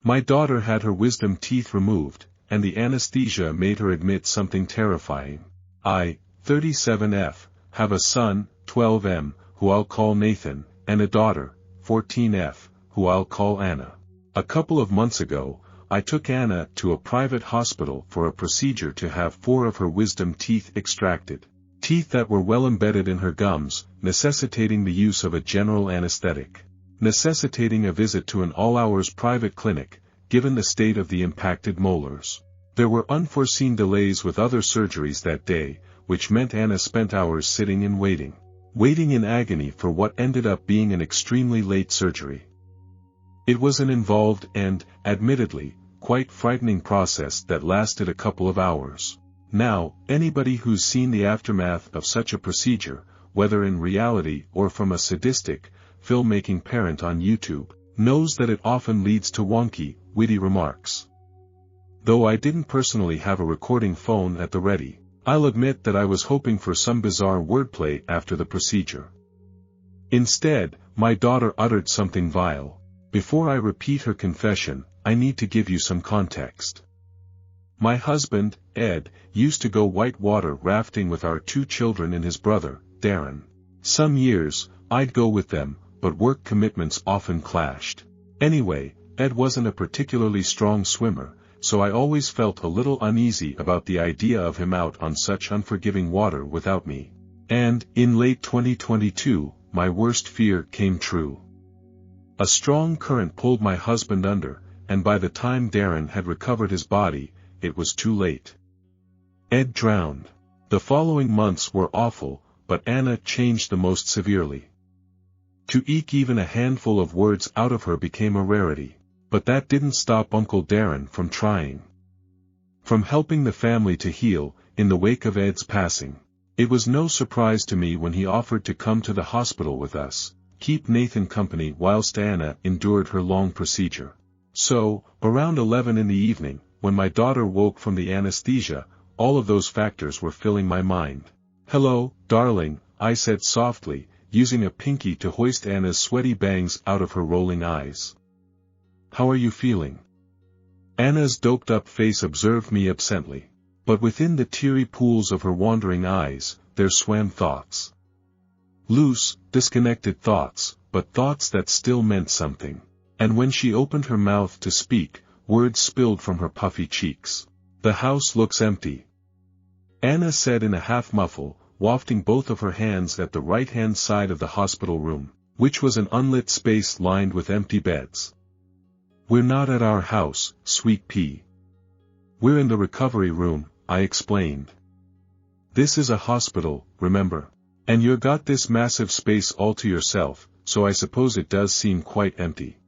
My daughter had her wisdom teeth removed, and the anesthesia made her admit something terrifying. I, 37F, have a son, 12M, who I'll call Nathan, and a daughter, 14F, who I'll call Anna. A couple of months ago, I took Anna to a private hospital for a procedure to have 4 of her wisdom teeth extracted. Teeth that were well embedded in her gums, necessitating the use of a general anesthetic. Necessitating a visit to an all-hours private clinic, given the state of the impacted molars. There were unforeseen delays with other surgeries that day, which meant Anna spent hours sitting and waiting. Waiting in agony for what ended up being an extremely late surgery. It was an involved and, admittedly, quite frightening process that lasted a couple of hours. Now, anybody who's seen the aftermath of such a procedure, whether in reality or from a sadistic, filmmaking parent on YouTube, knows that it often leads to wonky, witty remarks. Though I didn't personally have a recording phone at the ready, I'll admit that I was hoping for some bizarre wordplay after the procedure. Instead, my daughter uttered something vile. Before I repeat her confession, I need to give you some context. My husband, Ed, used to go whitewater rafting with our 2 children and his brother, Darren. Some years, I'd go with them, but work commitments often clashed. Anyway, Ed wasn't a particularly strong swimmer, so I always felt a little uneasy about the idea of him out on such unforgiving water without me. And, in late 2022, my worst fear came true. A strong current pulled my husband under, and by the time Darren had recovered his body, it was too late. Ed drowned. The following months were awful, but Anna changed the most severely. To eke even a handful of words out of her became a rarity, but that didn't stop Uncle Darren from trying. From helping the family to heal, in the wake of Ed's passing. It was no surprise to me when he offered to come to the hospital with us, keep Nathan company whilst Anna endured her long procedure. So, around 11 in the evening, when my daughter woke from the anesthesia, all of those factors were filling my mind. "Hello, darling," I said softly, using a pinky to hoist Anna's sweaty bangs out of her rolling eyes. "How are you feeling?" Anna's doped-up face observed me absently. But within the teary pools of her wandering eyes, there swam thoughts. Loose, disconnected thoughts, but thoughts that still meant something. And when she opened her mouth to speak, words spilled from her puffy cheeks. "The house looks empty," Anna said in a half-muffle, wafting both of her hands at the right-hand side of the hospital room, which was an unlit space lined with empty beds. "We're not at our house, sweet pea. We're in the recovery room," I explained. "This is a hospital, remember? And you've got this massive space all to yourself, so I suppose it does seem quite empty."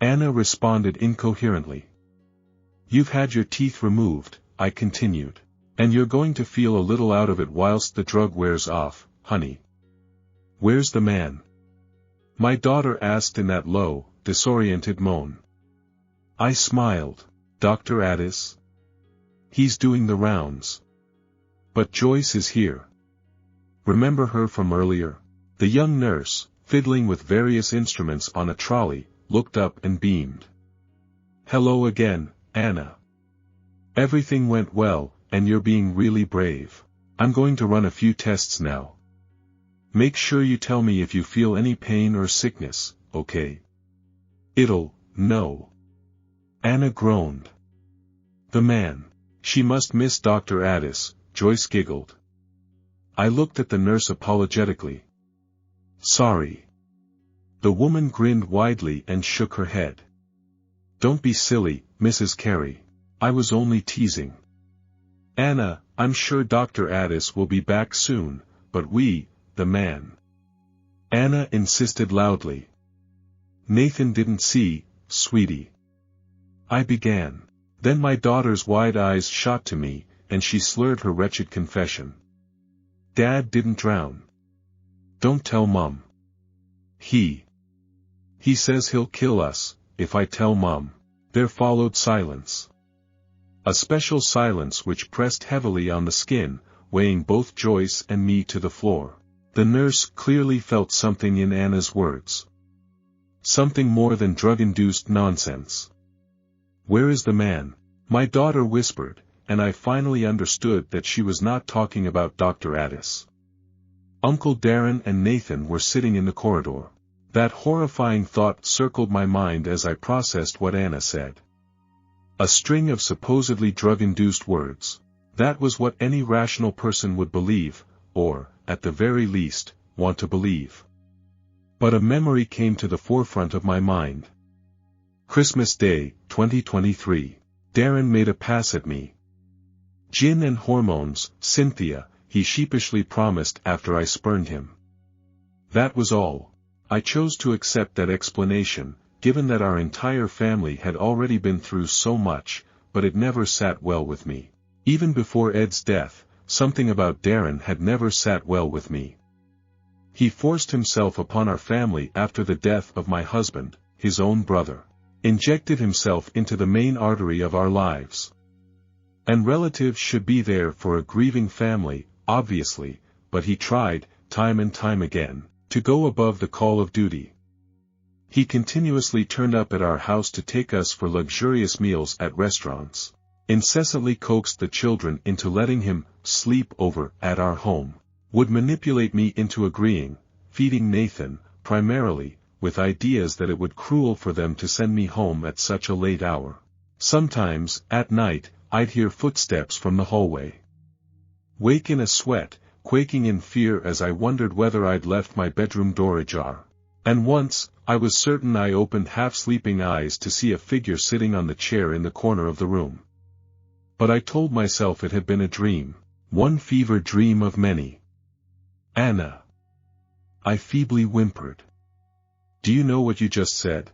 Anna responded incoherently. "You've had your teeth removed," I continued. "And you're going to feel a little out of it whilst the drug wears off, honey." "Where's the man?" my daughter asked in that low, disoriented moan. I smiled. "Dr. Addis? He's doing the rounds. But Joyce is here. Remember her from earlier?" The young nurse, fiddling with various instruments on a trolley, looked up and beamed. "Hello again, Anna. Everything went well, and you're being really brave. I'm going to run a few tests now. Make sure you tell me if you feel any pain or sickness, okay?" No. Anna groaned. "The man. She must miss Dr. Addis," Joyce giggled. I looked at the nurse apologetically. "Sorry." The woman grinned widely and shook her head. "Don't be silly, Mrs. Carey. I was only teasing. Anna, I'm sure Dr. Addis will be back soon, but the man." Anna insisted loudly. "Nathan didn't see, sweetie." I began. Then my daughter's wide eyes shot to me, and she slurred her wretched confession. "Dad didn't drown. Don't tell Mom. He says he'll kill us, if I tell Mom." There followed silence. A special silence which pressed heavily on the skin, weighing both Joyce and me to the floor. The nurse clearly felt something in Anna's words. Something more than drug-induced nonsense. Where is the man? My daughter whispered, and I finally understood that she was not talking about Dr. Addis. Uncle Darren and Nathan were sitting in the corridor. That horrifying thought circled my mind as I processed what Anna said. A string of supposedly drug-induced words. That was what any rational person would believe, or, at the very least, want to believe. But a memory came to the forefront of my mind. Christmas Day, 2023. Darren made a pass at me. Gin and hormones, Cynthia, he sheepishly promised after I spurned him. That was all. I chose to accept that explanation, given that our entire family had already been through so much, but it never sat well with me. Even before Ed's death, something about Darren had never sat well with me. He forced himself upon our family after the death of my husband, his own brother. Injected himself into the main artery of our lives. And relatives should be there for a grieving family, obviously, but he tried, time and time again, to go above the call of duty. He continuously turned up at our house to take us for luxurious meals at restaurants, incessantly coaxed the children into letting him sleep over at our home, would manipulate me into agreeing, feeding Nathan, primarily, with ideas that it would cruel for them to send me home at such a late hour. Sometimes, at night, I'd hear footsteps from the hallway. Wake in a sweat, quaking in fear as I wondered whether I'd left my bedroom door ajar. And once, I was certain I opened half-sleeping eyes to see a figure sitting on the chair in the corner of the room. But I told myself it had been a dream, one fever dream of many. Anna. I feebly whimpered. Do you know what you just said?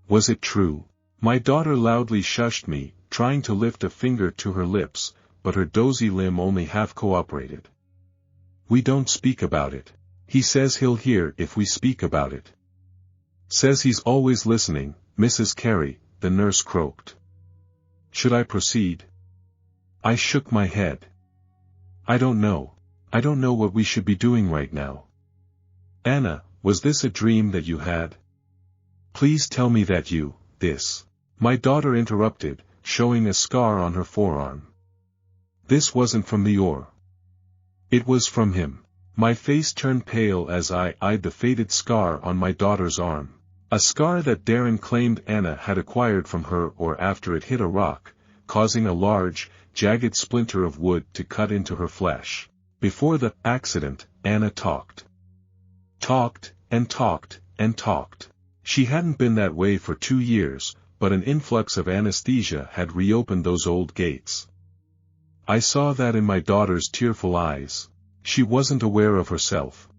Was it true? My daughter loudly shushed me, trying to lift a finger to her lips, but her dozy limb only half cooperated. We don't speak about it. He says he'll hear if we speak about it. Says he's always listening, Mrs. Carey, the nurse croaked. Should I proceed? I shook my head. I don't know. I don't know what we should be doing right now. Anna, was this a dream that you had? Please tell me that this. My daughter interrupted, showing a scar on her forearm. This wasn't from the or. It was from him. My face turned pale as I eyed the faded scar on my daughter's arm. A scar that Darren claimed Anna had acquired from her or after it hit a rock, causing a large, jagged splinter of wood to cut into her flesh. Before the accident, Anna talked. Talked, and talked, and talked. She hadn't been that way for 2 years, but an influx of anesthesia had reopened those old gates. I saw that in my daughter's tearful eyes. She wasn't aware of herself.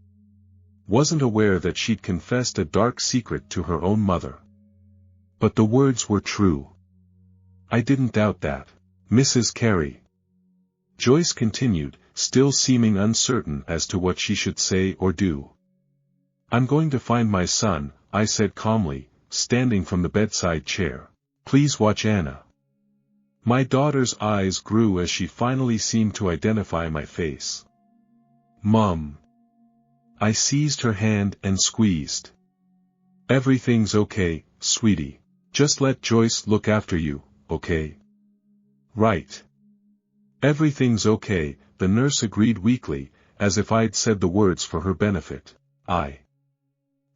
Wasn't aware that she'd confessed a dark secret to her own mother. But the words were true. I didn't doubt that. Mrs. Carey. Joyce continued, still seeming uncertain as to what she should say or do. I'm going to find my son, I said calmly, standing from the bedside chair. Please watch Anna. My daughter's eyes grew as she finally seemed to identify my face. Mom. I seized her hand and squeezed. Everything's okay, sweetie. Just let Joyce look after you, okay? Right. Everything's okay, the nurse agreed weakly, as if I'd said the words for her benefit.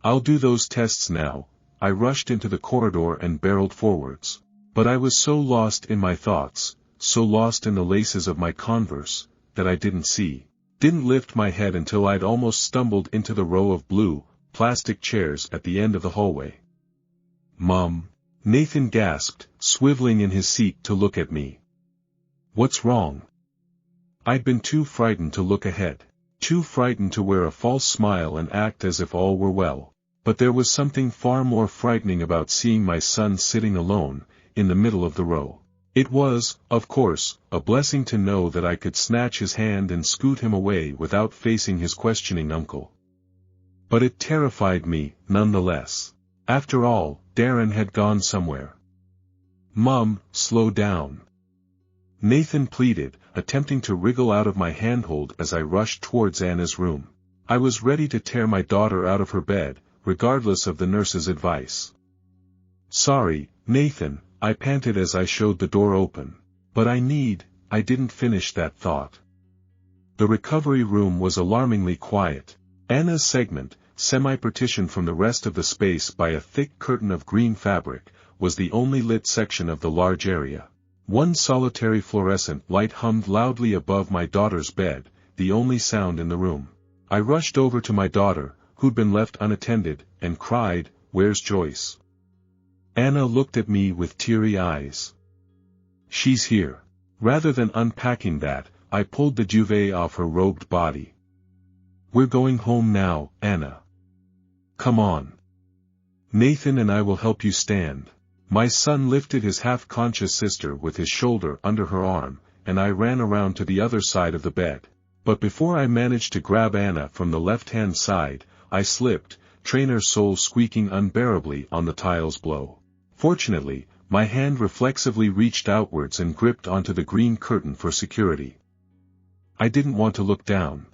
I'll do those tests now. I rushed into the corridor and barreled forwards. But I was so lost in my thoughts, so lost in the laces of my Converse, that I didn't lift my head until I'd almost stumbled into the row of blue, plastic chairs at the end of the hallway. Mom. Nathan gasped, swiveling in his seat to look at me. What's wrong? I'd been too frightened to look ahead, too frightened to wear a false smile and act as if all were well. But there was something far more frightening about seeing my son sitting alone, in the middle of the row. It was, of course, a blessing to know that I could snatch his hand and scoot him away without facing his questioning uncle. But it terrified me, nonetheless. After all, Darren had gone somewhere. Mom, slow down. Nathan pleaded, attempting to wriggle out of my handhold as I rushed towards Anna's room. I was ready to tear my daughter out of her bed, regardless of the nurse's advice. Sorry, Nathan, I panted as I showed the door open. But I didn't finish that thought. The recovery room was alarmingly quiet. Anna's segment, semi-partitioned from the rest of the space by a thick curtain of green fabric, was the only lit section of the large area. One solitary fluorescent light hummed loudly above my daughter's bed, the only sound in the room. I rushed over to my daughter, who'd been left unattended, and cried, "Where's Joyce?" Anna looked at me with teary eyes. "She's here." Rather than unpacking that, I pulled the duvet off her robed body. "We're going home now, Anna. Come on. Nathan and I will help you stand." My son lifted his half-conscious sister with his shoulder under her arm, and I ran around to the other side of the bed. But before I managed to grab Anna from the left-hand side, I slipped, trainer's soul squeaking unbearably on the tiles below. Fortunately, my hand reflexively reached outwards and gripped onto the green curtain for security. I didn't want to look down.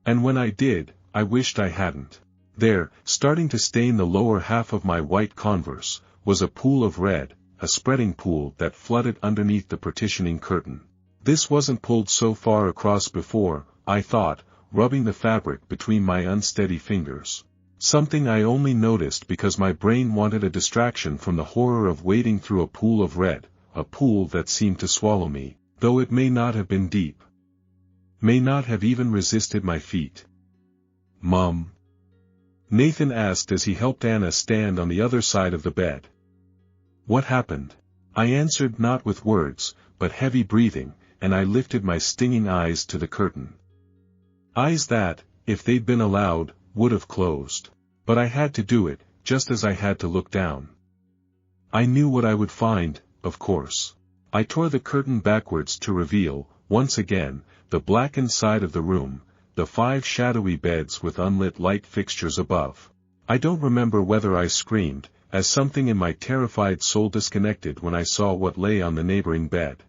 And when I did, I wished I hadn't. There, starting to stain the lower half of my white Converse, was a pool of red, a spreading pool that flooded underneath the partitioning curtain. This wasn't pulled so far across before, I thought, rubbing the fabric between my unsteady fingers. Something I only noticed because my brain wanted a distraction from the horror of wading through a pool of red, a pool that seemed to swallow me, though it may not have been deep. May not have even resisted my feet. "Mom?" Nathan asked as he helped Anna stand on the other side of the bed. "What happened?" I answered not with words, but heavy breathing, and I lifted my stinging eyes to the curtain. Eyes that, if they'd been allowed, would have closed. But I had to do it, just as I had to look down. I knew what I would find, of course. I tore the curtain backwards to reveal, once again, the blackened side of the room, the 5 shadowy beds with unlit light fixtures above. I don't remember whether I screamed, as something in my terrified soul disconnected when I saw what lay on the neighboring bed.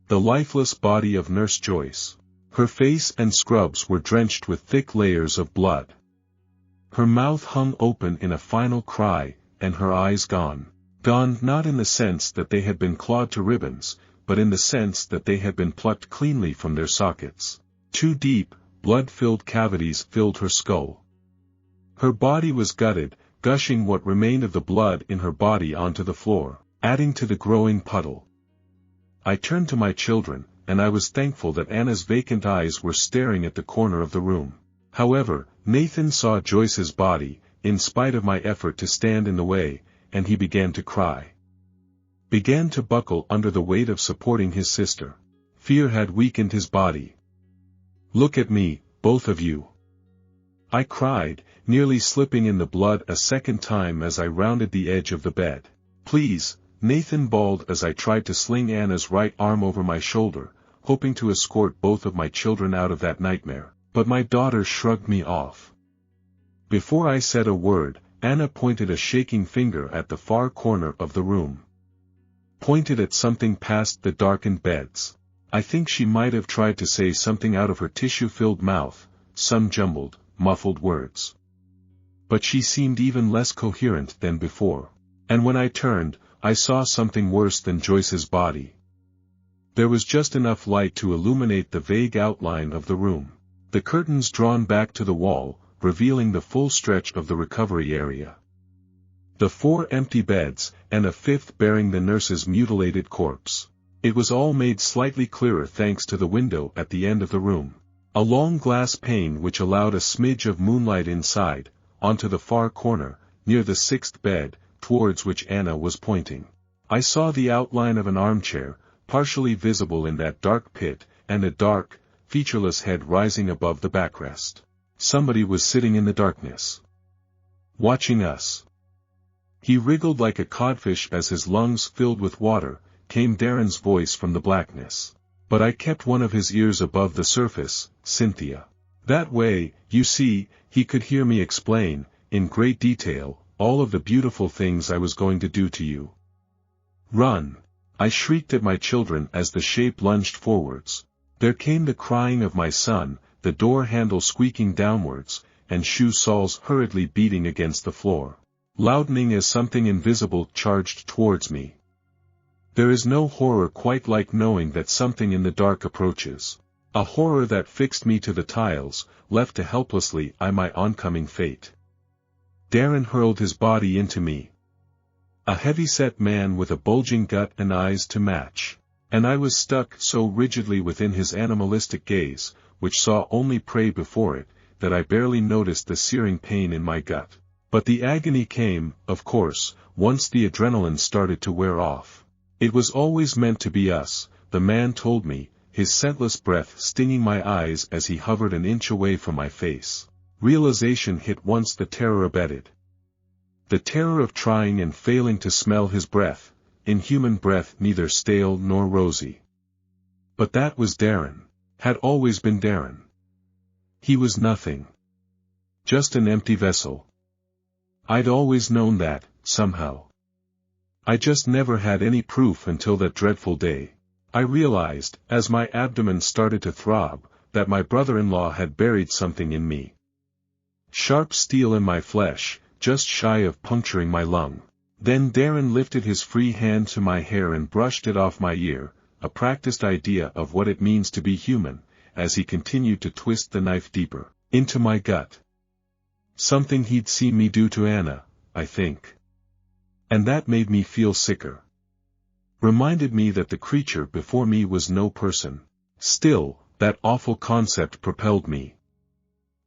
The lifeless body of Nurse Joyce. Her face and scrubs were drenched with thick layers of blood. Her mouth hung open in a final cry, and her eyes gone. Gone not in the sense that they had been clawed to ribbons, but in the sense that they had been plucked cleanly from their sockets. 2 deep, blood-filled cavities filled her skull. Her body was gutted, gushing what remained of the blood in her body onto the floor, adding to the growing puddle. I turned to my children, and I was thankful that Anna's vacant eyes were staring at the corner of the room. However, Nathan saw Joyce's body, in spite of my effort to stand in the way, and he began to cry. Began to buckle under the weight of supporting his sister. Fear had weakened his body. "Look at me, both of you," I cried, nearly slipping in the blood a second time as I rounded the edge of the bed. "Please," Nathan bawled as I tried to sling Anna's right arm over my shoulder, hoping to escort both of my children out of that nightmare, but my daughter shrugged me off. Before I said a word, Anna pointed a shaking finger at the far corner of the room. Pointed at something past the darkened beds. I think she might have tried to say something out of her tissue-filled mouth, some jumbled, muffled words. But she seemed even less coherent than before. And when I turned, I saw something worse than Joyce's body. There was just enough light to illuminate the vague outline of the room. The curtains drawn back to the wall, revealing the full stretch of the recovery area. The 4 empty beds, and a 5th bearing the nurse's mutilated corpse. It was all made slightly clearer thanks to the window at the end of the room. A long glass pane which allowed a smidge of moonlight inside, onto the far corner, near the 6th bed, towards which Anna was pointing. I saw the outline of an armchair, partially visible in that dark pit, and a dark, featureless head rising above the backrest. Somebody was sitting in the darkness. Watching us. He wriggled like a codfish as his lungs filled with water, came Darren's voice from the blackness. But I kept one of his ears above the surface, "Cynthia. That way, you see, he could hear me explain, in great detail, all of the beautiful things I was going to do to you." "Run!" I shrieked at my children as the shape lunged forwards. There came the crying of my son, the door handle squeaking downwards, and shoe soles hurriedly beating against the floor. Loudening as something invisible charged towards me. There is no horror quite like knowing that something in the dark approaches. A horror that fixed me to the tiles, left to helplessly eye my oncoming fate. Darren hurled his body into me. A heavy-set man with a bulging gut and eyes to match. And I was stuck so rigidly within his animalistic gaze, which saw only prey before it, that I barely noticed the searing pain in my gut. But the agony came, of course, once the adrenaline started to wear off. It was always meant to be us, the man told me, his scentless breath stinging my eyes as he hovered an inch away from my face. Realization hit once the terror abated. The terror of trying and failing to smell his breath, inhuman breath neither stale nor rosy. But that was Darren, had always been Darren. He was nothing. Just an empty vessel. I'd always known that, somehow. I just never had any proof until that dreadful day. I realized, as my abdomen started to throb, that my brother-in-law had buried something in me. Sharp steel in my flesh, just shy of puncturing my lung. Then Darren lifted his free hand to my hair and brushed it off my ear, a practiced idea of what it means to be human, as he continued to twist the knife deeper, into my gut. Something he'd seen me do to Anna, I think. And that made me feel sicker. Reminded me that the creature before me was no person. Still, that awful concept propelled me.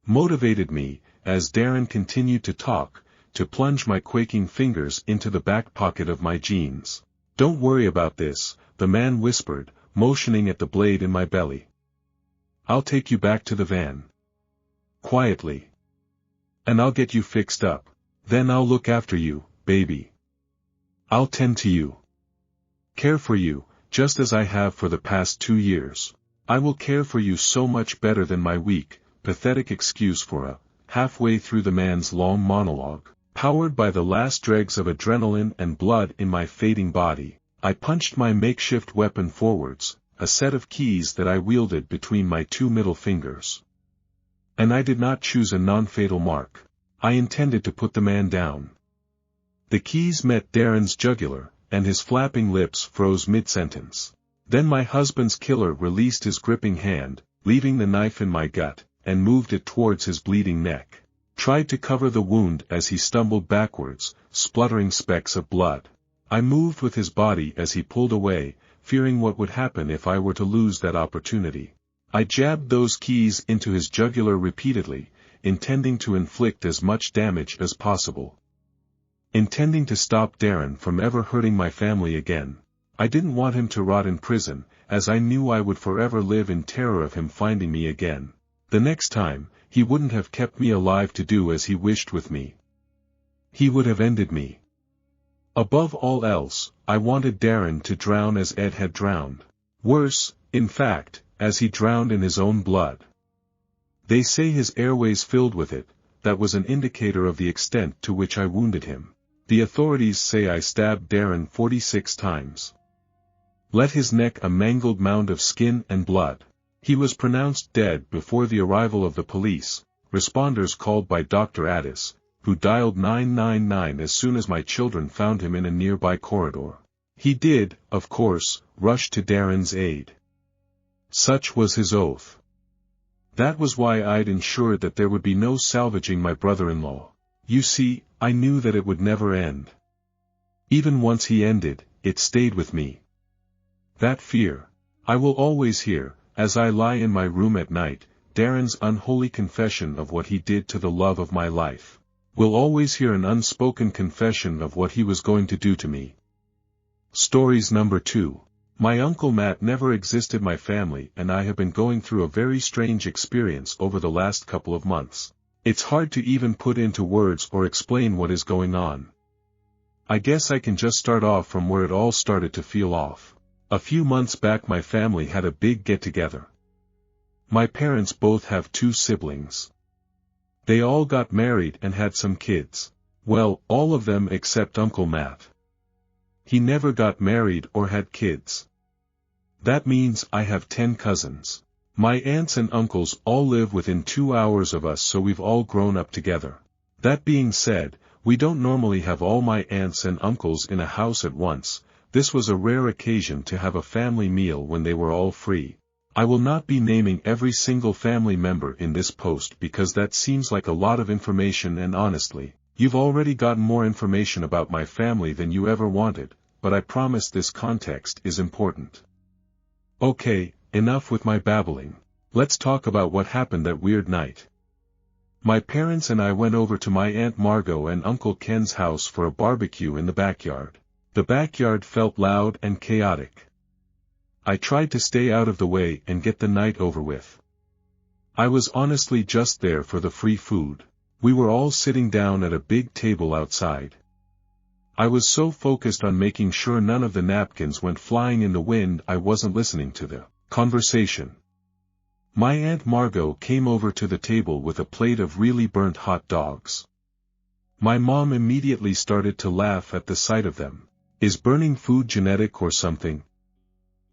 Motivated me, as Darren continued to talk, to plunge my quaking fingers into the back pocket of my jeans. "Don't worry about this," the man whispered, motioning at the blade in my belly. "I'll take you back to the van. Quietly. And I'll get you fixed up. Then I'll look after you, baby. I'll tend to you. Care for you, just as I have for the past 2 years. I will care for you so much better than my weak, pathetic excuse for a." Halfway through the man's long monologue, powered by the last dregs of adrenaline and blood in my fading body, I punched my makeshift weapon forwards, a set of keys that I wielded between my 2 middle fingers. And I did not choose a non-fatal mark. I intended to put the man down. The keys met Darren's jugular, and his flapping lips froze mid-sentence. Then my husband's killer released his gripping hand, leaving the knife in my gut, and moved it towards his bleeding neck. Tried to cover the wound as he stumbled backwards, spluttering specks of blood. I moved with his body as he pulled away, fearing what would happen if I were to lose that opportunity. I jabbed those keys into his jugular repeatedly, intending to inflict as much damage as possible. Intending to stop Darren from ever hurting my family again. I didn't want him to rot in prison, as I knew I would forever live in terror of him finding me again. The next time, he wouldn't have kept me alive to do as he wished with me. He would have ended me. Above all else, I wanted Darren to drown as Ed had drowned. Worse, in fact, as he drowned in his own blood. They say his airways filled with it. That was an indicator of the extent to which I wounded him. The authorities say I stabbed Darren 46 times. Let his neck a mangled mound of skin and blood. He was pronounced dead before the arrival of the police, responders called by Dr. Addis, who dialed 999 as soon as my children found him in a nearby corridor. He did, of course, rush to Darren's aid. Such was his oath. That was why I'd ensured that there would be no salvaging my brother-in-law. You see, I knew that it would never end. Even once he ended, it stayed with me. That fear. I will always hear, as I lie in my room at night, Darren's unholy confession of what he did to the love of my life. Will always hear an unspoken confession of what he was going to do to me. Stories number 2. My Uncle Matt never existed. My family and I have been going through a very strange experience over the last couple of months. It's hard to even put into words or explain what is going on. I guess I can just start off from where it all started to feel off. A few months back my family had a big get-together. My parents both have 2 siblings. They all got married and had some kids. Well, all of them except Uncle Matt. He never got married or had kids. That means I have 10 cousins. My aunts and uncles all live within 2 hours of us, so we've all grown up together. That being said, we don't normally have all my aunts and uncles in a house at once, This was a rare occasion to have a family meal when they were all free. I will not be naming every single family member in this post because that seems like a lot of information, and honestly, you've already gotten more information about my family than you ever wanted, but I promise this context is important. Okay, enough with my babbling. Let's talk about what happened that weird night. My parents and I went over to my Aunt Margot and Uncle Ken's house for a barbecue in the backyard. The backyard felt loud and chaotic. I tried to stay out of the way and get the night over with. I was honestly just there for the free food. We were all sitting down at a big table outside. I was so focused on making sure none of the napkins went flying in the wind I wasn't listening to the conversation. My Aunt Margot came over to the table with a plate of really burnt hot dogs. My mom immediately started to laugh at the sight of them. Is burning food genetic or something?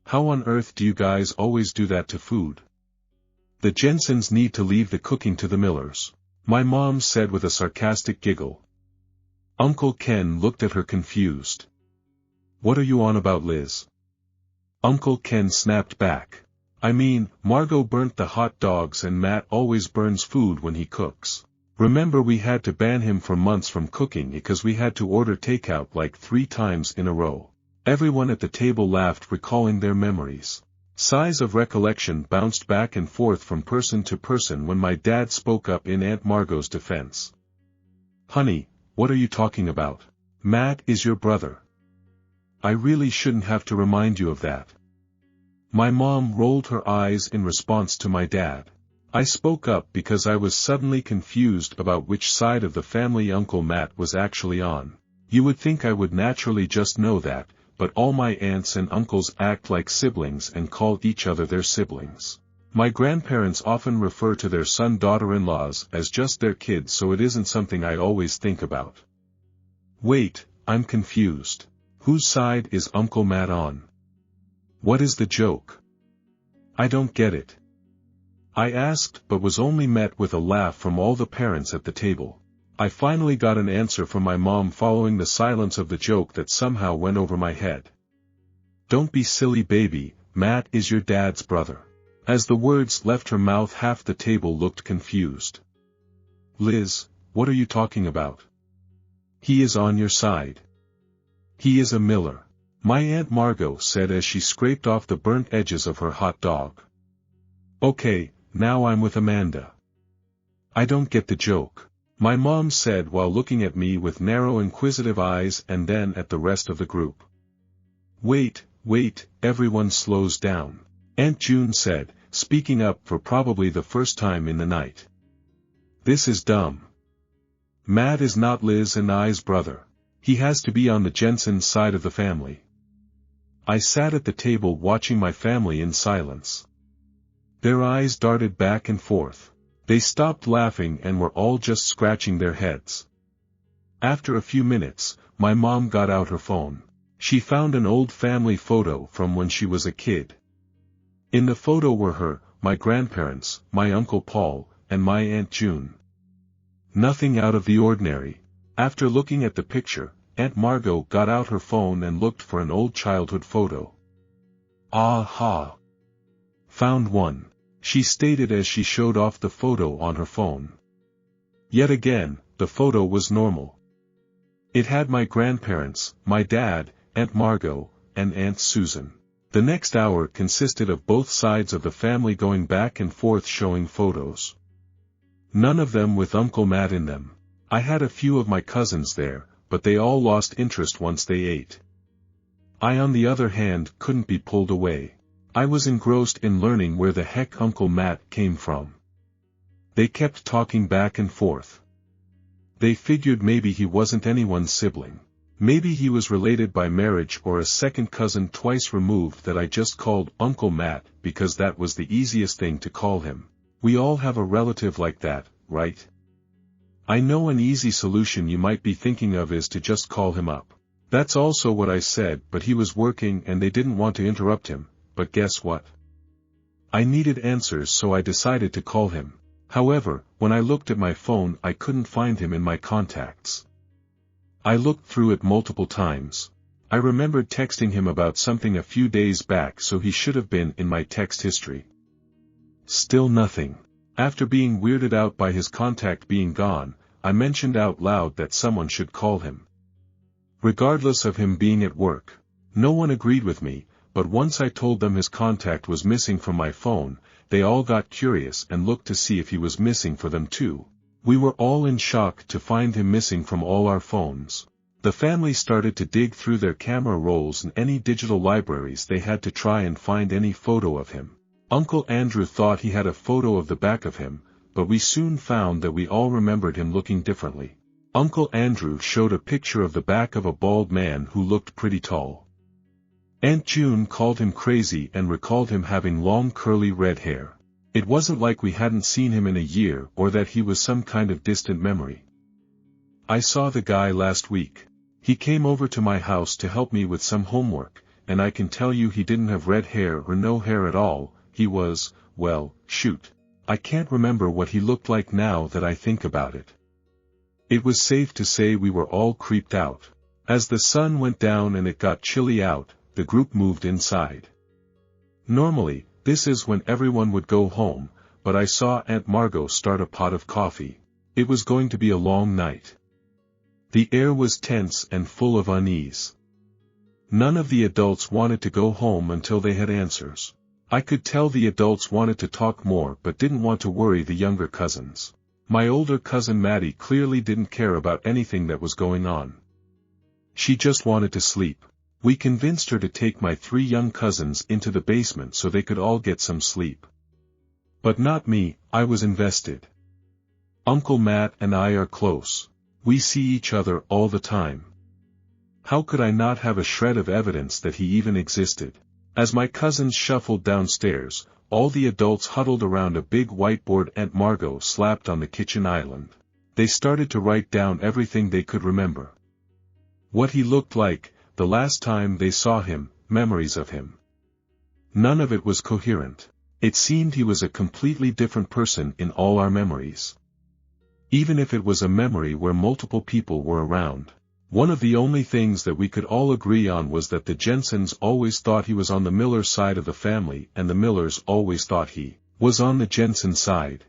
How on earth do you guys always do that to food? The Jensens need to leave the cooking to the Millers, my mom said with a sarcastic giggle. Uncle Ken looked at her confused. What are you on about, Liz? Uncle Ken snapped back. I mean, Margot burnt the hot dogs and Matt always burns food when he cooks. Remember, we had to ban him for months from cooking because we had to order takeout like 3 times in a row. Everyone at the table laughed, recalling their memories. Sighs of recollection bounced back and forth from person to person when my dad spoke up in Aunt Margot's defense. Honey, what are you talking about? Matt is your brother. I really shouldn't have to remind you of that. My mom rolled her eyes in response to my dad. I spoke up because I was suddenly confused about which side of the family Uncle Matt was actually on. You would think I would naturally just know that, but all my aunts and uncles act like siblings and call each other their siblings. My grandparents often refer to their son-daughter-in-laws as just their kids, so it isn't something I always think about. Wait, I'm confused. Whose side is Uncle Matt on? What is the joke? I don't get it. I asked, but was only met with a laugh from all the parents at the table. I finally got an answer from my mom following the silence of the joke that somehow went over my head. Don't be silly, baby, Matt is your dad's brother. As the words left her mouth, half the table looked confused. Liz, what are you talking about? He is on your side. He is a Miller, my Aunt Margot said as she scraped off the burnt edges of her hot dog. Okay, now I'm with Amanda. I don't get the joke, my mom said while looking at me with narrow inquisitive eyes and then at the rest of the group. Wait, everyone slows down, Aunt June said, speaking up for probably the first time in the night. This is dumb. Matt is not Liz and I's brother. He has to be on the Jensen side of the family. I sat at the table watching my family in silence. Their eyes darted back and forth. They stopped laughing and were all just scratching their heads. After a few minutes, my mom got out her phone. She found an old family photo from when she was a kid. In the photo were her, my grandparents, my Uncle Paul, and my Aunt June. Nothing out of the ordinary. After looking at the picture, Aunt Margot got out her phone and looked for an old childhood photo. Aha! Found one, she stated as she showed off the photo on her phone. Yet again, the photo was normal. It had my grandparents, my dad, Aunt Margot, and Aunt Susan. The next hour consisted of both sides of the family going back and forth showing photos. None of them with Uncle Matt in them. I had a few of my cousins there, but they all lost interest once they ate. I, on the other hand, couldn't be pulled away. I was engrossed in learning where the heck Uncle Matt came from. They kept talking back and forth. They figured maybe he wasn't anyone's sibling. Maybe he was related by marriage or a second cousin twice removed that I just called Uncle Matt because that was the easiest thing to call him. We all have a relative like that, right? I know an easy solution you might be thinking of is to just call him up. That's also what I said, but he was working and they didn't want to interrupt him, but guess what? I needed answers, so I decided to call him. However, when I looked at my phone I couldn't find him in my contacts. I looked through it multiple times. I remembered texting him about something a few days back, so he should have been in my text history. Still nothing. After being weirded out by his contact being gone, I mentioned out loud that someone should call him. Regardless of him being at work. No one agreed with me, but once I told them his contact was missing from my phone, they all got curious and looked to see if he was missing for them too. We were all in shock to find him missing from all our phones. The family started to dig through their camera rolls and any digital libraries they had to try and find any photo of him. Uncle Andrew thought he had a photo of the back of him, but we soon found that we all remembered him looking differently. Uncle Andrew showed a picture of the back of a bald man who looked pretty tall. Aunt June called him crazy and recalled him having long curly red hair. It wasn't like we hadn't seen him in a year or that he was some kind of distant memory. I saw the guy last week. He came over to my house to help me with some homework, and I can tell you he didn't have red hair or no hair at all. He was, well, shoot. I can't remember what he looked like now that I think about it. It was safe to say we were all creeped out. As the sun went down and it got chilly out, the group moved inside. Normally, this is when everyone would go home, but I saw Aunt Margot start a pot of coffee. It was going to be a long night. The air was tense and full of unease. None of the adults wanted to go home until they had answers. I could tell the adults wanted to talk more but didn't want to worry the younger cousins. My older cousin Maddie clearly didn't care about anything that was going on. She just wanted to sleep. We convinced her to take my 3 young cousins into the basement so they could all get some sleep. But not me, I was invested. Uncle Matt and I are close. We see each other all the time. How could I not have a shred of evidence that he even existed? As my cousins shuffled downstairs, all the adults huddled around a big whiteboard Aunt Margot slapped on the kitchen island. They started to write down everything they could remember. What he looked like, the last time they saw him, memories of him. None of it was coherent. It seemed he was a completely different person in all our memories. Even if it was a memory where multiple people were around. One of the only things that we could all agree on was that the Jensens always thought he was on the Miller side of the family and the Millers always thought he was on the Jensen side.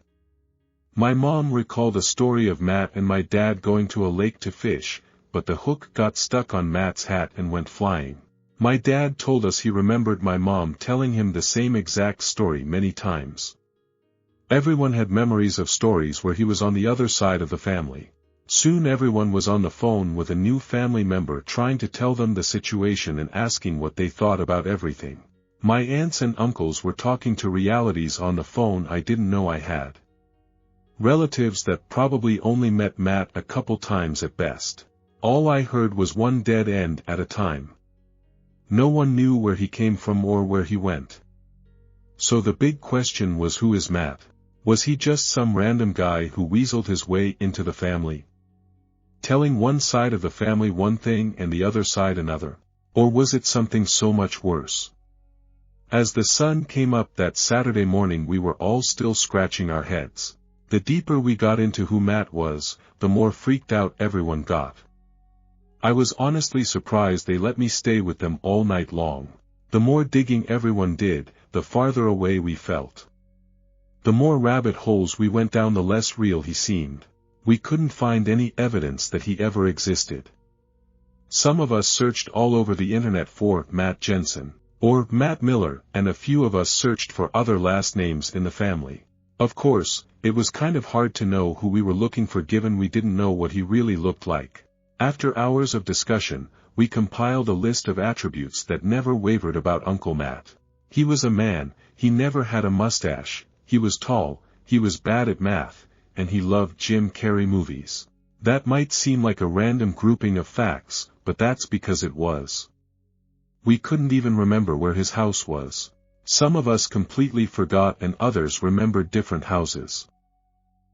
My mom recalled a story of Matt and my dad going to a lake to fish, but the hook got stuck on Matt's hat and went flying. My dad told us he remembered my mom telling him the same exact story many times. Everyone had memories of stories where he was on the other side of the family. Soon everyone was on the phone with a new family member trying to tell them the situation and asking what they thought about everything. My aunts and uncles were talking to realities on the phone I didn't know I had. Relatives that probably only met Matt a couple times at best. All I heard was one dead end at a time. No one knew where he came from or where he went. So the big question was, who is Matt? Was he just some random guy who weaseled his way into the family? Telling one side of the family one thing and the other side another? Or was it something so much worse? As the sun came up that Saturday morning we were all still scratching our heads. The deeper we got into who Matt was, the more freaked out everyone got. I was honestly surprised they let me stay with them all night long. The more digging everyone did, the farther away we felt. The more rabbit holes we went down, the less real he seemed. We couldn't find any evidence that he ever existed. Some of us searched all over the internet for Matt Jensen, or Matt Miller, and a few of us searched for other last names in the family. Of course, it was kind of hard to know who we were looking for given we didn't know what he really looked like. After hours of discussion, we compiled a list of attributes that never wavered about Uncle Matt. He was a man, he never had a mustache, he was tall, he was bad at math, and he loved Jim Carrey movies. That might seem like a random grouping of facts, but that's because it was. We couldn't even remember where his house was. Some of us completely forgot and others remembered different houses.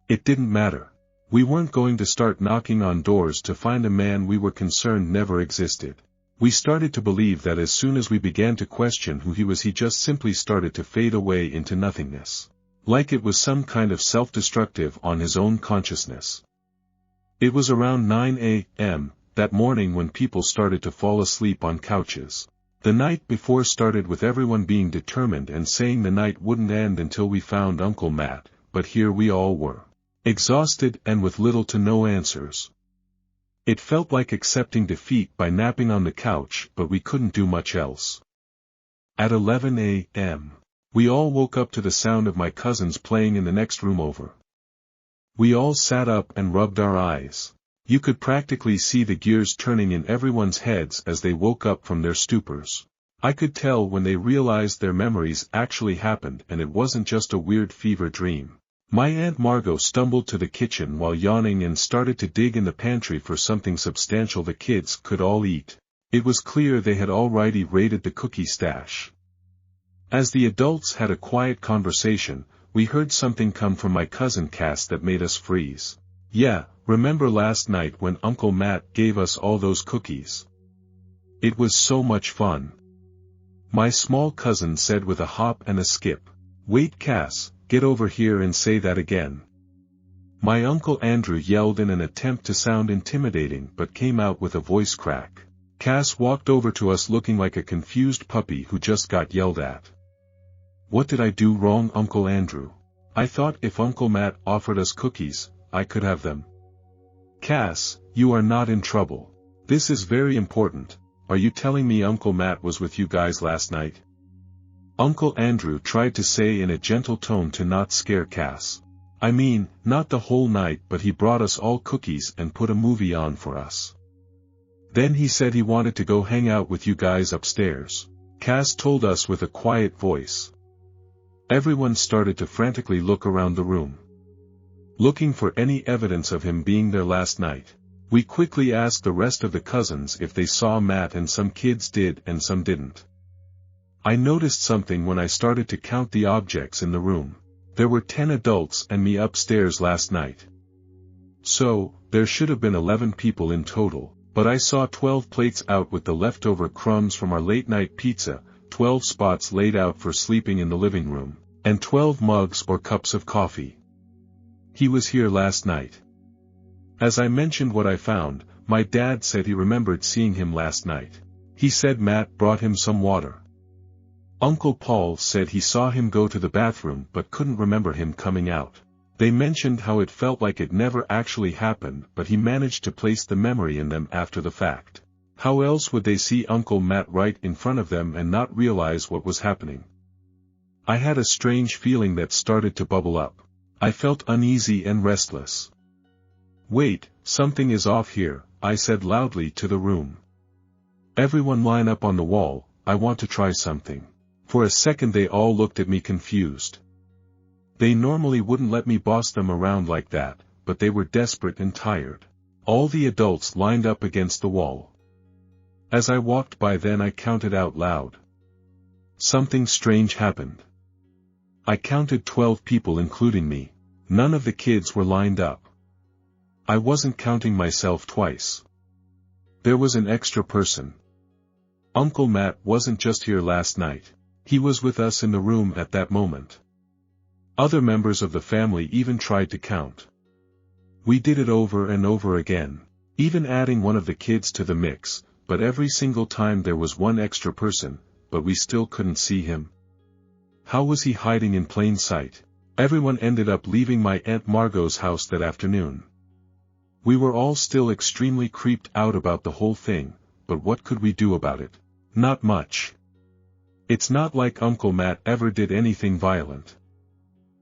It didn't matter. We weren't going to start knocking on doors to find a man we were concerned never existed. We started to believe that as soon as we began to question who he was, he just simply started to fade away into nothingness. Like it was some kind of self-destructive on his own consciousness. It was around 9 a.m., that morning when people started to fall asleep on couches. The night before started with everyone being determined and saying the night wouldn't end until we found Uncle Matt, but here we all were. Exhausted and with little to no answers. It felt like accepting defeat by napping on the couch, but we couldn't do much else. At 11 a.m., we all woke up to the sound of my cousins playing in the next room over. We all sat up and rubbed our eyes. You could practically see the gears turning in everyone's heads as they woke up from their stupors. I could tell when they realized their memories actually happened and it wasn't just a weird fever dream. My Aunt Margot stumbled to the kitchen while yawning and started to dig in the pantry for something substantial the kids could all eat. It was clear they had already raided the cookie stash. As the adults had a quiet conversation, we heard something come from my cousin Cass that made us freeze. "Yeah, remember last night when Uncle Matt gave us all those cookies? It was so much fun," my small cousin said with a hop and a skip. "Wait, Cass, get over here and say that again." My Uncle Andrew yelled in an attempt to sound intimidating but came out with a voice crack. Cass walked over to us looking like a confused puppy who just got yelled at. "What did I do wrong, Uncle Andrew? I thought if Uncle Matt offered us cookies, I could have them." "Cass, you are not in trouble. This is very important. Are you telling me Uncle Matt was with you guys last night?" Uncle Andrew tried to say in a gentle tone to not scare Cass. "I mean, not the whole night, but he brought us all cookies and put a movie on for us. Then he said he wanted to go hang out with you guys upstairs," Cass told us with a quiet voice. Everyone started to frantically look around the room, looking for any evidence of him being there last night. We quickly asked the rest of the cousins if they saw Matt and some kids did and some didn't. I noticed something when I started to count the objects in the room. There were 10 adults and me upstairs last night. So, there should have been 11 people in total, but I saw 12 plates out with the leftover crumbs from our late-night pizza, 12 spots laid out for sleeping in the living room, and 12 mugs or cups of coffee. He was here last night. As I mentioned what I found, my dad said he remembered seeing him last night. He said Matt brought him some water. Uncle Paul said he saw him go to the bathroom but couldn't remember him coming out. They mentioned how it felt like it never actually happened, but he managed to place the memory in them after the fact. How else would they see Uncle Matt right in front of them and not realize what was happening? I had a strange feeling that started to bubble up. I felt uneasy and restless. "Wait, something is off here," I said loudly to the room. "Everyone line up on the wall, I want to try something." For a second they all looked at me confused. They normally wouldn't let me boss them around like that, but they were desperate and tired. All the adults lined up against the wall. As I walked by then I counted out loud. Something strange happened. I counted 12 people including me. None of the kids were lined up. I wasn't counting myself twice. There was an extra person. Uncle Matt wasn't just here last night. He was with us in the room at that moment. Other members of the family even tried to count. We did it over and over again, even adding one of the kids to the mix, but every single time there was one extra person, but we still couldn't see him. How was he hiding in plain sight? Everyone ended up leaving my Aunt Margot's house that afternoon. We were all still extremely creeped out about the whole thing, but what could we do about it? Not much. It's not like Uncle Matt ever did anything violent.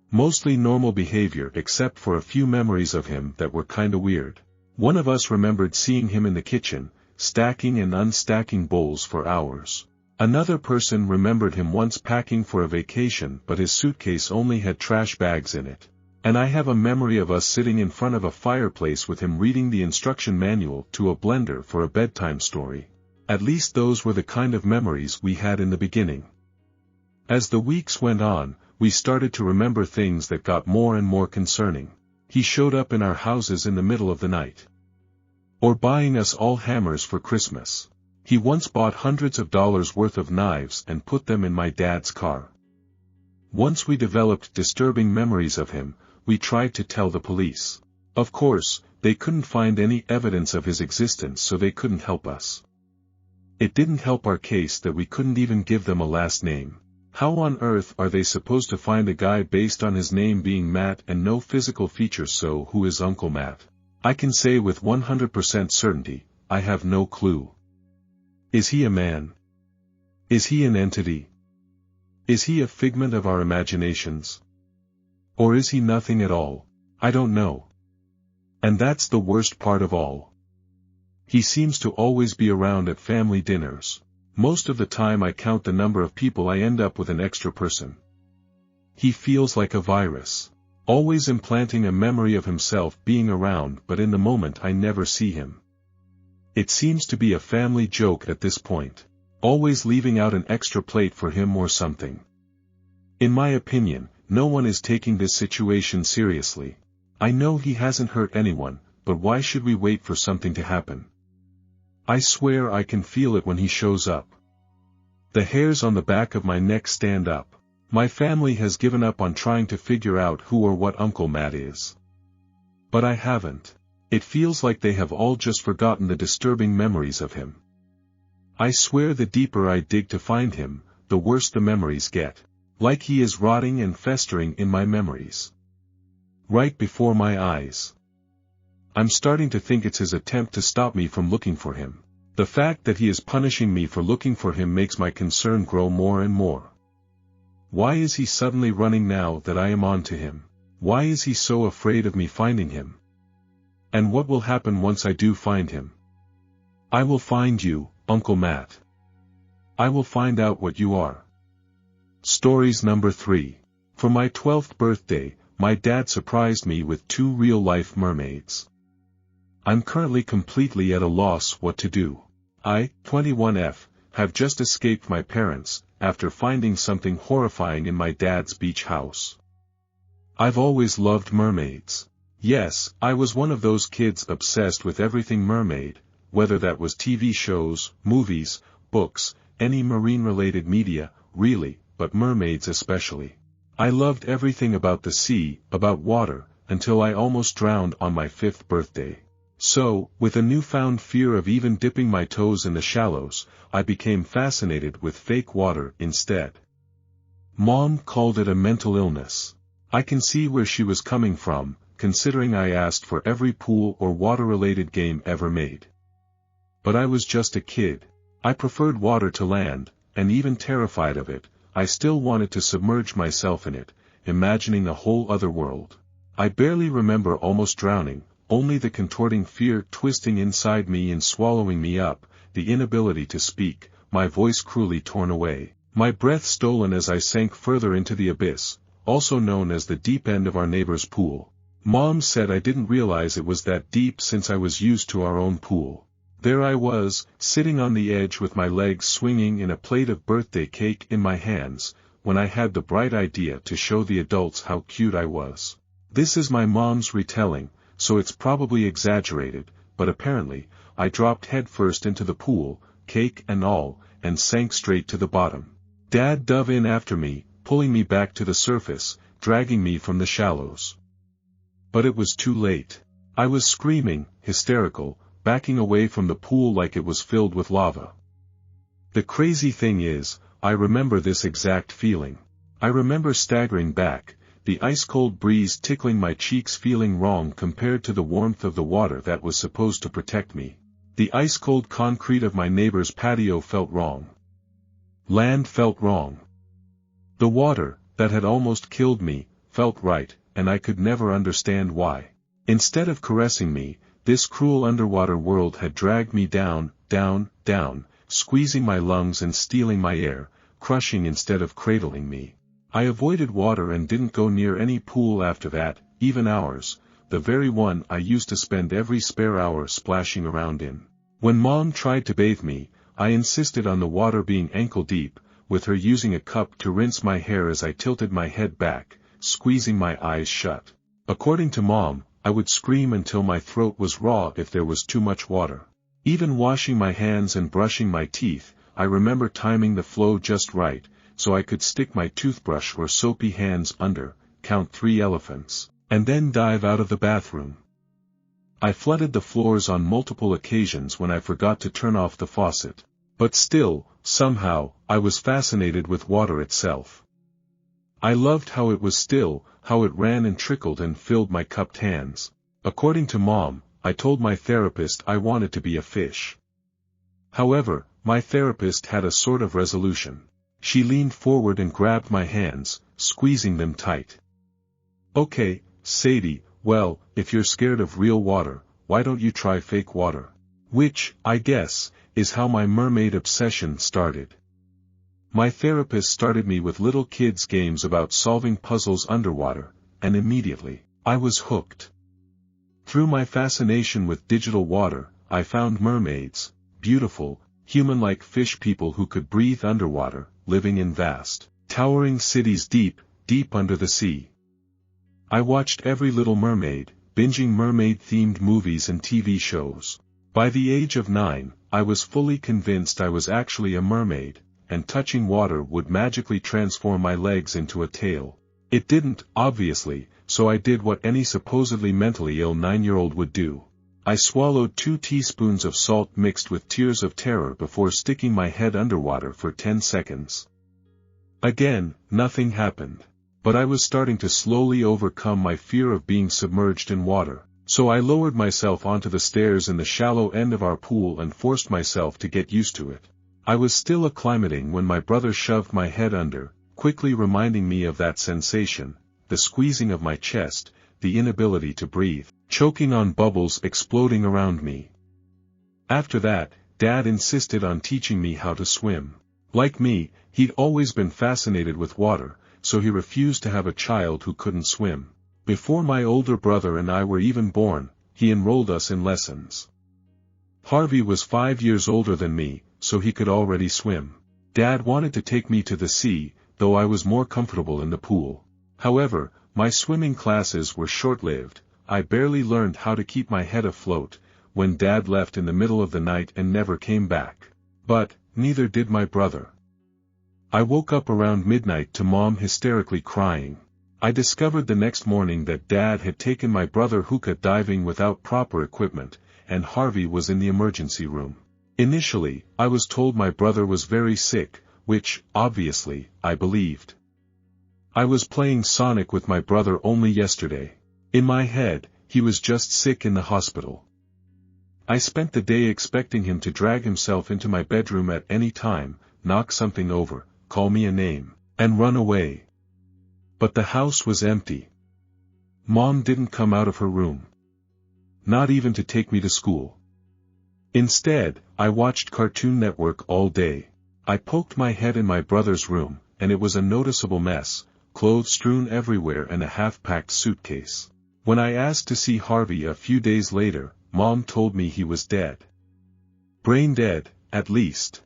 Mostly normal behavior except for a few memories of him that were kinda weird. One of us remembered seeing him in the kitchen, stacking and unstacking bowls for hours. Another person remembered him once packing for a vacation but his suitcase only had trash bags in it. And I have a memory of us sitting in front of a fireplace with him reading the instruction manual to a blender for a bedtime story. At least those were the kind of memories we had in the beginning. As the weeks went on, we started to remember things that got more and more concerning. He showed up in our houses in the middle of the night. Or buying us all hammers for Christmas. He once bought hundreds of dollars worth of knives and put them in my dad's car. Once we developed disturbing memories of him, we tried to tell the police. Of course, They couldn't find any evidence of his existence, so they couldn't help us. It didn't help our case that we couldn't even give them a last name. How on earth are they supposed to find a guy based on his name being Matt and no physical features? So who is Uncle Matt? I can say with 100% certainty, I have no clue. Is he a man? Is he an entity? Is he a figment of our imaginations? Or is he nothing at all? I don't know. And that's the worst part of all. He seems to always be around at family dinners. Most of the time I count the number of people, I end up with an extra person. He feels like a virus, always implanting a memory of himself being around, but in the moment I never see him. It seems to be a family joke at this point, always leaving out an extra plate for him or something. In my opinion, no one is taking this situation seriously. I know he hasn't hurt anyone, but why should we wait for something to happen? I swear I can feel it when he shows up. The hairs on the back of my neck stand up. My family has given up on trying to figure out who or what Uncle Matt is. But I haven't. It feels like they have all just forgotten the disturbing memories of him. I swear the deeper I dig to find him, the worse the memories get. Like he is rotting and festering in my memories. Right before my eyes. I'm starting to think it's his attempt to stop me from looking for him. The fact that he is punishing me for looking for him makes my concern grow more and more. Why is he suddenly running now that I am on to him? Why is he so afraid of me finding him? And what will happen once I do find him? I will find you, Uncle Matt. I will find out what you are. Stories number 3. For my 12th birthday, my dad surprised me with 2 real-life mermaids. I'm currently completely at a loss what to do. I, 21F, have just escaped my parents, after finding something horrifying in my dad's beach house. I've always loved mermaids. Yes, I was one of those kids obsessed with everything mermaid, whether that was TV shows, movies, books, any marine-related media, really, but mermaids especially. I loved everything about the sea, about water, until I almost drowned on my 5th birthday. So, with a newfound fear of even dipping my toes in the shallows, I became fascinated with fake water instead. Mom called it a mental illness. I can see where she was coming from, considering I asked for every pool or water-related game ever made. But I was just a kid. I preferred water to land, and even terrified of it, I still wanted to submerge myself in it, imagining a whole other world. I barely remember almost drowning, only the contorting fear twisting inside me and swallowing me up, the inability to speak, my voice cruelly torn away, my breath stolen as I sank further into the abyss, also known as the deep end of our neighbor's pool. Mom said I didn't realize it was that deep since I was used to our own pool. There I was, sitting on the edge with my legs swinging in a plate of birthday cake in my hands, when I had the bright idea to show the adults how cute I was. This is my mom's retelling, so it's probably exaggerated, but apparently, I dropped headfirst into the pool, cake and all, and sank straight to the bottom. Dad dove in after me, pulling me back to the surface, dragging me from the shallows. But it was too late. I was screaming, hysterical, backing away from the pool like it was filled with lava. The crazy thing is, I remember this exact feeling. I remember staggering back, the ice-cold breeze tickling my cheeks, feeling wrong compared to the warmth of the water that was supposed to protect me. The ice-cold concrete of my neighbor's patio felt wrong. Land felt wrong. The water, that had almost killed me, felt right, and I could never understand why. Instead of caressing me, this cruel underwater world had dragged me down, down, down, squeezing my lungs and stealing my air, crushing instead of cradling me. I avoided water and didn't go near any pool after that, even ours, the very one I used to spend every spare hour splashing around in. When Mom tried to bathe me, I insisted on the water being ankle deep, with her using a cup to rinse my hair as I tilted my head back, squeezing my eyes shut. According to Mom, I would scream until my throat was raw if there was too much water. Even washing my hands and brushing my teeth, I remember timing the flow just right, so I could stick my toothbrush or soapy hands under, count 3 elephants, and then dive out of the bathroom. I flooded the floors on multiple occasions when I forgot to turn off the faucet. But still, somehow, I was fascinated with water itself. I loved how it was still, how it ran and trickled and filled my cupped hands. According to Mom, I told my therapist I wanted to be a fish. However, my therapist had a sort of resolution. She leaned forward and grabbed my hands, squeezing them tight. "Okay, Sadie, well, if you're scared of real water, why don't you try fake water?" Which, I guess, is how my mermaid obsession started. My therapist started me with little kids' games about solving puzzles underwater, and immediately, I was hooked. Through my fascination with digital water, I found mermaids, beautiful, human-like fish people who could breathe underwater, living in vast, towering cities deep, deep under the sea. I watched every Little Mermaid, binging mermaid-themed movies and TV shows. By the age of 9, I was fully convinced I was actually a mermaid, and touching water would magically transform my legs into a tail. It didn't, obviously, so I did what any supposedly mentally ill 9-year-old would do. I swallowed 2 teaspoons of salt mixed with tears of terror before sticking my head underwater for 10 seconds. Again, nothing happened. But I was starting to slowly overcome my fear of being submerged in water, so I lowered myself onto the stairs in the shallow end of our pool and forced myself to get used to it. I was still acclimating when my brother shoved my head under, quickly reminding me of that sensation, the squeezing of my chest, the inability to breathe, choking on bubbles exploding around me. After that, Dad insisted on teaching me how to swim. Like me, he'd always been fascinated with water, so he refused to have a child who couldn't swim. Before my older brother and I were even born, he enrolled us in lessons. Harvey was 5 years older than me, so he could already swim. Dad wanted to take me to the sea, though I was more comfortable in the pool. However, my swimming classes were short-lived. I barely learned how to keep my head afloat, when Dad left in the middle of the night and never came back. But, neither did my brother. I woke up around midnight to Mom hysterically crying. I discovered the next morning that Dad had taken my brother hookah diving without proper equipment, and Harvey was in the emergency room. Initially, I was told my brother was very sick, which, obviously, I believed. I was playing Sonic with my brother only yesterday. In my head, he was just sick in the hospital. I spent the day expecting him to drag himself into my bedroom at any time, knock something over, call me a name, and run away. But the house was empty. Mom didn't come out of her room. Not even to take me to school. Instead, I watched Cartoon Network all day. I poked my head in my brother's room, and it was a noticeable mess, clothes strewn everywhere and a half-packed suitcase. When I asked to see Harvey a few days later, Mom told me he was dead. Brain dead, at least.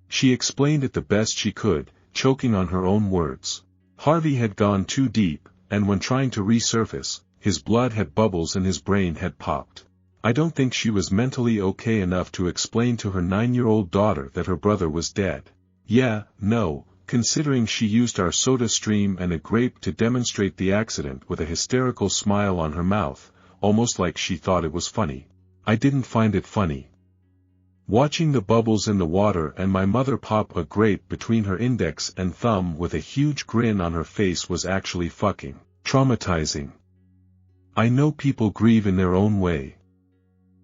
She explained it the best she could, choking on her own words. Harvey had gone too deep, and when trying to resurface, his blood had bubbles and his brain had popped. I don't think she was mentally okay enough to explain to her 9-year-old daughter that her brother was dead. Yeah, no, considering she used our soda stream and a grape to demonstrate the accident with a hysterical smile on her mouth, almost like she thought it was funny. I didn't find it funny. Watching the bubbles in the water and my mother pop a grape between her index and thumb with a huge grin on her face was actually fucking traumatizing. I know people grieve in their own way.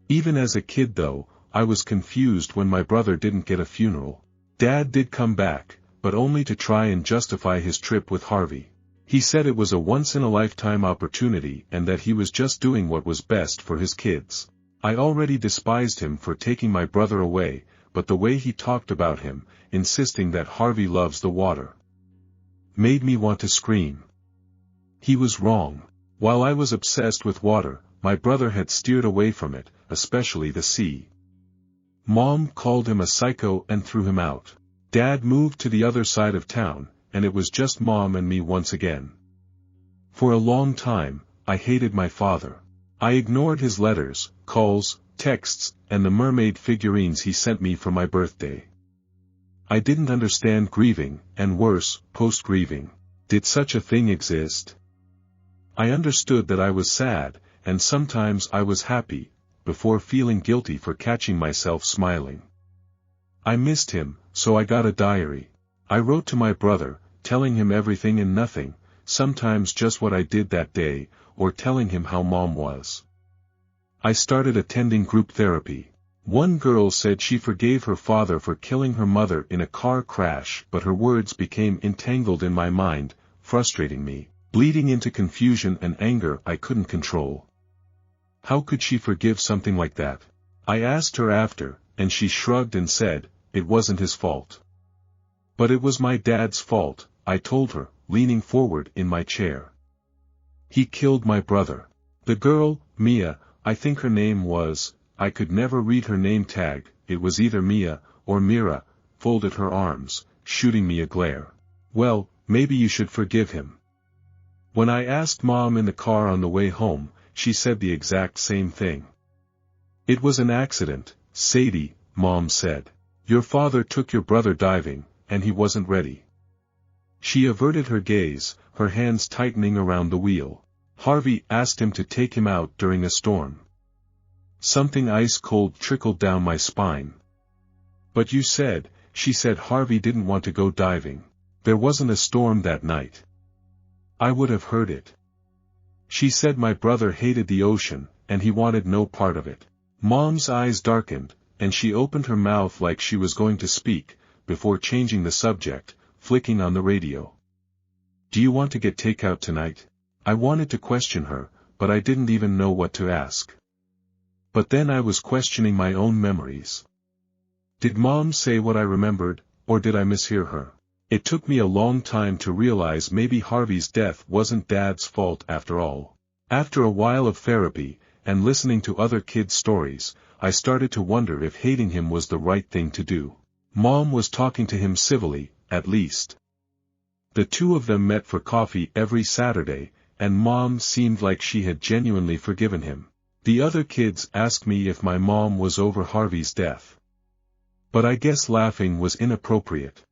Even as a kid though, I was confused when my brother didn't get a funeral. Dad did come back, but only to try and justify his trip with Harvey. He said it was a once-in-a-lifetime opportunity and that he was just doing what was best for his kids. I already despised him for taking my brother away, but the way he talked about him, insisting that Harvey loves the water, made me want to scream. He was wrong. While I was obsessed with water, my brother had steered away from it, especially the sea. Mom called him a psycho and threw him out. Dad moved to the other side of town, and it was just Mom and me once again. For a long time, I hated my father. I ignored his letters, calls, texts, and the mermaid figurines he sent me for my birthday. I didn't understand grieving, and worse, post-grieving. Did such a thing exist? I understood that I was sad, and sometimes I was happy, before feeling guilty for catching myself smiling. I missed him, so I got a diary. I wrote to my brother, telling him everything and nothing, sometimes just what I did that day, or telling him how Mom was. I started attending group therapy. One girl said she forgave her father for killing her mother in a car crash, but her words became entangled in my mind, frustrating me, bleeding into confusion and anger I couldn't control. How could she forgive something like that? I asked her after, and she shrugged and said, it wasn't his fault. But it was my dad's fault, I told her, leaning forward in my chair. He killed my brother. The girl, Mia, I think her name was, I could never read her name tag, it was either Mia, or Mira, folded her arms, shooting me a glare. Well, maybe you should forgive him. When I asked Mom in the car on the way home, she said the exact same thing. It was an accident, Sadie, Mom said. Your father took your brother diving, and he wasn't ready. She averted her gaze, her hands tightening around the wheel. Harvey asked him to take him out during a storm. Something ice-cold trickled down my spine. But you said, she said Harvey didn't want to go diving. There wasn't a storm that night. I would have heard it. She said my brother hated the ocean, and he wanted no part of it. Mom's eyes darkened, and she opened her mouth like she was going to speak, before changing the subject, flicking on the radio. Do you want to get takeout tonight? I wanted to question her, but I didn't even know what to ask. But then I was questioning my own memories. Did Mom say what I remembered, or did I mishear her? It took me a long time to realize maybe Harvey's death wasn't Dad's fault after all. After a while of therapy, and listening to other kids' stories, I started to wonder if hating him was the right thing to do. Mom was talking to him civilly, at least. The two of them met for coffee every Saturday, and Mom seemed like she had genuinely forgiven him. The other kids asked me if my mom was over Harvey's death. But I guess laughing was inappropriate.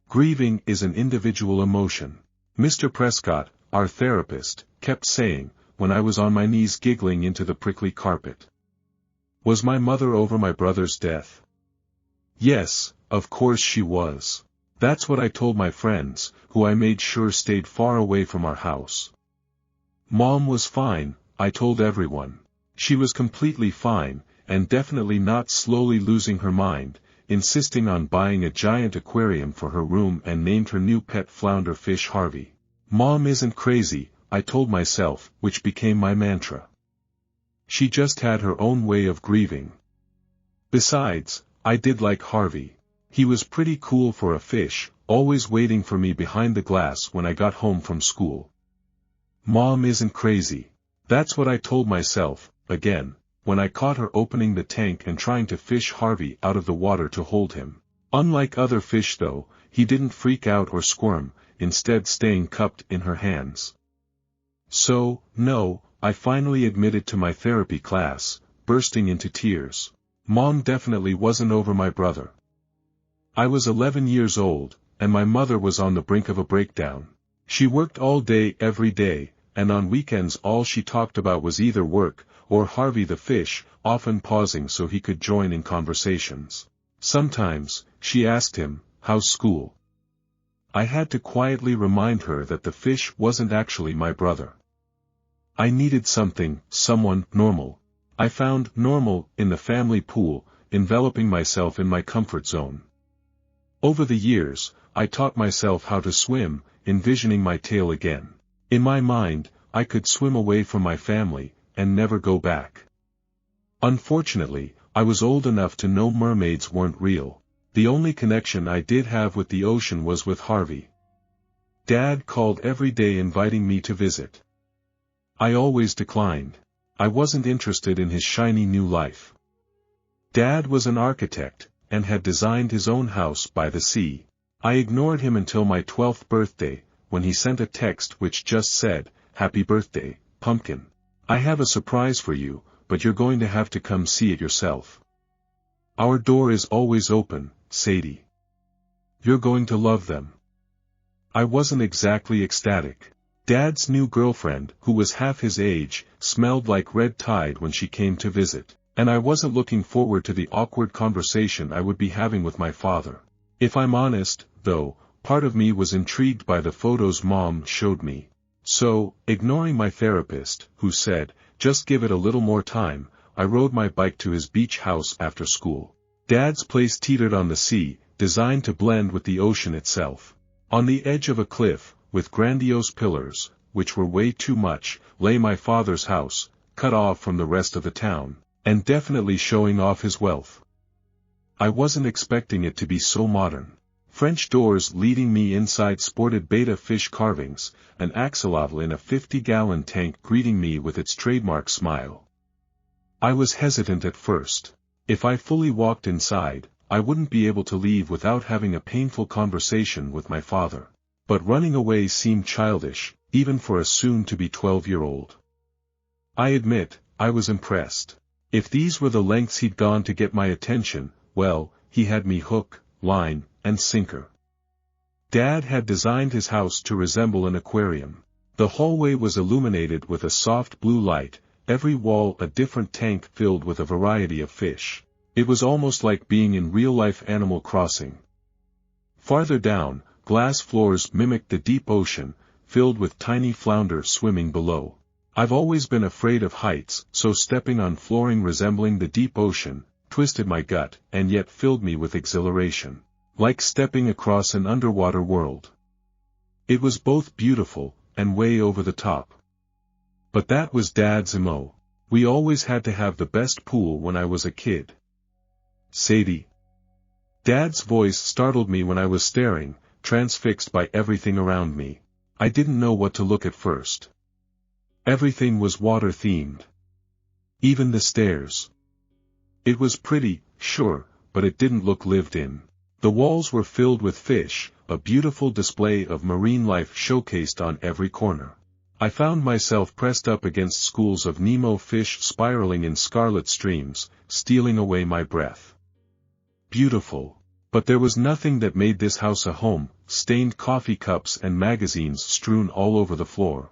Grieving is an individual emotion. Mr. Prescott, our therapist, kept saying, when I was on my knees giggling into the prickly carpet. Was my mother over my brother's death? Yes, of course she was. That's what I told my friends, who I made sure stayed far away from our house. Mom was fine, I told everyone. She was completely fine, and definitely not slowly losing her mind, insisting on buying a giant aquarium for her room and named her new pet flounder fish Harvey. Mom isn't crazy, I told myself, which became my mantra. She just had her own way of grieving. Besides, I did like Harvey. He was pretty cool for a fish, always waiting for me behind the glass when I got home from school. Mom isn't crazy. That's what I told myself, again, when I caught her opening the tank and trying to fish Harvey out of the water to hold him. Unlike other fish though, he didn't freak out or squirm, instead staying cupped in her hands. So, no, I finally admitted to my therapy class, bursting into tears. Mom definitely wasn't over my brother. I was 11 years old, and my mother was on the brink of a breakdown. She worked all day every day, and on weekends all she talked about was either work, or Harvey the fish, often pausing so he could join in conversations. Sometimes, she asked him, how's school? I had to quietly remind her that the fish wasn't actually my brother. I needed someone normal. I found normal in the family pool, enveloping myself in my comfort zone. Over the years, I taught myself how to swim, envisioning my tail again. In my mind, I could swim away from my family, and never go back. Unfortunately, I was old enough to know mermaids weren't real. The only connection I did have with the ocean was with Harvey. Dad called every day inviting me to visit. I always declined. I wasn't interested in his shiny new life. Dad was an architect, and had designed his own house by the sea. I ignored him until my 12th birthday, when he sent a text which just said, "Happy birthday, pumpkin. I have a surprise for you, but you're going to have to come see it yourself. Our door is always open, Sadie. You're going to love them." I wasn't exactly ecstatic. Dad's new girlfriend, who was half his age, smelled like red tide when she came to visit, and I wasn't looking forward to the awkward conversation I would be having with my father. If I'm honest, though, part of me was intrigued by the photos Mom showed me. So, ignoring my therapist, who said, just give it a little more time, I rode my bike to his beach house after school. Dad's place teetered on the sea, designed to blend with the ocean itself. On the edge of a cliff, with grandiose pillars, which were way too much, lay my father's house, cut off from the rest of the town, and definitely showing off his wealth. I wasn't expecting it to be so modern. French doors leading me inside sported betta fish carvings, an axolotl in a 50-gallon tank greeting me with its trademark smile. I was hesitant at first. If I fully walked inside, I wouldn't be able to leave without having a painful conversation with my father. But running away seemed childish, even for a soon-to-be 12-year-old. I admit, I was impressed. If these were the lengths he'd gone to get my attention, well, he had me hook, line, and sinker. Dad had designed his house to resemble an aquarium. The hallway was illuminated with a soft blue light, every wall a different tank filled with a variety of fish. It was almost like being in real-life Animal Crossing. Farther down, glass floors mimicked the deep ocean, filled with tiny flounder swimming below. I've always been afraid of heights, so stepping on flooring resembling the deep ocean, twisted my gut, and yet filled me with exhilaration. Like stepping across an underwater world. It was both beautiful, and way over the top. But that was Dad's MO. We always had to have the best pool when I was a kid. Sadie. Dad's voice startled me when I was staring, transfixed by everything around me. I didn't know what to look at first. Everything was water-themed. Even the stairs. It was pretty, sure, but it didn't look lived in. The walls were filled with fish, a beautiful display of marine life showcased on every corner. I found myself pressed up against schools of Nemo fish spiraling in scarlet streams, stealing away my breath. Beautiful. But there was nothing that made this house a home, stained coffee cups and magazines strewn all over the floor.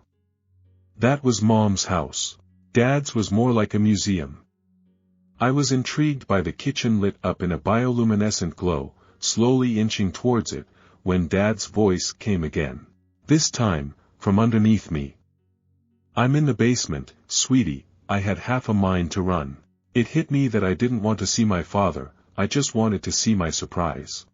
That was Mom's house. Dad's was more like a museum. I was intrigued by the kitchen lit up in a bioluminescent glow, slowly inching towards it, when Dad's voice came again. This time, from underneath me. I'm in the basement, sweetie. I had half a mind to run. It hit me that I didn't want to see my father, I just wanted to see my surprise.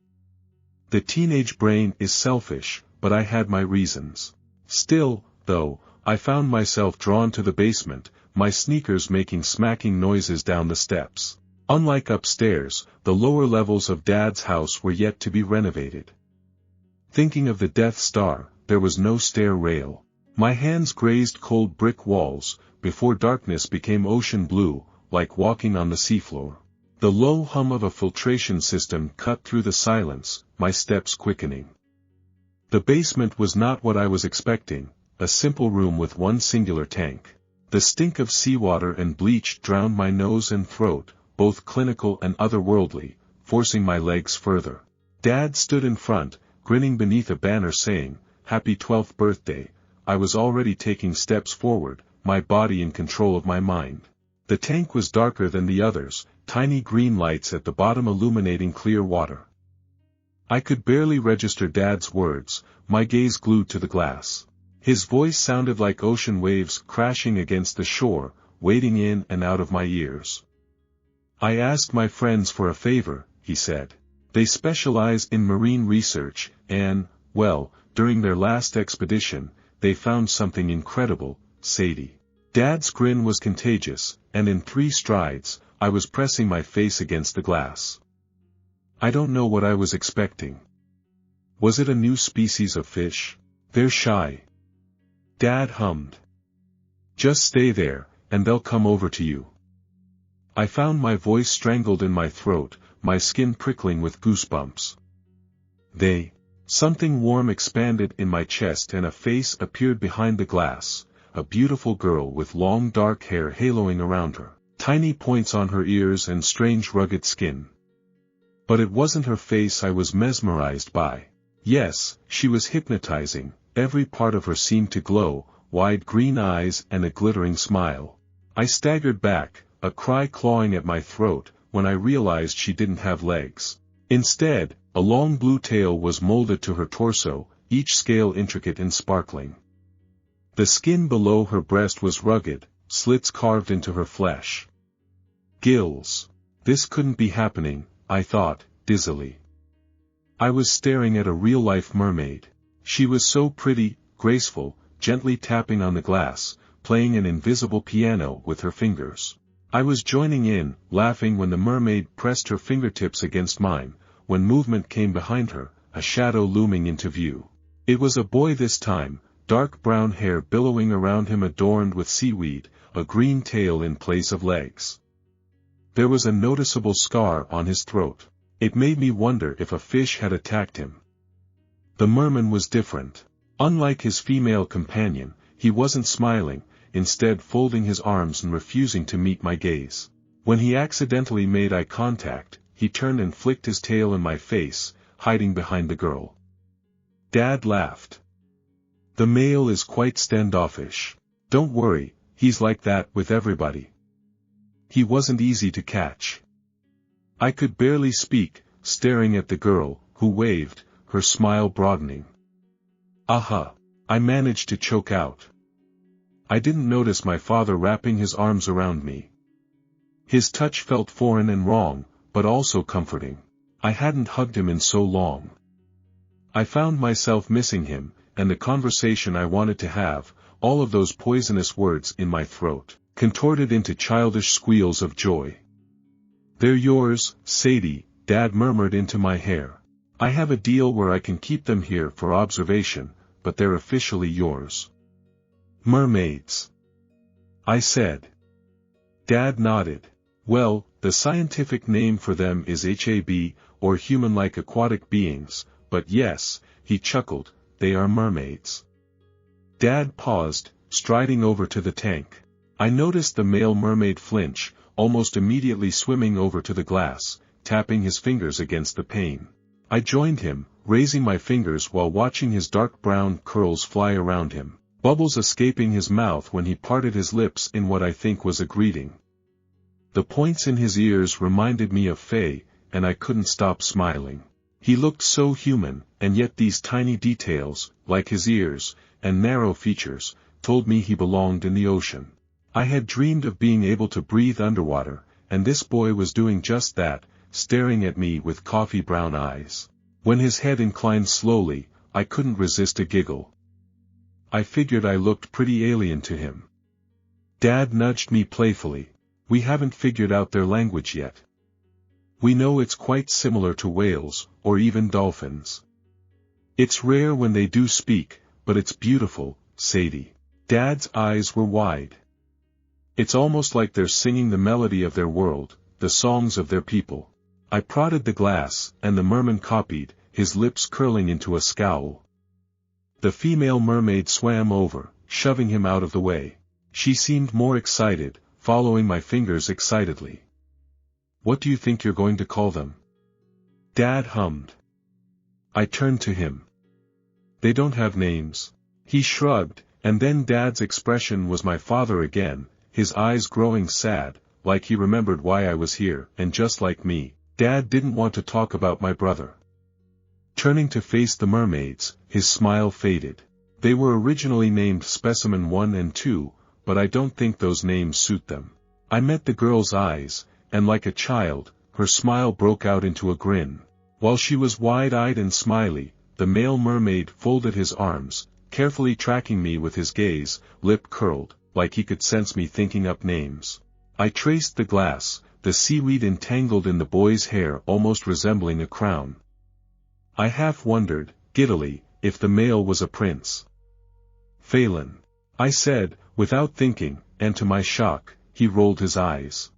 The teenage brain is selfish, but I had my reasons. Still, though, I found myself drawn to the basement, my sneakers making smacking noises down the steps. Unlike upstairs, the lower levels of Dad's house were yet to be renovated. Thinking of the Death Star, there was no stair rail. My hands grazed cold brick walls, before darkness became ocean blue, like walking on the seafloor. The low hum of a filtration system cut through the silence, my steps quickening. The basement was not what I was expecting, a simple room with one singular tank. The stink of seawater and bleach drowned my nose and throat, both clinical and otherworldly, forcing my legs further. Dad stood in front, grinning beneath a banner saying, "Happy 12th birthday." I was already taking steps forward, my body in control of my mind. The tank was darker than the others, tiny green lights at the bottom illuminating clear water. I could barely register Dad's words, my gaze glued to the glass. His voice sounded like ocean waves crashing against the shore, wading in and out of my ears. "I asked my friends for a favor," he said. "They specialize in marine research, and, well, during their last expedition, they found something incredible, Sadie." Dad's grin was contagious, and in 3 strides, I was pressing my face against the glass. I don't know what I was expecting. Was it a new species of fish? "They're shy." Dad hummed. "Just stay there, and they'll come over to you." I found my voice strangled in my throat, my skin prickling with goosebumps. They. Something warm expanded in my chest and a face appeared behind the glass, a beautiful girl with long dark hair haloing around her, tiny points on her ears and strange rugged skin. But it wasn't her face I was mesmerized by. Yes, she was hypnotizing, every part of her seemed to glow, wide green eyes and a glittering smile. I staggered back, a cry clawing at my throat, when I realized she didn't have legs. Instead, a long blue tail was molded to her torso, each scale intricate and sparkling. The skin below her breast was rugged, slits carved into her flesh. Gills. This couldn't be happening, I thought, dizzily. I was staring at a real-life mermaid. She was so pretty, graceful, gently tapping on the glass, playing an invisible piano with her fingers. I was joining in, laughing when the mermaid pressed her fingertips against mine, when movement came behind her, a shadow looming into view. It was a boy this time, dark brown hair billowing around him adorned with seaweed, a green tail in place of legs. There was a noticeable scar on his throat. It made me wonder if a fish had attacked him. The merman was different. Unlike his female companion, he wasn't smiling, instead folding his arms and refusing to meet my gaze. When he accidentally made eye contact, he turned and flicked his tail in my face, hiding behind the girl. Dad laughed. The male is quite standoffish. Don't worry, he's like that with everybody. He wasn't easy to catch. I could barely speak, staring at the girl, who waved, her smile broadening. Aha! I managed to choke out. I didn't notice my father wrapping his arms around me. His touch felt foreign and wrong, but also comforting. I hadn't hugged him in so long. I found myself missing him, and the conversation I wanted to have, all of those poisonous words in my throat, contorted into childish squeals of joy. They're yours, Sadie, Dad murmured into my hair. I have a deal where I can keep them here for observation, but they're officially yours. Mermaids. I said. Dad nodded. Well, the scientific name for them is HAB, or human-like aquatic beings, but yes, he chuckled, they are mermaids. Dad paused, striding over to the tank. I noticed the male mermaid flinch, almost immediately swimming over to the glass, tapping his fingers against the pane. I joined him, raising my fingers while watching his dark brown curls fly around him, bubbles escaping his mouth when he parted his lips in what I think was a greeting. The points in his ears reminded me of Faye, and I couldn't stop smiling. He looked so human, and yet these tiny details, like his ears, and narrow features, told me he belonged in the ocean. I had dreamed of being able to breathe underwater, and this boy was doing just that, staring at me with coffee brown eyes. When his head inclined slowly, I couldn't resist a giggle. I figured I looked pretty alien to him. Dad nudged me playfully. We haven't figured out their language yet. We know it's quite similar to whales, or even dolphins. It's rare when they do speak, but it's beautiful, Sadie. Dad's eyes were wide. It's almost like they're singing the melody of their world, the songs of their people. I prodded the glass, and the merman copied, his lips curling into a scowl. The female mermaid swam over, shoving him out of the way. She seemed more excited, following my fingers excitedly. What do you think you're going to call them? Dad hummed. I turned to him. They don't have names. He shrugged, and then Dad's expression was my father again, his eyes growing sad, like he remembered why I was here, and just like me, Dad didn't want to talk about my brother. Turning to face the mermaids, his smile faded. They were originally named Specimen 1 and 2, but I don't think those names suit them. I met the girl's eyes, and like a child, her smile broke out into a grin. While she was wide-eyed and smiley, the male mermaid folded his arms, carefully tracking me with his gaze, lip curled, like he could sense me thinking up names. I traced the glass, the seaweed entangled in the boy's hair almost resembling a crown. I half wondered, giddily, if the male was a prince. Phelan. I said, without thinking, and to my shock, he rolled his eyes.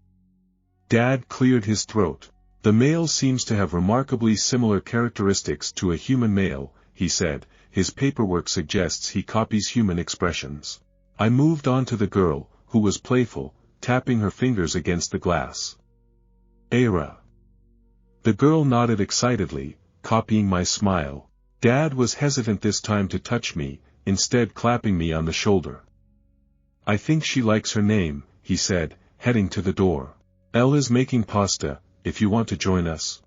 Dad cleared his throat. The male seems to have remarkably similar characteristics to a human male, he said, his paperwork suggests he copies human expressions. I moved on to the girl, who was playful, tapping her fingers against the glass. Era. The girl nodded excitedly, copying my smile. Dad was hesitant this time to touch me, instead clapping me on the shoulder. "I think she likes her name," he said, heading to the door. "Elle is making pasta, if you want to join us."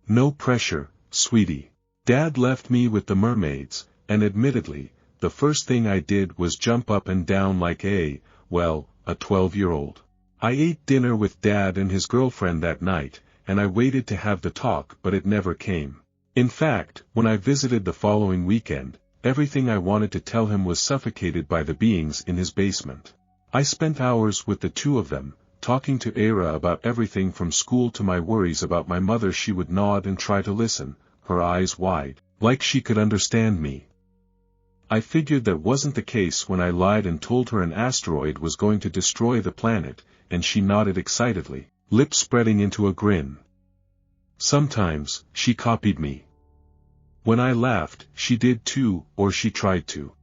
"No pressure, sweetie." Dad left me with the mermaids, and admittedly, the first thing I did was jump up and down like a 12-year-old. I ate dinner with Dad and his girlfriend that night, and I waited to have the talk, but it never came. In fact, when I visited the following weekend, everything I wanted to tell him was suffocated by the beings in his basement. I spent hours with the two of them, talking to Era about everything from school to my worries about my mother. She would nod and try to listen, her eyes wide, like she could understand me. I figured that wasn't the case when I lied and told her an asteroid was going to destroy the planet, and she nodded excitedly, lips spreading into a grin. Sometimes, she copied me. When I laughed, she did too, or she tried to.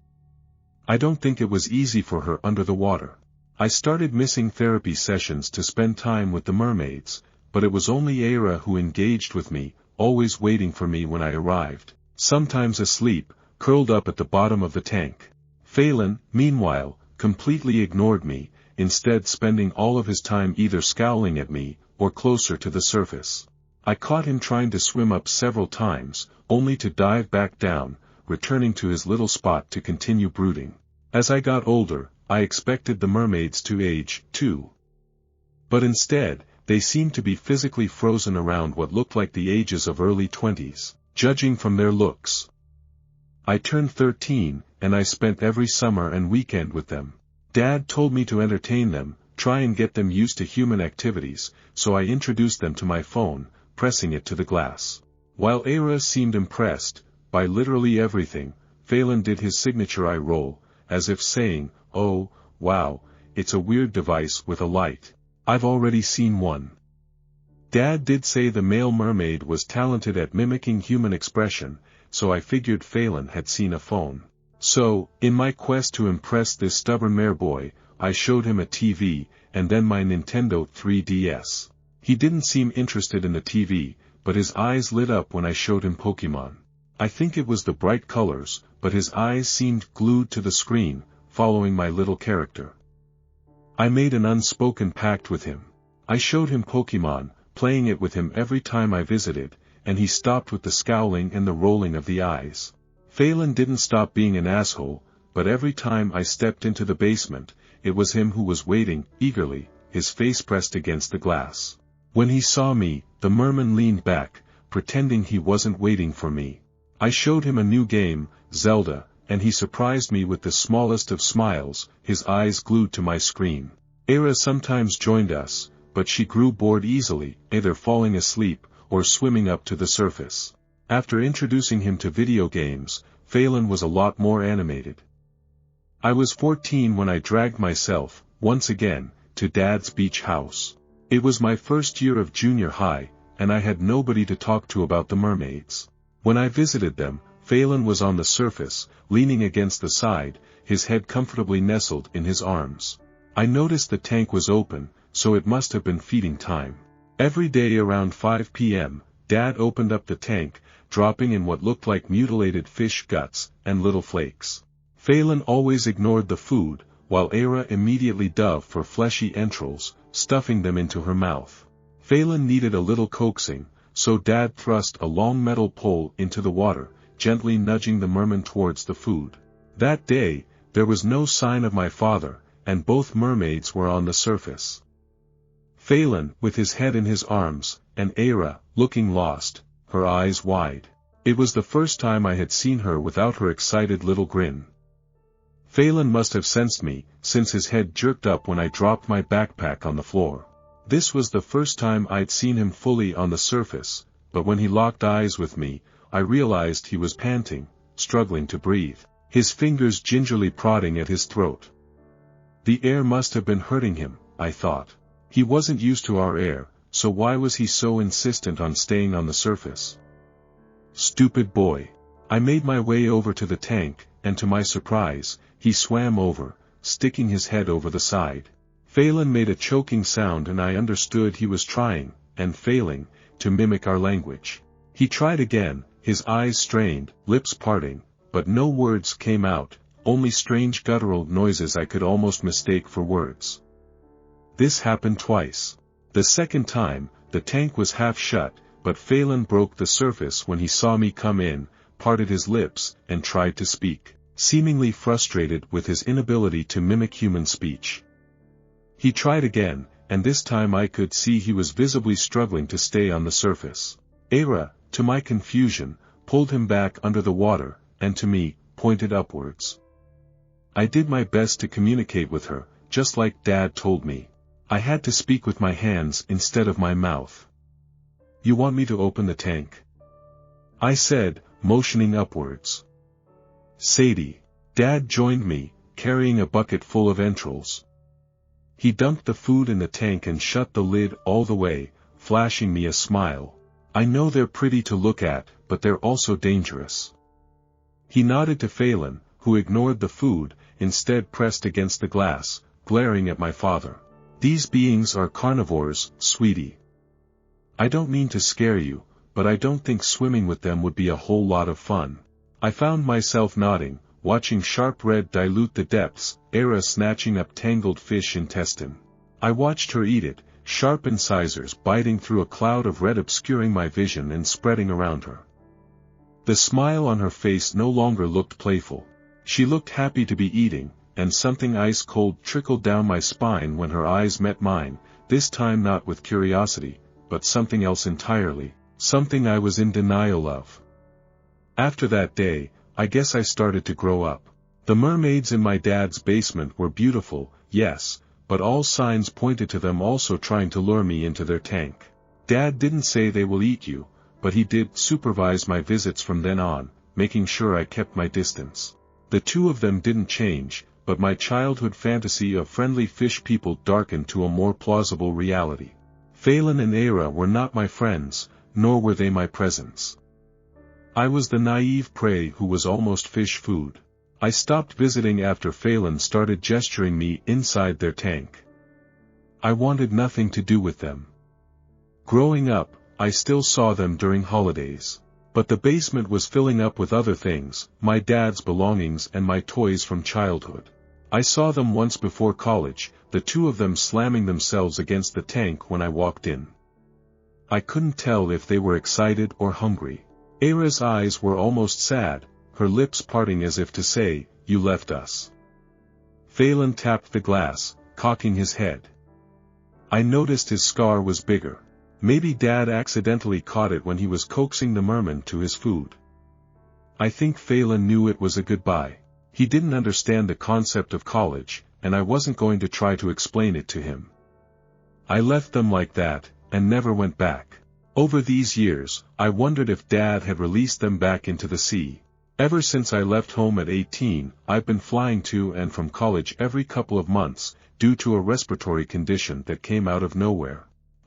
I don't think it was easy for her under the water. I started missing therapy sessions to spend time with the mermaids, but it was only Era who engaged with me, always waiting for me when I arrived, sometimes asleep, curled up at the bottom of the tank. Phelan, meanwhile, completely ignored me, instead spending all of his time either scowling at me, or closer to the surface. I caught him trying to swim up several times, only to dive back down, returning to his little spot to continue brooding. As I got older, I expected the mermaids to age, too. But instead, they seemed to be physically frozen around what looked like the ages of early 20s, judging from their looks. I turned 13, and I spent every summer and weekend with them. Dad told me to entertain them, try and get them used to human activities, so I introduced them to my phone, pressing it to the glass. While Era seemed impressed by literally everything, Phelan did his signature eye roll, as if saying, "Oh, wow, it's a weird device with a light. I've already seen one." Dad did say the male mermaid was talented at mimicking human expression, so I figured Phelan had seen a phone. So, in my quest to impress this stubborn mare boy, I showed him a TV, and then my Nintendo 3DS. He didn't seem interested in the TV, but his eyes lit up when I showed him Pokemon. I think it was the bright colors, but his eyes seemed glued to the screen, following my little character. I made an unspoken pact with him. I showed him Pokemon, playing it with him every time I visited, and he stopped with the scowling and the rolling of the eyes. Phelan didn't stop being an asshole, but every time I stepped into the basement, it was him who was waiting, eagerly, his face pressed against the glass. When he saw me, the merman leaned back, pretending he wasn't waiting for me. I showed him a new game, Zelda, and he surprised me with the smallest of smiles, his eyes glued to my screen. Era sometimes joined us, but she grew bored easily, either falling asleep, or swimming up to the surface. After introducing him to video games, Phelan was a lot more animated. I was 14 when I dragged myself, once again, to Dad's beach house. It was my first year of junior high, and I had nobody to talk to about the mermaids. When I visited them, Phelan was on the surface, leaning against the side, his head comfortably nestled in his arms. I noticed the tank was open, so it must have been feeding time. Every day around 5 p.m., Dad opened up the tank, dropping in what looked like mutilated fish guts and little flakes. Phelan always ignored the food, while Era immediately dove for fleshy entrails, stuffing them into her mouth. Phelan needed a little coaxing, so Dad thrust a long metal pole into the water, gently nudging the merman towards the food. That day, there was no sign of my father, and both mermaids were on the surface. Phelan, with his head in his arms, and Era, looking lost, her eyes wide. It was the first time I had seen her without her excited little grin. Phelan must have sensed me, since his head jerked up when I dropped my backpack on the floor. This was the first time I'd seen him fully on the surface, but when he locked eyes with me, I realized he was panting, struggling to breathe, his fingers gingerly prodding at his throat. The air must have been hurting him, I thought. He wasn't used to our air, so why was he so insistent on staying on the surface? Stupid boy. I made my way over to the tank, and to my surprise, he swam over, sticking his head over the side. Phelan made a choking sound and I understood he was trying, and failing, to mimic our language. He tried again, his eyes strained, lips parting, but no words came out, only strange guttural noises I could almost mistake for words. This happened twice. The second time, the tank was half shut, but Phelan broke the surface when he saw me come in, parted his lips, and tried to speak, seemingly frustrated with his inability to mimic human speech. He tried again, and this time I could see he was visibly struggling to stay on the surface. Era, to my confusion, pulled him back under the water, and to me, pointed upwards. I did my best to communicate with her, just like Dad told me. I had to speak with my hands instead of my mouth. "You want me to open the tank?" I said, motioning upwards. "Sadie." Dad joined me, carrying a bucket full of entrails. He dumped the food in the tank and shut the lid all the way, flashing me a smile. "I know they're pretty to look at, but they're also dangerous." He nodded to Phelan, who ignored the food, instead pressed against the glass, glaring at my father. "These beings are carnivores, sweetie. I don't mean to scare you, but I don't think swimming with them would be a whole lot of fun." I found myself nodding, watching Sharp Red dilute the depths, Era snatching up tangled fish intestine. I watched her eat it, sharp incisors biting through a cloud of red obscuring my vision and spreading around her. The smile on her face no longer looked playful. She looked happy to be eating, and something ice-cold trickled down my spine when her eyes met mine, this time not with curiosity, but something else entirely, something I was in denial of. After that day, I guess I started to grow up. The mermaids in my dad's basement were beautiful, yes, but all signs pointed to them also trying to lure me into their tank. Dad didn't say they will eat you, but he did supervise my visits from then on, making sure I kept my distance. The two of them didn't change, but my childhood fantasy of friendly fish people darkened to a more plausible reality. Phelan and Era were not my friends, nor were they my presents. I was the naive prey who was almost fish food. I stopped visiting after Phelan started gesturing me inside their tank. I wanted nothing to do with them. Growing up, I still saw them during holidays. But the basement was filling up with other things, my dad's belongings and my toys from childhood. I saw them once before college, the two of them slamming themselves against the tank when I walked in. I couldn't tell if they were excited or hungry. Era's eyes were almost sad, her lips parting as if to say, "You left us." Phelan tapped the glass, cocking his head. I noticed his scar was bigger. Maybe Dad accidentally caught it when he was coaxing the merman to his food. I think Phelan knew it was a goodbye. He didn't understand the concept of college, and I wasn't going to try to explain it to him. I left them like that, and never went back. Over these years, I wondered if Dad had released them back into the sea. Ever since I left home at 18, I've been flying to and from college every couple of months, due to a respiratory condition that came out of nowhere.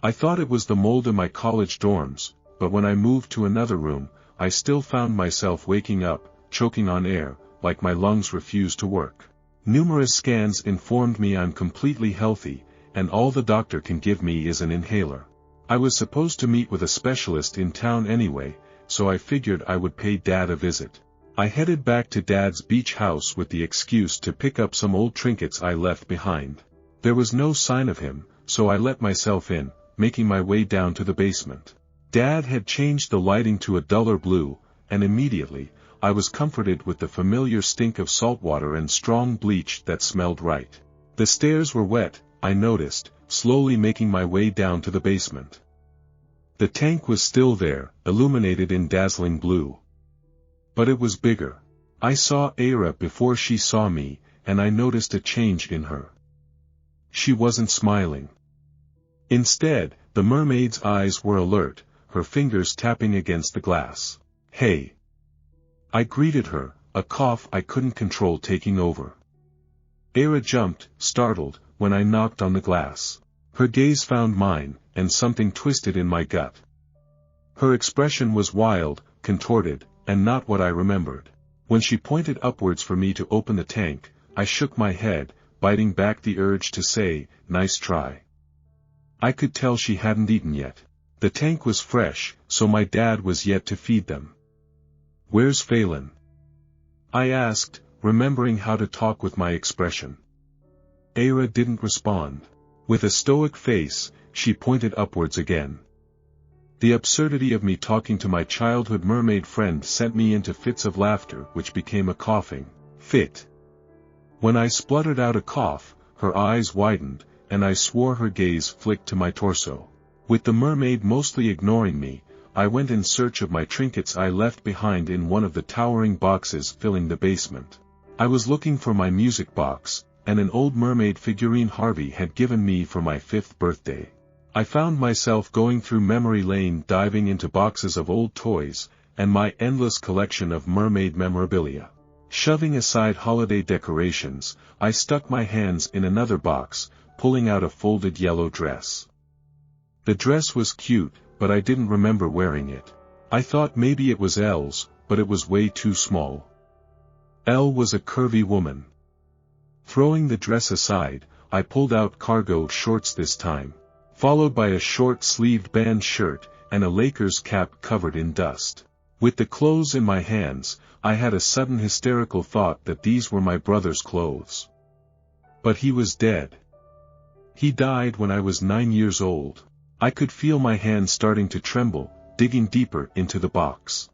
I thought it was the mold in my college dorms, but when I moved to another room, I still found myself waking up, choking on air, like my lungs refused to work. Numerous scans informed me I'm completely healthy, and all the doctor can give me is an inhaler. I was supposed to meet with a specialist in town anyway, so I figured I would pay Dad a visit. I headed back to Dad's beach house with the excuse to pick up some old trinkets I left behind. There was no sign of him, so I let myself in, making my way down to the basement. Dad had changed the lighting to a duller blue, and immediately, I was comforted with the familiar stink of salt water and strong bleach that smelled right. The stairs were wet, I noticed, slowly making my way down to the basement. The tank was still there, illuminated in dazzling blue. But it was bigger. I saw Era before she saw me, and I noticed a change in her. She wasn't smiling. Instead, the mermaid's eyes were alert, her fingers tapping against the glass. "Hey!" I greeted her, a cough I couldn't control taking over. Era jumped, startled, when I knocked on the glass. Her gaze found mine, and something twisted in my gut. Her expression was wild, contorted, and not what I remembered. When she pointed upwards for me to open the tank, I shook my head, biting back the urge to say, "Nice try." I could tell she hadn't eaten yet. The tank was fresh, so my dad was yet to feed them. "Where's Phelan?" I asked, remembering how to talk with my expression. Era didn't respond. With a stoic face, she pointed upwards again. The absurdity of me talking to my childhood mermaid friend sent me into fits of laughter which became a coughing fit. When I spluttered out a cough, her eyes widened, and I swore her gaze flicked to my torso. With the mermaid mostly ignoring me, I went in search of my trinkets I left behind in one of the towering boxes filling the basement. I was looking for my music box, and an old mermaid figurine Harvey had given me for my 5th birthday. I found myself going through memory lane diving into boxes of old toys, and my endless collection of mermaid memorabilia. Shoving aside holiday decorations, I stuck my hands in another box, pulling out a folded yellow dress. The dress was cute, but I didn't remember wearing it. I thought maybe it was Elle's, but it was way too small. Elle was a curvy woman. Throwing the dress aside, I pulled out cargo shorts this time, followed by a short-sleeved band shirt, and a Lakers cap covered in dust. With the clothes in my hands, I had a sudden hysterical thought that these were my brother's clothes. But he was dead. He died when I was 9 years old. I could feel my hands starting to tremble, digging deeper into the box.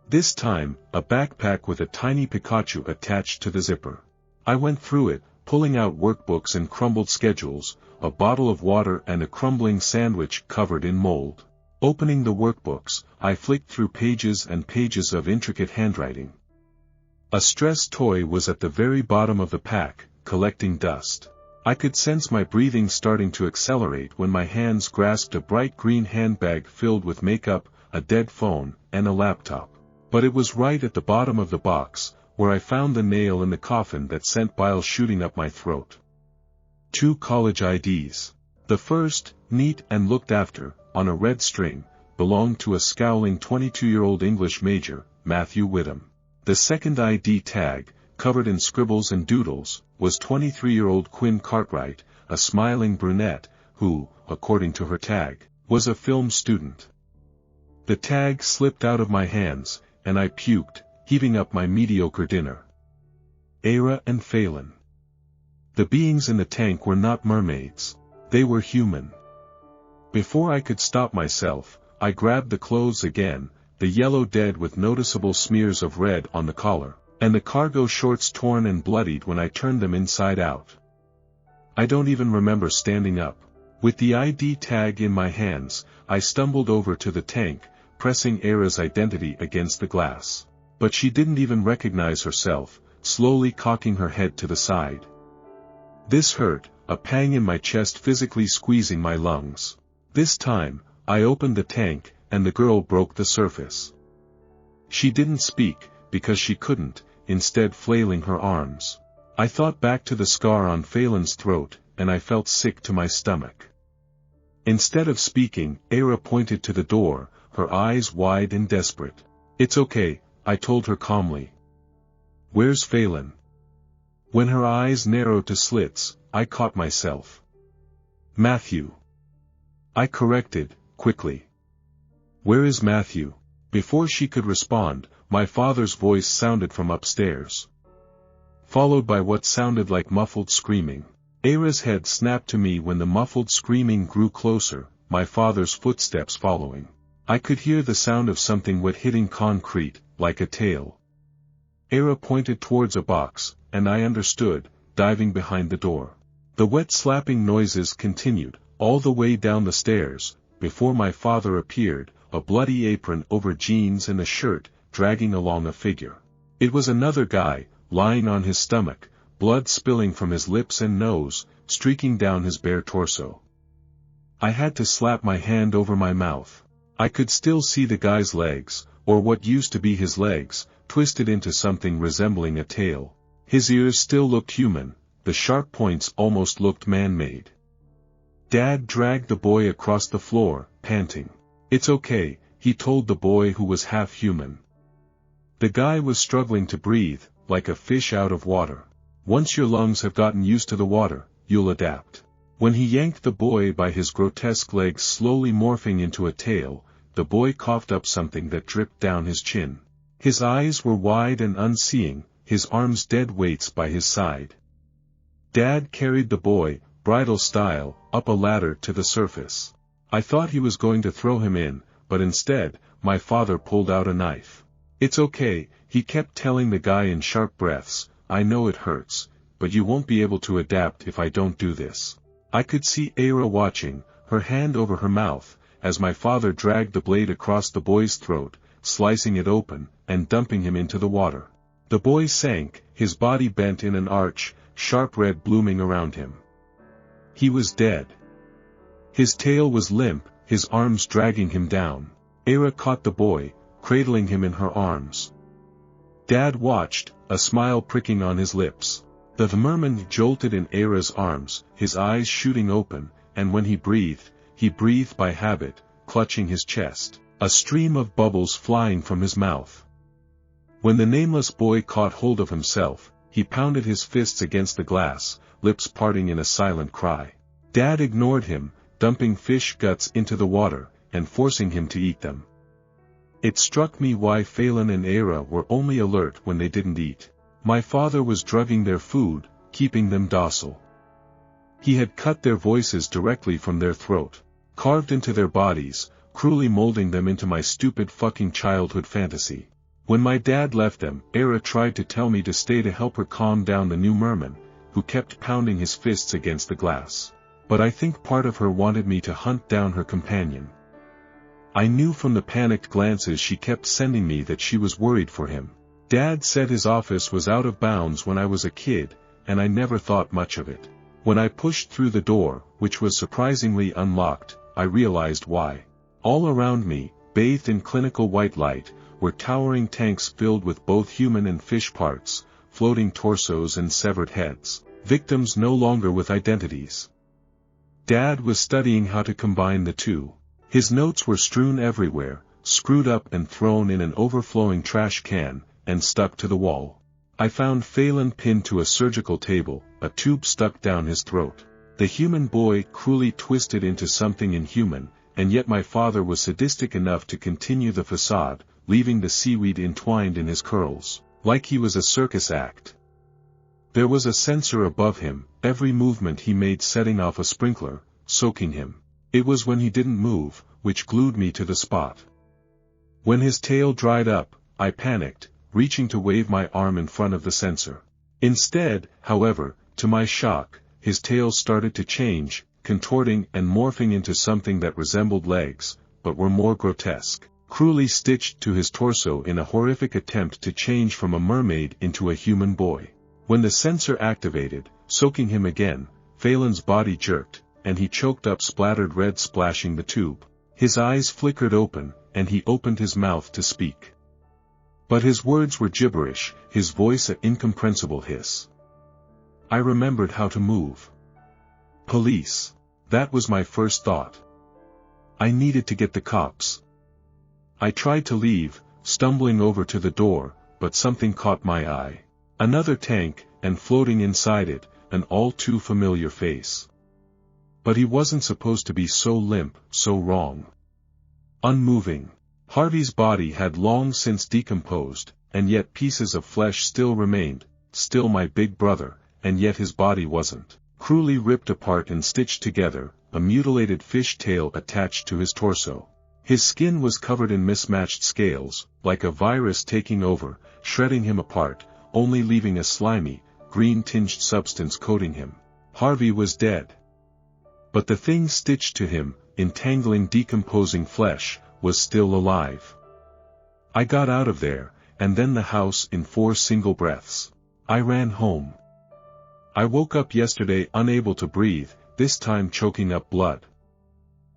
This time, a backpack with a tiny Pikachu attached to the zipper. I went through it, pulling out workbooks and crumbled schedules, a bottle of water and a crumbling sandwich covered in mold. Opening the workbooks, I flicked through pages and pages of intricate handwriting. A stress toy was at the very bottom of the pack, collecting dust. I could sense my breathing starting to accelerate when my hands grasped a bright green handbag filled with makeup, a dead phone, and a laptop. But it was right at the bottom of the box, where I found the nail in the coffin that sent bile shooting up my throat. 2 college IDs. The first, neat and looked after, on a red string, belonged to a scowling 22-year-old English major, Matthew Whittam. The second ID tag, covered in scribbles and doodles, was 23-year-old Quinn Cartwright, a smiling brunette, who, according to her tag, was a film student. The tag slipped out of my hands, and I puked, heaving up my mediocre dinner. Era and Phelan. The beings in the tank were not mermaids. They were human. Before I could stop myself, I grabbed the clothes again, the yellow dead with noticeable smears of red on the collar, and the cargo shorts torn and bloodied when I turned them inside out. I don't even remember standing up. With the ID tag in my hands, I stumbled over to the tank, pressing Era's identity against the glass. But she didn't even recognize herself, slowly cocking her head to the side. This hurt, a pang in my chest physically squeezing my lungs. This time, I opened the tank, and the girl broke the surface. She didn't speak, because she couldn't, instead flailing her arms. I thought back to the scar on Phelan's throat, and I felt sick to my stomach. Instead of speaking, Era pointed to the door, her eyes wide and desperate. "It's okay," I told her calmly. "Where's Phelan?" When her eyes narrowed to slits, I caught myself. "Matthew," I corrected, quickly. "Where is Matthew?" Before she could respond, my father's voice sounded from upstairs, followed by what sounded like muffled screaming. Era's head snapped to me when the muffled screaming grew closer, my father's footsteps following. I could hear the sound of something wet hitting concrete, like a tail. Era pointed towards a box, and I understood, diving behind the door. The wet slapping noises continued, all the way down the stairs, before my father appeared, a bloody apron over jeans and a shirt, dragging along a figure. It was another guy, lying on his stomach, blood spilling from his lips and nose, streaking down his bare torso. I had to slap my hand over my mouth. I could still see the guy's legs, or what used to be his legs, twisted into something resembling a tail. His ears still looked human, the sharp points almost looked man-made. Dad dragged the boy across the floor, panting. "It's okay," he told the boy who was half human. The guy was struggling to breathe, like a fish out of water. "Once your lungs have gotten used to the water, you'll adapt." When he yanked the boy by his grotesque legs slowly morphing into a tail, the boy coughed up something that dripped down his chin. His eyes were wide and unseeing, his arms dead weights by his side. Dad carried the boy, bridal style, up a ladder to the surface. I thought he was going to throw him in, but instead, my father pulled out a knife. "It's okay," he kept telling the guy in sharp breaths, "I know it hurts, but you won't be able to adapt if I don't do this." I could see Ara watching, her hand over her mouth, as my father dragged the blade across the boy's throat, slicing it open, and dumping him into the water. The boy sank, his body bent in an arch, sharp red blooming around him. He was dead. His tail was limp, his arms dragging him down. Ara caught the boy, cradling him in her arms. Dad watched, a smile pricking on his lips. The merman jolted in Ara's arms, his eyes shooting open, and when he breathed by habit, clutching his chest, a stream of bubbles flying from his mouth. When the nameless boy caught hold of himself, he pounded his fists against the glass, lips parting in a silent cry. Dad ignored him, dumping fish guts into the water, and forcing him to eat them. It struck me why Phelan and Ara were only alert when they didn't eat. My father was drugging their food, keeping them docile. He had cut their voices directly from their throat, carved into their bodies, cruelly molding them into my stupid fucking childhood fantasy. When my dad left them, Ara tried to tell me to stay to help her calm down the new merman, who kept pounding his fists against the glass. But I think part of her wanted me to hunt down her companion. I knew from the panicked glances she kept sending me that she was worried for him. Dad said his office was out of bounds when I was a kid, and I never thought much of it. When I pushed through the door, which was surprisingly unlocked, I realized why. All around me, bathed in clinical white light, were towering tanks filled with both human and fish parts, floating torsos and severed heads, victims no longer with identities. Dad was studying how to combine the two. His notes were strewn everywhere, screwed up and thrown in an overflowing trash can, and stuck to the wall. I found Phelan pinned to a surgical table, a tube stuck down his throat. The human boy cruelly twisted into something inhuman, and yet my father was sadistic enough to continue the facade, leaving the seaweed entwined in his curls, like he was a circus act. There was a sensor above him, every movement he made setting off a sprinkler, soaking him. It was when he didn't move, which glued me to the spot. When his tail dried up, I panicked, reaching to wave my arm in front of the sensor. Instead, however, to my shock, his tail started to change, contorting and morphing into something that resembled legs, but were more grotesque, cruelly stitched to his torso in a horrific attempt to change from a mermaid into a human boy. When the sensor activated, soaking him again, Phelan's body jerked, and he choked up splattered red splashing the tube. His eyes flickered open, and he opened his mouth to speak. But his words were gibberish, his voice an incomprehensible hiss. I remembered how to move. Police. That was my first thought. I needed to get the cops. I tried to leave, stumbling over to the door, but something caught my eye. Another tank, and floating inside it, an all too familiar face. But he wasn't supposed to be so limp, so wrong. Unmoving. Harvey's body had long since decomposed, and yet pieces of flesh still remained, still my big brother, and yet his body wasn't. Cruelly ripped apart and stitched together, a mutilated fish tail attached to his torso. His skin was covered in mismatched scales, like a virus taking over, shredding him apart, only leaving a slimy, green-tinged substance coating him. Harvey was dead. But the thing stitched to him, entangling decomposing flesh, was still alive. I got out of there, and then the house in 4 single breaths. I ran home. I woke up yesterday unable to breathe, this time choking up blood.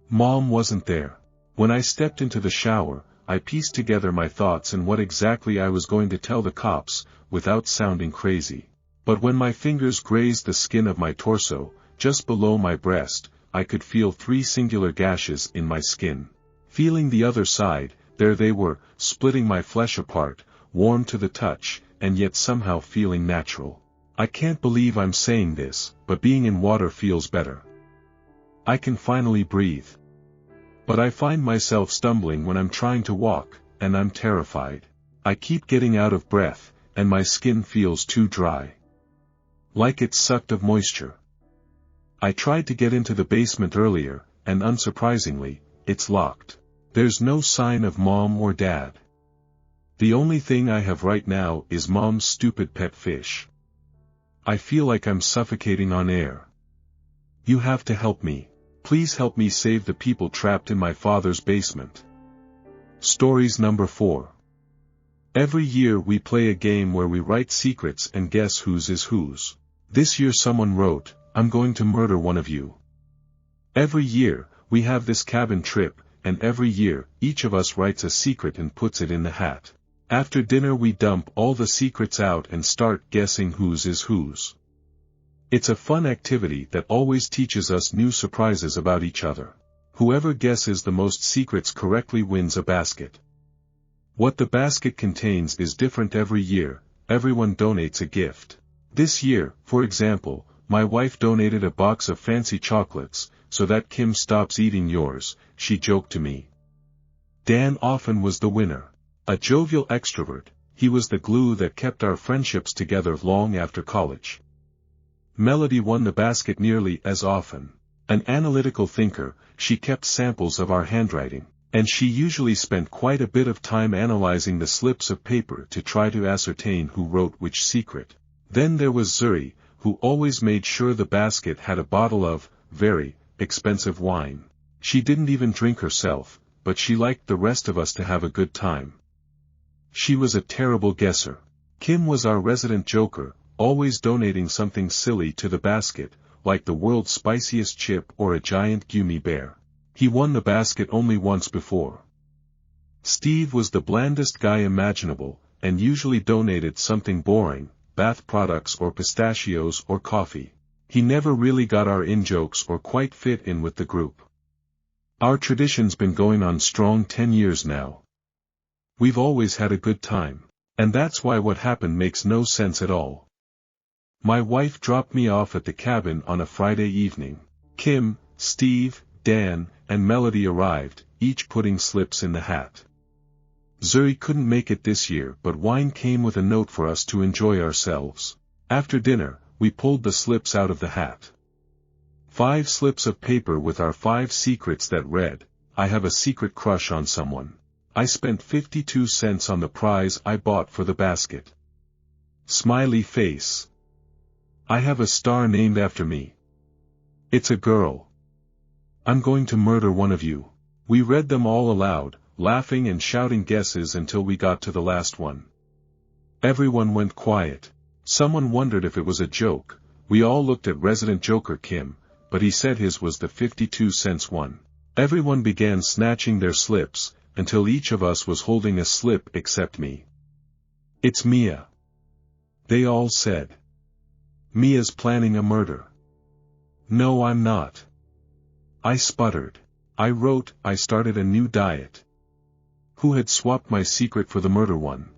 Mom wasn't there. When I stepped into the shower, I pieced together my thoughts and what exactly I was going to tell the cops, without sounding crazy. But when my fingers grazed the skin of my torso, just below my breast, I could feel 3 singular gashes in my skin. Feeling the other side, there they were, splitting my flesh apart, warm to the touch, and yet somehow feeling natural. I can't believe I'm saying this, but being in water feels better. I can finally breathe. But I find myself stumbling when I'm trying to walk, and I'm terrified. I keep getting out of breath, and my skin feels too dry. Like it's sucked of moisture. I tried to get into the basement earlier, and unsurprisingly, it's locked. There's no sign of Mom or Dad. The only thing I have right now is Mom's stupid pet fish. I feel like I'm suffocating on air. You have to help me. Please help me save the people trapped in my father's basement. Stories number 4. Every year we play a game where we write secrets and guess whose is whose. This year someone wrote, "I'm going to murder one of you." Every year, we have this cabin trip, and every year, each of us writes a secret and puts it in the hat. After dinner we dump all the secrets out and start guessing whose is whose. It's a fun activity that always teaches us new surprises about each other. Whoever guesses the most secrets correctly wins a basket. What the basket contains is different every year. Everyone donates a gift. This year, for example, my wife donated a box of fancy chocolates, "so that Kim stops eating yours," she joked to me. Dan often was the winner. A jovial extrovert, he was the glue that kept our friendships together long after college. Melody won the basket nearly as often. An analytical thinker, she kept samples of our handwriting, and she usually spent quite a bit of time analyzing the slips of paper to try to ascertain who wrote which secret. Then there was Zuri, who always made sure the basket had a bottle of very expensive wine. She didn't even drink herself, but she liked the rest of us to have a good time. She was a terrible guesser. Kim was our resident joker, always donating something silly to the basket, like the world's spiciest chip or a giant gummy bear. He won the basket only once before. Steve was the blandest guy imaginable, and usually donated something boring, bath products or pistachios or coffee. He never really got our in-jokes or quite fit in with the group. Our tradition's been going on strong 10 years now. We've always had a good time. And that's why what happened makes no sense at all. My wife dropped me off at the cabin on a Friday evening. Kim, Steve, Dan, and Melody arrived, each putting slips in the hat. Zuri couldn't make it this year, but wine came with a note for us to enjoy ourselves. After dinner, we pulled the slips out of the hat. 5 slips of paper with our 5 secrets that read, "I have a secret crush on someone. I spent 52 cents on the prize I bought for the basket. Smiley face. I have a star named after me. It's a girl. I'm going to murder one of you." We read them all aloud, laughing and shouting guesses until we got to the last one. Everyone went quiet. Someone wondered if it was a joke. We all looked at resident joker Kim, but he said his was the 52 cents one. Everyone began snatching their slips, until each of us was holding a slip except me. "It's Mia," they all said. "Mia's planning a murder." "No, I'm not." I sputtered. I wrote, "I started a new diet." Who had swapped my secret for the murder one?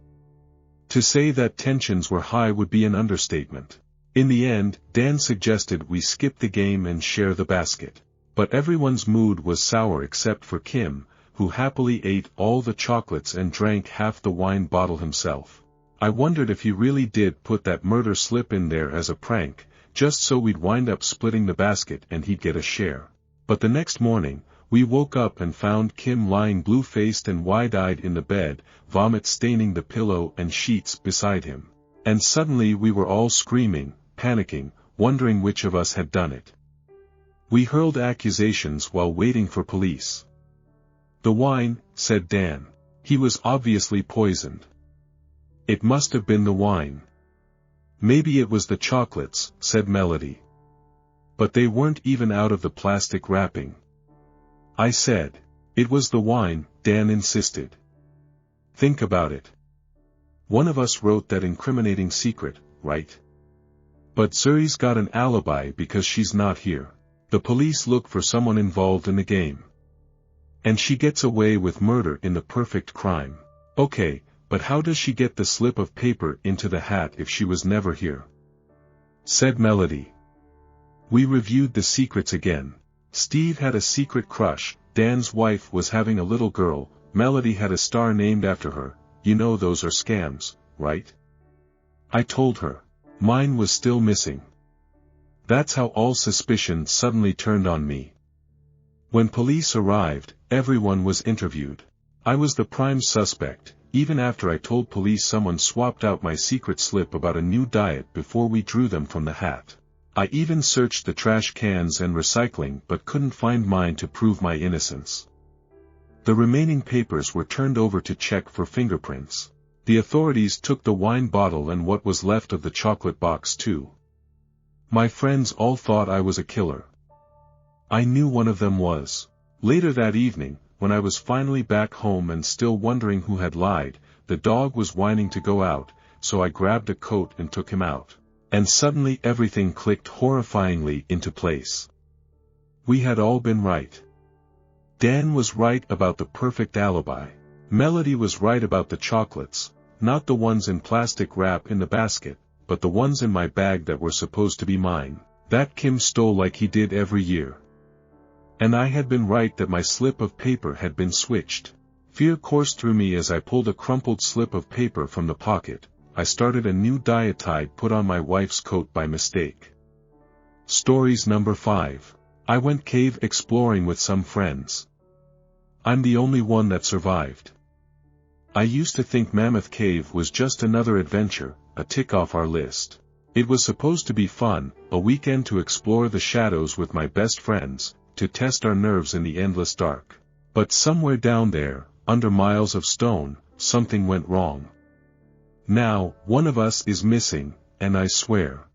To say that tensions were high would be an understatement. In the end, Dan suggested we skip the game and share the basket. But everyone's mood was sour except for Kim, who happily ate all the chocolates and drank half the wine bottle himself. I wondered if he really did put that murder slip in there as a prank, just so we'd wind up splitting the basket and he'd get a share. But the next morning, we woke up and found Kim lying blue-faced and wide-eyed in the bed, vomit staining the pillow and sheets beside him. And suddenly we were all screaming, panicking, wondering which of us had done it. We hurled accusations while waiting for police. "The wine," said Dan. "He was obviously poisoned." "It must have been the wine." "Maybe it was the chocolates," said Melody. "But they weren't even out of the plastic wrapping." I said. "It was the wine," Dan insisted. "Think about it. One of us wrote that incriminating secret, right? But Zuri's got an alibi because she's not here. The police look for someone involved in the game. And she gets away with murder in the perfect crime. Okay, but how does she get the slip of paper into the hat if she was never here?" said Melody. We reviewed the secrets again. Steve had a secret crush, Dan's wife was having a little girl, Melody had a star named after her, you know those are scams, right? I told her. Mine was still missing. That's how all suspicion suddenly turned on me. When police arrived, everyone was interviewed. I was the prime suspect, even after I told police someone swapped out my secret slip about a new diet before we drew them from the hat. I even searched the trash cans and recycling but couldn't find mine to prove my innocence. The remaining papers were turned over to check for fingerprints. The authorities took the wine bottle and what was left of the chocolate box too. My friends all thought I was a killer. I knew one of them was. Later that evening, when I was finally back home and still wondering who had lied, the dog was whining to go out, so I grabbed a coat and took him out. And suddenly everything clicked horrifyingly into place. We had all been right. Dan was right about the perfect alibi. Melody was right about the chocolates, not the ones in plastic wrap in the basket, but the ones in my bag that were supposed to be mine, that Kim stole like he did every year. And I had been right that my slip of paper had been switched. Fear coursed through me as I pulled a crumpled slip of paper from the pocket. I started a new diet I'd put on my wife's coat by mistake. Stories number 5. I went cave exploring with some friends. I'm the only one that survived. I used to think Mammoth Cave was just another adventure, a tick off our list. It was supposed to be fun, a weekend to explore the shadows with my best friends, to test our nerves in the endless dark. But somewhere down there, under miles of stone, something went wrong. Now, one of us is missing, and I swear.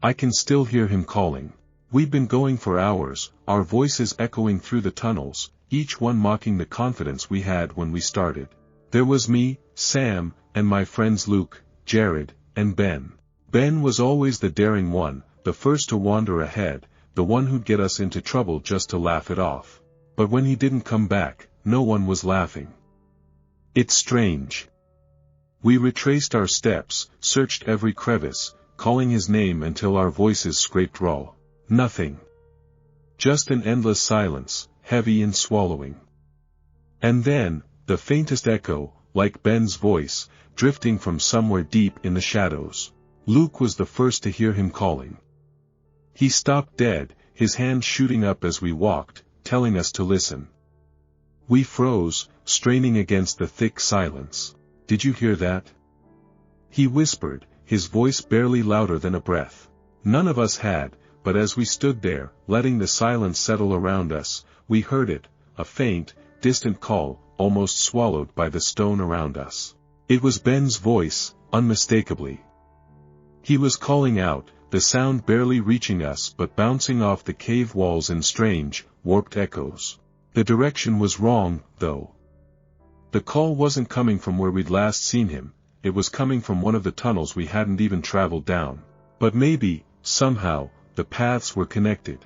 I can still hear him calling. We'd been going for hours, our voices echoing through the tunnels, each one mocking the confidence we had when we started. There was me, Sam, and my friends Luke, Jared, and Ben. Ben was always the daring one, the first to wander ahead, the one who'd get us into trouble just to laugh it off. But when he didn't come back, no one was laughing. It's strange. We retraced our steps, searched every crevice, calling his name until our voices scraped raw. Nothing. Just an endless silence, heavy and swallowing. And then, the faintest echo, like Ben's voice, drifting from somewhere deep in the shadows. Luke was the first to hear him calling. He stopped dead, his hand shooting up as we walked, telling us to listen. We froze, straining against the thick silence. Did you hear that? He whispered, his voice barely louder than a breath. None of us had, but as we stood there, letting the silence settle around us, we heard it, a faint, distant call, almost swallowed by the stone around us. It was Ben's voice, unmistakably. He was calling out, the sound barely reaching us but bouncing off the cave walls in strange, warped echoes. The direction was wrong, though. The call wasn't coming from where we'd last seen him, it was coming from one of the tunnels we hadn't even traveled down. But maybe, somehow, the paths were connected.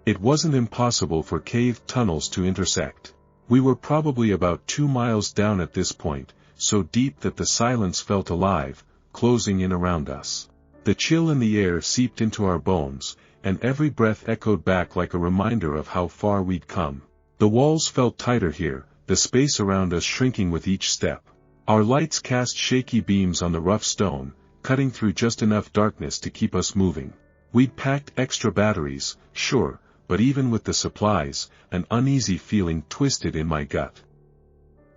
It wasn't impossible for cave tunnels to intersect. We were probably about 2 miles down at this point, so deep that the silence felt alive, closing in around us. The chill in the air seeped into our bones, and every breath echoed back like a reminder of how far we'd come. The walls felt tighter here, the space around us shrinking with each step. Our lights cast shaky beams on the rough stone, cutting through just enough darkness to keep us moving. We'd packed extra batteries, sure, but even with the supplies, an uneasy feeling twisted in my gut.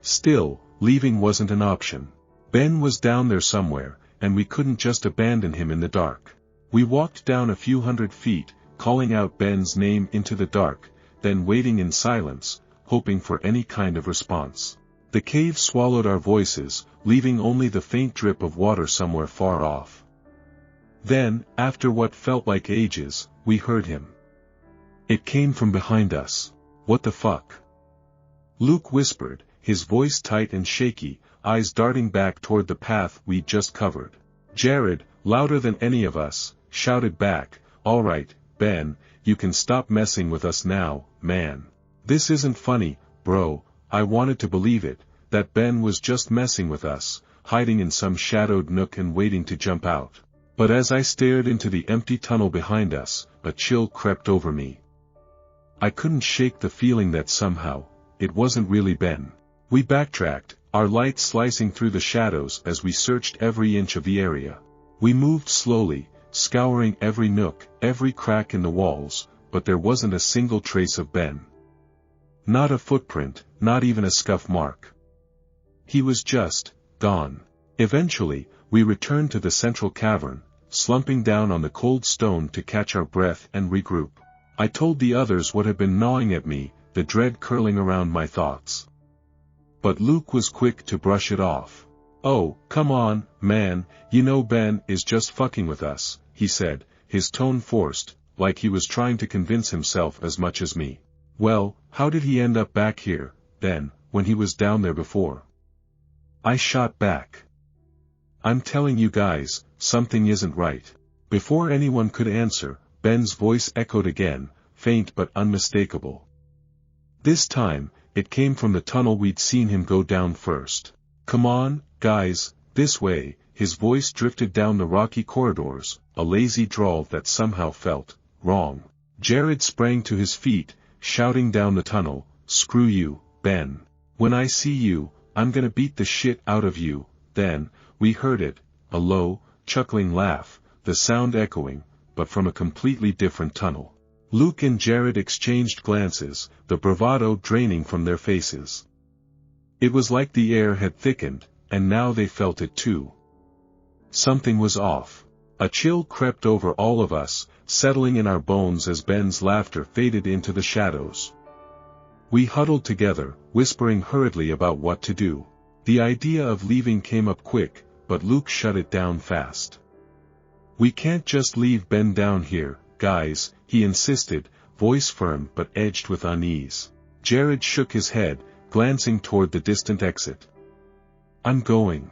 Still, leaving wasn't an option. Ben was down there somewhere, and we couldn't just abandon him in the dark. We walked down a few hundred feet, calling out Ben's name into the dark, then waiting in silence, hoping for any kind of response. The cave swallowed our voices, leaving only the faint drip of water somewhere far off. Then, after what felt like ages, we heard him. It came from behind us. What the fuck? Luke whispered, his voice tight and shaky, eyes darting back toward the path we'd just covered. Jared, louder than any of us, shouted back, "All right, Ben, you can stop messing with us now, man. This isn't funny, bro." I wanted to believe it, that Ben was just messing with us, hiding in some shadowed nook and waiting to jump out. But as I stared into the empty tunnel behind us, a chill crept over me. I couldn't shake the feeling that somehow, it wasn't really Ben. We backtracked, our light slicing through the shadows as we searched every inch of the area. We moved slowly, scouring every nook, every crack in the walls, but there wasn't a single trace of Ben. Not a footprint, not even a scuff mark. He was just gone. Eventually, we returned to the central cavern, slumping down on the cold stone to catch our breath and regroup. I told the others what had been gnawing at me, the dread curling around my thoughts. But Luke was quick to brush it off. "Oh, come on, man, you know Ben is just fucking with us," he said, his tone forced, like he was trying to convince himself as much as me. "Well, how did he end up back here, then, when he was down there before?" I shot back. "I'm telling you guys, something isn't right." Before anyone could answer, Ben's voice echoed again, faint but unmistakable. This time, it came from the tunnel we'd seen him go down first. "Come on, guys, this way." His voice drifted down the rocky corridors, a lazy drawl that somehow felt wrong. Jared sprang to his feet, shouting down the tunnel, "Screw you, Ben. When I see you, I'm gonna beat the shit out of you." Then, we heard it, a low, chuckling laugh, the sound echoing, but from a completely different tunnel. Luke and Jared exchanged glances, the bravado draining from their faces. It was like the air had thickened, and now they felt it too. Something was off. A chill crept over all of us, settling in our bones as Ben's laughter faded into the shadows. We huddled together, whispering hurriedly about what to do. The idea of leaving came up quick, but Luke shut it down fast. "We can't just leave Ben down here, guys," he insisted, voice firm but edged with unease. Jared shook his head, glancing toward the distant exit. "I'm going.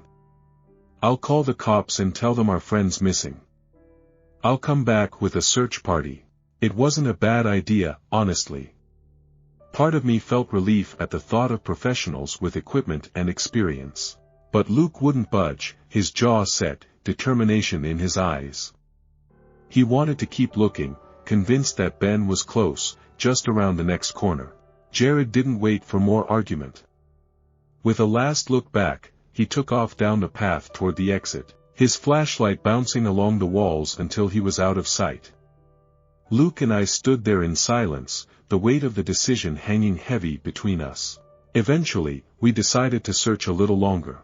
I'll call the cops and tell them our friend's missing. I'll come back with a search party." It wasn't a bad idea, honestly. Part of me felt relief at the thought of professionals with equipment and experience. But Luke wouldn't budge, his jaw set, determination in his eyes. He wanted to keep looking, convinced that Ben was close, just around the next corner. Jared didn't wait for more argument. With a last look back, he took off down the path toward the exit, his flashlight bouncing along the walls until he was out of sight. Luke and I stood there in silence, the weight of the decision hanging heavy between us. Eventually, we decided to search a little longer.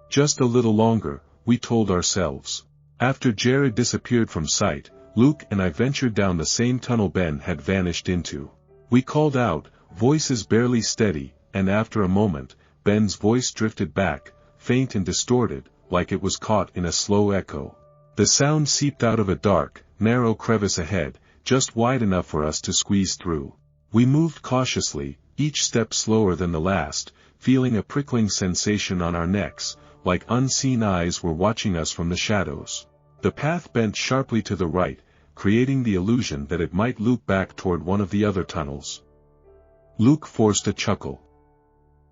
Just a little longer, we told ourselves. After Jared disappeared from sight, Luke and I ventured down the same tunnel Ben had vanished into. We called out, voices barely steady, and after a moment, Ben's voice drifted back, faint and distorted, like it was caught in a slow echo. The sound seeped out of a dark, narrow crevice ahead, just wide enough for us to squeeze through. We moved cautiously, each step slower than the last, feeling a prickling sensation on our necks, like unseen eyes were watching us from the shadows. The path bent sharply to the right, creating the illusion that it might loop back toward one of the other tunnels. Luke forced a chuckle.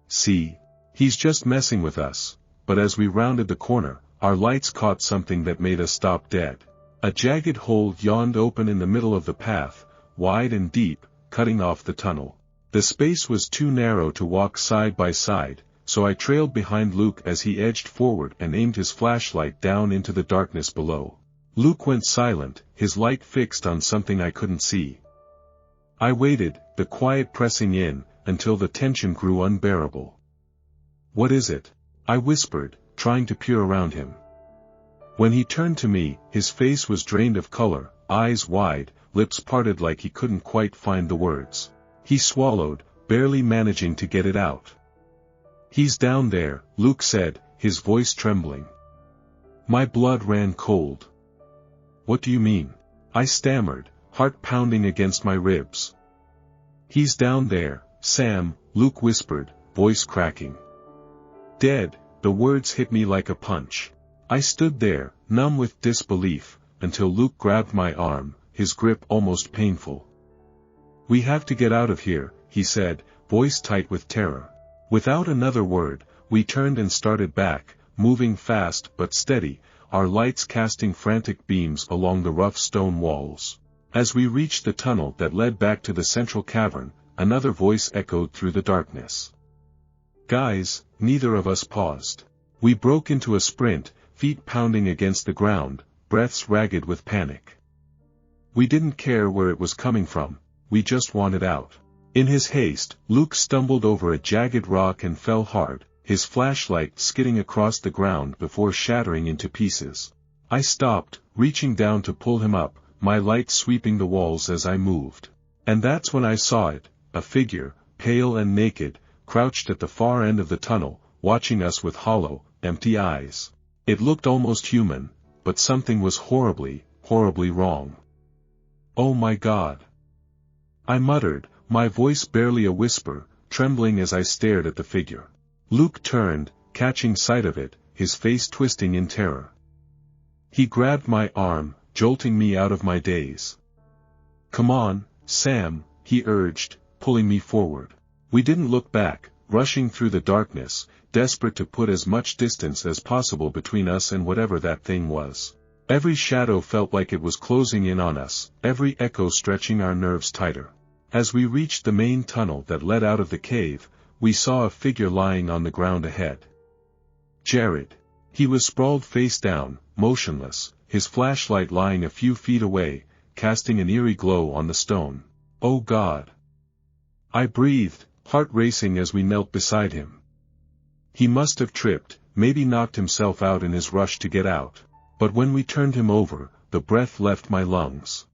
"See? He's just messing with us." But as we rounded the corner, our lights caught something that made us stop dead. A jagged hole yawned open in the middle of the path, wide and deep, cutting off the tunnel. The space was too narrow to walk side by side, so I trailed behind Luke as he edged forward and aimed his flashlight down into the darkness below. Luke went silent, his light fixed on something I couldn't see. I waited, the quiet pressing in, until the tension grew unbearable. "What is it?" I whispered, trying to peer around him. When he turned to me, his face was drained of color, eyes wide, lips parted like he couldn't quite find the words. He swallowed, barely managing to get it out. "He's down there," Luke said, his voice trembling. My blood ran cold. "What do you mean?" I stammered, heart pounding against my ribs. "He's down there, Sam," Luke whispered, voice cracking. "Dead." The words hit me like a punch. I stood there, numb with disbelief, until Luke grabbed my arm, his grip almost painful. "We have to get out of here," he said, voice tight with terror. Without another word, we turned and started back, moving fast but steady, our lights casting frantic beams along the rough stone walls. As we reached the tunnel that led back to the central cavern, another voice echoed through the darkness. Guys, neither of us paused. We broke into a sprint, feet pounding against the ground, breaths ragged with panic. We didn't care where it was coming from, we just wanted out. In his haste, Luke stumbled over a jagged rock and fell hard, his flashlight skidding across the ground before shattering into pieces. I stopped, reaching down to pull him up, my light sweeping the walls as I moved. And that's when I saw it, a figure, pale and naked, crouched at the far end of the tunnel, watching us with hollow, empty eyes. It looked almost human, but something was horribly, horribly wrong. "Oh my God!" I muttered, my voice barely a whisper, trembling as I stared at the figure. Luke turned, catching sight of it, his face twisting in terror. He grabbed my arm, jolting me out of my daze. "Come on, Sam," he urged, pulling me forward. We didn't look back, rushing through the darkness, desperate to put as much distance as possible between us and whatever that thing was. Every shadow felt like it was closing in on us, every echo stretching our nerves tighter. As we reached the main tunnel that led out of the cave, we saw a figure lying on the ground ahead. Jared. He was sprawled face down, motionless, his flashlight lying a few feet away, casting an eerie glow on the stone. "Oh God!" I breathed, heart racing as we knelt beside him. He must have tripped, maybe knocked himself out in his rush to get out. But when we turned him over, the breath left my lungs.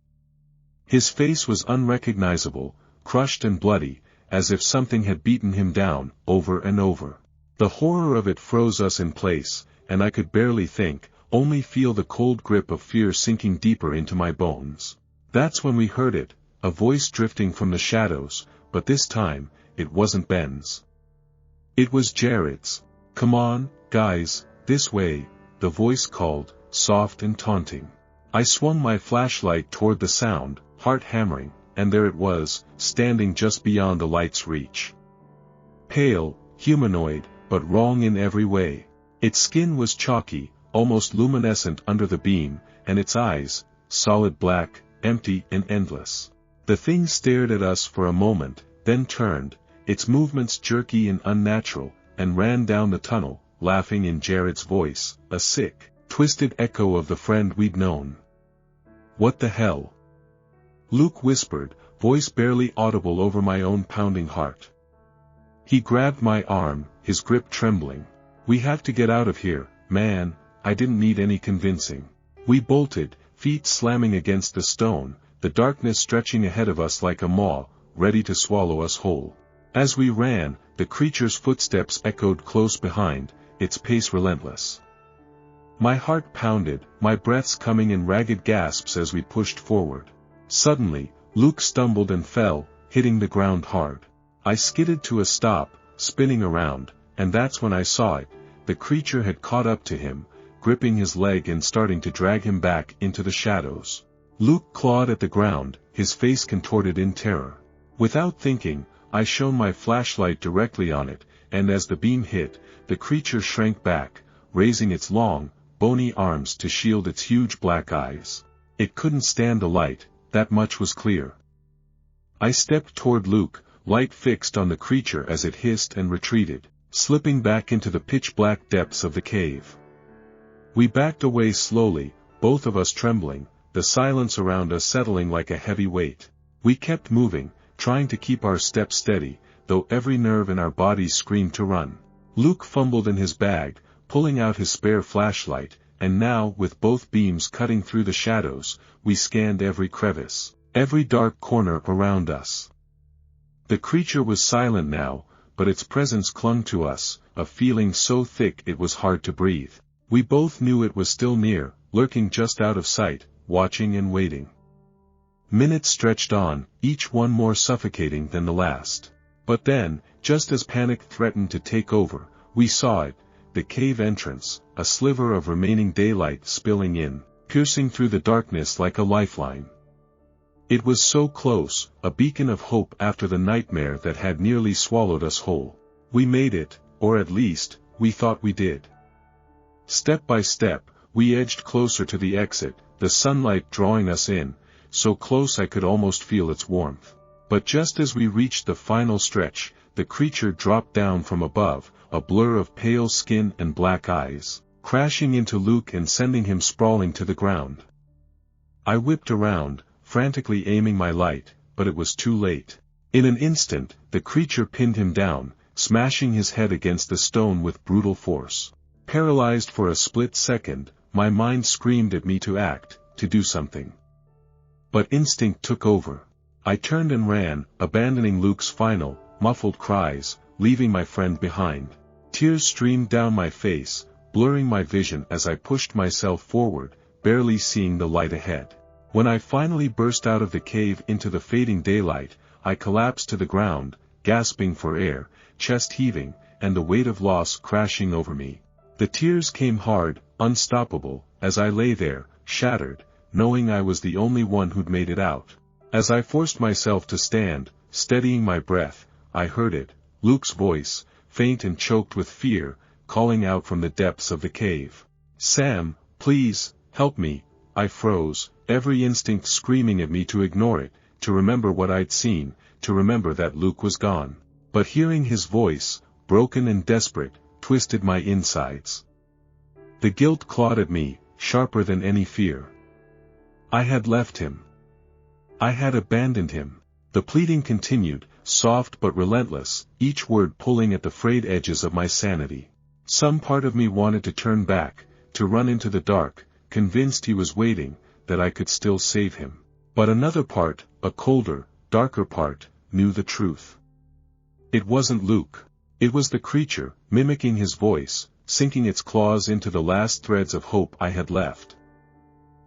His face was unrecognizable, crushed and bloody, as if something had beaten him down, over and over. The horror of it froze us in place, and I could barely think, only feel the cold grip of fear sinking deeper into my bones. That's when we heard it, a voice drifting from the shadows, but this time, it wasn't Ben's. It was Jared's. "Come on, guys, this way," the voice called, soft and taunting. I swung my flashlight toward the sound, heart hammering, and there it was, standing just beyond the light's reach. Pale, humanoid, but wrong in every way. Its skin was chalky, almost luminescent under the beam, and its eyes, solid black, empty and endless. The thing stared at us for a moment, then turned, its movements jerky and unnatural, and ran down the tunnel, laughing in Jared's voice, a sick, twisted echo of the friend we'd known. "What the hell?" Luke whispered, voice barely audible over my own pounding heart. He grabbed my arm, his grip trembling. "We have to get out of here, man." I didn't need any convincing. We bolted, feet slamming against the stone, the darkness stretching ahead of us like a maw, ready to swallow us whole. As we ran, the creature's footsteps echoed close behind, its pace relentless. My heart pounded, my breaths coming in ragged gasps as we pushed forward. Suddenly, Luke stumbled and fell, hitting the ground hard. I skidded to a stop, spinning around, and that's when I saw it. The creature had caught up to him, gripping his leg and starting to drag him back into the shadows. Luke clawed at the ground, his face contorted in terror. Without thinking, I shone my flashlight directly on it, and as the beam hit, the creature shrank back, raising its long, bony arms to shield its huge black eyes. It couldn't stand the light, that much was clear. I stepped toward Luke, light fixed on the creature as it hissed and retreated, slipping back into the pitch-black depths of the cave. We backed away slowly, both of us trembling, the silence around us settling like a heavy weight. We kept moving, trying to keep our steps steady, though every nerve in our bodies screamed to run. Luke fumbled in his bag, pulling out his spare flashlight, and now, with both beams cutting through the shadows, we scanned every crevice, every dark corner around us. The creature was silent now, but its presence clung to us, a feeling so thick it was hard to breathe. We both knew it was still near, lurking just out of sight, watching and waiting. Minutes stretched on, each one more suffocating than the last. But then, just as panic threatened to take over, we saw it, the cave entrance, a sliver of remaining daylight spilling in, piercing through the darkness like a lifeline. It was so close, a beacon of hope after the nightmare that had nearly swallowed us whole. We made it, or at least, we thought we did. Step by step, we edged closer to the exit, the sunlight drawing us in, so close I could almost feel its warmth. But just as we reached the final stretch, the creature dropped down from above, a blur of pale skin and black eyes, crashing into Luke and sending him sprawling to the ground. I whipped around, frantically aiming my light, but it was too late. In an instant, the creature pinned him down, smashing his head against the stone with brutal force. Paralyzed for a split second, my mind screamed at me to act, to do something. But instinct took over. I turned and ran, abandoning Luke's final, muffled cries, leaving my friend behind. Tears streamed down my face, blurring my vision as I pushed myself forward, barely seeing the light ahead. When I finally burst out of the cave into the fading daylight, I collapsed to the ground, gasping for air, chest heaving, and the weight of loss crashing over me. The tears came hard, unstoppable, as I lay there, shattered, knowing I was the only one who'd made it out. As I forced myself to stand, steadying my breath, I heard it, Luke's voice, faint and choked with fear, calling out from the depths of the cave. "Sam, please, help me." I froze, every instinct screaming at me to ignore it, to remember what I'd seen, to remember that Luke was gone. But hearing his voice, broken and desperate, twisted my insides. The guilt clawed at me, sharper than any fear. I had left him. I had abandoned him. The pleading continued, soft but relentless, each word pulling at the frayed edges of my sanity. Some part of me wanted to turn back, to run into the dark, convinced he was waiting, that I could still save him. But another part, a colder, darker part, knew the truth. It wasn't Luke. It was the creature, mimicking his voice, sinking its claws into the last threads of hope I had left.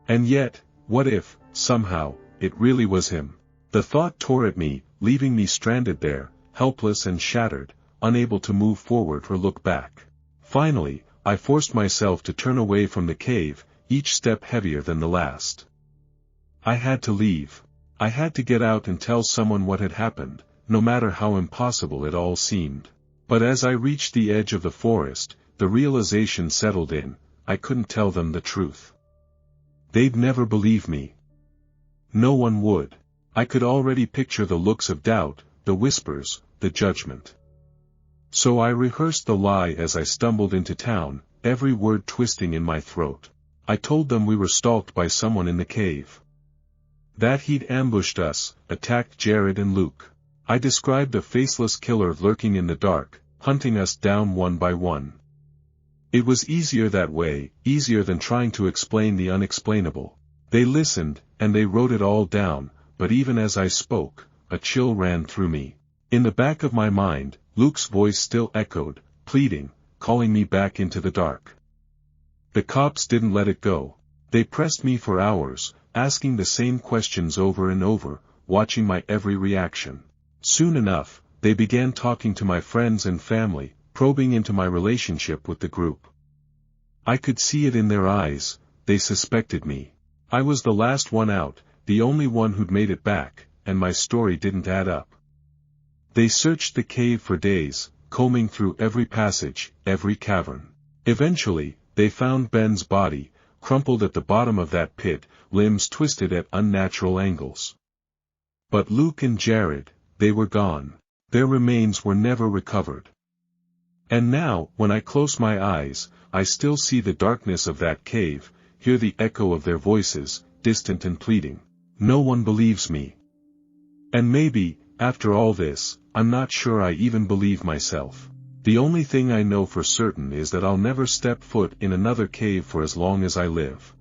And yet, what if, somehow, it really was him? The thought tore at me, leaving me stranded there, helpless and shattered, unable to move forward or look back. Finally, I forced myself to turn away from the cave, each step heavier than the last. I had to leave. I had to get out and tell someone what had happened, no matter how impossible it all seemed. But as I reached the edge of the forest, the realization settled in, I couldn't tell them the truth. They'd never believe me. No one would. I could already picture the looks of doubt, the whispers, the judgment. So I rehearsed the lie as I stumbled into town, every word twisting in my throat. I told them we were stalked by someone in the cave. That he'd ambushed us, attacked Jared and Luke. I described a faceless killer lurking in the dark, hunting us down one by one. It was easier that way, easier than trying to explain the unexplainable. They listened, and they wrote it all down, but even as I spoke, a chill ran through me. In the back of my mind, Luke's voice still echoed, pleading, calling me back into the dark. The cops didn't let it go. They pressed me for hours, asking the same questions over and over, watching my every reaction. Soon enough, they began talking to my friends and family, probing into my relationship with the group. I could see it in their eyes, they suspected me. I was the last one out, the only one who'd made it back, and my story didn't add up. They searched the cave for days, combing through every passage, every cavern. Eventually, they found Ben's body, crumpled at the bottom of that pit, limbs twisted at unnatural angles. But Luke and Jared, they were gone. Their remains were never recovered. And now, when I close my eyes, I still see the darkness of that cave, hear the echo of their voices, distant and pleading. No one believes me. And maybe, after all this, I'm not sure I even believe myself. The only thing I know for certain is that I'll never step foot in another cave for as long as I live.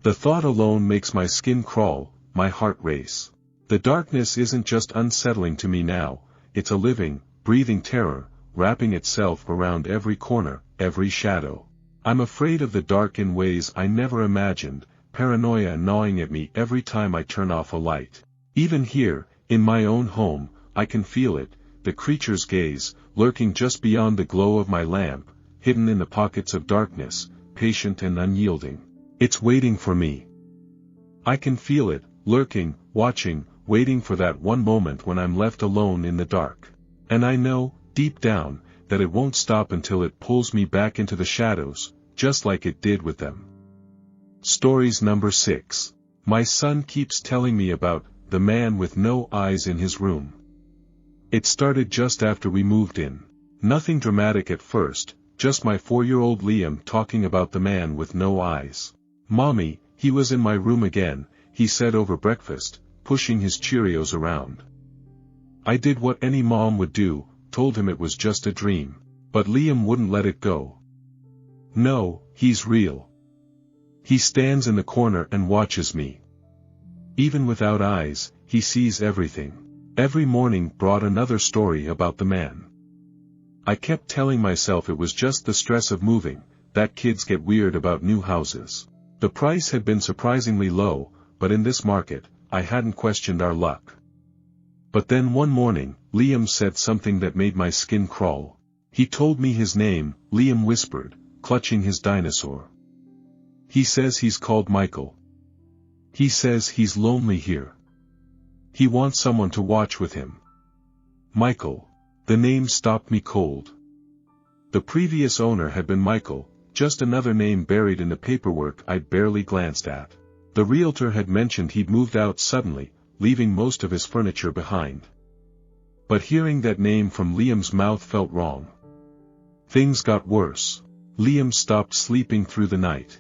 The thought alone makes my skin crawl, my heart race. The darkness isn't just unsettling to me now, it's a living, breathing terror, wrapping itself around every corner, every shadow. I'm afraid of the dark in ways I never imagined, paranoia gnawing at me every time I turn off a light. Even here, in my own home, I can feel it, the creature's gaze, lurking just beyond the glow of my lamp, hidden in the pockets of darkness, patient and unyielding. It's waiting for me. I can feel it, lurking, watching, waiting for that one moment when I'm left alone in the dark. And I know, deep down, that it won't stop until it pulls me back into the shadows, just like it did with them. Stories number 6. My son keeps telling me about the man with no eyes in his room. It started just after we moved in. Nothing dramatic at first, just my 4-year-old Liam talking about the man with no eyes. "Mommy, he was in my room again," he said over breakfast, pushing his Cheerios around. I did what any mom would do, told him it was just a dream. But Liam wouldn't let it go. "No, he's real. He stands in the corner and watches me. Even without eyes, he sees everything." Every morning brought another story about the man. I kept telling myself it was just the stress of moving, that kids get weird about new houses. The price had been surprisingly low, but in this market, I hadn't questioned our luck. But then one morning, Liam said something that made my skin crawl. He told me his name, Liam whispered, clutching his dinosaur. "He says he's called Michael. He says he's lonely here. He wants someone to watch with him." Michael. The name stopped me cold. The previous owner had been Michael, just another name buried in the paperwork I'd barely glanced at. The realtor had mentioned he'd moved out suddenly, leaving most of his furniture behind. But hearing that name from Liam's mouth felt wrong. Things got worse. Liam stopped sleeping through the night.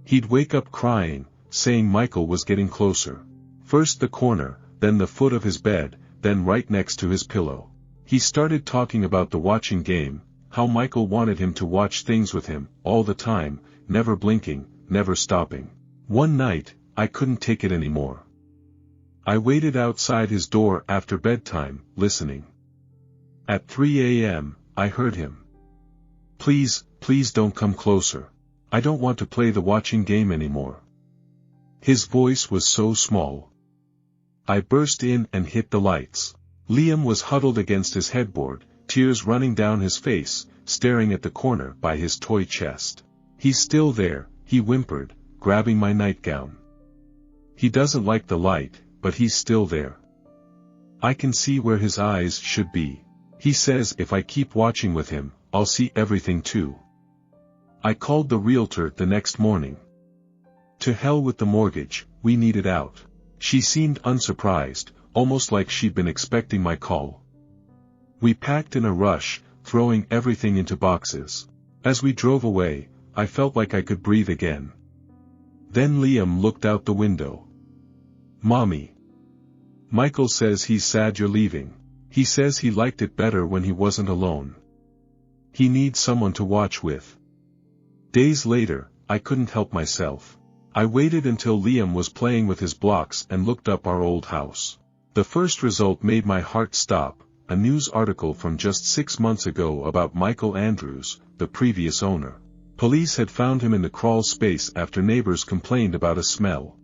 He'd wake up crying, saying Michael was getting closer. First the corner, then the foot of his bed, then right next to his pillow. He started talking about the watching game, how Michael wanted him to watch things with him, all the time, never blinking, never stopping. One night, I couldn't take it anymore. I waited outside his door after bedtime, listening. At 3 a.m., I heard him. "Please, please don't come closer. I don't want to play the watching game anymore." His voice was so small. I burst in and hit the lights. Liam was huddled against his headboard, tears running down his face, staring at the corner by his toy chest. "He's still there," he whimpered, grabbing my nightgown. "He doesn't like the light, but he's still there. I can see where his eyes should be. He says if I keep watching with him, I'll see everything too." I called the realtor the next morning. To hell with the mortgage, we needed out. She seemed unsurprised, almost like she'd been expecting my call. We packed in a rush, throwing everything into boxes. As we drove away, I felt like I could breathe again. Then Liam looked out the window. "Mommy. Michael says he's sad you're leaving. He says he liked it better when he wasn't alone. He needs someone to watch with." Days later, I couldn't help myself. I waited until Liam was playing with his blocks and looked up our old house. The first result made my heart stop, a news article from just 6 months ago about Michael Andrews, the previous owner. Police had found him in the crawl space after neighbors complained about a smell.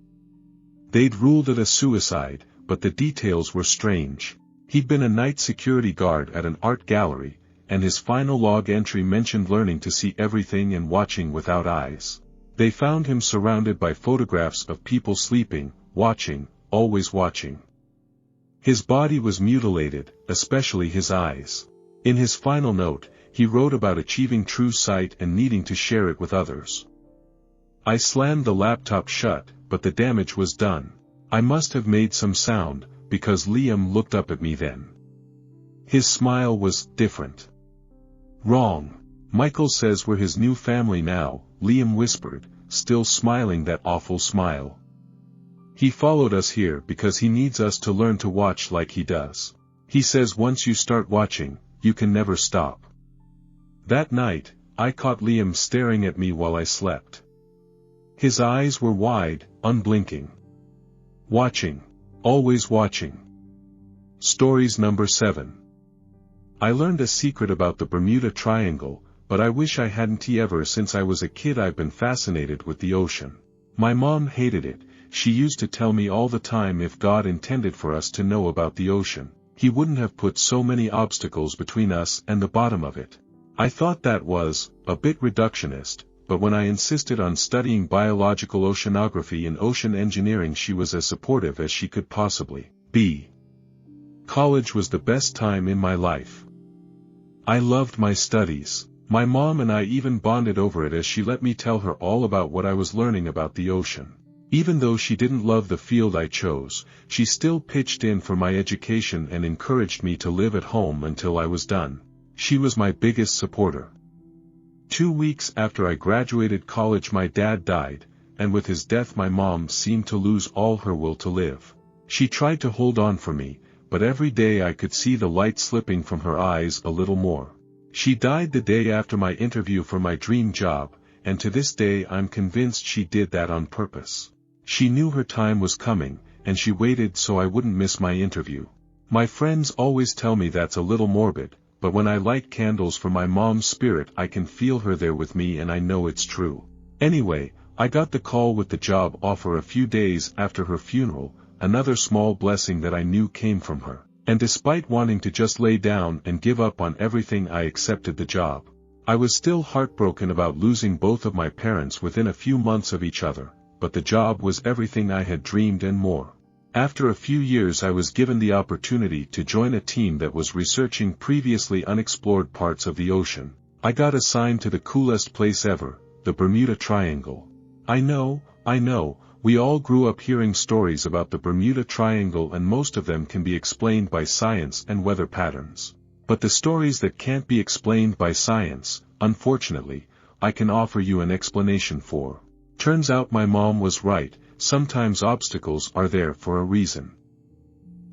They'd ruled it a suicide, but the details were strange. He'd been a night security guard at an art gallery, and his final log entry mentioned learning to see everything and watching without eyes. They found him surrounded by photographs of people sleeping, watching, always watching. His body was mutilated, especially his eyes. In his final note, he wrote about achieving true sight and needing to share it with others. I slammed the laptop shut, but the damage was done. I must have made some sound, because Liam looked up at me then. His smile was different. "Wrong. Michael says we're his new family now," Liam whispered, still smiling that awful smile. "He followed us here because he needs us to learn to watch like he does. He says once you start watching, you can never stop." That night, I caught Liam staring at me while I slept. His eyes were wide, unblinking. Watching. Always watching. Stories number 7. I learned a secret about the Bermuda Triangle, but I wish I hadn't. Ever since I was a kid I've been fascinated with the ocean. My mom hated it. She used to tell me all the time if God intended for us to know about the ocean, He wouldn't have put so many obstacles between us and the bottom of it. I thought that was a bit reductionist, but when I insisted on studying biological oceanography and ocean engineering, she was as supportive as she could possibly be. College was the best time in my life. I loved my studies. My mom and I even bonded over it as she let me tell her all about what I was learning about the ocean. Even though she didn't love the field I chose, she still pitched in for my education and encouraged me to live at home until I was done. She was my biggest supporter. 2 weeks after I graduated college my dad died, and with his death my mom seemed to lose all her will to live. She tried to hold on for me, but every day I could see the light slipping from her eyes a little more. She died the day after my interview for my dream job, and to this day I'm convinced she did that on purpose. She knew her time was coming, and she waited so I wouldn't miss my interview. My friends always tell me that's a little morbid, but when I light candles for my mom's spirit I can feel her there with me and I know it's true. Anyway, I got the call with the job offer a few days after her funeral, another small blessing that I knew came from her, and despite wanting to just lay down and give up on everything I accepted the job. I was still heartbroken about losing both of my parents within a few months of each other, but the job was everything I had dreamed and more. After a few years I was given the opportunity to join a team that was researching previously unexplored parts of the ocean. I got assigned to the coolest place ever, the Bermuda Triangle. I know, we all grew up hearing stories about the Bermuda Triangle and most of them can be explained by science and weather patterns. But the stories that can't be explained by science, unfortunately, I can offer you an explanation for. Turns out my mom was right. Sometimes obstacles are there for a reason.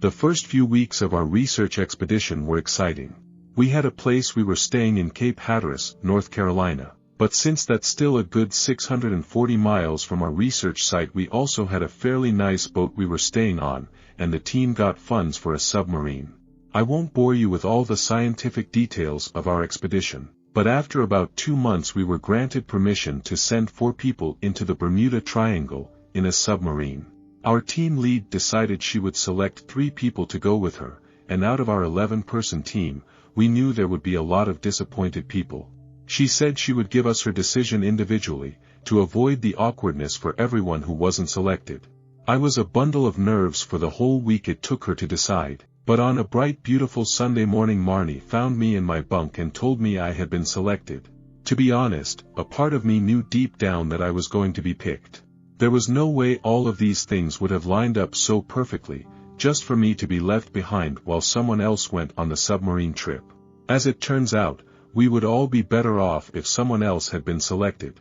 The first few weeks of our research expedition were exciting. We had a place we were staying in Cape Hatteras, North Carolina, but since that's still a good 640 miles from our research site we also had a fairly nice boat we were staying on, and the team got funds for a submarine. I won't bore you with all the scientific details of our expedition, but after about 2 months we were granted permission to send 4 people into the Bermuda Triangle, in a submarine. Our team lead decided she would select 3 people to go with her, and out of our 11-person team, we knew there would be a lot of disappointed people. She said she would give us her decision individually, to avoid the awkwardness for everyone who wasn't selected. I was a bundle of nerves for the whole week it took her to decide, but on a bright beautiful Sunday morning Marnie found me in my bunk and told me I had been selected. To be honest, a part of me knew deep down that I was going to be picked. There was no way all of these things would have lined up so perfectly, just for me to be left behind while someone else went on the submarine trip. As it turns out, we would all be better off if someone else had been selected.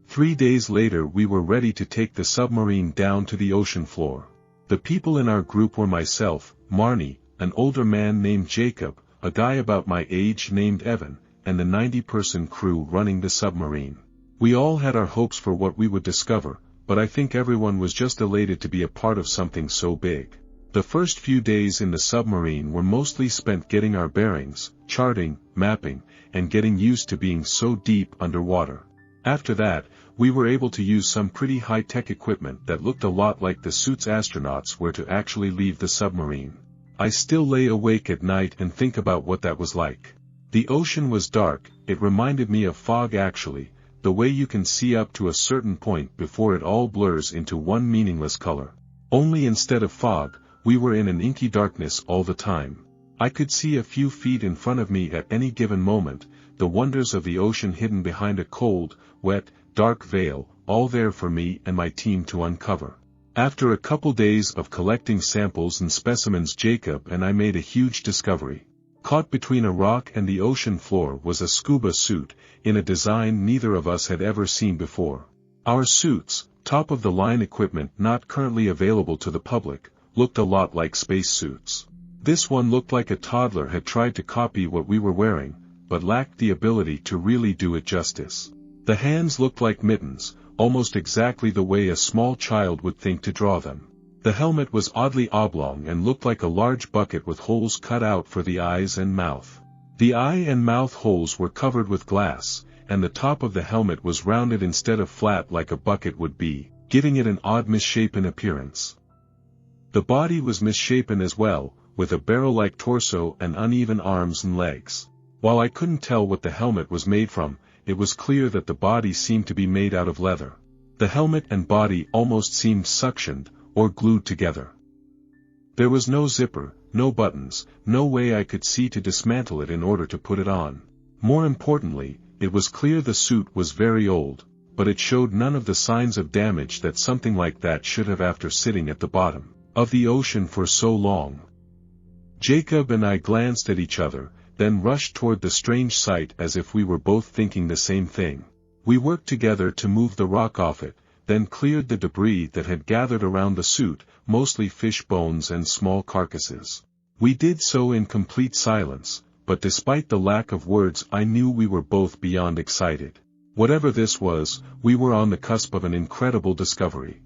3 days later we were ready to take the submarine down to the ocean floor. The people in our group were myself, Marnie, an older man named Jacob, a guy about my age named Evan, and the 90-person crew running the submarine. We all had our hopes for what we would discover, but I think everyone was just elated to be a part of something so big. The first few days in the submarine were mostly spent getting our bearings, charting, mapping, and getting used to being so deep underwater. After that, we were able to use some pretty high-tech equipment that looked a lot like the suits astronauts wear to actually leave the submarine. I still lay awake at night and think about what that was like. The ocean was dark, it reminded me of fog actually, the way you can see up to a certain point before it all blurs into one meaningless color. Only instead of fog, we were in an inky darkness all the time. I could see a few feet in front of me at any given moment, the wonders of the ocean hidden behind a cold, wet, dark veil, all there for me and my team to uncover. After a couple days of collecting samples and specimens Jacob and I made a huge discovery. Caught between a rock and the ocean floor was a scuba suit, in a design neither of us had ever seen before. Our suits, top-of-the-line equipment not currently available to the public, looked a lot like space suits. This one looked like a toddler had tried to copy what we were wearing, but lacked the ability to really do it justice. The hands looked like mittens, almost exactly the way a small child would think to draw them. The helmet was oddly oblong and looked like a large bucket with holes cut out for the eyes and mouth. The eye and mouth holes were covered with glass, and the top of the helmet was rounded instead of flat like a bucket would be, giving it an odd misshapen appearance. The body was misshapen as well, with a barrel-like torso and uneven arms and legs. While I couldn't tell what the helmet was made from, it was clear that the body seemed to be made out of leather. The helmet and body almost seemed suctioned, or glued together. There was no zipper, no buttons, no way I could see to dismantle it in order to put it on. More importantly, it was clear the suit was very old, but it showed none of the signs of damage that something like that should have after sitting at the bottom of the ocean for so long. Jacob and I glanced at each other, then rushed toward the strange sight as if we were both thinking the same thing. We worked together to move the rock off it, then cleared the debris that had gathered around the suit, mostly fish bones and small carcasses. We did so in complete silence, but despite the lack of words I knew we were both beyond excited. Whatever this was, we were on the cusp of an incredible discovery.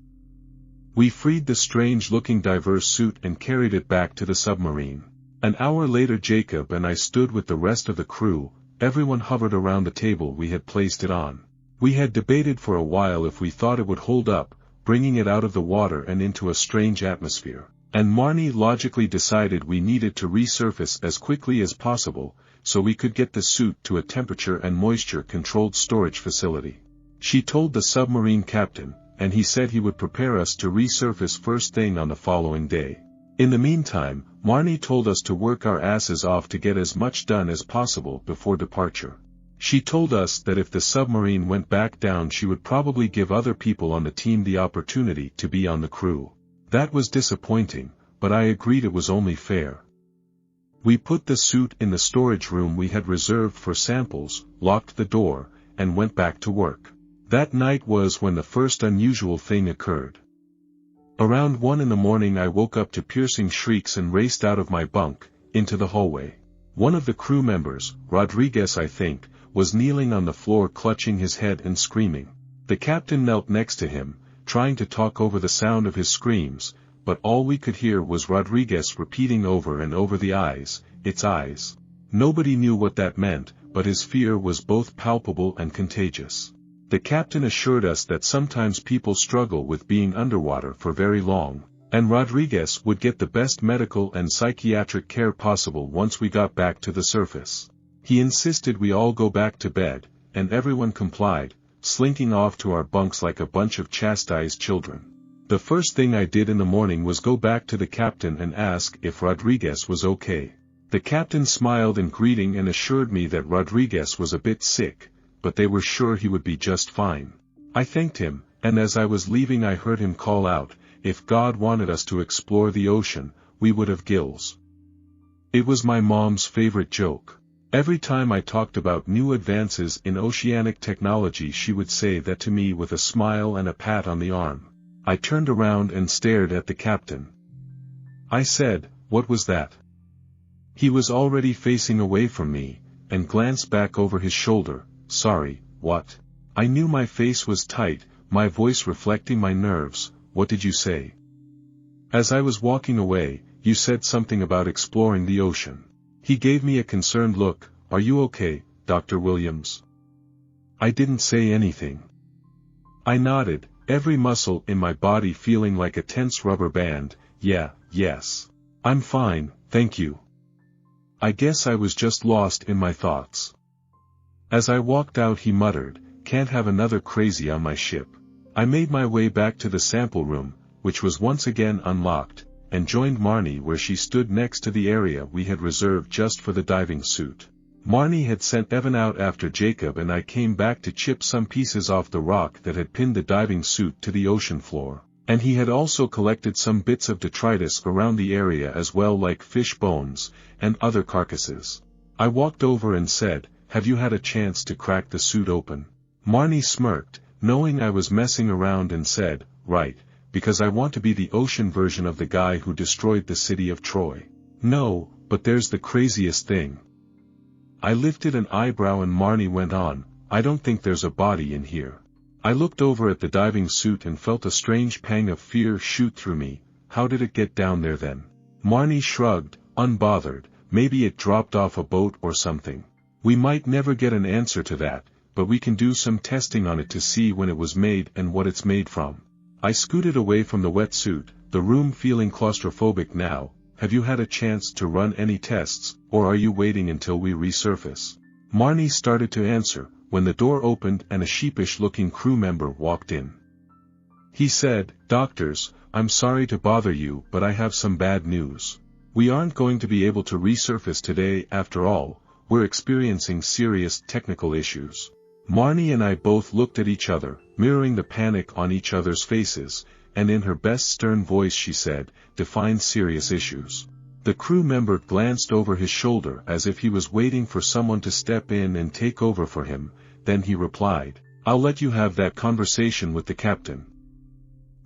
We freed the strange-looking diverse suit and carried it back to the submarine. An hour later Jacob and I stood with the rest of the crew, everyone hovered around the table we had placed it on. We had debated for a while if we thought it would hold up, bringing it out of the water and into a strange atmosphere, and Marnie logically decided we needed to resurface as quickly as possible, so we could get the suit to a temperature and moisture-controlled storage facility. She told the submarine captain, and he said he would prepare us to resurface first thing on the following day. In the meantime, Marnie told us to work our asses off to get as much done as possible before departure. She told us that if the submarine went back down she would probably give other people on the team the opportunity to be on the crew. That was disappointing, but I agreed it was only fair. We put the suit in the storage room we had reserved for samples, locked the door, and went back to work. That night was when the first unusual thing occurred. Around 1 in the morning I woke up to piercing shrieks and raced out of my bunk, into the hallway. One of the crew members, Rodriguez I think, was kneeling on the floor clutching his head and screaming. The captain knelt next to him, trying to talk over the sound of his screams, but all we could hear was Rodriguez repeating over and over the eyes, its eyes. Nobody knew what that meant, but his fear was both palpable and contagious. The captain assured us that sometimes people struggle with being underwater for very long, and Rodriguez would get the best medical and psychiatric care possible once we got back to the surface. He insisted we all go back to bed, and everyone complied, slinking off to our bunks like a bunch of chastised children. The first thing I did in the morning was go back to the captain and ask if Rodriguez was okay. The captain smiled in greeting and assured me that Rodriguez was a bit sick, but they were sure he would be just fine. I thanked him, and as I was leaving I heard him call out, "If God wanted us to explore the ocean, we would have gills." It was my mom's favorite joke. Every time I talked about new advances in oceanic technology she would say that to me with a smile and a pat on the arm. I turned around and stared at the captain. I said, "What was that?" He was already facing away from me, and glanced back over his shoulder. "Sorry, what?" I knew my face was tight, my voice reflecting my nerves. "What did you say?" "As I was walking away, you said something about exploring the ocean." He gave me a concerned look. "Are you okay, Dr. Williams?" I didn't say anything. I nodded, every muscle in my body feeling like a tense rubber band. Yes. I'm fine, thank you." I guess I was just lost in my thoughts. As I walked out he muttered, "Can't have another crazy on my ship." I made my way back to the sample room, which was once again unlocked, and joined Marnie where she stood next to the area we had reserved just for the diving suit. Marnie had sent Evan out after Jacob and I came back to chip some pieces off the rock that had pinned the diving suit to the ocean floor, and he had also collected some bits of detritus around the area as well, like fish bones, and other carcasses. I walked over and said, "Have you had a chance to crack the suit open?" Marnie smirked, knowing I was messing around, and said, "Right, because I want to be the ocean version of the guy who destroyed the city of Troy." "No, but there's the craziest thing." I lifted an eyebrow and Marnie went on, "I don't think there's a body in here." I looked over at the diving suit and felt a strange pang of fear shoot through me. How did it get down there then? Marnie shrugged, unbothered. "Maybe it dropped off a boat or something. We might never get an answer to that, but we can do some testing on it to see when it was made and what it's made from." I scooted away from the wetsuit, the room feeling claustrophobic now. "Have you had a chance to run any tests, or are you waiting until we resurface?" Marnie started to answer, when the door opened and a sheepish-looking crew member walked in. He said, "Doctors, I'm sorry to bother you, but I have some bad news. We aren't going to be able to resurface today after all. We're experiencing serious technical issues." Marnie and I both looked at each other, mirroring the panic on each other's faces, and in her best stern voice she said, "Define serious issues." The crew member glanced over his shoulder as if he was waiting for someone to step in and take over for him, then he replied, "I'll let you have that conversation with the captain.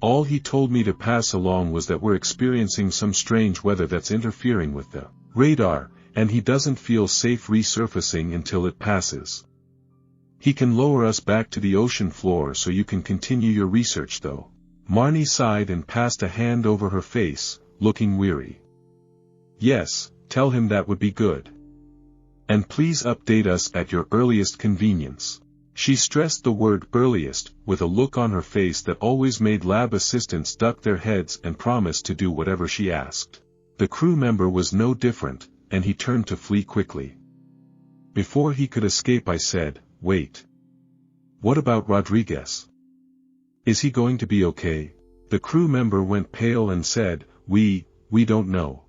All he told me to pass along was that we're experiencing some strange weather that's interfering with the radar, and he doesn't feel safe resurfacing until it passes. He can lower us back to the ocean floor so you can continue your research though." Marnie sighed and passed a hand over her face, looking weary. "Yes, tell him that would be good. And please update us at your earliest convenience." She stressed the word earliest, with a look on her face that always made lab assistants duck their heads and promise to do whatever she asked. The crew member was no different, and he turned to flee quickly. Before he could escape I said, "Wait. What about Rodriguez? Is he going to be okay?" The crew member went pale and said, We don't know.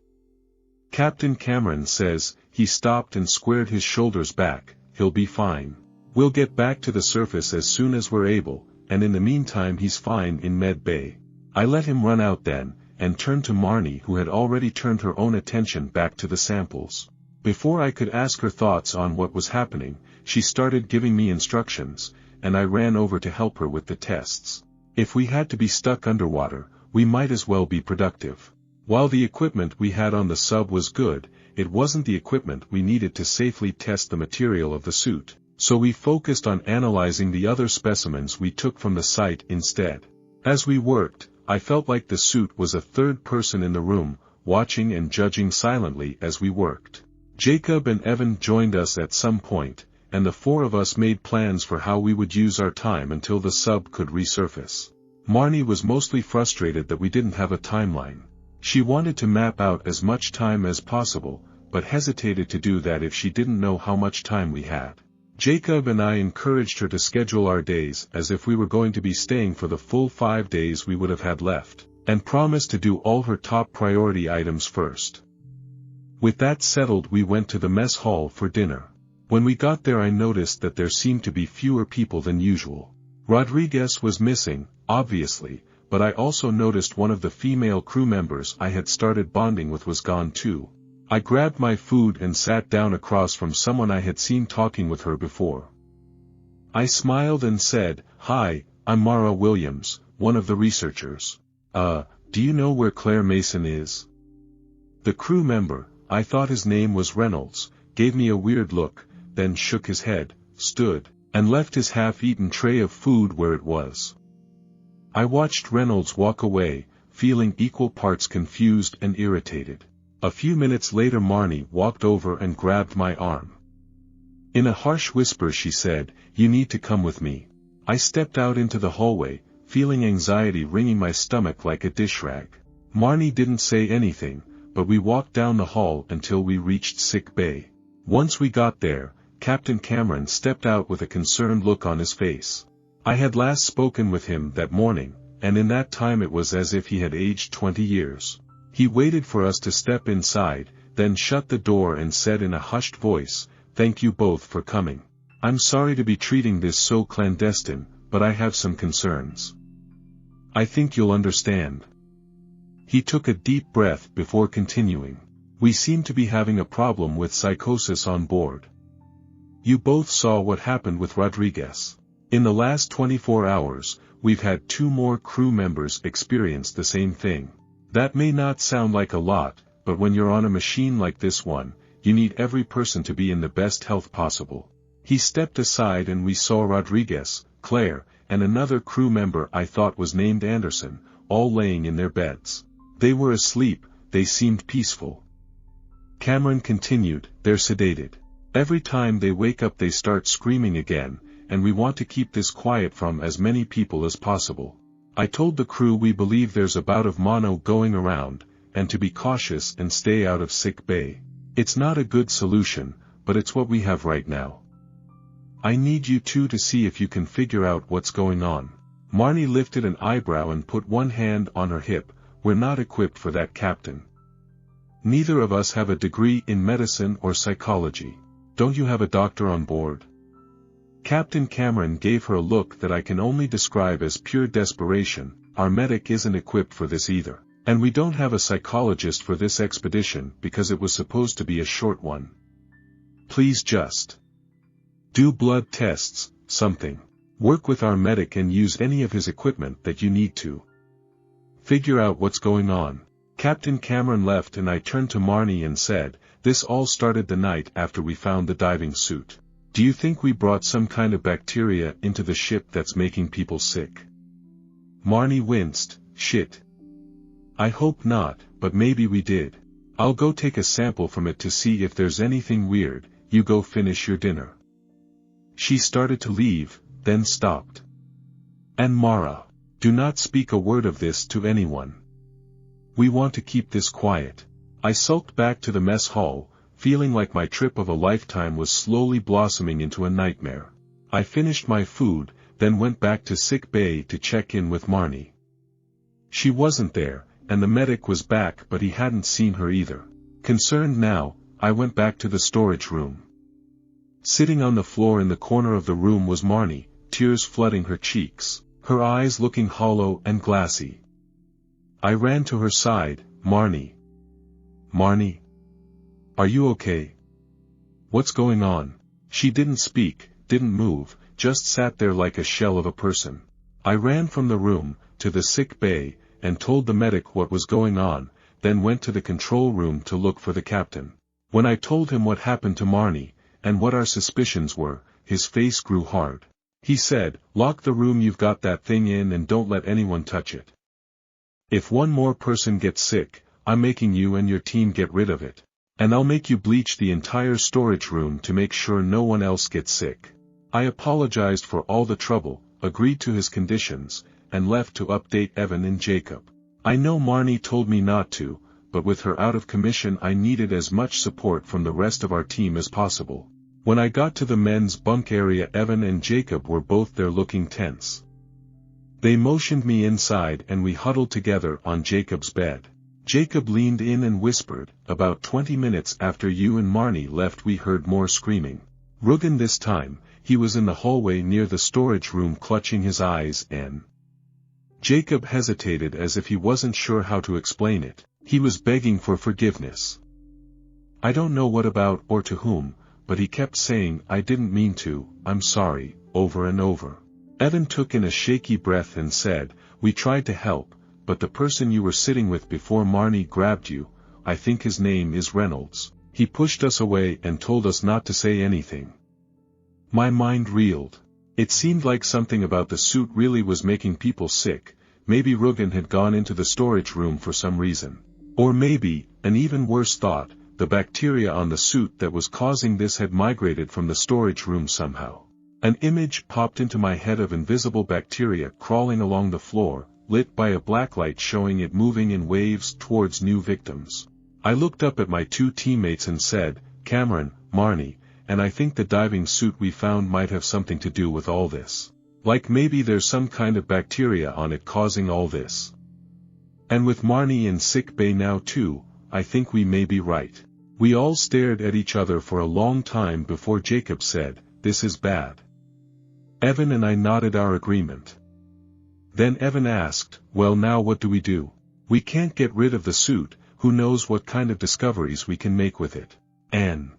Captain Cameron says," he stopped and squared his shoulders back, "he'll be fine. We'll get back to the surface as soon as we're able, and in the meantime he's fine in Med Bay." I let him run out then, and turned to Marnie who had already turned her own attention back to the samples. Before I could ask her thoughts on what was happening, she started giving me instructions, and I ran over to help her with the tests. If we had to be stuck underwater, we might as well be productive. While the equipment we had on the sub was good, it wasn't the equipment we needed to safely test the material of the suit, so we focused on analyzing the other specimens we took from the site instead. As we worked, I felt like the suit was a third person in the room, watching and judging silently as we worked. Jacob and Evan joined us at some point, and the four of us made plans for how we would use our time until the sub could resurface. Marnie was mostly frustrated that we didn't have a timeline. She wanted to map out as much time as possible, but hesitated to do that if she didn't know how much time we had. Jacob and I encouraged her to schedule our days as if we were going to be staying for the full 5 days we would have had left, and promised to do all her top priority items first. With that settled, we went to the mess hall for dinner. When we got there I noticed that there seemed to be fewer people than usual. Rodriguez was missing, obviously, but I also noticed one of the female crew members I had started bonding with was gone too. I grabbed my food and sat down across from someone I had seen talking with her before. I smiled and said, "Hi, I'm Mara Williams, one of the researchers. Do you know where Claire Mason is?" The crew member, I thought his name was Reynolds, gave me a weird look, then shook his head, stood, and left his half-eaten tray of food where it was. I watched Reynolds walk away, feeling equal parts confused and irritated. A few minutes later Marnie walked over and grabbed my arm. In a harsh whisper she said, "You need to come with me." I stepped out into the hallway, feeling anxiety wringing my stomach like a dish rag. Marnie didn't say anything, but we walked down the hall until we reached sick bay. Once we got there, Captain Cameron stepped out with a concerned look on his face. I had last spoken with him that morning, and in that time it was as if he had aged 20 years. He waited for us to step inside, then shut the door and said in a hushed voice, "Thank you both for coming. I'm sorry to be treating this so clandestine, but I have some concerns. I think you'll understand." He took a deep breath before continuing. "We seem to be having a problem with psychosis on board. You both saw what happened with Rodriguez. In the last 24 hours, we've had 2 more crew members experience the same thing. That may not sound like a lot, but when you're on a machine like this one, you need every person to be in the best health possible." He stepped aside and we saw Rodriguez, Claire, and another crew member I thought was named Anderson, all laying in their beds. They were asleep, they seemed peaceful. Cameron continued, "They're sedated. Every time they wake up they start screaming again, and we want to keep this quiet from as many people as possible. I told the crew we believe there's a bout of mono going around, and to be cautious and stay out of sick bay. It's not a good solution, but it's what we have right now. I need you two to see if you can figure out what's going on." Marnie lifted an eyebrow and put one hand on her hip. "We're not equipped for that, Captain. Neither of us have a degree in medicine or psychology. Don't you have a doctor on board?" Captain Cameron gave her a look that I can only describe as pure desperation. Our medic isn't equipped for this either. And we don't have a psychologist for this expedition because it was supposed to be a short one. Please just do blood tests, something. Work with our medic and use any of his equipment that you need to. Figure out what's going on. Captain Cameron left and I turned to Marnie and said, this all started the night after we found the diving suit. Do you think we brought some kind of bacteria into the ship that's making people sick? Marnie winced. Shit. I hope not, but maybe we did. I'll go take a sample from it to see if there's anything weird. You go finish your dinner. She started to leave, then stopped. And Mara, do not speak a word of this to anyone. We want to keep this quiet. I sulked back to the mess hall, feeling like my trip of a lifetime was slowly blossoming into a nightmare. I finished my food, then went back to sick bay to check in with Marnie. She wasn't there, and the medic was back but he hadn't seen her either. Concerned now, I went back to the storage room. Sitting on the floor in the corner of the room was Marnie, tears flooding her cheeks, her eyes looking hollow and glassy. I ran to her side. Marnie. Marnie? Are you okay? What's going on? She didn't speak, didn't move, just sat there like a shell of a person. I ran from the room, to the sick bay, and told the medic what was going on, then went to the control room to look for the captain. When I told him what happened to Marnie, and what our suspicions were, his face grew hard. He said, lock the room you've got that thing in and don't let anyone touch it. If one more person gets sick, I'm making you and your team get rid of it. And I'll make you bleach the entire storage room to make sure no one else gets sick. I apologized for all the trouble, agreed to his conditions, and left to update Evan and Jacob. I know Marnie told me not to, but with her out of commission I needed as much support from the rest of our team as possible. When I got to the men's bunk area, Evan and Jacob were both there looking tense. They motioned me inside and we huddled together on Jacob's bed. Jacob leaned in and whispered, about 20 minutes after you and Marnie left we heard more screaming. Rugen this time, he was in the hallway near the storage room clutching his eyes and... Jacob hesitated as if he wasn't sure how to explain it. He was begging for forgiveness. I don't know what about or to whom, but he kept saying I didn't mean to, I'm sorry, over and over. Evan took in a shaky breath and said, we tried to help, but the person you were sitting with before Marnie grabbed you, I think his name is Reynolds, he pushed us away and told us not to say anything. My mind reeled. It seemed like something about the suit really was making people sick. Maybe Rugen had gone into the storage room for some reason. Or maybe, an even worse thought, the bacteria on the suit that was causing this had migrated from the storage room somehow. An image popped into my head of invisible bacteria crawling along the floor, lit by a blacklight showing it moving in waves towards new victims. I looked up at my two teammates and said, Cameron, Marnie, and I think the diving suit we found might have something to do with all this. Like maybe there's some kind of bacteria on it causing all this. And with Marnie in sick bay now too, I think we may be right. We all stared at each other for a long time before Jacob said, this is bad. Evan and I nodded our agreement. Then Evan asked, well now what do we do? We can't get rid of the suit, who knows what kind of discoveries we can make with it. And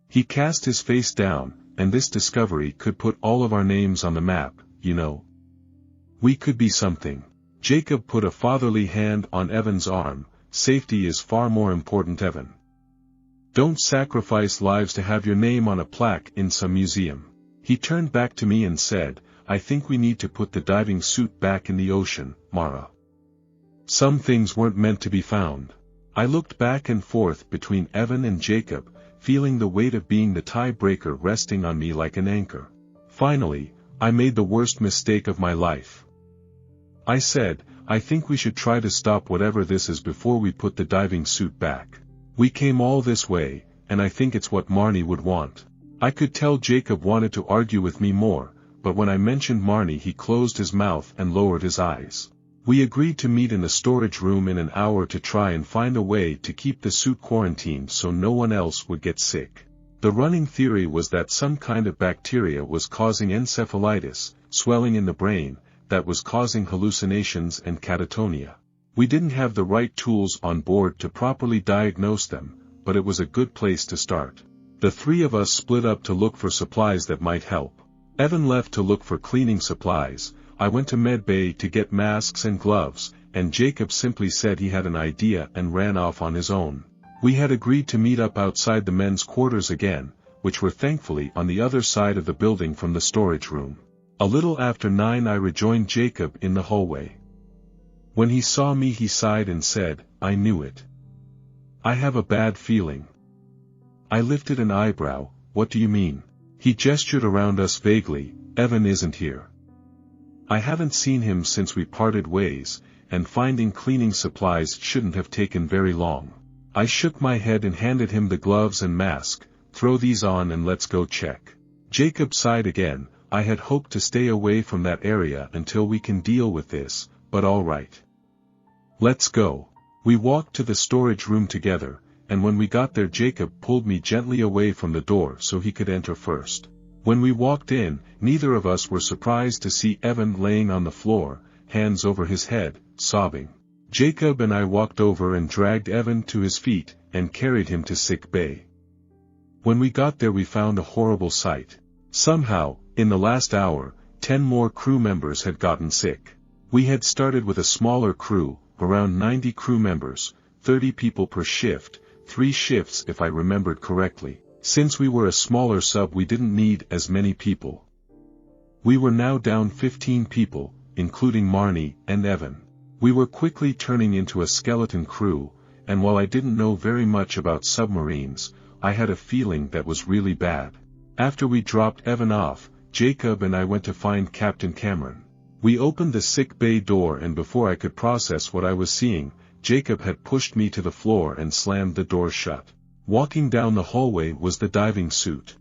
he cast his face down, and this discovery could put all of our names on the map, you know. We could be something. Jacob put a fatherly hand on Evan's arm. Safety is far more important, Evan. Don't sacrifice lives to have your name on a plaque in some museum. He turned back to me and said, I think we need to put the diving suit back in the ocean, Mara. Some things weren't meant to be found. I looked back and forth between Evan and Jacob, feeling the weight of being the tiebreaker resting on me like an anchor. Finally, I made the worst mistake of my life. I said, I think we should try to stop whatever this is before we put the diving suit back. We came all this way, and I think it's what Marnie would want. I could tell Jacob wanted to argue with me more, but when I mentioned Marnie he closed his mouth and lowered his eyes. We agreed to meet in the storage room in an hour to try and find a way to keep the suit quarantined so no one else would get sick. The running theory was that some kind of bacteria was causing encephalitis, swelling in the brain, that was causing hallucinations and catatonia. We didn't have the right tools on board to properly diagnose them, but it was a good place to start. The three of us split up to look for supplies that might help. Evan left to look for cleaning supplies, I went to med bay to get masks and gloves, and Jacob simply said he had an idea and ran off on his own. We had agreed to meet up outside the men's quarters again, which were thankfully on the other side of the building from the storage room. A little after 9 I rejoined Jacob in the hallway. When he saw me he sighed and said, "I knew it. I have a bad feeling." I lifted an eyebrow, "What do you mean?" He gestured around us vaguely, "Evan isn't here. I haven't seen him since we parted ways, and finding cleaning supplies shouldn't have taken very long." I shook my head and handed him the gloves and mask, "Throw these on and let's go check." Jacob sighed again, "I had hoped to stay away from that area until we can deal with this, but all right. Let's go." We walked to the storage room together, and when we got there Jacob pulled me gently away from the door so he could enter first. When we walked in, neither of us were surprised to see Evan laying on the floor, hands over his head, sobbing. Jacob and I walked over and dragged Evan to his feet, and carried him to sick bay. When we got there we found a horrible sight. Somehow, in the last hour, 10 more crew members had gotten sick. We had started with a smaller crew, around 90 crew members, 30 people per shift, 3 shifts if I remembered correctly. Since we were a smaller sub we didn't need as many people. We were now down 15 people, including Marnie and Evan. We were quickly turning into a skeleton crew, and while I didn't know very much about submarines, I had a feeling that was really bad. After we dropped Evan off, Jacob and I went to find Captain Cameron. We opened the sick bay door and before I could process what I was seeing, Jacob had pushed me to the floor and slammed the door shut. Walking down the hallway was the diving suit.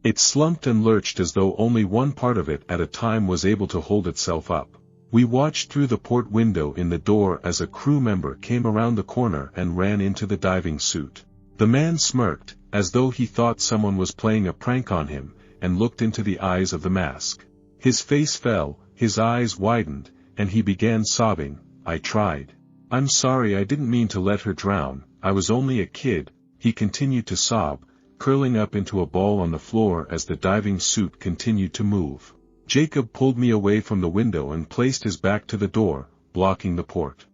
It slumped and lurched as though only one part of it at a time was able to hold itself up. We watched through the port window in the door as a crew member came around the corner and ran into the diving suit. The man smirked, as though he thought someone was playing a prank on him, and looked into the eyes of the mask. His face fell, his eyes widened, and he began sobbing. I tried. "I'm sorry, I didn't mean to let her drown, I was only a kid," he continued to sob, curling up into a ball on the floor as the diving suit continued to move. Jacob pulled me away from the window and placed his back to the door, blocking the port.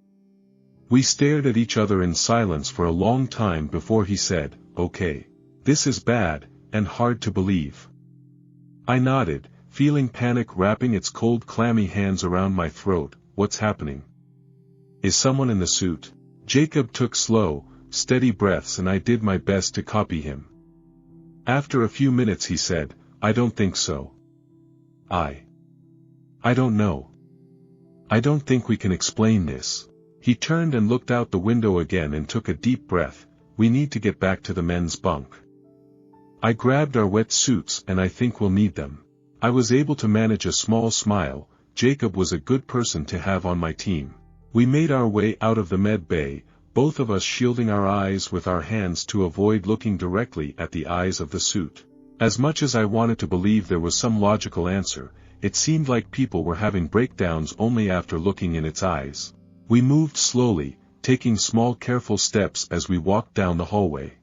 We stared at each other in silence for a long time before he said, "Okay. This is bad, and hard to believe." I nodded, feeling panic wrapping its cold clammy hands around my throat. "What's happening? Is someone in the suit?" Jacob took slow, steady breaths and I did my best to copy him. After a few minutes he said, "I don't think so. I don't know. I don't think we can explain this." He turned and looked out the window again and took a deep breath. "We need to get back to the men's bunk. I grabbed our wet suits and I think we'll need them." I was able to manage a small smile. Jacob was a good person to have on my team. We made our way out of the med bay, both of us shielding our eyes with our hands to avoid looking directly at the eyes of the suit. As much as I wanted to believe there was some logical answer, it seemed like people were having breakdowns only after looking in its eyes. We moved slowly, taking small careful steps as we walked down the hallway.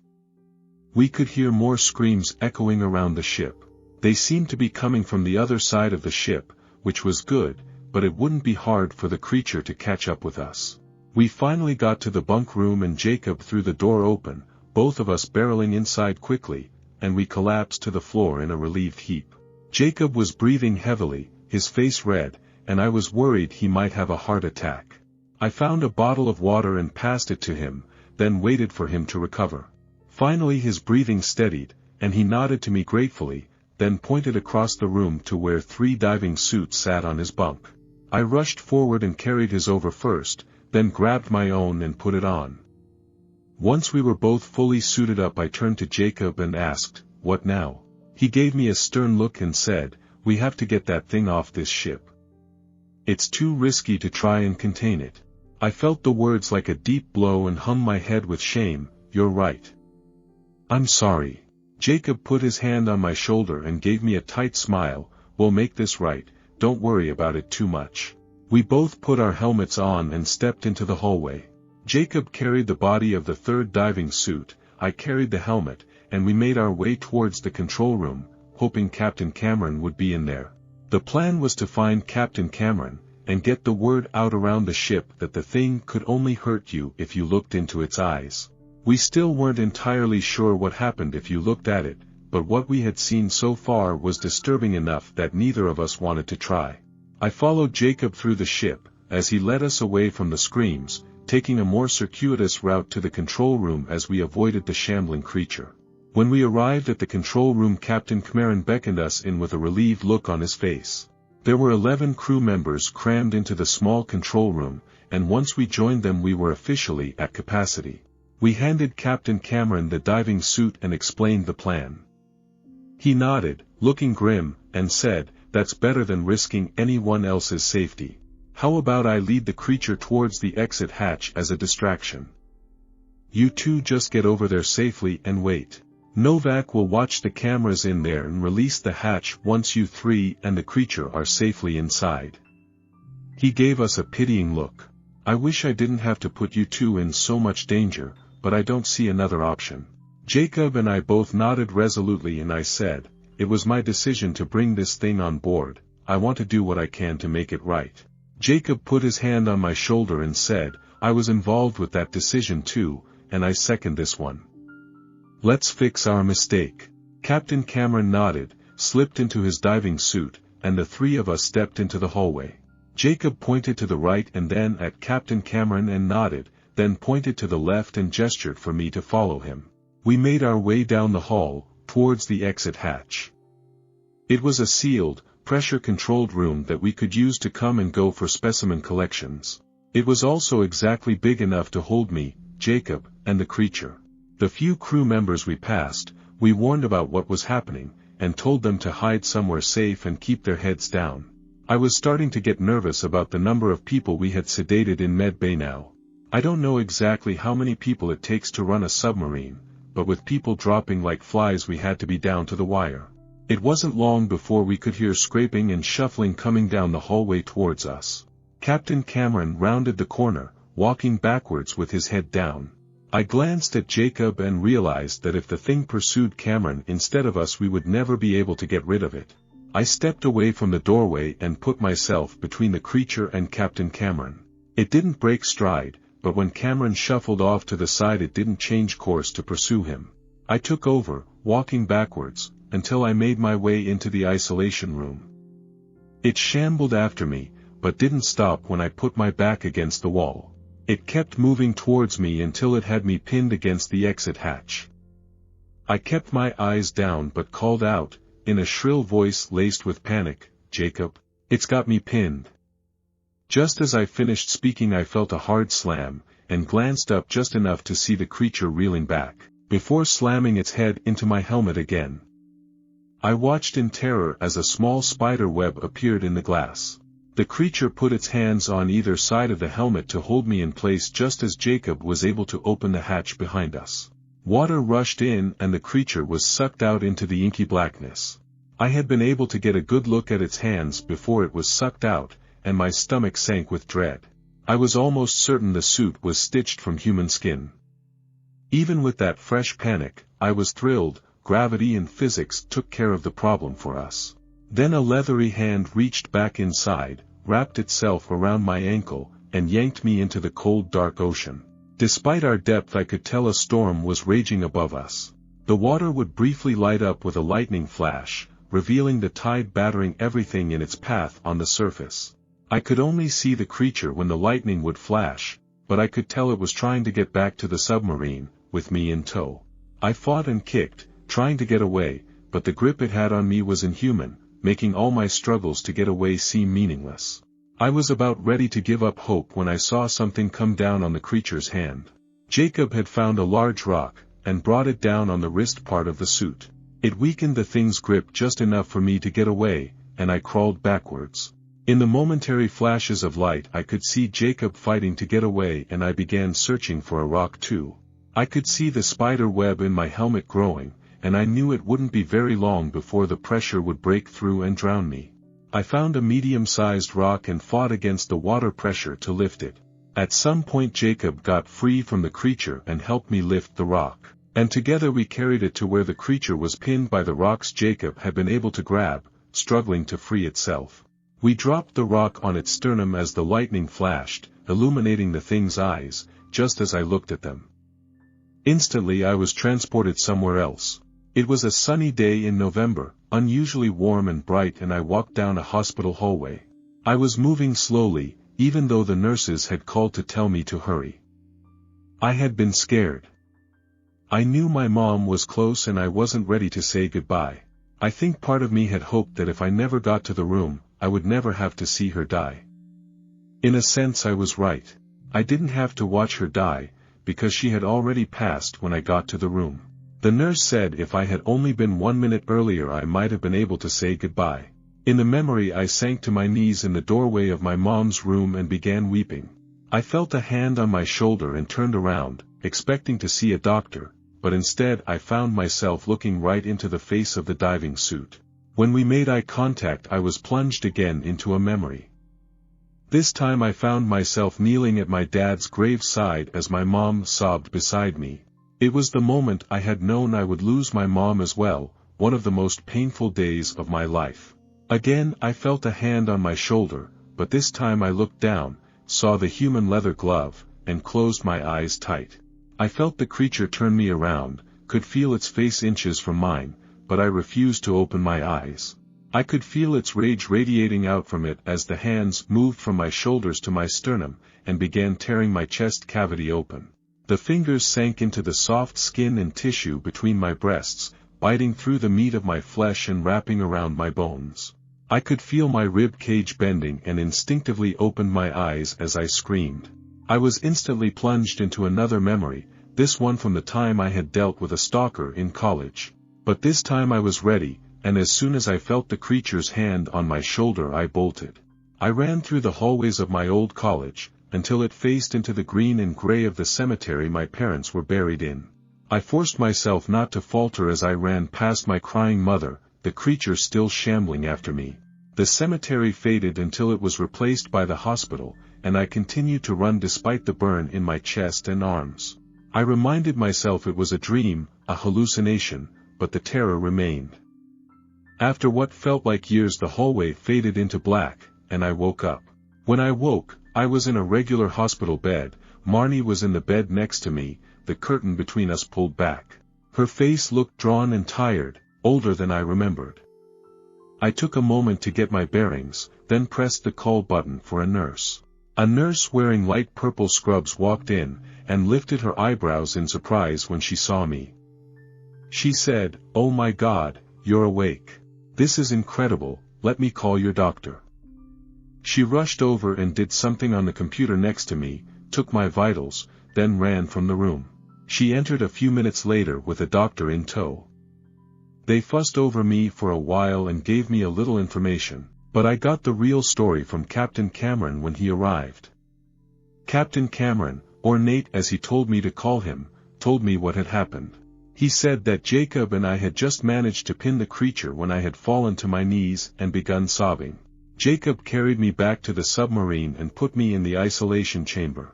We could hear more screams echoing around the ship. They seemed to be coming from the other side of the ship, which was good, but it wouldn't be hard for the creature to catch up with us. We finally got to the bunk room and Jacob threw the door open, both of us barreling inside quickly, and we collapsed to the floor in a relieved heap. Jacob was breathing heavily, his face red, and I was worried he might have a heart attack. I found a bottle of water and passed it to him, then waited for him to recover. Finally his breathing steadied, and he nodded to me gratefully, then pointed across the room to where 3 diving suits sat on his bunk. I rushed forward and carried his over first, then grabbed my own and put it on. Once we were both fully suited up I turned to Jacob and asked, "What now?" He gave me a stern look and said, "We have to get that thing off this ship. It's too risky to try and contain it." I felt the words like a deep blow and hung my head with shame. "You're right. I'm sorry." Jacob put his hand on my shoulder and gave me a tight smile. "We'll make this right, don't worry about it too much." We both put our helmets on and stepped into the hallway. Jacob carried the body of the third diving suit, I carried the helmet, and we made our way towards the control room, hoping Captain Cameron would be in there. The plan was to find Captain Cameron, and get the word out around the ship that the thing could only hurt you if you looked into its eyes. We still weren't entirely sure what happened if you looked at it, but what we had seen so far was disturbing enough that neither of us wanted to try. I followed Jacob through the ship, as he led us away from the screams, taking a more circuitous route to the control room as we avoided the shambling creature. When we arrived at the control room, Captain Cameron beckoned us in with a relieved look on his face. There were 11 crew members crammed into the small control room, and once we joined them we were officially at capacity. We handed Captain Cameron the diving suit and explained the plan. He nodded, looking grim, and said, "That's better than risking anyone else's safety. How about I lead the creature towards the exit hatch as a distraction? You two just get over there safely and wait. Novak will watch the cameras in there and release the hatch once you three and the creature are safely inside." He gave us a pitying look. "I wish I didn't have to put you two in so much danger, but I don't see another option." Jacob and I both nodded resolutely, and I said, "It was my decision to bring this thing on board. I want to do what I can to make it right." Jacob put his hand on my shoulder and said, "I was involved with that decision too, and I second this one. Let's fix our mistake." Captain Cameron nodded, slipped into his diving suit, and the three of us stepped into the hallway. Jacob pointed to the right and then at Captain Cameron and nodded, then pointed to the left and gestured for me to follow him. We made our way down the hall, towards the exit hatch. It was a sealed, pressure-controlled room that we could use to come and go for specimen collections. It was also exactly big enough to hold me, Jacob, and the creature. The few crew members we passed, we warned about what was happening, and told them to hide somewhere safe and keep their heads down. I was starting to get nervous about the number of people we had sedated in Med Bay now. I don't know exactly how many people it takes to run a submarine, but with people dropping like flies we had to be down to the wire. It wasn't long before we could hear scraping and shuffling coming down the hallway towards us. Captain Cameron rounded the corner, walking backwards with his head down. I glanced at Jacob and realized that if the thing pursued Cameron instead of us we would never be able to get rid of it. I stepped away from the doorway and put myself between the creature and Captain Cameron. It didn't break stride, but when Cameron shuffled off to the side it didn't change course to pursue him. I took over, walking backwards, until I made my way into the isolation room. It shambled after me, but didn't stop when I put my back against the wall. It kept moving towards me until it had me pinned against the exit hatch. I kept my eyes down but called out, in a shrill voice laced with panic, "Jacob, it's got me pinned." Just as I finished speaking I felt a hard slam, and glanced up just enough to see the creature reeling back, before slamming its head into my helmet again. I watched in terror as a small spider web appeared in the glass. The creature put its hands on either side of the helmet to hold me in place just as Jacob was able to open the hatch behind us. Water rushed in and the creature was sucked out into the inky blackness. I had been able to get a good look at its hands before it was sucked out, and my stomach sank with dread. I was almost certain the suit was stitched from human skin. Even with that fresh panic, I was thrilled. Gravity and physics took care of the problem for us. Then a leathery hand reached back inside, wrapped itself around my ankle, and yanked me into the cold dark ocean. Despite our depth I could tell a storm was raging above us. The water would briefly light up with a lightning flash, revealing the tide battering everything in its path on the surface. I could only see the creature when the lightning would flash, but I could tell it was trying to get back to the submarine, with me in tow. I fought and kicked, trying to get away, but the grip it had on me was inhuman, making all my struggles to get away seem meaningless. I was about ready to give up hope when I saw something come down on the creature's hand. Jacob had found a large rock, and brought it down on the wrist part of the suit. It weakened the thing's grip just enough for me to get away, and I crawled backwards. In the momentary flashes of light I could see Jacob fighting to get away, and I began searching for a rock too. I could see the spider web in my helmet growing, and I knew it wouldn't be very long before the pressure would break through and drown me. I found a medium-sized rock and fought against the water pressure to lift it. At some point Jacob got free from the creature and helped me lift the rock, and together we carried it to where the creature was pinned by the rocks Jacob had been able to grab, struggling to free itself. We dropped the rock on its sternum as the lightning flashed, illuminating the thing's eyes, just as I looked at them. Instantly I was transported somewhere else. It was a sunny day in November, unusually warm and bright, and I walked down a hospital hallway. I was moving slowly, even though the nurses had called to tell me to hurry. I had been scared. I knew my mom was close and I wasn't ready to say goodbye. I think part of me had hoped that if I never got to the room, I would never have to see her die. In a sense I was right. I didn't have to watch her die, because she had already passed when I got to the room. The nurse said if I had only been 1 minute earlier I might have been able to say goodbye. In the memory I sank to my knees in the doorway of my mom's room and began weeping. I felt a hand on my shoulder and turned around, expecting to see a doctor, but instead I found myself looking right into the face of the diving suit. When we made eye contact I was plunged again into a memory. This time I found myself kneeling at my dad's graveside as my mom sobbed beside me. It was the moment I had known I would lose my mom as well, one of the most painful days of my life. Again I felt a hand on my shoulder, but this time I looked down, saw the human leather glove, and closed my eyes tight. I felt the creature turn me around, could feel its face inches from mine, but I refused to open my eyes. I could feel its rage radiating out from it as the hands moved from my shoulders to my sternum, and began tearing my chest cavity open. The fingers sank into the soft skin and tissue between my breasts, biting through the meat of my flesh and wrapping around my bones. I could feel my rib cage bending and instinctively opened my eyes as I screamed. I was instantly plunged into another memory, this one from the time I had dealt with a stalker in college. But this time I was ready, and as soon as I felt the creature's hand on my shoulder I bolted. I ran through the hallways of my old college, until it faced into the green and gray of the cemetery my parents were buried in. I forced myself not to falter as I ran past my crying mother, the creature still shambling after me. The cemetery faded until it was replaced by the hospital, and I continued to run despite the burn in my chest and arms. I reminded myself it was a dream, a hallucination, but the terror remained. After what felt like years the hallway faded into black, and I woke up. When I woke, I was in a regular hospital bed. Marnie was in the bed next to me, the curtain between us pulled back. Her face looked drawn and tired, older than I remembered. I took a moment to get my bearings, then pressed the call button for a nurse. A nurse wearing light purple scrubs walked in, and lifted her eyebrows in surprise when she saw me. She said, "Oh my God, you're awake. This is incredible, let me call your doctor." She rushed over and did something on the computer next to me, took my vitals, then ran from the room. She entered a few minutes later with a doctor in tow. They fussed over me for a while and gave me a little information, but I got the real story from Captain Cameron when he arrived. Captain Cameron, or Nate as he told me to call him, told me what had happened. He said that Jacob and I had just managed to pin the creature when I had fallen to my knees and begun sobbing. Jacob carried me back to the submarine and put me in the isolation chamber.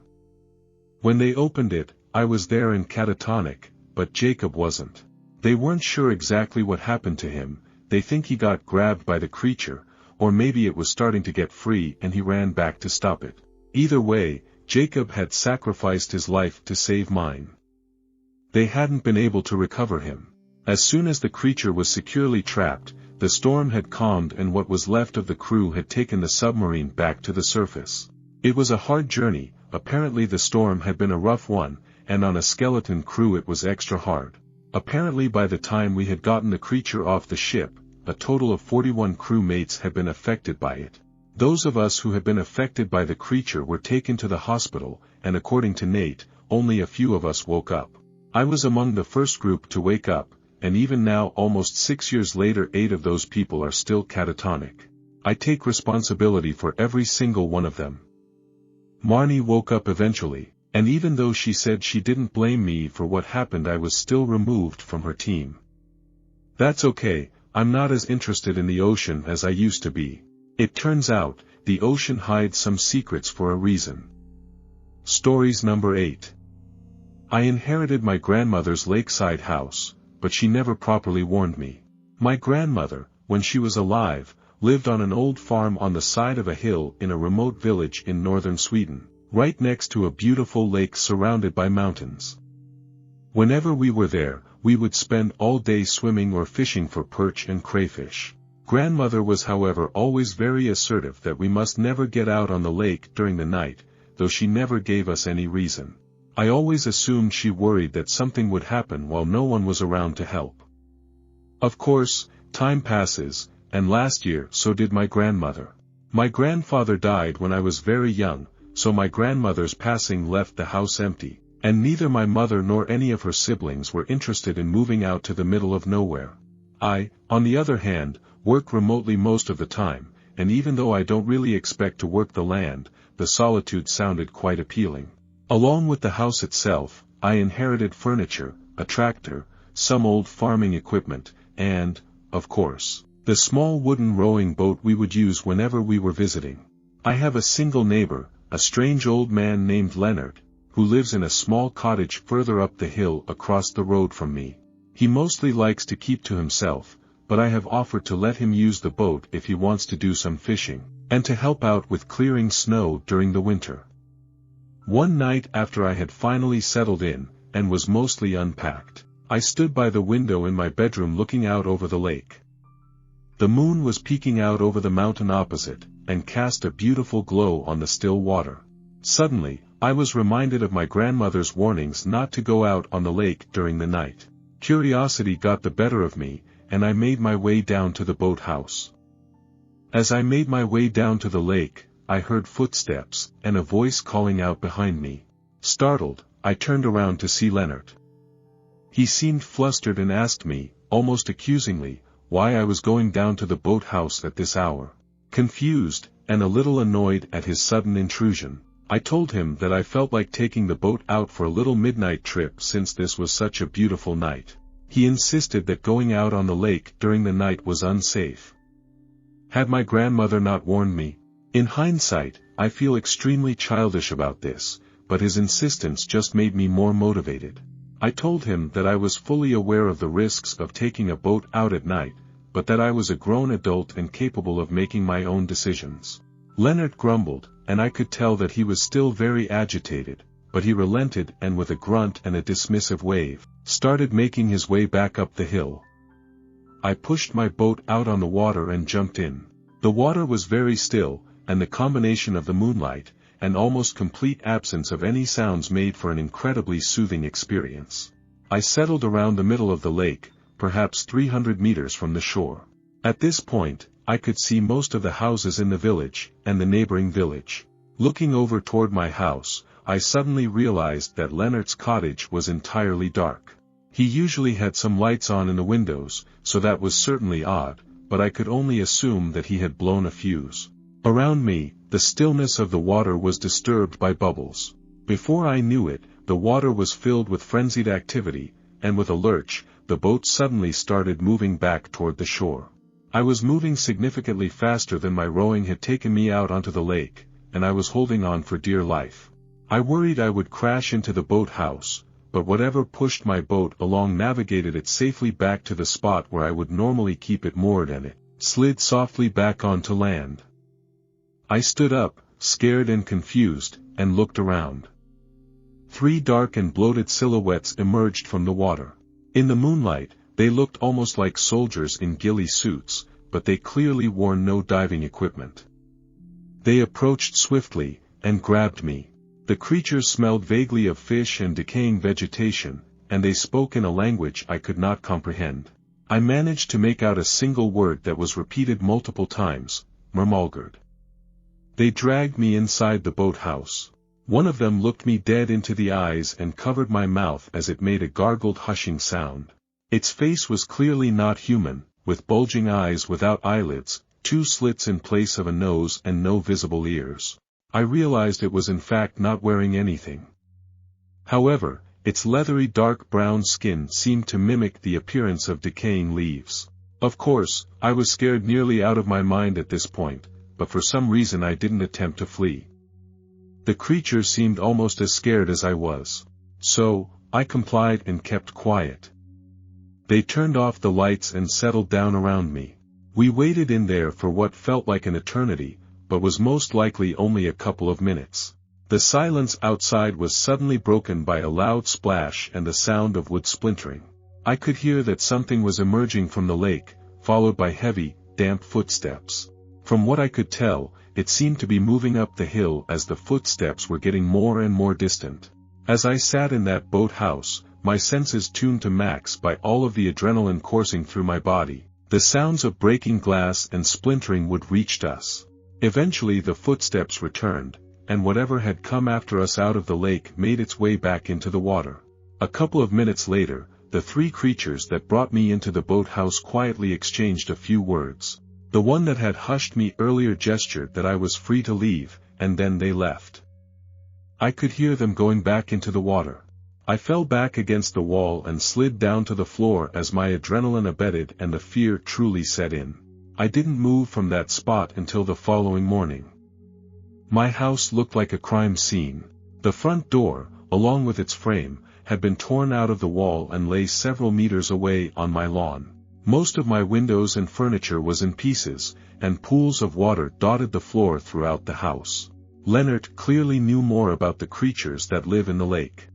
When they opened it, I was there and catatonic, but Jacob wasn't. They weren't sure exactly what happened to him. They think he got grabbed by the creature, or maybe it was starting to get free and he ran back to stop it. Either way, Jacob had sacrificed his life to save mine. They hadn't been able to recover him. As soon as the creature was securely trapped, the storm had calmed and what was left of the crew had taken the submarine back to the surface. It was a hard journey. Apparently the storm had been a rough one, and on a skeleton crew it was extra hard. Apparently by the time we had gotten the creature off the ship, a total of 41 crewmates had been affected by it. Those of us who had been affected by the creature were taken to the hospital, and according to Nate, only a few of us woke up. I was among the first group to wake up, and even now almost 6 years later 8 of those people are still catatonic. I take responsibility for every single one of them. Marnie woke up eventually, and even though she said she didn't blame me for what happened I was still removed from her team. That's okay, I'm not as interested in the ocean as I used to be. It turns out, the ocean hides some secrets for a reason. Stories number 8. I inherited my grandmother's lakeside house, but she never properly warned me. My grandmother, when she was alive, lived on an old farm on the side of a hill in a remote village in northern Sweden, right next to a beautiful lake surrounded by mountains. Whenever we were there, we would spend all day swimming or fishing for perch and crayfish. Grandmother was however always very assertive that we must never get out on the lake during the night, though she never gave us any reason. I always assumed she worried that something would happen while no one was around to help. Of course, time passes, and last year so did my grandmother. My grandfather died when I was very young, so my grandmother's passing left the house empty, and neither my mother nor any of her siblings were interested in moving out to the middle of nowhere. I, on the other hand, work remotely most of the time, and even though I don't really expect to work the land, the solitude sounded quite appealing. Along with the house itself, I inherited furniture, a tractor, some old farming equipment, and, of course, the small wooden rowing boat we would use whenever we were visiting. I have a single neighbor, a strange old man named Leonard, who lives in a small cottage further up the hill across the road from me. He mostly likes to keep to himself, but I have offered to let him use the boat if he wants to do some fishing, and to help out with clearing snow during the winter. One night after I had finally settled in, and was mostly unpacked, I stood by the window in my bedroom looking out over the lake. The moon was peeking out over the mountain opposite, and cast a beautiful glow on the still water. Suddenly, I was reminded of my grandmother's warnings not to go out on the lake during the night. Curiosity got the better of me, and I made my way down to the boathouse. As I made my way down to the lake, I heard footsteps, and a voice calling out behind me. Startled, I turned around to see Leonard. He seemed flustered and asked me, almost accusingly, why I was going down to the boathouse at this hour. Confused, and a little annoyed at his sudden intrusion, I told him that I felt like taking the boat out for a little midnight trip since this was such a beautiful night. He insisted that going out on the lake during the night was unsafe. Had my grandmother not warned me? In hindsight, I feel extremely childish about this, but his insistence just made me more motivated. I told him that I was fully aware of the risks of taking a boat out at night, but that I was a grown adult and capable of making my own decisions. Leonard grumbled, and I could tell that he was still very agitated, but he relented and with a grunt and a dismissive wave, started making his way back up the hill. I pushed my boat out on the water and jumped in. The water was very still, and the combination of the moonlight, and almost complete absence of any sounds made for an incredibly soothing experience. I settled around the middle of the lake, perhaps 300 meters from the shore. At this point, I could see most of the houses in the village, and the neighboring village. Looking over toward my house, I suddenly realized that Leonard's cottage was entirely dark. He usually had some lights on in the windows, so that was certainly odd, but I could only assume that he had blown a fuse. Around me, the stillness of the water was disturbed by bubbles. Before I knew it, the water was filled with frenzied activity, and with a lurch, the boat suddenly started moving back toward the shore. I was moving significantly faster than my rowing had taken me out onto the lake, and I was holding on for dear life. I worried I would crash into the boathouse, but whatever pushed my boat along navigated it safely back to the spot where I would normally keep it moored, and it slid softly back onto land. I stood up, scared and confused, and looked around. 3 dark and bloated silhouettes emerged from the water. In the moonlight, they looked almost like soldiers in ghillie suits, but they clearly wore no diving equipment. They approached swiftly, and grabbed me. The creatures smelled vaguely of fish and decaying vegetation, and they spoke in a language I could not comprehend. I managed to make out a single word that was repeated multiple times, Mermalgard. They dragged me inside the boathouse. One of them looked me dead into the eyes and covered my mouth as it made a gargled hushing sound. Its face was clearly not human, with bulging eyes without eyelids, 2 slits in place of a nose and no visible ears. I realized it was in fact not wearing anything. However, its leathery dark brown skin seemed to mimic the appearance of decaying leaves. Of course, I was scared nearly out of my mind at this point, but for some reason I didn't attempt to flee. The creature seemed almost as scared as I was. So, I complied and kept quiet. They turned off the lights and settled down around me. We waited in there for what felt like an eternity, but was most likely only a couple of minutes. The silence outside was suddenly broken by a loud splash and the sound of wood splintering. I could hear that something was emerging from the lake, followed by heavy, damp footsteps. From what I could tell, it seemed to be moving up the hill as the footsteps were getting more and more distant. As I sat in that boathouse, my senses tuned to max by all of the adrenaline coursing through my body, the sounds of breaking glass and splintering wood reached us. Eventually the footsteps returned, and whatever had come after us out of the lake made its way back into the water. A couple of minutes later, the three creatures that brought me into the boathouse quietly exchanged a few words. The one that had hushed me earlier gestured that I was free to leave, and then they left. I could hear them going back into the water. I fell back against the wall and slid down to the floor as my adrenaline abated and the fear truly set in. I didn't move from that spot until the following morning. My house looked like a crime scene. The front door, along with its frame, had been torn out of the wall and lay several meters away on my lawn. Most of my windows and furniture was in pieces, and pools of water dotted the floor throughout the house. Leonard clearly knew more about the creatures that live in the lake.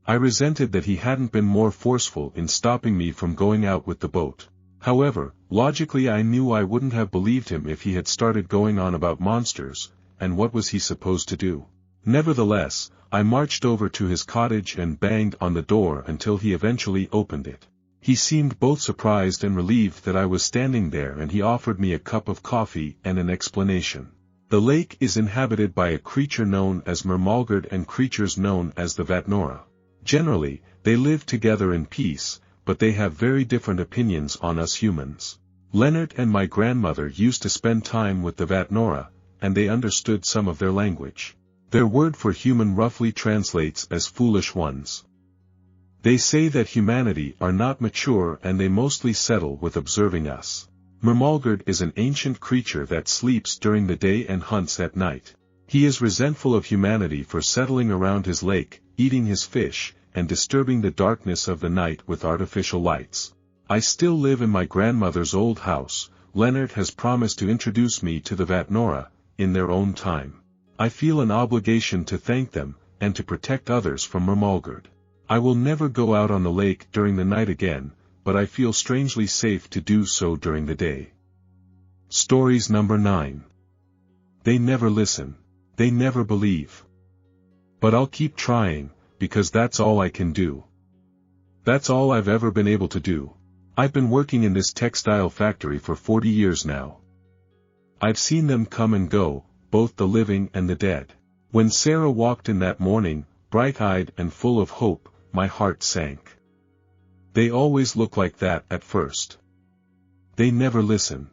I resented that he hadn't been more forceful in stopping me from going out with the boat. However, logically I knew I wouldn't have believed him if he had started going on about monsters, and what was he supposed to do? Nevertheless, I marched over to his cottage and banged on the door until he eventually opened it. He seemed both surprised and relieved that I was standing there, and he offered me a cup of coffee and an explanation. The lake is inhabited by a creature known as Mermalgard and creatures known as the Vatnora. Generally, they live together in peace, but they have very different opinions on us humans. Leonard and my grandmother used to spend time with the Vatnora, and they understood some of their language. Their word for human roughly translates as foolish ones. They say that humanity are not mature and they mostly settle with observing us. Mermalgard is an ancient creature that sleeps during the day and hunts at night. He is resentful of humanity for settling around his lake, eating his fish, and disturbing the darkness of the night with artificial lights. I still live in my grandmother's old house. Leonard has promised to introduce me to the Vatnora, in their own time. I feel an obligation to thank them, and to protect others from Mermalgard. I will never go out on the lake during the night again, but I feel strangely safe to do so during the day. Stories number 9. They never listen. They never believe. But I'll keep trying, because that's all I can do. That's all I've ever been able to do. I've been working in this textile factory for 40 years now. I've seen them come and go, both the living and the dead. When Sarah walked in that morning, bright-eyed and full of hope, my heart sank. They always look like that at first. They never listen.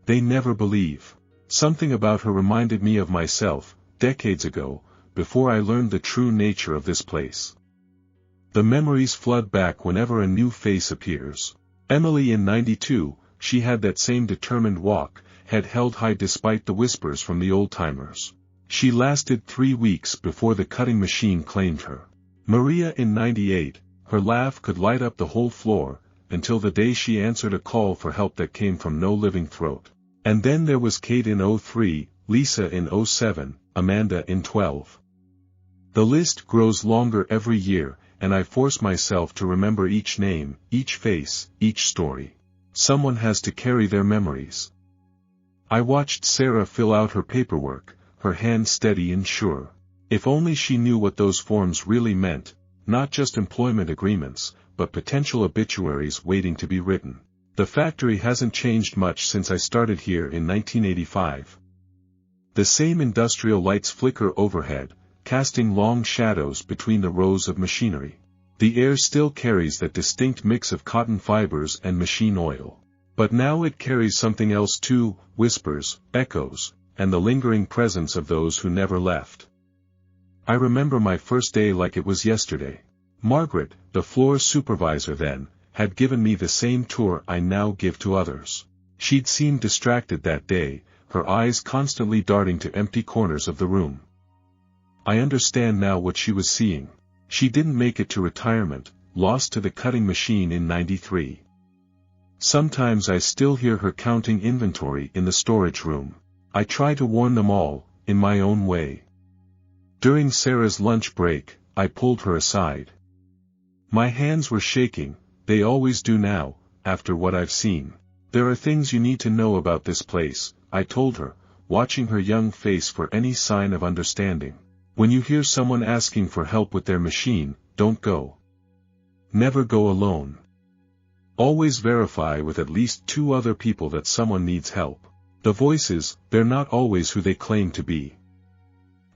They never believe. Something about her reminded me of myself, decades ago, before I learned the true nature of this place. The memories flood back whenever a new face appears. Emily in '92, she had that same determined walk, head held high despite the whispers from the old-timers. She lasted 3 weeks before the cutting machine claimed her. Maria in '98, her laugh could light up the whole floor, until the day she answered a call for help that came from no living throat. And then there was Kate in '03, Lisa in '07, Amanda in '12. The list grows longer every year, and I force myself to remember each name, each face, each story. Someone has to carry their memories. I watched Sarah fill out her paperwork, her hand steady and sure. If only she knew what those forms really meant, not just employment agreements, but potential obituaries waiting to be written. The factory hasn't changed much since I started here in 1985. The same industrial lights flicker overhead, casting long shadows between the rows of machinery. The air still carries that distinct mix of cotton fibers and machine oil. But now it carries something else too, whispers, echoes, and the lingering presence of those who never left. I remember my first day like it was yesterday. Margaret, the floor supervisor then, had given me the same tour I now give to others. She'd seemed distracted that day, her eyes constantly darting to empty corners of the room. I understand now what she was seeing. She didn't make it to retirement, lost to the cutting machine in '93. Sometimes I still hear her counting inventory in the storage room. I try to warn them all, in my own way. During Sarah's lunch break, I pulled her aside. My hands were shaking, they always do now, after what I've seen. There are things you need to know about this place, I told her, watching her young face for any sign of understanding. When you hear someone asking for help with their machine, don't go. Never go alone. Always verify with at least 2 other people that someone needs help. The voices, they're not always who they claim to be.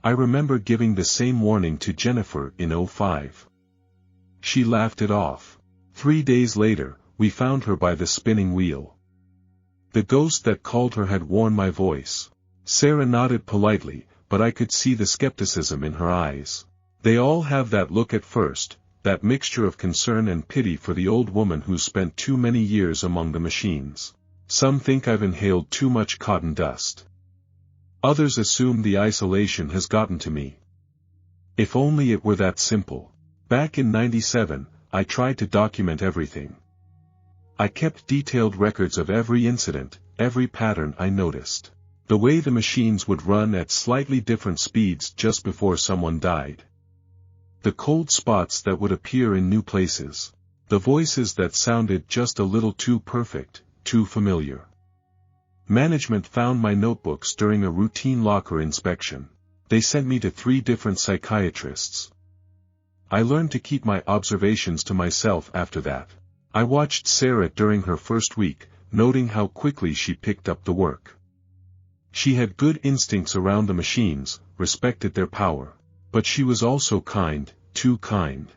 I remember giving the same warning to Jennifer in '05. She laughed it off. 3 days later, we found her by the spinning wheel. The ghost that called her had worn my voice. Sarah nodded politely, but I could see the skepticism in her eyes. They all have that look at first, that mixture of concern and pity for the old woman who's spent too many years among the machines. Some think I've inhaled too much cotton dust. Others assume the isolation has gotten to me. If only it were that simple. Back in '97, I tried to document everything. I kept detailed records of every incident, every pattern I noticed. The way the machines would run at slightly different speeds just before someone died. The cold spots that would appear in new places. The voices that sounded just a little too perfect, too familiar. Management found my notebooks during a routine locker inspection. They sent me to 3 different psychiatrists. I learned to keep my observations to myself after that. I watched Sarah during her first week, noting how quickly she picked up the work. She had good instincts around the machines, respected their power. But she was also kind, too kind.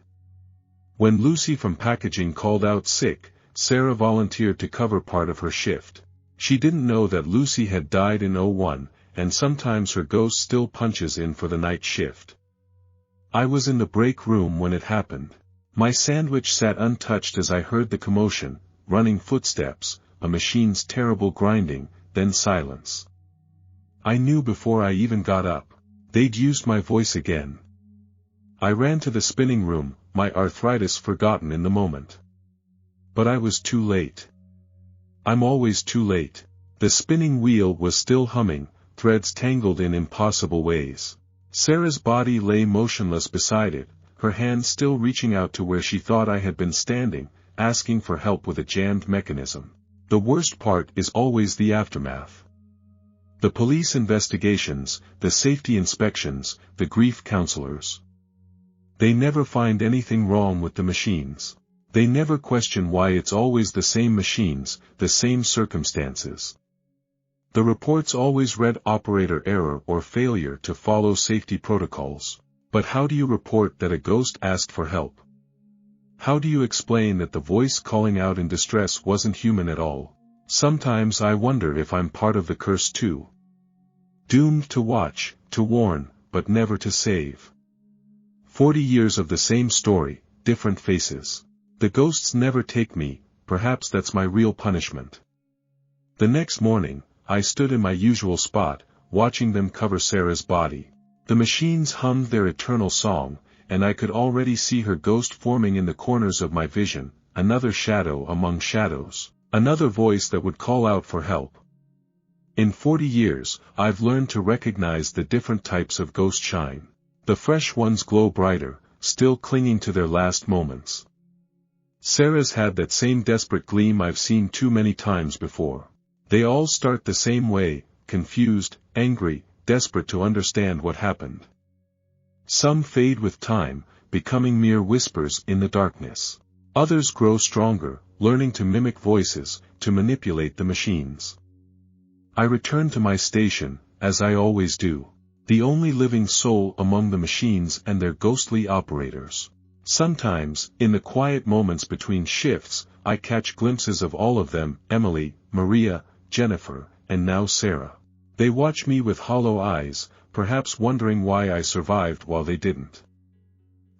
When Lucy from packaging called out sick, Sarah volunteered to cover part of her shift. She didn't know that Lucy had died in '01, and sometimes her ghost still punches in for the night shift. I was in the break room when it happened. My sandwich sat untouched as I heard the commotion, running footsteps, a machine's terrible grinding, then silence. I knew before I even got up. They'd used my voice again. I ran to the spinning room, my arthritis forgotten in the moment. But I was too late. I'm always too late. The spinning wheel was still humming, threads tangled in impossible ways. Sarah's body lay motionless beside it, her hand still reaching out to where she thought I had been standing, asking for help with a jammed mechanism. The worst part is always the aftermath. The police investigations, the safety inspections, the grief counselors. They never find anything wrong with the machines. They never question why it's always the same machines, the same circumstances. The reports always read operator error or failure to follow safety protocols. But how do you report that a ghost asked for help? How do you explain that the voice calling out in distress wasn't human at all? Sometimes I wonder if I'm part of the curse too. Doomed to watch, to warn, but never to save. 40 years of the same story, different faces. The ghosts never take me, perhaps that's my real punishment. The next morning, I stood in my usual spot, watching them cover Sarah's body. The machines hummed their eternal song, and I could already see her ghost forming in the corners of my vision, another shadow among shadows, another voice that would call out for help. In 40 years, I've learned to recognize the different types of ghost shine. The fresh ones glow brighter, still clinging to their last moments. Sarah's had that same desperate gleam I've seen too many times before. They all start the same way, confused, angry, desperate to understand what happened. Some fade with time, becoming mere whispers in the darkness. Others grow stronger, learning to mimic voices, to manipulate the machines. I return to my station, as I always do. The only living soul among the machines and their ghostly operators. Sometimes, in the quiet moments between shifts, I catch glimpses of all of them, Emily, Maria, Jennifer, and now Sarah. They watch me with hollow eyes, perhaps wondering why I survived while they didn't.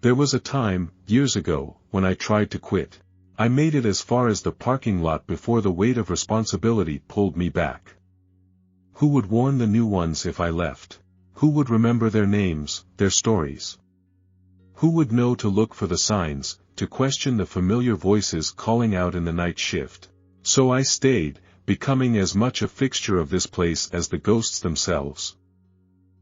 There was a time, years ago, when I tried to quit. I made it as far as the parking lot before the weight of responsibility pulled me back. Who would warn the new ones if I left? Who would remember their names, their stories? Who would know to look for the signs, to question the familiar voices calling out in the night shift? So I stayed, becoming as much a fixture of this place as the ghosts themselves.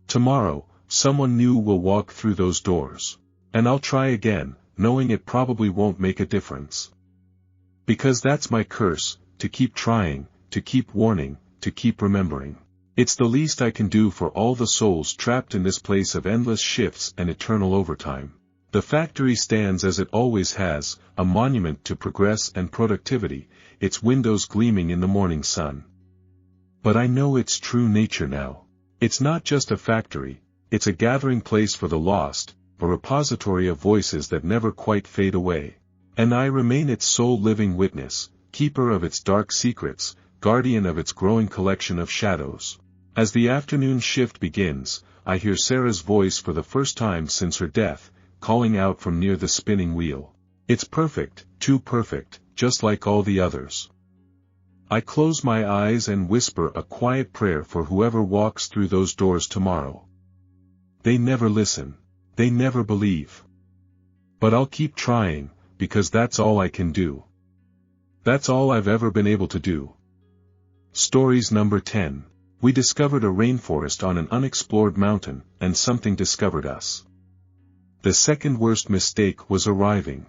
Tomorrow, someone new will walk through those doors. And I'll try again, knowing it probably won't make a difference. Because that's my curse, to keep trying, to keep warning, to keep remembering. It's the least I can do for all the souls trapped in this place of endless shifts and eternal overtime. The factory stands as it always has, a monument to progress and productivity, its windows gleaming in the morning sun. But I know its true nature now. It's not just a factory, it's a gathering place for the lost, a repository of voices that never quite fade away. And I remain its sole living witness, keeper of its dark secrets, guardian of its growing collection of shadows. As the afternoon shift begins, I hear Sarah's voice for the first time since her death, calling out from near the spinning wheel. It's perfect, too perfect, just like all the others. I close my eyes and whisper a quiet prayer for whoever walks through those doors tomorrow. They never listen. They never believe. But I'll keep trying, because that's all I can do. That's all I've ever been able to do. Stories number 10. We discovered a rainforest on an unexplored mountain, and something discovered us. The second worst mistake was arriving.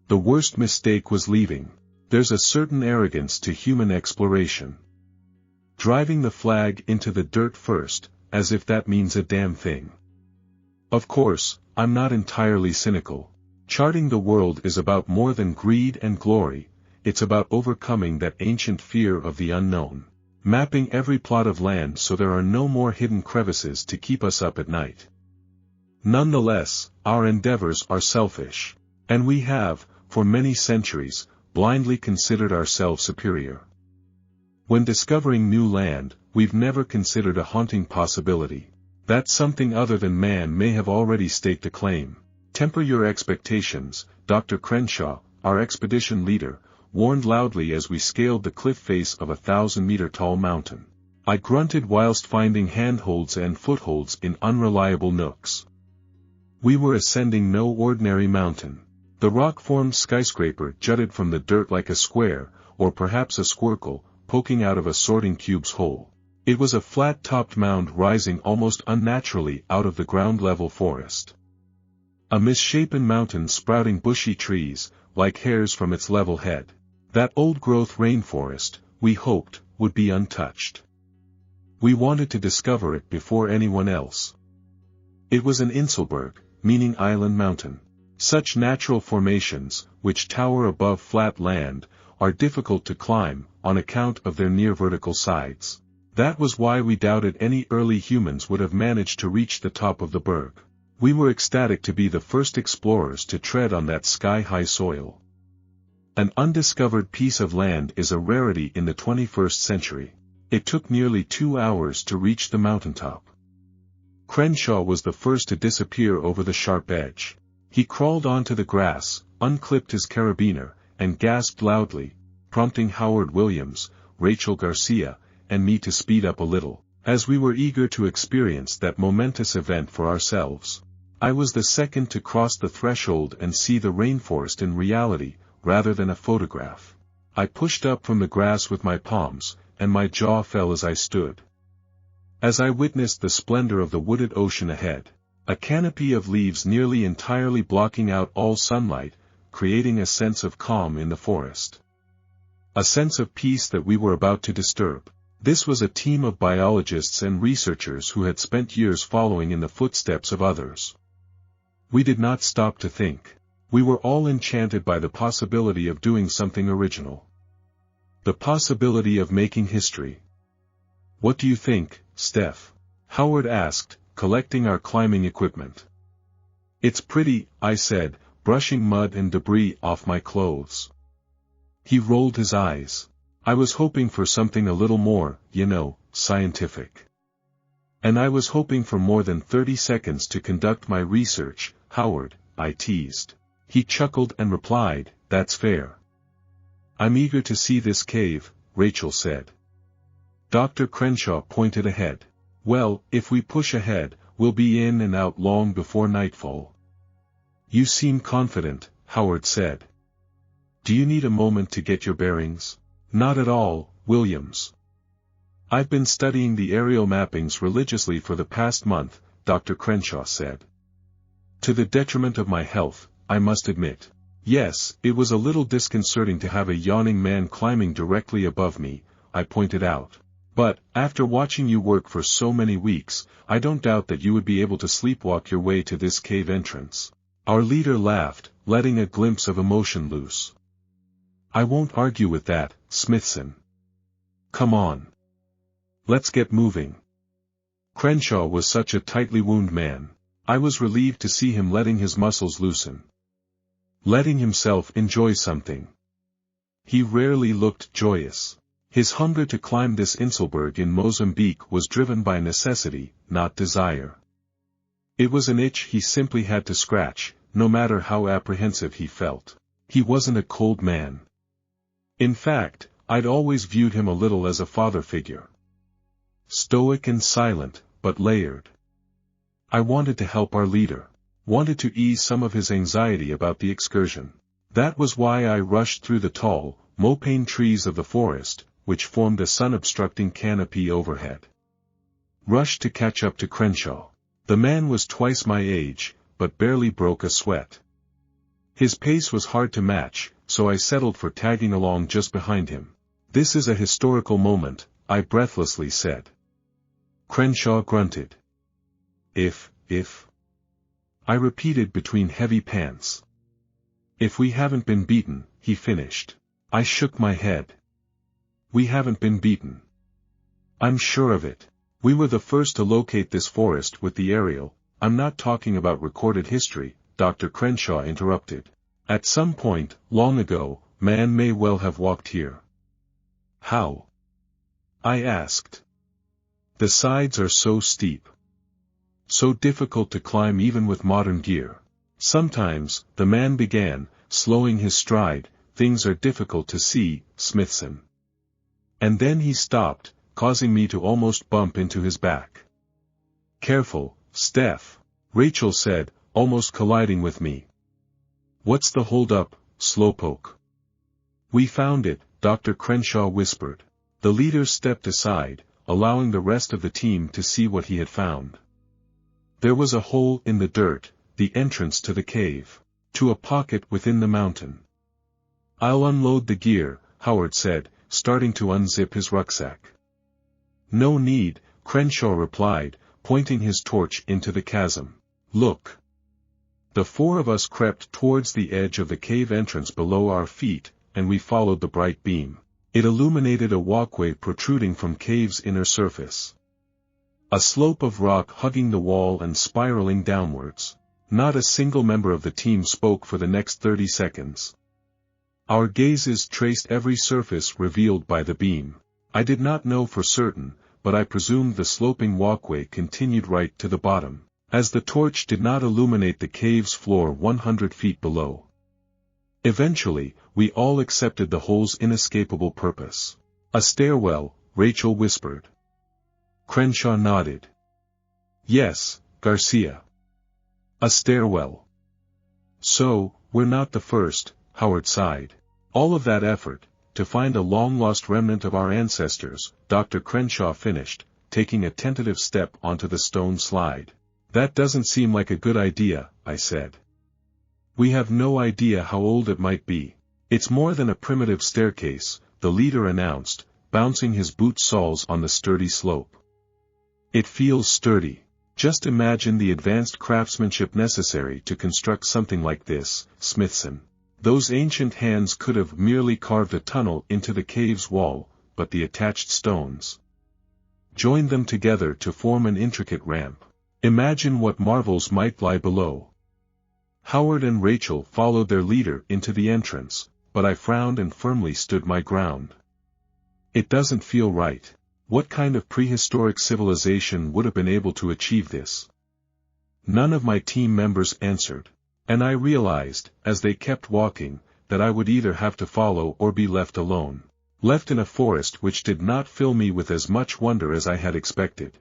The worst mistake was leaving. There's a certain arrogance to human exploration. Driving the flag into the dirt first, as if that means a damn thing. Of course, I'm not entirely cynical. Charting the world is about more than greed and glory, it's about overcoming that ancient fear of the unknown. Mapping every plot of land so there are no more hidden crevices to keep us up at night. Nonetheless, our endeavors are selfish. And we have, for many centuries, blindly considered ourselves superior. When discovering new land, we've never considered a haunting possibility. That something other than man may have already staked a claim. Temper your expectations, Dr. Crenshaw, our expedition leader, warned loudly as we scaled the cliff face of a 1,000-meter-tall mountain. I grunted whilst finding handholds and footholds in unreliable nooks. We were ascending no ordinary mountain. The rock-formed skyscraper jutted from the dirt like a square, or perhaps a squircle, poking out of a sorting cube's hole. It was a flat-topped mound rising almost unnaturally out of the ground-level forest. A misshapen mountain sprouting bushy trees, like hairs from its level head. That old-growth rainforest, we hoped, would be untouched. We wanted to discover it before anyone else. It was an Inselberg, meaning island mountain. Such natural formations, which tower above flat land, are difficult to climb, on account of their near-vertical sides. That was why we doubted any early humans would have managed to reach the top of the berg. We were ecstatic to be the first explorers to tread on that sky-high soil. An undiscovered piece of land is a rarity in the 21st century. It took nearly 2 hours to reach the mountaintop. Crenshaw was the first to disappear over the sharp edge. He crawled onto the grass, unclipped his carabiner, and gasped loudly, prompting Howard Williams, Rachel Garcia, and me to speed up a little, as we were eager to experience that momentous event for ourselves. I was the second to cross the threshold and see the rainforest in reality, rather than a photograph. I pushed up from the grass with my palms, and my jaw fell as I stood. As I witnessed the splendor of the wooded ocean ahead, a canopy of leaves nearly entirely blocking out all sunlight, creating a sense of calm in the forest. A sense of peace that we were about to disturb. This was a team of biologists and researchers who had spent years following in the footsteps of others. We did not stop to think. We were all enchanted by the possibility of doing something original. The possibility of making history. "What do you think, Steph?" Howard asked, collecting our climbing equipment. "It's pretty," I said, brushing mud and debris off my clothes. He rolled his eyes. "I was hoping for something a little more, scientific." And I was hoping for more than 30 seconds to conduct my research, Howard, I teased. He chuckled and replied, "That's fair." "I'm eager to see this cave," Rachel said. Dr. Crenshaw pointed ahead. "Well, if we push ahead, we'll be in and out long before nightfall." "You seem confident," Howard said. "Do you need a moment to get your bearings?" "Not at all, Williams. I've been studying the aerial mappings religiously for the past month," Dr. Crenshaw said. "To the detriment of my health, I must admit. Yes, it was a little disconcerting to have a yawning man climbing directly above me," I pointed out. "But, after watching you work for so many weeks, I don't doubt that you would be able to sleepwalk your way to this cave entrance." Our leader laughed, letting a glimpse of emotion loose. "I won't argue with that, Smithson. Come on. Let's get moving." Crenshaw was such a tightly wound man. I was relieved to see him letting his muscles loosen. Letting himself enjoy something. He rarely looked joyous. His hunger to climb this Inselberg in Mozambique was driven by necessity, not desire. It was an itch he simply had to scratch, no matter how apprehensive he felt. He wasn't a cold man. In fact, I'd always viewed him a little as a father figure. Stoic and silent, but layered. I wanted to help our leader. Wanted to ease some of his anxiety about the excursion. That was why I rushed through the tall, mopane trees of the forest, which formed a sun-obstructing canopy overhead. Rushed to catch up to Crenshaw. The man was twice my age, but barely broke a sweat. His pace was hard to match, so I settled for tagging along just behind him. "This is a historical moment," I breathlessly said. Crenshaw grunted. If. I repeated between heavy pants. "If we haven't been beaten," he finished. I shook my head. "We haven't been beaten. I'm sure of it. We were the first to locate this forest with the aerial." "I'm not talking about recorded history," Dr. Crenshaw interrupted. "At some point, long ago, man may well have walked here." "How?" I asked. "The sides are so steep. So difficult to climb even with modern gear. Sometimes," the man began, slowing his stride, "things are difficult to see, Smithson." And then he stopped, causing me to almost bump into his back. "Careful, Steph," Rachel said, almost colliding with me. "What's the hold-up, slowpoke?" "We found it," Dr. Crenshaw whispered. The leader stepped aside, allowing the rest of the team to see what he had found. There was a hole in the dirt, the entrance to the cave. To a pocket within the mountain. "I'll unload the gear," Howard said, starting to unzip his rucksack. "No need," Crenshaw replied, pointing his torch into the chasm. "Look." The four of us crept towards the edge of the cave entrance below our feet, and we followed the bright beam. It illuminated a walkway protruding from cave's inner surface. A slope of rock hugging the wall and spiraling downwards. Not a single member of the team spoke for the next 30 seconds. Our gazes traced every surface revealed by the beam. I did not know for certain, but I presumed the sloping walkway continued right to the bottom, as the torch did not illuminate the cave's floor 100 feet below. Eventually, we all accepted the hole's inescapable purpose. "A stairwell," Rachel whispered. Crenshaw nodded. "Yes, Garcia. A stairwell." "So, we're not the first," Howard sighed. "All of that effort, to find a long-lost remnant of our ancestors," Dr. Crenshaw finished, taking a tentative step onto the stone slide. "That doesn't seem like a good idea," I said. "We have no idea how old it might be. It's more than a primitive staircase," the leader announced, bouncing his boot soles on the sturdy slope. "It feels sturdy. Just imagine the advanced craftsmanship necessary to construct something like this, Smithson. Those ancient hands could have merely carved a tunnel into the cave's wall, but the attached stones joined them together to form an intricate ramp. Imagine what marvels might lie below." Howard and Rachel followed their leader into the entrance, but I frowned and firmly stood my ground. "It doesn't feel right." What kind of prehistoric civilization would have been able to achieve this? None of my team members answered. And I realized, as they kept walking, that I would either have to follow or be left alone. Left in a forest which did not fill me with as much wonder as I had expected.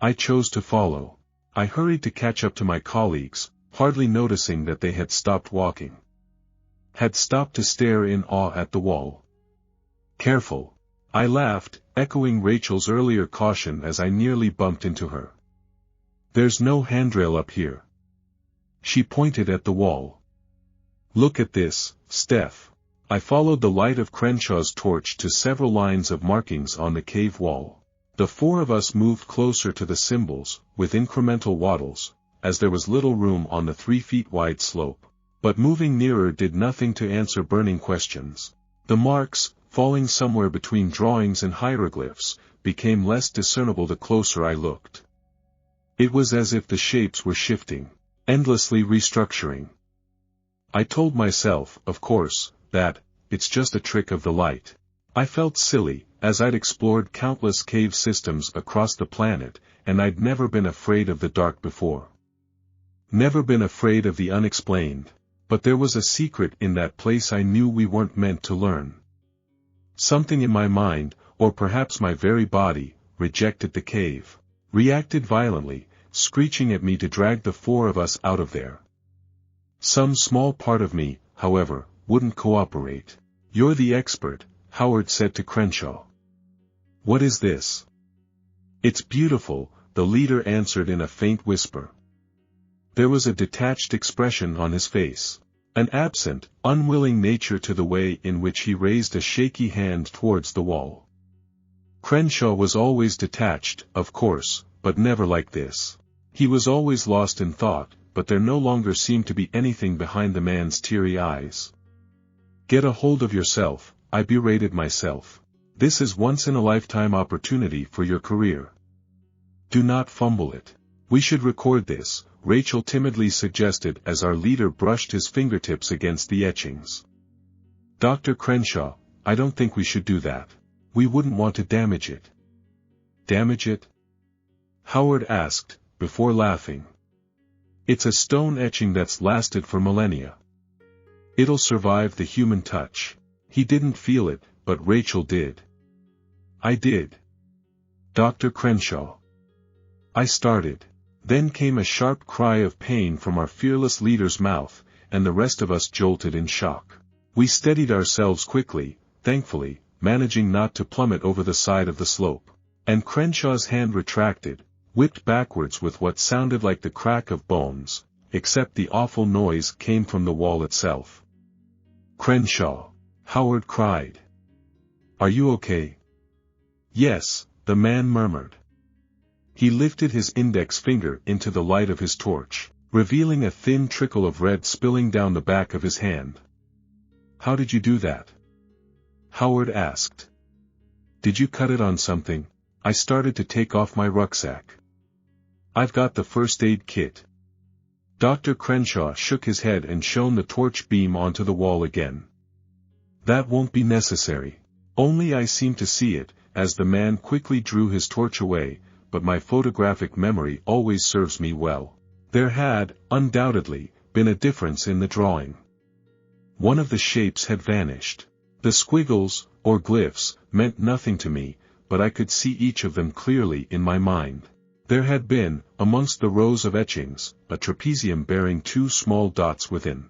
I chose to follow. I hurried to catch up to my colleagues, hardly noticing that they had stopped walking. Had stopped to stare in awe at the wall. Careful. I laughed, echoing Rachel's earlier caution as I nearly bumped into her. There's no handrail up here. She pointed at the wall. Look at this, Steph. I followed the light of Crenshaw's torch to several lines of markings on the cave wall. The four of us moved closer to the symbols, with incremental waddles, as there was little room on the 3 feet wide slope. But moving nearer did nothing to answer burning questions. The marks, falling somewhere between drawings and hieroglyphs, became less discernible the closer I looked. It was as if the shapes were shifting, endlessly restructuring. I told myself, of course, that it's just a trick of the light. I felt silly, as I'd explored countless cave systems across the planet, and I'd never been afraid of the dark before. Never been afraid of the unexplained. But there was a secret in that place I knew we weren't meant to learn. Something in my mind, or perhaps my very body, rejected the cave. Reacted violently, screeching at me to drag the four of us out of there. Some small part of me, however, wouldn't cooperate. You're the expert, Howard said to Crenshaw. What is this? It's beautiful, the leader answered in a faint whisper. There was a detached expression on his face, an absent, unwilling nature to the way in which he raised a shaky hand towards the wall. Crenshaw was always detached, of course, but never like this. He was always lost in thought, but there no longer seemed to be anything behind the man's teary eyes. Get a hold of yourself, I berated myself. This is once-in-a-lifetime opportunity for your career. Do not fumble it. We should record this, Rachel timidly suggested as our leader brushed his fingertips against the etchings. Dr. Crenshaw, I don't think we should do that. We wouldn't want to damage it. Damage it? Howard asked, before laughing. It's a stone etching that's lasted for millennia. It'll survive the human touch. He didn't feel it, but Rachel did. I did. Dr. Crenshaw. I started. Then came a sharp cry of pain from our fearless leader's mouth, and the rest of us jolted in shock. We steadied ourselves quickly, thankfully, managing not to plummet over the side of the slope. And Crenshaw's hand retracted, whipped backwards with what sounded like the crack of bones, except the awful noise came from the wall itself. Crenshaw! Howard cried. Are you okay? Yes, the man murmured. He lifted his index finger into the light of his torch, revealing a thin trickle of red spilling down the back of his hand. How did you do that? Howard asked. Did you cut it on something? I started to take off my rucksack. I've got the first aid kit. Dr. Crenshaw shook his head and shone the torch beam onto the wall again. That won't be necessary. Only I seem to see it, as the man quickly drew his torch away, but my photographic memory always serves me well. There had, undoubtedly, been a difference in the drawing. One of the shapes had vanished. The squiggles, or glyphs, meant nothing to me, but I could see each of them clearly in my mind. There had been, amongst the rows of etchings, a trapezium bearing 2 small dots within.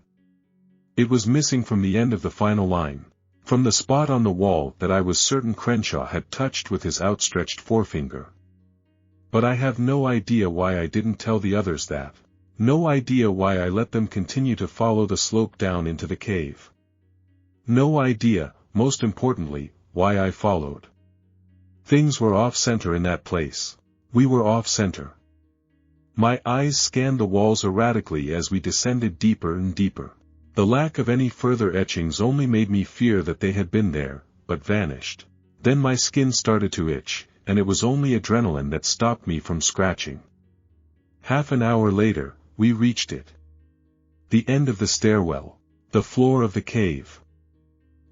It was missing from the end of the final line, from the spot on the wall that I was certain Crenshaw had touched with his outstretched forefinger. But I have no idea why I didn't tell the others that. No idea why I let them continue to follow the slope down into the cave. No idea, most importantly, why I followed. Things were off-center in that place. We were off-center. My eyes scanned the walls erratically as we descended deeper and deeper. The lack of any further etchings only made me fear that they had been there, but vanished. Then my skin started to itch, and it was only adrenaline that stopped me from scratching. Half an hour later, we reached it. The end of the stairwell. The floor of the cave.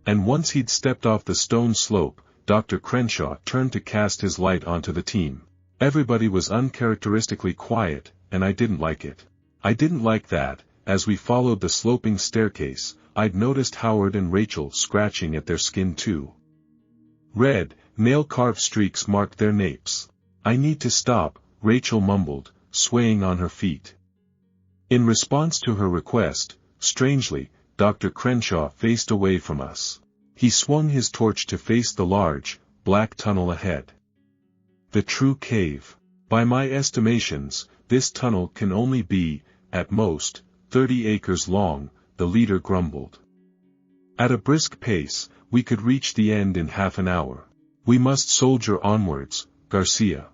And once he'd stepped off the stone slope, Dr. Crenshaw turned to cast his light onto the team. Everybody was uncharacteristically quiet, and I didn't like it. I didn't like that, as we followed the sloping staircase, I'd noticed Howard and Rachel scratching at their skin too. Red, nail-carved streaks marked their napes. "I need to stop," Rachel mumbled, swaying on her feet. In response to her request, strangely, Dr. Crenshaw faced away from us. He swung his torch to face the large, black tunnel ahead. The true cave. By my estimations, this tunnel can only be, at most, 30 acres long, the leader grumbled. At a brisk pace, we could reach the end in half an hour. We must soldier onwards, Garcia.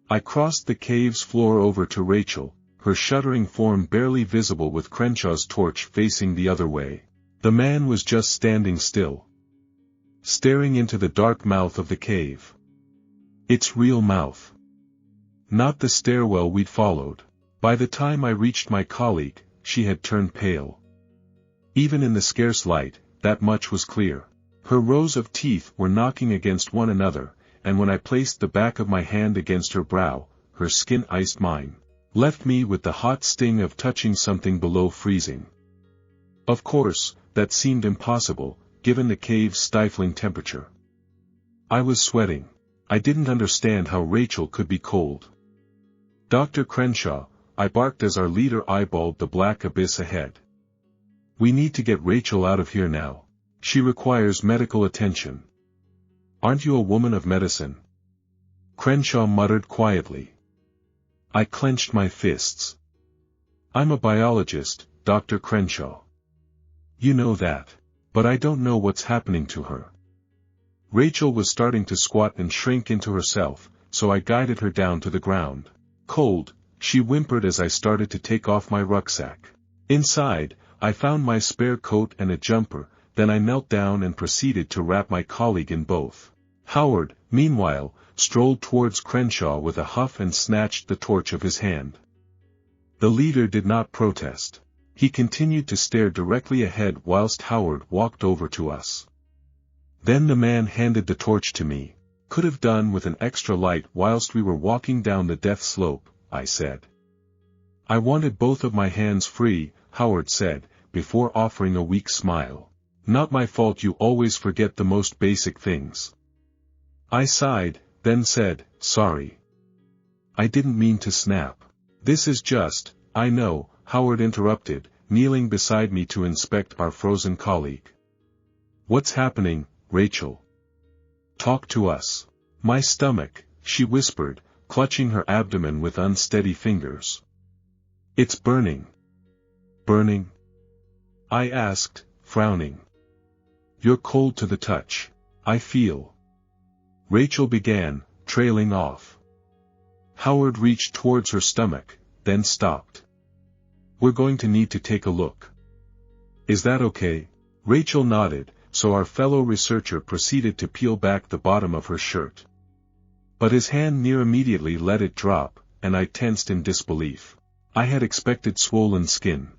I crossed the cave's floor over to Rachel, her shuddering form barely visible with Crenshaw's torch facing the other way. The man was just standing still, staring into the dark mouth of the cave. Its real mouth. Not the stairwell we'd followed. By the time I reached my colleague, she had turned pale. Even in the scarce light, that much was clear. Her rows of teeth were knocking against one another, and when I placed the back of my hand against her brow, her skin iced mine. Left me with the hot sting of touching something below freezing. Of course, that seemed impossible, given the cave's stifling temperature. I was sweating. I didn't understand how Rachel could be cold. "Dr. Crenshaw," I barked as our leader eyeballed the black abyss ahead. "We need to get Rachel out of here now. She requires medical attention." "Aren't you a woman of medicine?" Crenshaw muttered quietly. I clenched my fists. "I'm a biologist, Dr. Crenshaw. You know that. But I don't know what's happening to her." Rachel was starting to squat and shrink into herself, so I guided her down to the ground. "Cold," she whimpered as I started to take off my rucksack. Inside, I found my spare coat and a jumper, then I knelt down and proceeded to wrap my colleague in both. Howard, meanwhile, strolled towards Crenshaw with a huff and snatched the torch of his hand. The leader did not protest. He continued to stare directly ahead whilst Howard walked over to us. Then the man handed the torch to me. "Could have done with an extra light whilst we were walking down the death slope," I said. "I wanted both of my hands free," Howard said, before offering a weak smile. "Not my fault you always forget the most basic things." I sighed, then said, "Sorry. I didn't mean to snap." "This is just, I know," Howard interrupted, kneeling beside me to inspect our frozen colleague. "What's happening, Rachel? Talk to us." "My stomach," she whispered, clutching her abdomen with unsteady fingers. "It's burning." "Burning?" I asked, frowning. "You're cold to the touch. I feel." Rachel began, trailing off. Howard reached towards her stomach, then stopped. "We're going to need to take a look. Is that okay?" Rachel nodded, so our fellow researcher proceeded to peel back the bottom of her shirt. But his hand near immediately let it drop, and I tensed in disbelief. I had expected swollen skin.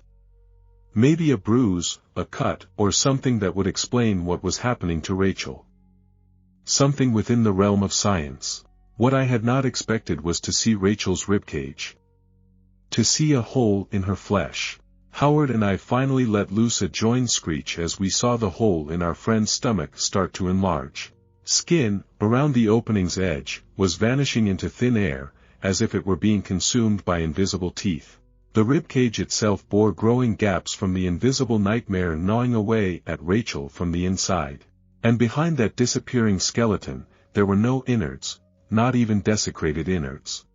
Maybe a bruise, a cut, or something that would explain what was happening to Rachel. Something within the realm of science. What I had not expected was to see Rachel's ribcage. To see a hole in her flesh. Howard and I finally let loose a joined screech as we saw the hole in our friend's stomach start to enlarge. Skin, around the opening's edge, was vanishing into thin air, as if it were being consumed by invisible teeth. The ribcage itself bore growing gaps from the invisible nightmare gnawing away at Rachel from the inside. And behind that disappearing skeleton, there were no innards, not even desecrated innards.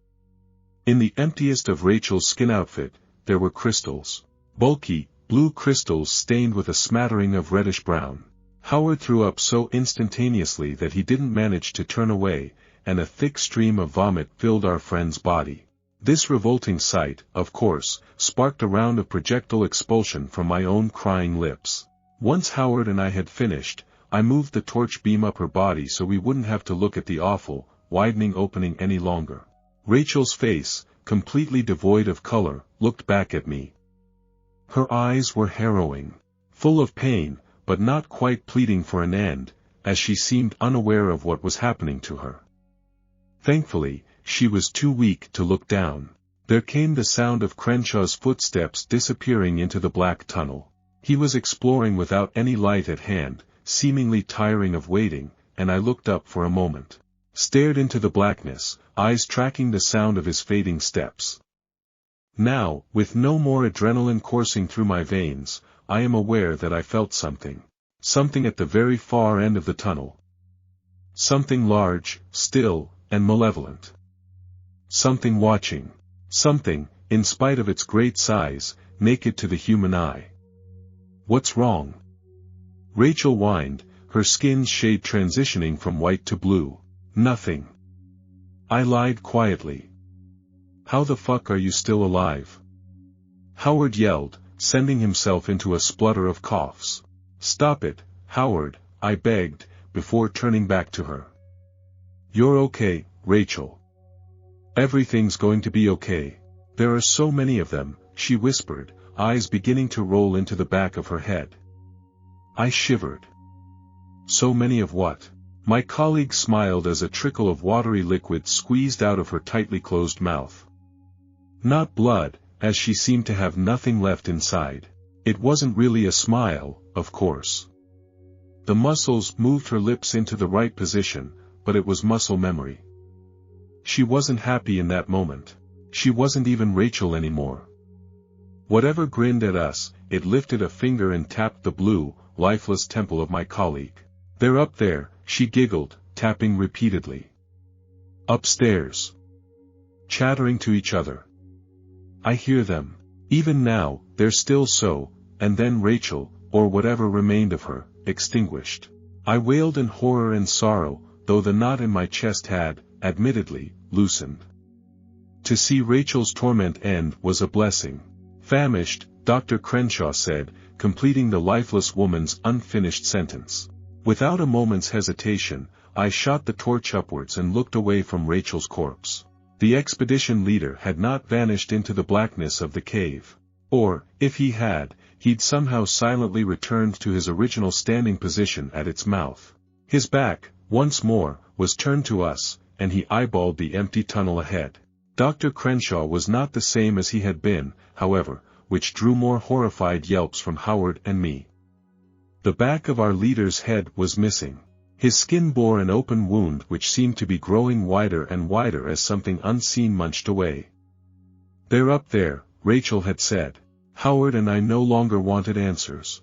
In the emptiest of Rachel's skin outfit, there were crystals. Bulky, blue crystals stained with a smattering of reddish-brown. Howard threw up so instantaneously that he didn't manage to turn away, and a thick stream of vomit filled our friend's body. This revolting sight, of course, sparked a round of projectile expulsion from my own crying lips. Once Howard and I had finished, I moved the torch beam up her body so we wouldn't have to look at the awful, widening opening any longer. Rachel's face, completely devoid of color, looked back at me. Her eyes were harrowing. Full of pain, but not quite pleading for an end, as she seemed unaware of what was happening to her. Thankfully, she was too weak to look down. There came the sound of Crenshaw's footsteps disappearing into the black tunnel. He was exploring without any light at hand, seemingly tiring of waiting, and I looked up for a moment. Stared into the blackness, eyes tracking the sound of his fading steps. Now, with no more adrenaline coursing through my veins, I am aware that I felt something. Something at the very far end of the tunnel. Something large, still, and malevolent. Something watching. Something, in spite of its great size, naked to the human eye. What's wrong? Rachel whined, her skin's shade transitioning from white to blue. Nothing. I lied quietly. How the fuck are you still alive? Howard yelled, sending himself into a splutter of coughs. Stop it, Howard, I begged, before turning back to her. You're okay, Rachel. Everything's going to be okay. There are so many of them, she whispered, eyes beginning to roll into the back of her head. I shivered. So many of what? My colleague smiled as a trickle of watery liquid squeezed out of her tightly closed mouth. Not blood, as she seemed to have nothing left inside. It wasn't really a smile, of course. The muscles moved her lips into the right position, but it was muscle memory. She wasn't happy in that moment. She wasn't even Rachel anymore. Whatever grinned at us, it lifted a finger and tapped the blue, lifeless temple of my colleague. They're up there, she giggled, tapping repeatedly. Upstairs. Chattering to each other. I hear them. Even now, they're still so, and then Rachel, or whatever remained of her, extinguished. I wailed in horror and sorrow, though the knot in my chest had, admittedly, loosened. To see Rachel's torment end was a blessing. Famished, Dr. Crenshaw said, completing the lifeless woman's unfinished sentence. Without a moment's hesitation, I shot the torch upwards and looked away from Rachel's corpse. The expedition leader had not vanished into the blackness of the cave. Or, if he had, he'd somehow silently returned to his original standing position at its mouth. His back, once more, was turned to us, and he eyeballed the empty tunnel ahead. Dr. Crenshaw was not the same as he had been, however, which drew more horrified yelps from Howard and me. The back of our leader's head was missing. His skin bore an open wound which seemed to be growing wider and wider as something unseen munched away. They're up there, Rachel had said. Howard and I no longer wanted answers.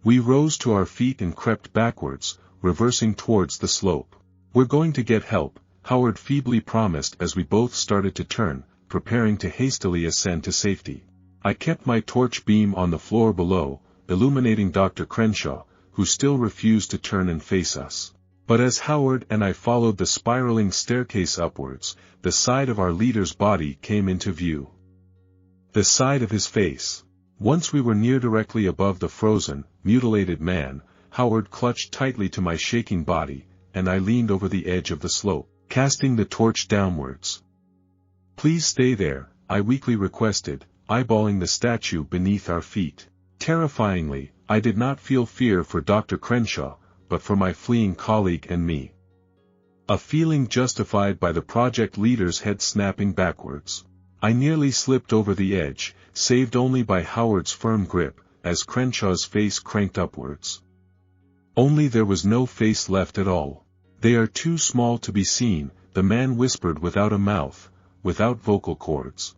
We rose to our feet and crept backwards, reversing towards the slope. We're going to get help, Howard feebly promised as we both started to turn, preparing to hastily ascend to safety. I kept my torch beam on the floor below, illuminating Dr. Crenshaw, who still refused to turn and face us. But as Howard and I followed the spiraling staircase upwards, the side of our leader's body came into view. The side of his face. Once we were near directly above the frozen, mutilated man, Howard clutched tightly to my shaking body, and I leaned over the edge of the slope, casting the torch downwards. Please stay there, I weakly requested, eyeballing the statue beneath our feet. Terrifyingly, I did not feel fear for Dr. Crenshaw, but for my fleeing colleague and me. A feeling justified by the project leader's head snapping backwards. I nearly slipped over the edge, saved only by Howard's firm grip, as Crenshaw's face cranked upwards. Only there was no face left at all. They are too small to be seen, the man whispered without a mouth, without vocal cords.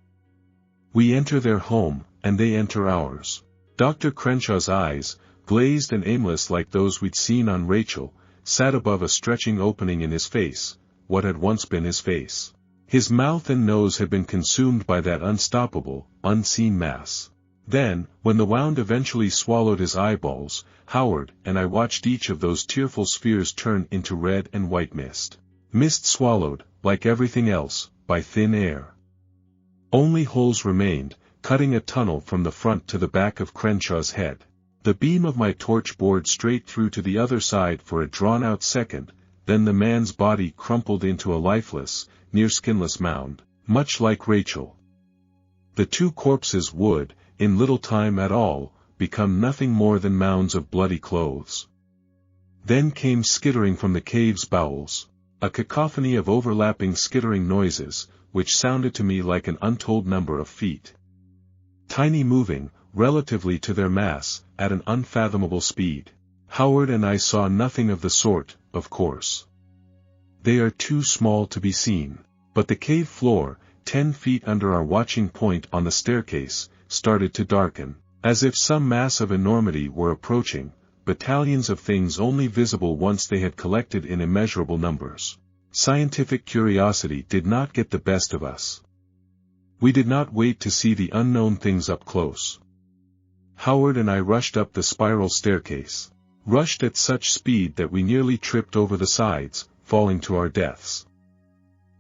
We enter their home, and they enter ours. Dr. Crenshaw's eyes, glazed and aimless like those we'd seen on Rachel, sat above a stretching opening in his face, what had once been his face. His mouth and nose had been consumed by that unstoppable, unseen mass. Then, when the wound eventually swallowed his eyeballs, Howard and I watched each of those tearful spheres turn into red and white mist. Mist swallowed, like everything else, by thin air. Only holes remained, cutting a tunnel from the front to the back of Crenshaw's head. The beam of my torch bored straight through to the other side for a drawn-out second, then the man's body crumpled into a lifeless, near-skinless mound, much like Rachel. The two corpses would, in little time at all, become nothing more than mounds of bloody clothes. Then came skittering from the cave's bowels. A cacophony of overlapping skittering noises, which sounded to me like an untold number of feet. Tiny moving, relatively to their mass, at an unfathomable speed. Howard and I saw nothing of the sort, of course. They are too small to be seen. But the cave floor, 10 feet under our watching point on the staircase, started to darken, as if some mass of enormity were approaching, battalions of things only visible once they had collected in immeasurable numbers. Scientific curiosity did not get the best of us. We did not wait to see the unknown things up close. Howard and I rushed up the spiral staircase. Rushed at such speed that we nearly tripped over the sides, falling to our deaths.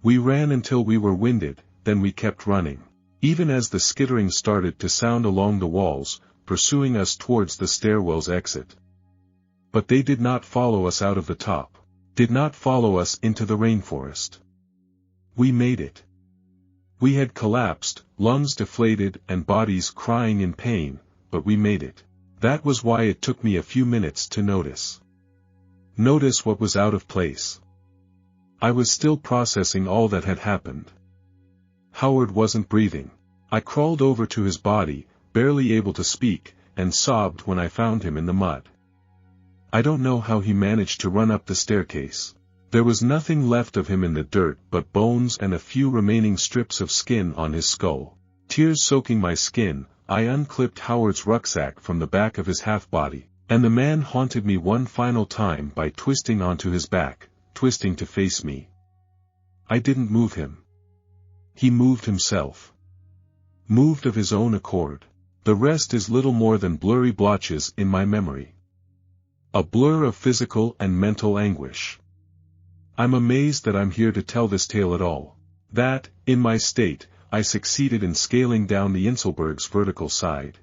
We ran until we were winded, then we kept running. Even as the skittering started to sound along the walls, pursuing us towards the stairwell's exit. But they did not follow us out of the top. Did not follow us into the rainforest. We made it. We had collapsed, lungs deflated and bodies crying in pain, but we made it. That was why it took me a few minutes to notice. Notice what was out of place. I was still processing all that had happened. Howard wasn't breathing. I crawled over to his body, barely able to speak, and sobbed when I found him in the mud. I don't know how he managed to run up the staircase. There was nothing left of him in the dirt but bones and a few remaining strips of skin on his skull. Tears soaking my skin, I unclipped Howard's rucksack from the back of his half-body, and the man haunted me one final time by twisting onto his back, twisting to face me. I didn't move him. He moved himself. Moved of his own accord. The rest is little more than blurry blotches in my memory. A blur of physical and mental anguish. I'm amazed that I'm here to tell this tale at all. That, in my state, I succeeded in scaling down the Inselberg's vertical side.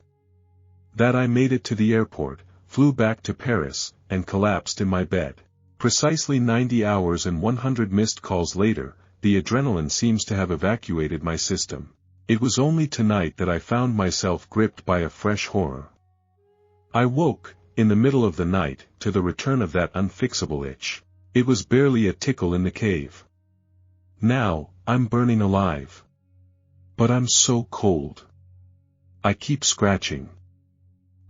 That I made it to the airport, flew back to Paris, and collapsed in my bed. Precisely 90 hours and 100 missed calls later, the adrenaline seems to have evacuated my system. It was only tonight that I found myself gripped by a fresh horror. I woke, in the middle of the night, to the return of that unfixable itch. It was barely a tickle in the cave. Now, I'm burning alive. But I'm so cold. I keep scratching.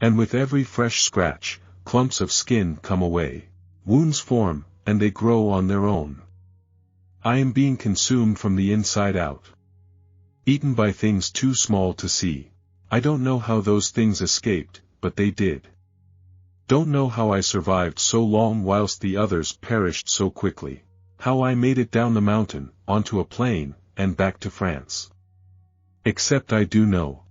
And with every fresh scratch, clumps of skin come away. Wounds form, and they grow on their own. I am being consumed from the inside out. Eaten by things too small to see. I don't know how those things escaped, but they did. Don't know how I survived so long whilst the others perished so quickly. How I made it down the mountain, onto a plane, and back to France. Except I do know.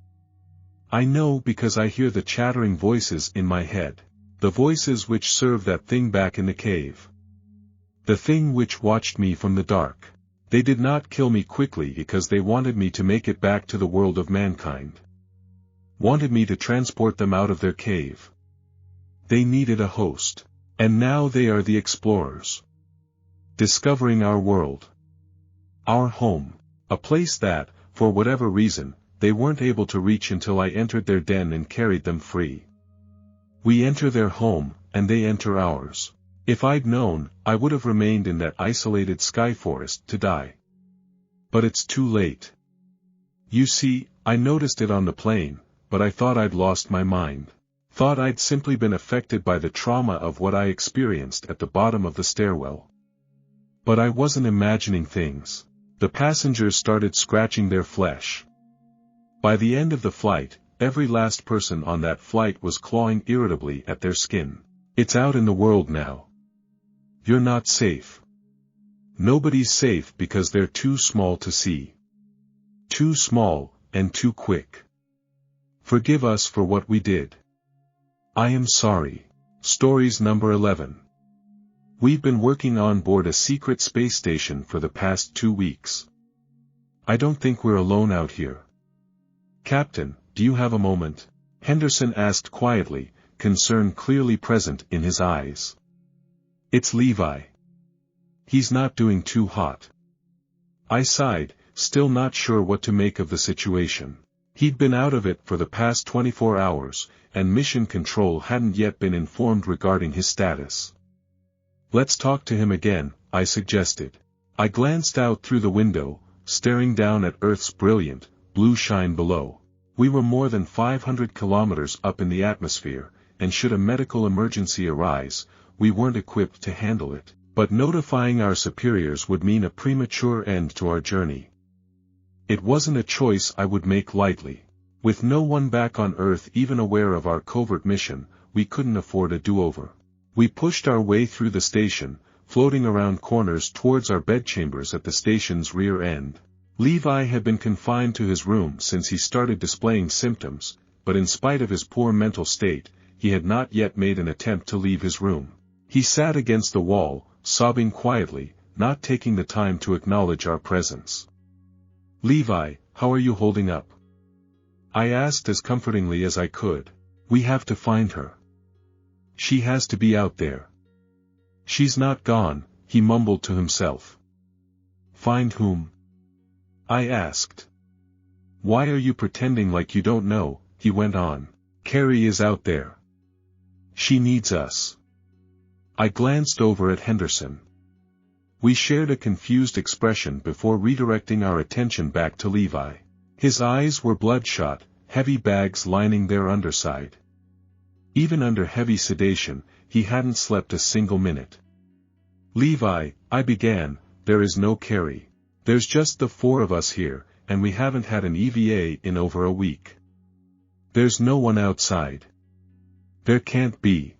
I know because I hear the chattering voices in my head. The voices which serve that thing back in the cave. The thing which watched me from the dark. They did not kill me quickly because they wanted me to make it back to the world of mankind. Wanted me to transport them out of their cave. They needed a host. And now they are the explorers. Discovering our world. Our home. A place that, for whatever reason, they weren't able to reach until I entered their den and carried them free. We enter their home, and they enter ours. If I'd known, I would have remained in that isolated sky forest to die. But it's too late. You see, I noticed it on the plane, but I thought I'd lost my mind. Thought I'd simply been affected by the trauma of what I experienced at the bottom of the stairwell. But I wasn't imagining things. The passengers started scratching their flesh. By the end of the flight, every last person on that flight was clawing irritably at their skin. It's out in the world now. You're not safe. Nobody's safe because they're too small to see. Too small, and too quick. Forgive us for what we did. I am sorry. Stories number 11. We've been working on board a secret space station for the past 2 weeks. I don't think we're alone out here. Captain, do you have a moment? Henderson asked quietly, concern clearly present in his eyes. It's Levi. He's not doing too hot. I sighed, still not sure what to make of the situation. He'd been out of it for the past 24 hours, and Mission Control hadn't yet been informed regarding his status. Let's talk to him again, I suggested. I glanced out through the window, staring down at Earth's brilliant, blue shine below. We were more than 500 kilometers up in the atmosphere, and should a medical emergency arise, we weren't equipped to handle it, but notifying our superiors would mean a premature end to our journey. It wasn't a choice I would make lightly. With no one back on Earth even aware of our covert mission, we couldn't afford a do-over. We pushed our way through the station, floating around corners towards our bedchambers at the station's rear end. Levi had been confined to his room since he started displaying symptoms, but in spite of his poor mental state, he had not yet made an attempt to leave his room. He sat against the wall, sobbing quietly, not taking the time to acknowledge our presence. "Levi, how are you holding up?" I asked as comfortingly as I could. "We have to find her. She has to be out there." "She's not gone," he mumbled to himself. "Find whom?" I asked. "Why are you pretending like you don't know?" he went on. "Carrie is out there. She needs us." I glanced over at Henderson. We shared a confused expression before redirecting our attention back to Levi. His eyes were bloodshot, heavy bags lining their underside. Even under heavy sedation, he hadn't slept a single minute. "Levi," I began, "there is no Carrie. There's just the four of us here, and we haven't had an EVA in over a week. There's no one outside." "There can't be.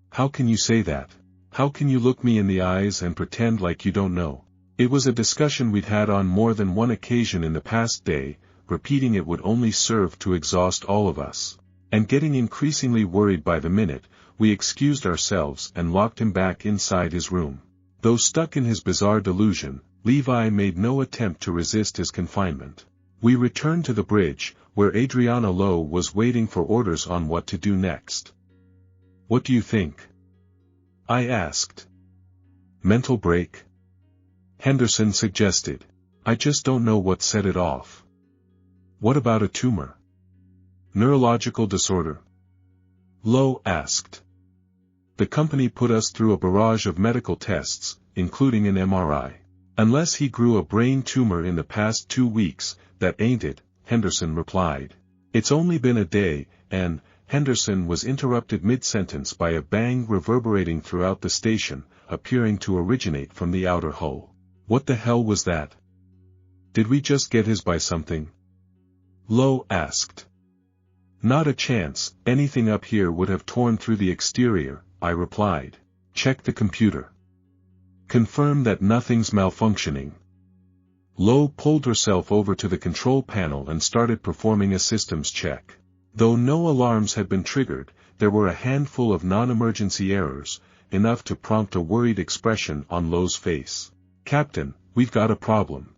How can you say that? How can you look me in the eyes and pretend like you don't know?" It was a discussion we'd had on more than one occasion in the past day, repeating it would only serve to exhaust all of us. And getting increasingly worried by the minute, we excused ourselves and locked him back inside his room. Though stuck in his bizarre delusion, Levi made no attempt to resist his confinement. We returned to the bridge, where Adriana Lowe was waiting for orders on what to do next. "What do you think?" I asked. "Mental break?" Henderson suggested. "I just don't know what set it off." "What about a tumor? Neurological disorder?" Lowe asked. "The company put us through a barrage of medical tests, including an MRI. Unless he grew a brain tumor in the past 2 weeks, that ain't it," Henderson replied. "It's only been a day, and," Henderson was interrupted mid-sentence by a bang reverberating throughout the station, appearing to originate from the outer hull. "What the hell was that? Did we just get hit by something?" Lowe asked. "Not a chance, anything up here would have torn through the exterior," I replied. "Check the computer. Confirm that nothing's malfunctioning." Lowe pulled herself over to the control panel and started performing a systems check. Though no alarms had been triggered, there were a handful of non-emergency errors, enough to prompt a worried expression on Lowe's face. "Captain, we've got a problem."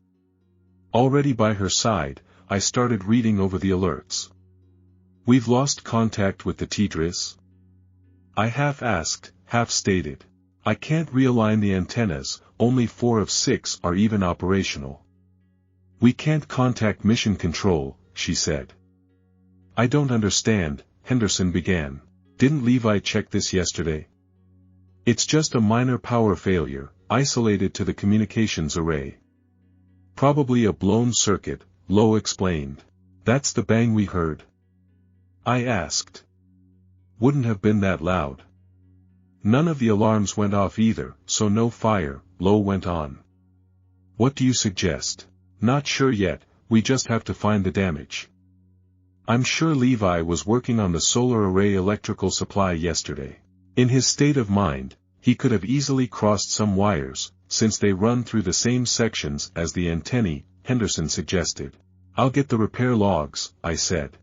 Already by her side, I started reading over the alerts. "We've lost contact with the TDRS?" I half asked, half stated. "I can't realign the antennas, only 4 of 6 are even operational." "We can't contact mission control," she said. "I don't understand," Henderson began. "Didn't Levi check this yesterday?" "It's just a minor power failure, isolated to the communications array. Probably a blown circuit," Lowe explained. "That's the bang we heard?" I asked. "Wouldn't have been that loud. None of the alarms went off either, so no fire," Lowe went on. "What do you suggest?" "Not sure yet, we just have to find the damage. I'm sure Levi was working on the solar array electrical supply yesterday. In his state of mind, he could have easily crossed some wires, since they run through the same sections as the antennae," Henderson suggested. "I'll get the repair logs," I said.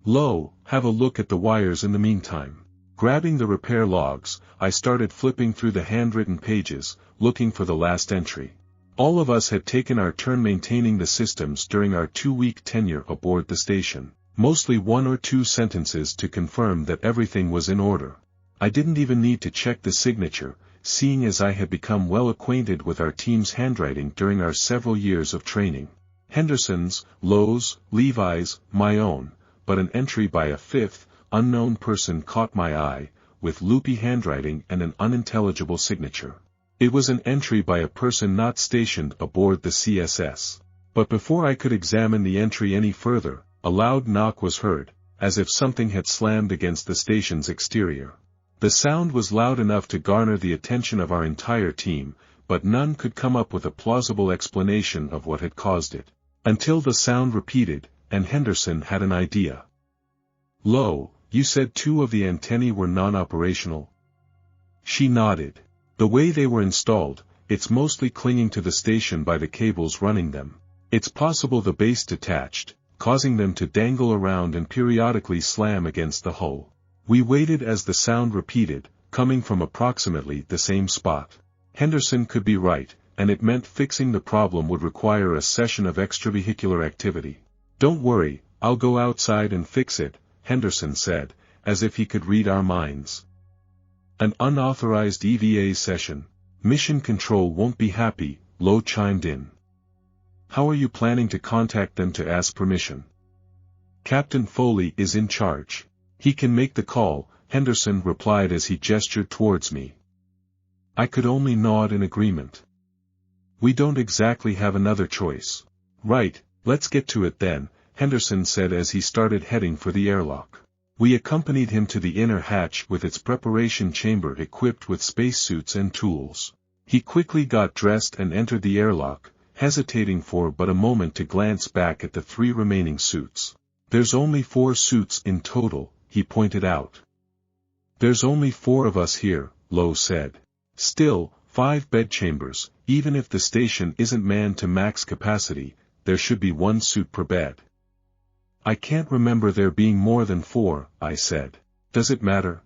"Lowe, have a look at the wires in the meantime." Grabbing the repair logs, I started flipping through the handwritten pages, looking for the last entry. All of us had taken our turn maintaining the systems during our 2-week tenure aboard the station, mostly 1 or 2 sentences to confirm that everything was in order. I didn't even need to check the signature, seeing as I had become well acquainted with our team's handwriting during our several years of training. Henderson's, Lowe's, Levi's, my own, but an entry by a 5th, unknown person caught my eye, with loopy handwriting and an unintelligible signature. It was an entry by a person not stationed aboard the CSS. But before I could examine the entry any further, a loud knock was heard, as if something had slammed against the station's exterior. The sound was loud enough to garner the attention of our entire team, but none could come up with a plausible explanation of what had caused it. Until the sound repeated, and Henderson had an idea. "Lo, you said 2 of the antennae were non-operational?" She nodded. "The way they were installed, it's mostly clinging to the station by the cables running them. It's possible the base detached, causing them to dangle around and periodically slam against the hull." We waited as the sound repeated, coming from approximately the same spot. Henderson could be right, and it meant fixing the problem would require a session of extravehicular activity. "Don't worry, I'll go outside and fix it," Henderson said, as if he could read our minds. "An unauthorized EVA session. Mission Control won't be happy," Lowe chimed in. "How are you planning to contact them to ask permission?" "Captain Foley is in charge. He can make the call," Henderson replied as he gestured towards me. I could only nod in agreement. "We don't exactly have another choice." "Right, let's get to it then," Henderson said as he started heading for the airlock. We accompanied him to the inner hatch with its preparation chamber equipped with spacesuits and tools. He quickly got dressed and entered the airlock, hesitating for but a moment to glance back at the 3 remaining suits. "There's only 4 suits in total," he pointed out. "There's only 4 of us here," Lowe said. "Still, 5 bedchambers, even if the station isn't manned to max capacity, there should be 1 suit per bed." "I can't remember there being more than 4, I said. "Does it matter?"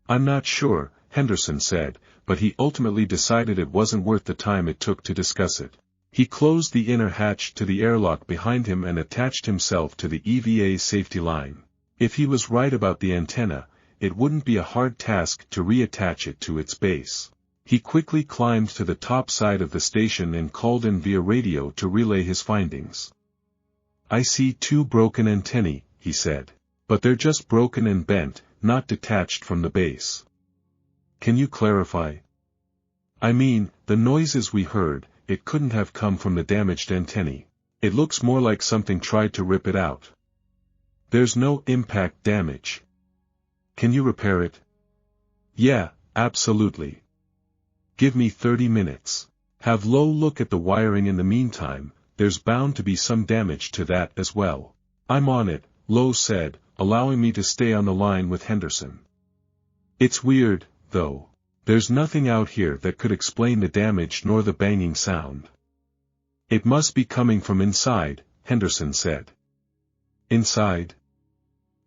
"I'm not sure," Henderson said, but he ultimately decided it wasn't worth the time it took to discuss it. He closed the inner hatch to the airlock behind him and attached himself to the EVA safety line. If he was right about the antenna, it wouldn't be a hard task to reattach it to its base. He quickly climbed to the top side of the station and called in via radio to relay his findings. "I see 2 broken antennae," he said. "But they're just broken and bent, not detached from the base." "Can you clarify?" "I mean, the noises we heard, it couldn't have come from the damaged antennae. It looks more like something tried to rip it out. There's no impact damage." "Can you repair it?" "Yeah, absolutely. Give me 30 minutes. Have Lowe look at the wiring in the meantime, there's bound to be some damage to that as well." "I'm on it," Lowe said, allowing me to stay on the line with Henderson. "It's weird, though. There's nothing out here that could explain the damage nor the banging sound." "It must be coming from inside," Henderson said. "Inside?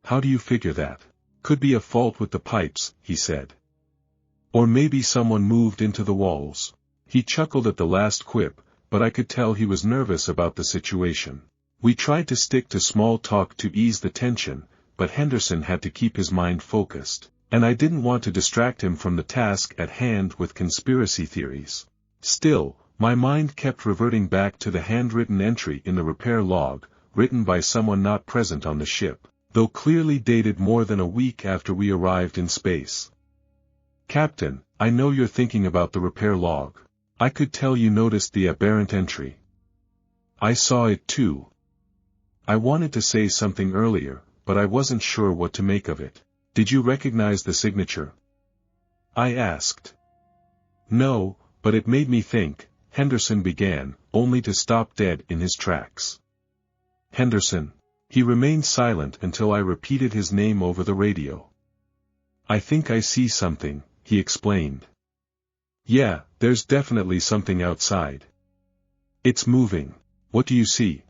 How do you figure that?" "Could be a fault with the pipes," he said. "Or maybe someone moved into the walls." He chuckled at the last quip, but I could tell he was nervous about the situation. We tried to stick to small talk to ease the tension, but Henderson had to keep his mind focused, and I didn't want to distract him from the task at hand with conspiracy theories. Still, my mind kept reverting back to the handwritten entry in the repair log, written by someone not present on the ship, though clearly dated more than a week after we arrived in space. "Captain, I know you're thinking about the repair log. I could tell you noticed the aberrant entry." "I saw it too. I wanted to say something earlier, but I wasn't sure what to make of it." "Did you recognize the signature?" I asked. "No, but it made me think," Henderson began, only to stop dead in his tracks. "Henderson." He remained silent until I repeated his name over the radio. "I think I see something," he explained. "Yeah, there's definitely something outside. It's moving." "What do you see?"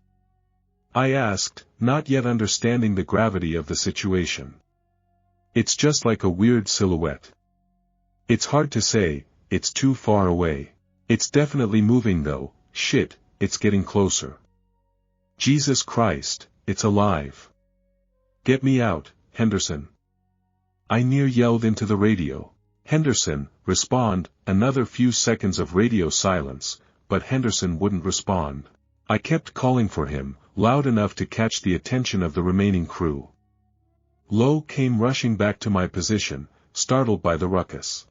I asked, not yet understanding the gravity of the situation. "It's just like a weird silhouette. It's hard to say, it's too far away. It's definitely moving though. Shit, it's getting closer. Jesus Christ, it's alive. Get me out, Henderson." I near yelled into the radio. "Henderson, respond." Another few seconds of radio silence, but Henderson wouldn't respond. I kept calling for him, loud enough to catch the attention of the remaining crew. Lowe came rushing back to my position, startled by the ruckus.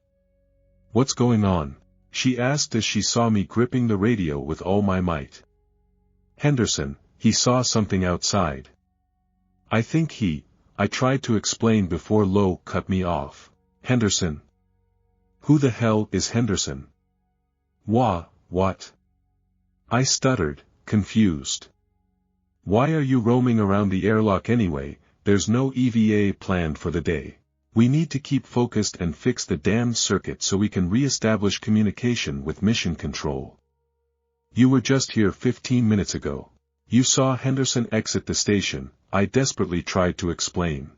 "What's going on?" she asked as she saw me gripping the radio with all my might. "Henderson, he saw something outside. I think I tried to explain before Lo cut me off. "Henderson? Who the hell is Henderson?" What? I stuttered, confused. "Why are you roaming around the airlock anyway? There's no EVA planned for the day. We need to keep focused and fix the damned circuit so we can re-establish communication with Mission Control. You were just here 15 minutes ago. You saw Henderson exit the station," I desperately tried to explain.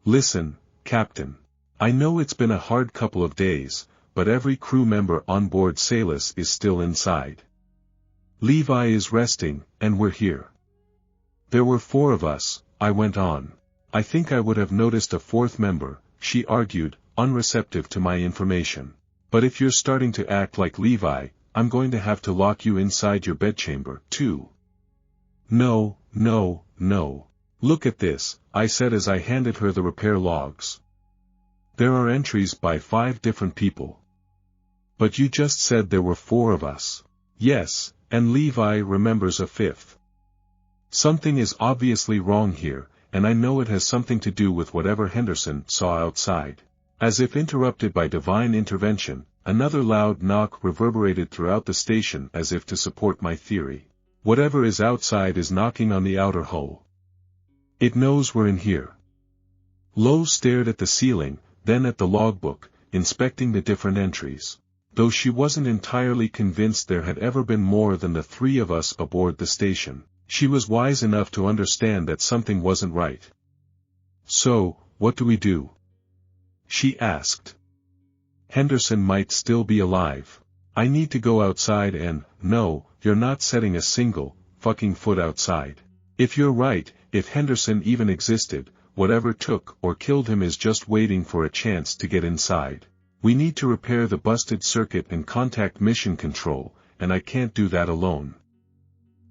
"Listen, Captain. I know it's been a hard couple of days, but every crew member on board Salus is still inside. Levi is resting, and we're here. There were 4 of us," I went on. "I think I would have noticed a 4th member," she argued, unreceptive to my information. "But if you're starting to act like Levi, I'm going to have to lock you inside your bedchamber, too." No. "Look at this," I said as I handed her the repair logs. "There are entries by 5 different people." "But you just said there were 4 of us." "Yes, and Levi remembers a 5th. Something is obviously wrong here, and I know it has something to do with whatever Henderson saw outside." As if interrupted by divine intervention, another loud knock reverberated throughout the station as if to support my theory. Whatever is outside is knocking on the outer hull. It knows we're in here. Lo stared at the ceiling, then at the logbook, inspecting the different entries. Though she wasn't entirely convinced there had ever been more than the 3 of us aboard the station, she was wise enough to understand that something wasn't right. "So, what do we do?" she asked. "Henderson might still be alive. I need to go outside and, no, you're not setting a single, fucking foot outside. If you're right, if Henderson even existed, whatever took or killed him is just waiting for a chance to get inside. We need to repair the busted circuit and contact Mission Control, and I can't do that alone.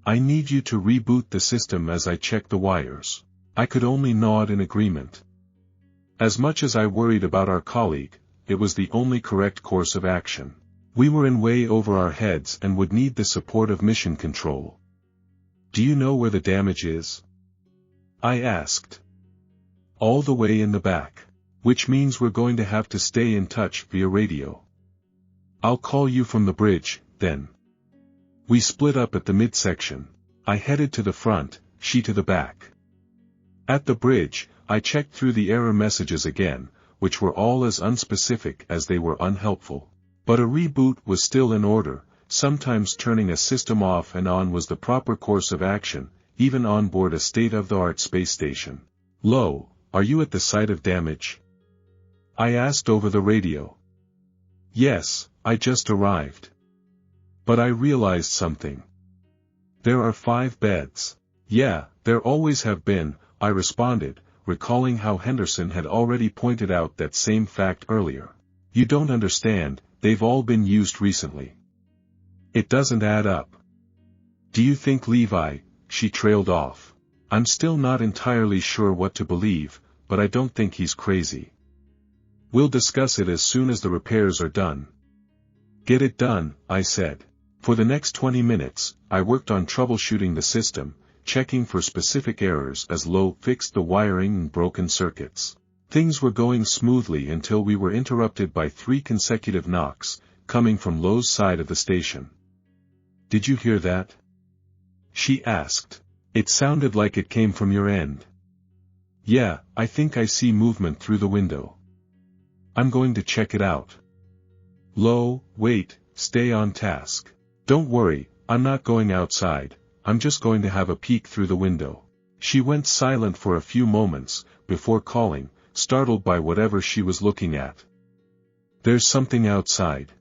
I need you to reboot the system as I check the wires." I could only nod in agreement. As much as I worried about our colleague, it was the only correct course of action. We were in way over our heads and would need the support of Mission Control. "Do you know where the damage is?" I asked. "All the way in the back. Which means we're going to have to stay in touch via radio. I'll call you from the bridge, then." We split up at the midsection. I headed to the front, she to the back. At the bridge, I checked through the error messages again, which were all as unspecific as they were unhelpful. But a reboot was still in order. Sometimes turning a system off and on was the proper course of action, even on board a state-of-the-art space station. "Lo, are you at the site of damage?" I asked over the radio. "Yes, I just arrived." But I realized something. "There are 5 beds." "Yeah, there always have been," I responded, recalling how Henderson had already pointed out that same fact earlier. "You don't understand, they've all been used recently. It doesn't add up." "Do you think Levi?" She trailed off. "I'm still not entirely sure what to believe, but I don't think he's crazy. We'll discuss it as soon as the repairs are done." "Get it done," I said. For the next 20 minutes, I worked on troubleshooting the system, checking for specific errors as Lo fixed the wiring and broken circuits. Things were going smoothly until we were interrupted by 3 consecutive knocks, coming from Lo's side of the station. "Did you hear that?" she asked. "It sounded like it came from your end." "Yeah, I think I see movement through the window. I'm going to check it out." "Lo, wait, stay on task. Don't worry, I'm not going outside, I'm just going to have a peek through the window." She went silent for a few moments, before calling, startled by whatever she was looking at. "There's something outside."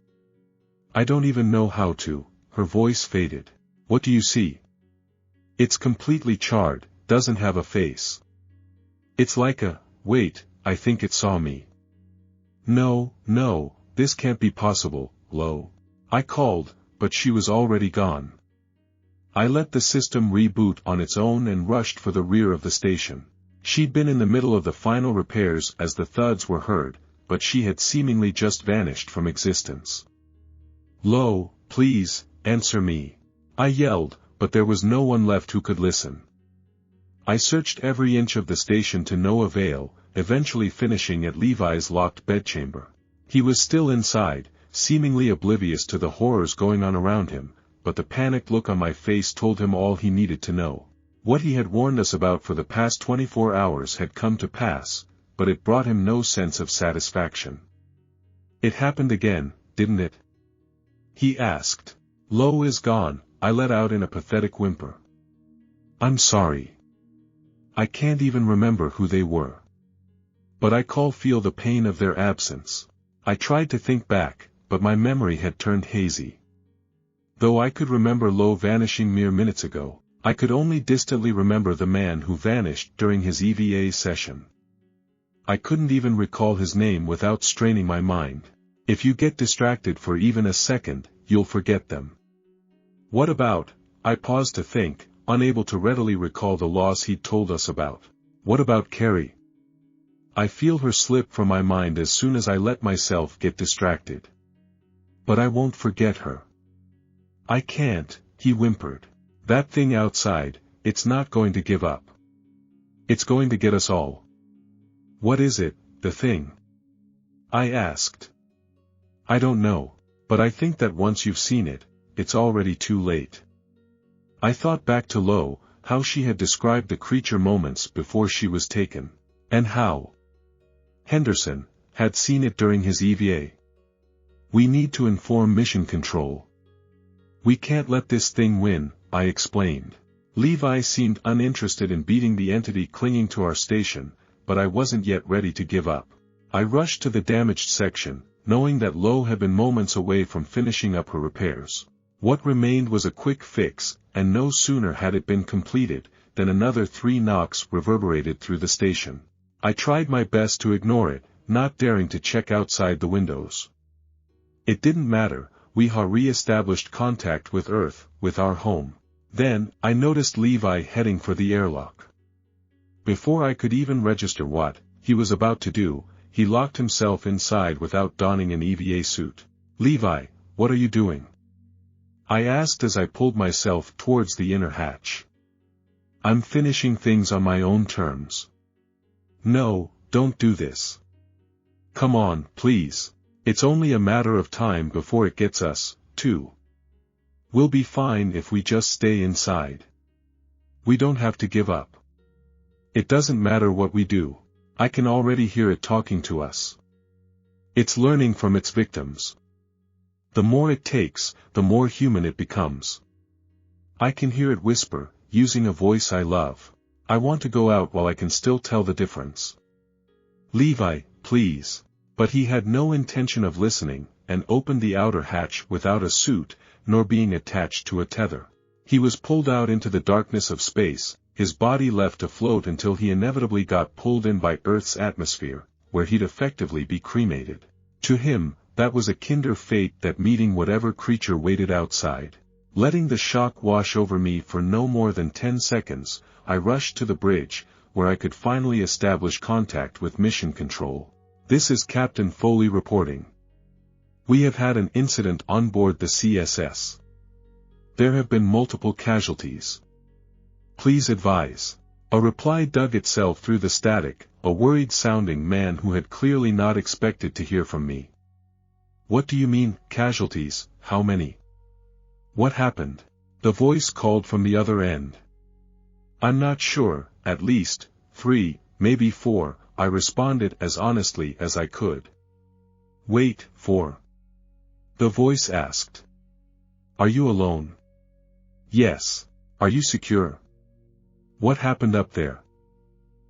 "I don't even know how to," her voice faded. "What do you see?" "It's completely charred, doesn't have a face. It's like wait, I think it saw me." No, this can't be possible, Lo." I called, but she was already gone. I let the system reboot on its own and rushed for the rear of the station. She'd been in the middle of the final repairs as the thuds were heard, but she had seemingly just vanished from existence. "Lo, please, answer me," I yelled, but there was no one left who could listen. I searched every inch of the station to no avail, eventually finishing at Levi's locked bedchamber. He was still inside, seemingly oblivious to the horrors going on around him, but the panicked look on my face told him all he needed to know. What he had warned us about for the past 24 hours had come to pass, but it brought him no sense of satisfaction. "It happened again, didn't it?" he asked. "Lo is gone," I let out in a pathetic whimper. "I'm sorry. I can't even remember who they were. But I feel the pain of their absence." I tried to think back, but my memory had turned hazy. Though I could remember Lo vanishing mere minutes ago, I could only distantly remember the man who vanished during his EVA session. I couldn't even recall his name without straining my mind. If you get distracted for even a second, you'll forget them. What about, I paused to think, unable to readily recall the loss he'd told us about. What about Carrie? I feel her slip from my mind as soon as I let myself get distracted. But I won't forget her. I can't, he whimpered. That thing outside, it's not going to give up. It's going to get us all. What is it, the thing? I asked. I don't know, but I think that once you've seen it, it's already too late. I thought back to Lo, how she had described the creature moments before she was taken, and how Henderson had seen it during his EVA. We need to inform Mission Control. We can't let this thing win, I explained. Levi seemed uninterested in beating the entity clinging to our station, but I wasn't yet ready to give up. I rushed to the damaged section, knowing that Lo had been moments away from finishing up her repairs. What remained was a quick fix, and no sooner had it been completed, than another 3 knocks reverberated through the station. I tried my best to ignore it, not daring to check outside the windows. It didn't matter, we had re-established contact with Earth, with our home. Then, I noticed Levi heading for the airlock. Before I could even register what he was about to do, he locked himself inside without donning an EVA suit. "Levi, what are you doing?" I asked as I pulled myself towards the inner hatch. "I'm finishing things on my own terms." "No, don't do this. Come on, please. It's only a matter of time before it gets us, too. We'll be fine if we just stay inside. We don't have to give up. It doesn't matter what we do. I can already hear it talking to us. It's learning from its victims. The more it takes, the more human it becomes. I can hear it whisper, using a voice I love. I want to go out while I can still tell the difference. Levi, please." But he had no intention of listening, and opened the outer hatch without a suit, nor being attached to a tether. He was pulled out into the darkness of space, his body left to float until he inevitably got pulled in by Earth's atmosphere, where he'd effectively be cremated. To him, that was a kinder fate than meeting whatever creature waited outside. Letting the shock wash over me for no more than 10 seconds, I rushed to the bridge, where I could finally establish contact with Mission Control. "This is Captain Foley reporting. We have had an incident on board the CSS. There have been multiple casualties. Please advise." A reply dug itself through the static, a worried-sounding man who had clearly not expected to hear from me. "What do you mean, casualties, how many? What happened?" The voice called from the other end. "I'm not sure, at least 3, maybe 4, I responded as honestly as I could. "Wait, 4? The voice asked. "Are you alone?" "Yes. Are you secure? What happened up there?"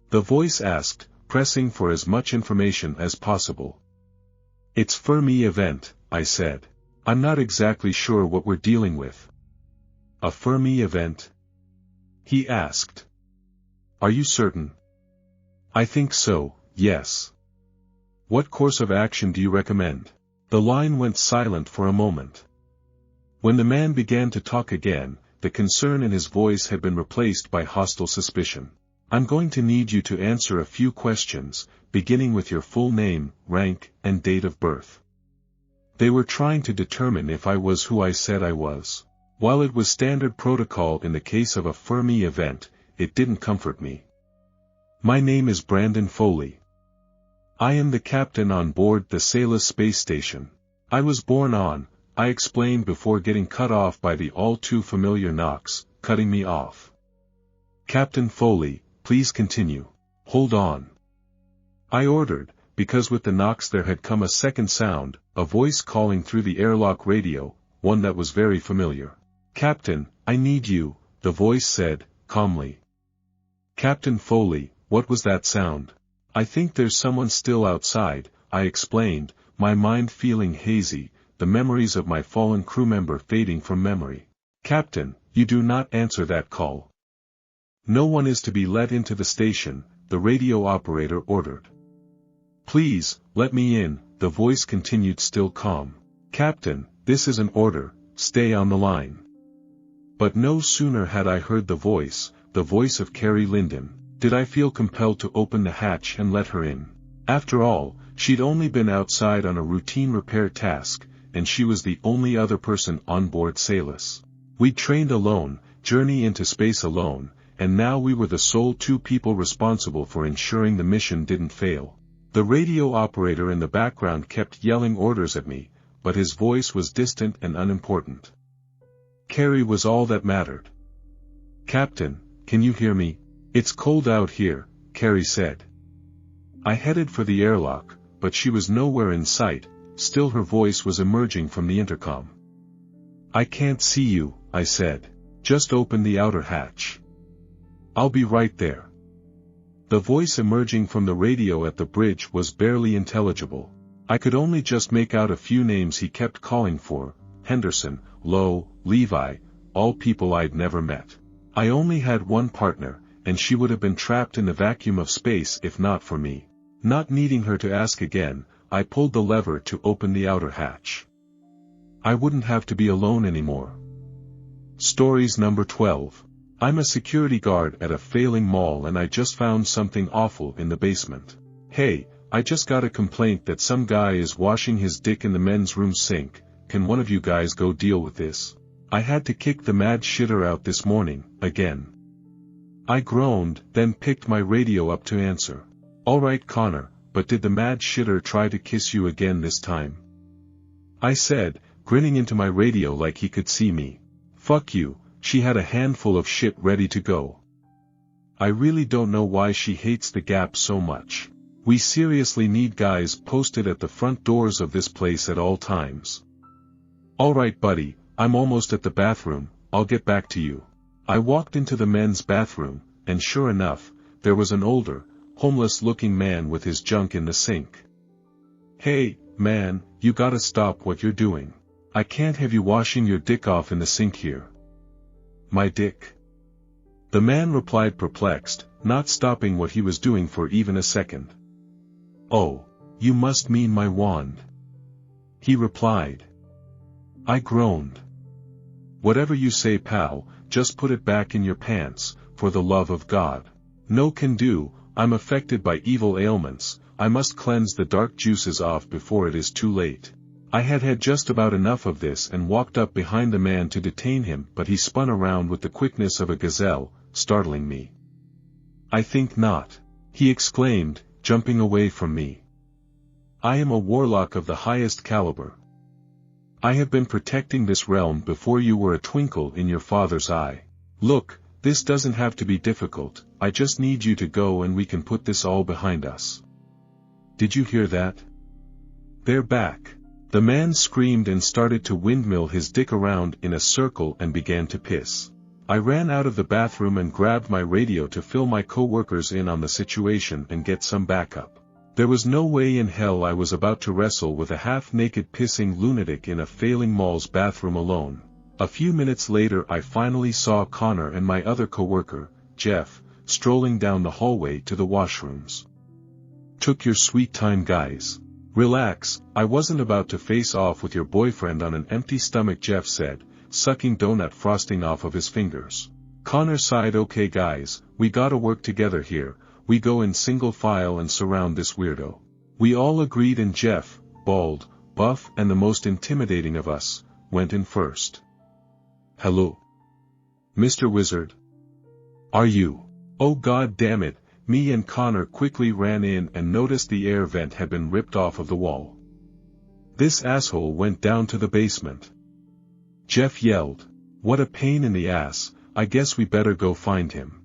The voice asked, pressing for as much information as possible. "It's Fermi event," I said. "I'm not exactly sure what we're dealing with." "A Fermi event?" he asked. "Are you certain?" "I think so, yes." "What course of action do you recommend?" The line went silent for a moment. When the man began to talk again, the concern in his voice had been replaced by hostile suspicion. I'm going to need you to answer a few questions, beginning with your full name, rank, and date of birth. They were trying to determine if I was who I said I was. While it was standard protocol in the case of a Fermi event, it didn't comfort me. My name is Brandon Foley. I am the captain on board the Salis space station. I was born on, I explained before getting cut off by the all-too-familiar Knox, cutting me off. Captain Foley, please continue. Hold on. I ordered, because with the Knox there had come a second sound, a voice calling through the airlock radio, one that was very familiar. Captain, I need you, the voice said, calmly. Captain Foley, what was that sound? I think there's someone still outside, I explained, my mind feeling hazy, the memories of my fallen crew member fading from memory. Captain, you do not answer that call. No one is to be let into the station, the radio operator ordered. Please, let me in, the voice continued still calm. Captain, this is an order, stay on the line. But no sooner had I heard the voice of Carrie Linden, did I feel compelled to open the hatch and let her in. After all, she'd only been outside on a routine repair task, and she was the only other person on board Salis. We'd trained alone, journey into space alone, and now we were the sole two people responsible for ensuring the mission didn't fail. The radio operator in the background kept yelling orders at me, but his voice was distant and unimportant. Carrie was all that mattered. Captain, can you hear me? It's cold out here, Carrie said. I headed for the airlock, but she was nowhere in sight, still her voice was emerging from the intercom. I can't see you, I said. Just open the outer hatch. I'll be right there. The voice emerging from the radio at the bridge was barely intelligible. I could only just make out a few names he kept calling for, Henderson, Lowe, Levi, all people I'd never met. I only had one partner, and she would have been trapped in the vacuum of space if not for me. Not needing her to ask again, I pulled the lever to open the outer hatch. I wouldn't have to be alone anymore. Stories number 12. I'm a security guard at a failing mall and I just found something awful in the basement. Hey, I just got a complaint that some guy is washing his dick in the men's room sink, can one of you guys go deal with this? I had to kick the mad shitter out this morning, again. I groaned, then picked my radio up to answer. Alright Connor, but did the mad shitter try to kiss you again this time? I said, grinning into my radio like he could see me. Fuck you, she had a handful of shit ready to go. I really don't know why she hates the Gap so much. We seriously need guys posted at the front doors of this place at all times. Alright buddy, I'm almost at the bathroom, I'll get back to you. I walked into the men's bathroom, and sure enough, there was an older, homeless-looking man with his junk in the sink. Hey, man, you gotta stop what you're doing. I can't have you washing your dick off in the sink here. My dick? The man replied perplexed, not stopping what he was doing for even a second. Oh, you must mean my wand. He replied. I groaned. Whatever you say pal, just put it back in your pants, for the love of God. No can do, I'm affected by evil ailments, I must cleanse the dark juices off before it is too late. I had had just about enough of this and walked up behind the man to detain him, but he spun around with the quickness of a gazelle, startling me. I think not, he exclaimed, jumping away from me. I am a warlock of the highest caliber. I have been protecting this realm before you were a twinkle in your father's eye. Look, this doesn't have to be difficult, I just need you to go and we can put this all behind us. Did you hear that? They're back. The man screamed and started to windmill his dick around in a circle and began to piss. I ran out of the bathroom and grabbed my radio to fill my co-workers in on the situation and get some backup. There was no way in hell I was about to wrestle with a half-naked pissing lunatic in a failing mall's bathroom alone. A few minutes later I finally saw Connor and my other co-worker, Jeff, strolling down the hallway to the washrooms. Took your sweet time guys. Relax, I wasn't about to face off with your boyfriend on an empty stomach, Jeff said, sucking donut frosting off of his fingers. Connor sighed. Okay guys, we gotta work together here. We go in single file and surround this weirdo. We all agreed and Jeff, bald, buff and the most intimidating of us, went in first. Hello? Mr. Wizard? Are you? Oh god damn it, me and Connor quickly ran in and noticed the air vent had been ripped off of the wall. This asshole went down to the basement. Jeff yelled. What a pain in the ass, I guess we better go find him.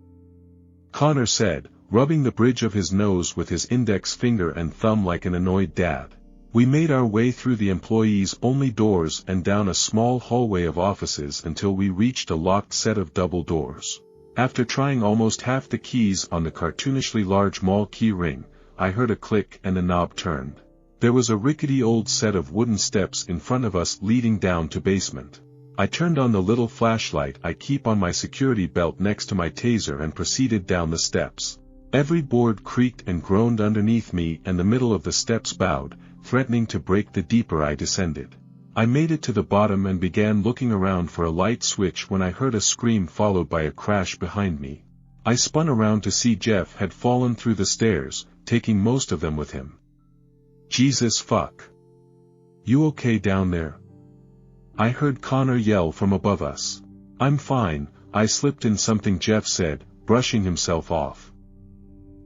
Connor said, rubbing the bridge of his nose with his index finger and thumb like an annoyed dad. We made our way through the employees-only doors and down a small hallway of offices until we reached a locked set of double doors. After trying almost half the keys on the cartoonishly large mall key ring, I heard a click and a knob turned. There was a rickety old set of wooden steps in front of us leading down to basement. I turned on the little flashlight I keep on my security belt next to my taser and proceeded down the steps. Every board creaked and groaned underneath me and the middle of the steps bowed, threatening to break the deeper I descended. I made it to the bottom and began looking around for a light switch when I heard a scream followed by a crash behind me. I spun around to see Jeff had fallen through the stairs, taking most of them with him. Jesus fuck. You okay down there? I heard Connor yell from above us. I'm fine, I slipped in something Jeff said, brushing himself off.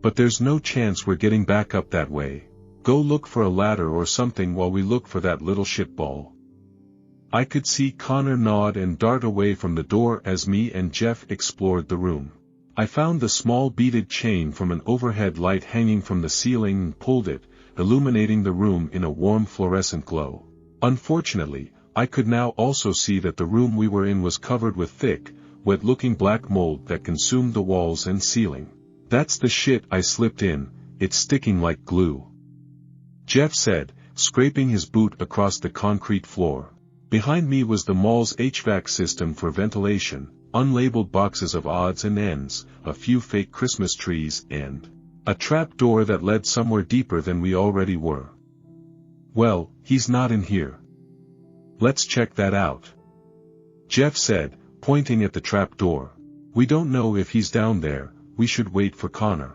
But there's no chance we're getting back up that way. Go look for a ladder or something while we look for that little shitball. I could see Connor nod and dart away from the door as me and Jeff explored the room. I found the small beaded chain from an overhead light hanging from the ceiling and pulled it, illuminating the room in a warm fluorescent glow. Unfortunately, I could now also see that the room we were in was covered with thick, wet-looking black mold that consumed the walls and ceiling. That's the shit I slipped in, it's sticking like glue. Jeff said, scraping his boot across the concrete floor. Behind me was the mall's HVAC system for ventilation, unlabeled boxes of odds and ends, a few fake Christmas trees, and a trap door that led somewhere deeper than we already were. Well, he's not in here. Let's check that out. Jeff said, pointing at the trap door. We don't know if he's down there, we should wait for Connor.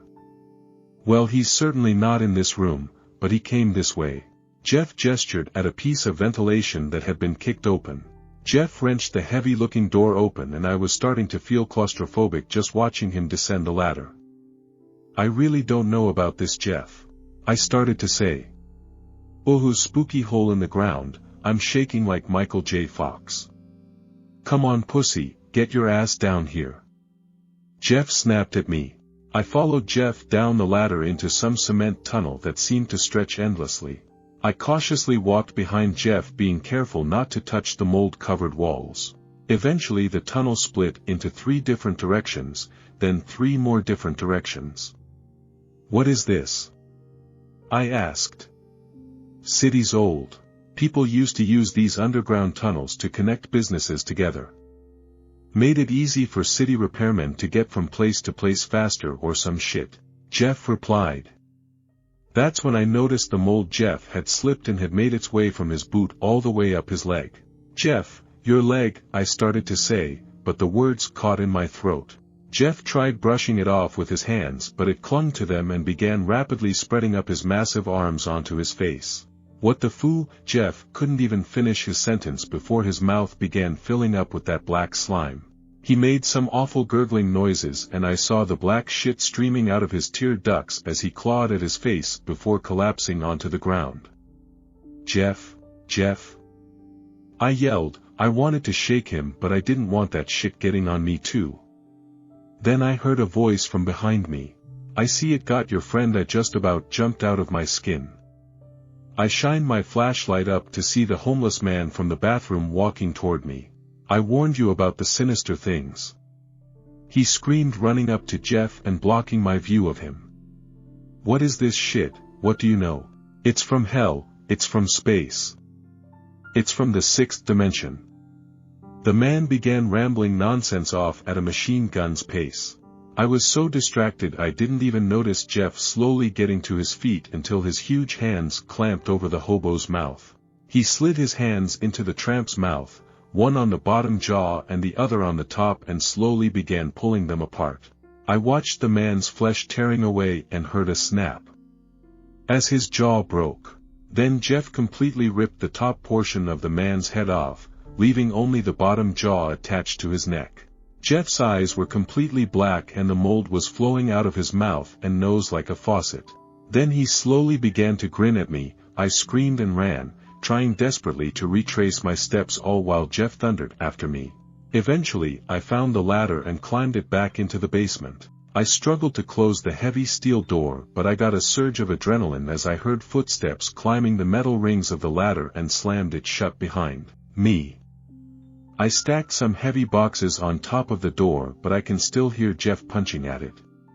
Well, he's certainly not in this room, but he came this way. Jeff gestured at a piece of ventilation that had been kicked open. Jeff wrenched the heavy-looking door open and I was starting to feel claustrophobic just watching him descend the ladder. I really don't know about this, Jeff. I started to say. Oh, spooky hole in the ground, I'm shaking like Michael J. Fox. Come on pussy, get your ass down here. Jeff snapped at me. I followed Jeff down the ladder into some cement tunnel that seemed to stretch endlessly. I cautiously walked behind Jeff, being careful not to touch the mold-covered walls. Eventually the tunnel split into 3 different directions, then 3 more different directions. What is this? I asked. City's old. People used to use these underground tunnels to connect businesses together. Made it easy for city repairmen to get from place to place faster or some shit. Jeff replied. That's when I noticed the mold Jeff had slipped and had made its way from his boot all the way up his leg. Jeff, your leg, I started to say, but the words caught in my throat. Jeff tried brushing it off with his hands, but it clung to them and began rapidly spreading up his massive arms onto his face. What the foo? Jeff couldn't even finish his sentence before his mouth began filling up with that black slime. He made some awful gurgling noises and I saw the black shit streaming out of his tear ducts as he clawed at his face before collapsing onto the ground. Jeff, Jeff. I yelled. I wanted to shake him, but I didn't want that shit getting on me too. Then I heard a voice from behind me. I see it, got your friend. I just about jumped out of my skin. I shined my flashlight up to see the homeless man from the bathroom walking toward me. I warned you about the sinister things. He screamed, running up to Jeff and blocking my view of him. What is this shit? What do you know? It's from hell, it's from space. It's from the 6th dimension. The man began rambling nonsense off at a machine gun's pace. I was so distracted I didn't even notice Jeff slowly getting to his feet until his huge hands clamped over the hobo's mouth. He slid his hands into the tramp's mouth, one on the bottom jaw and the other on the top, and slowly began pulling them apart. I watched the man's flesh tearing away and heard a snap as his jaw broke. Then Jeff completely ripped the top portion of the man's head off, leaving only the bottom jaw attached to his neck. Jeff's eyes were completely black and the mold was flowing out of his mouth and nose like a faucet. Then he slowly began to grin at me. I screamed and ran, trying desperately to retrace my steps, all while Jeff thundered after me. Eventually I found the ladder and climbed it back into the basement. I struggled to close the heavy steel door, but I got a surge of adrenaline as I heard footsteps climbing the metal rings of the ladder and slammed it shut behind me. I stacked some heavy boxes on top of the door, but I can still hear Jeff punching at it.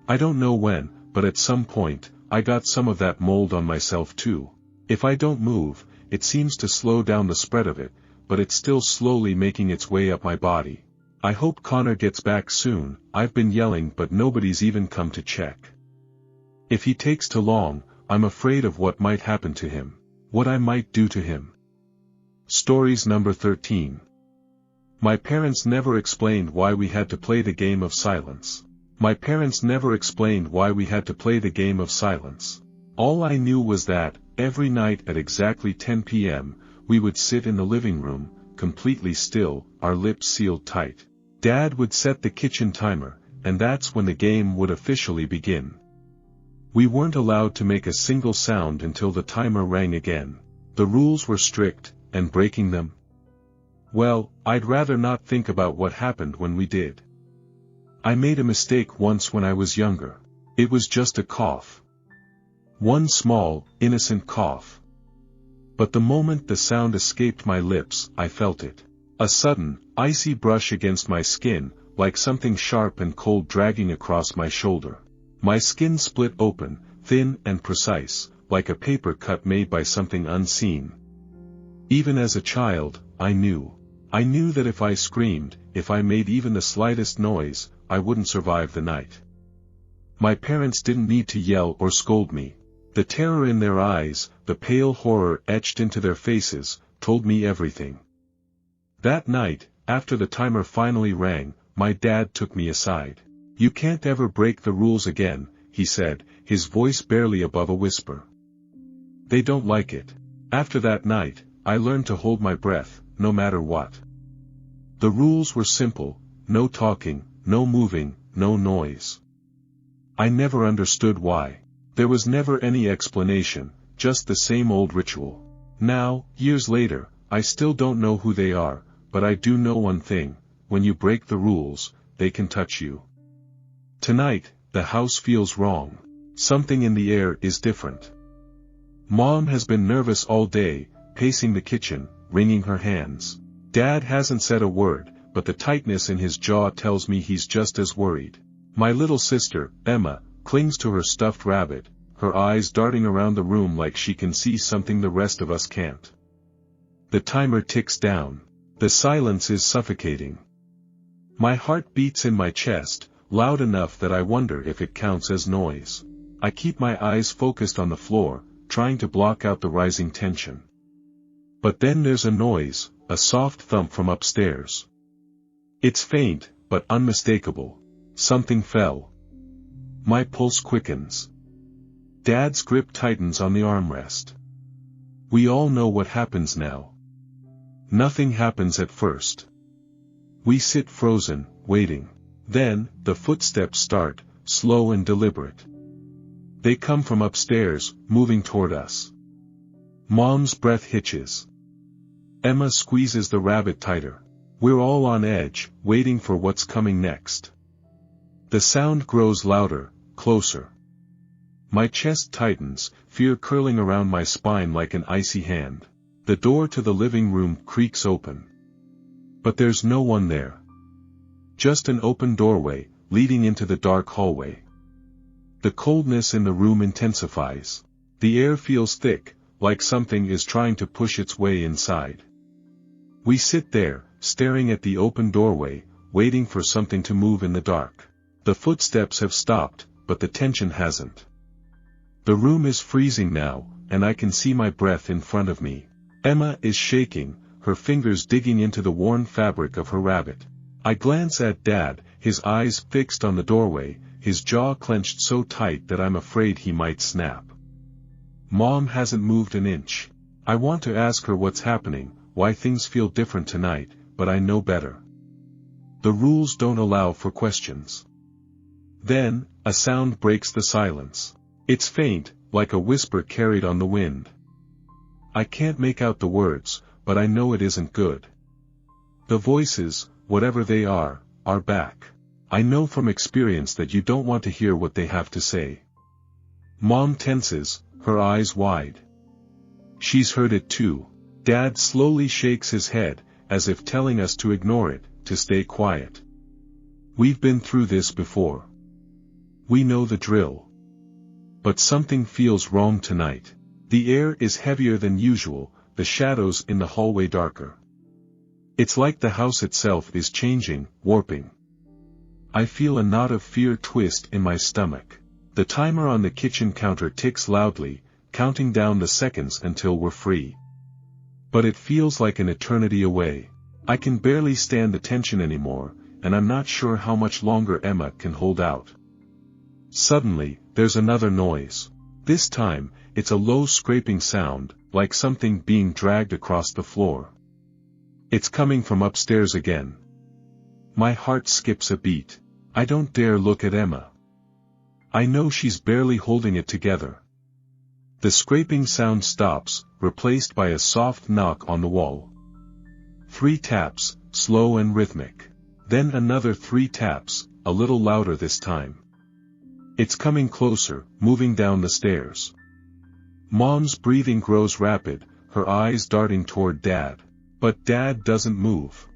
I don't know when, but at some point, I got some of that mold on myself too. If I don't move, it seems to slow down the spread of it, but it's still slowly making its way up my body. I hope Connor gets back soon. I've been yelling but nobody's even come to check. If he takes too long, I'm afraid of what might happen to him. What I might do to him. Stories number 13. My parents never explained why we had to play the game of silence. My parents never explained why we had to play the game of silence. All I knew was that, every night at exactly 10 p.m., we would sit in the living room, completely still, our lips sealed tight. Dad would set the kitchen timer, and that's when the game would officially begin. We weren't allowed to make a single sound until the timer rang again. The rules were strict, and breaking them? Well, I'd rather not think about what happened when we did. I made a mistake once when I was younger. It was just a cough. One small, innocent cough. But the moment the sound escaped my lips, I felt it. A sudden, icy brush against my skin, like something sharp and cold dragging across my shoulder. My skin split open, thin and precise, like a paper cut made by something unseen. Even as a child, I knew that if I screamed, if I made even the slightest noise, I wouldn't survive the night. My parents didn't need to yell or scold me. The terror in their eyes, the pale horror etched into their faces, told me everything. That night, after the timer finally rang, my dad took me aside. "You can't ever break the rules again," he said, his voice barely above a whisper. "They don't like it." After that night, I learned to hold my breath, no matter what. The rules were simple: no talking, no moving, no noise. I never understood why. There was never any explanation, just the same old ritual. Now, years later, I still don't know who they are, but I do know one thing: when you break the rules, they can touch you. Tonight, the house feels wrong. Something in the air is different. Mom has been nervous all day, pacing the kitchen, wringing her hands. Dad hasn't said a word, but the tightness in his jaw tells me he's just as worried. My little sister, Emma, clings to her stuffed rabbit, her eyes darting around the room like she can see something the rest of us can't. The timer ticks down. The silence is suffocating. My heart beats in my chest, loud enough that I wonder if it counts as noise. I keep my eyes focused on the floor, trying to block out the rising tension. But then there's a noise, a soft thump from upstairs. It's faint, but unmistakable. Something fell. My pulse quickens. Dad's grip tightens on the armrest. We all know what happens now. Nothing happens at first. We sit frozen, waiting. Then, the footsteps start, slow and deliberate. They come from upstairs, moving toward us. Mom's breath hitches. Emma squeezes the rabbit tighter. We're all on edge, waiting for what's coming next. The sound grows louder, closer. My chest tightens, fear curling around my spine like an icy hand. The door to the living room creaks open. But there's no one there. Just an open doorway, leading into the dark hallway. The coldness in the room intensifies. The air feels thick, like something is trying to push its way inside. We sit there, staring at the open doorway, waiting for something to move in the dark. The footsteps have stopped, but the tension hasn't. The room is freezing now, and I can see my breath in front of me. Emma is shaking, her fingers digging into the worn fabric of her rabbit. I glance at Dad, his eyes fixed on the doorway, his jaw clenched so tight that I'm afraid he might snap. Mom hasn't moved an inch. I want to ask her what's happening, why things feel different tonight, but I know better. The rules don't allow for questions. Then, a sound breaks the silence. It's faint, like a whisper carried on the wind. I can't make out the words, but I know it isn't good. The voices, whatever they are back. I know from experience that you don't want to hear what they have to say. Mom tenses, her eyes wide. She's heard it too. Dad slowly shakes his head, as if telling us to ignore it, to stay quiet. We've been through this before. We know the drill. But something feels wrong tonight. The air is heavier than usual, the shadows in the hallway darker. It's like the house itself is changing, warping. I feel a knot of fear twist in my stomach. The timer on the kitchen counter ticks loudly, counting down the seconds until we're free. But it feels like an eternity away. I can barely stand the tension anymore, and I'm not sure how much longer Emma can hold out. Suddenly, there's another noise. This time, it's a low scraping sound, like something being dragged across the floor. It's coming from upstairs again. My heart skips a beat. I don't dare look at Emma. I know she's barely holding it together. The scraping sound stops, replaced by a soft knock on the wall. 3 taps, slow and rhythmic. Then another 3 taps, a little louder this time. It's coming closer, moving down the stairs. Mom's breathing grows rapid, her eyes darting toward Dad. But Dad doesn't move.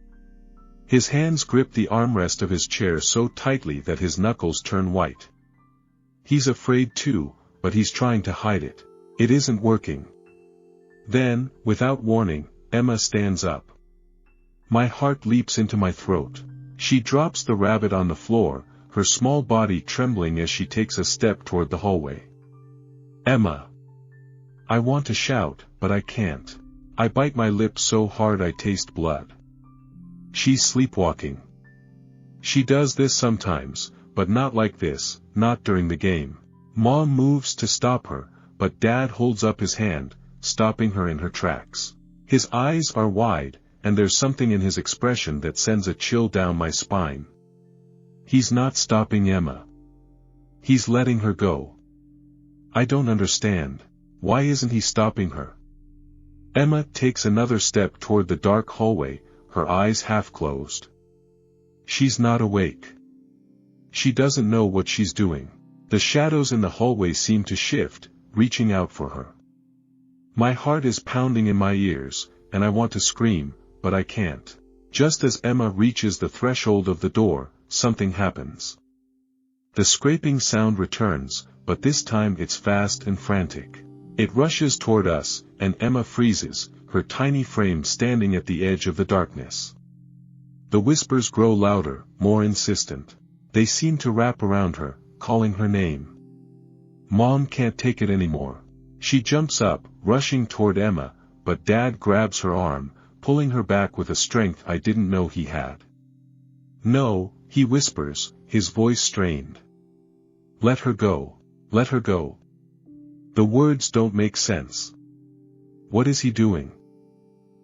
His hands grip the armrest of his chair so tightly that his knuckles turn white. He's afraid too, but he's trying to hide it. It isn't working. Then, without warning, Emma stands up. My heart leaps into my throat. She drops the rabbit on the floor, her small body trembling as she takes a step toward the hallway. Emma! I want to shout, but I can't. I bite my lip so hard I taste blood. She's sleepwalking. She does this sometimes, but not like this, not during the game. Mom moves to stop her, but Dad holds up his hand, stopping her in her tracks. His eyes are wide, and there's something in his expression that sends a chill down my spine. He's not stopping Emma. He's letting her go. I don't understand. Why isn't he stopping her? Emma takes another step toward the dark hallway, her eyes half closed. She's not awake. She doesn't know what she's doing. The shadows in the hallway seem to shift, reaching out for her. My heart is pounding in my ears, and I want to scream, but I can't. Just as Emma reaches the threshold of the door, something happens. The scraping sound returns, but this time it's fast and frantic. It rushes toward us, and Emma freezes, her tiny frame standing at the edge of the darkness. The whispers grow louder, more insistent. They seem to wrap around her, calling her name. Mom can't take it anymore. She jumps up, rushing toward Emma, but Dad grabs her arm, pulling her back with a strength I didn't know he had. No, he whispers, his voice strained. Let her go. Let her go. The words don't make sense. What is he doing?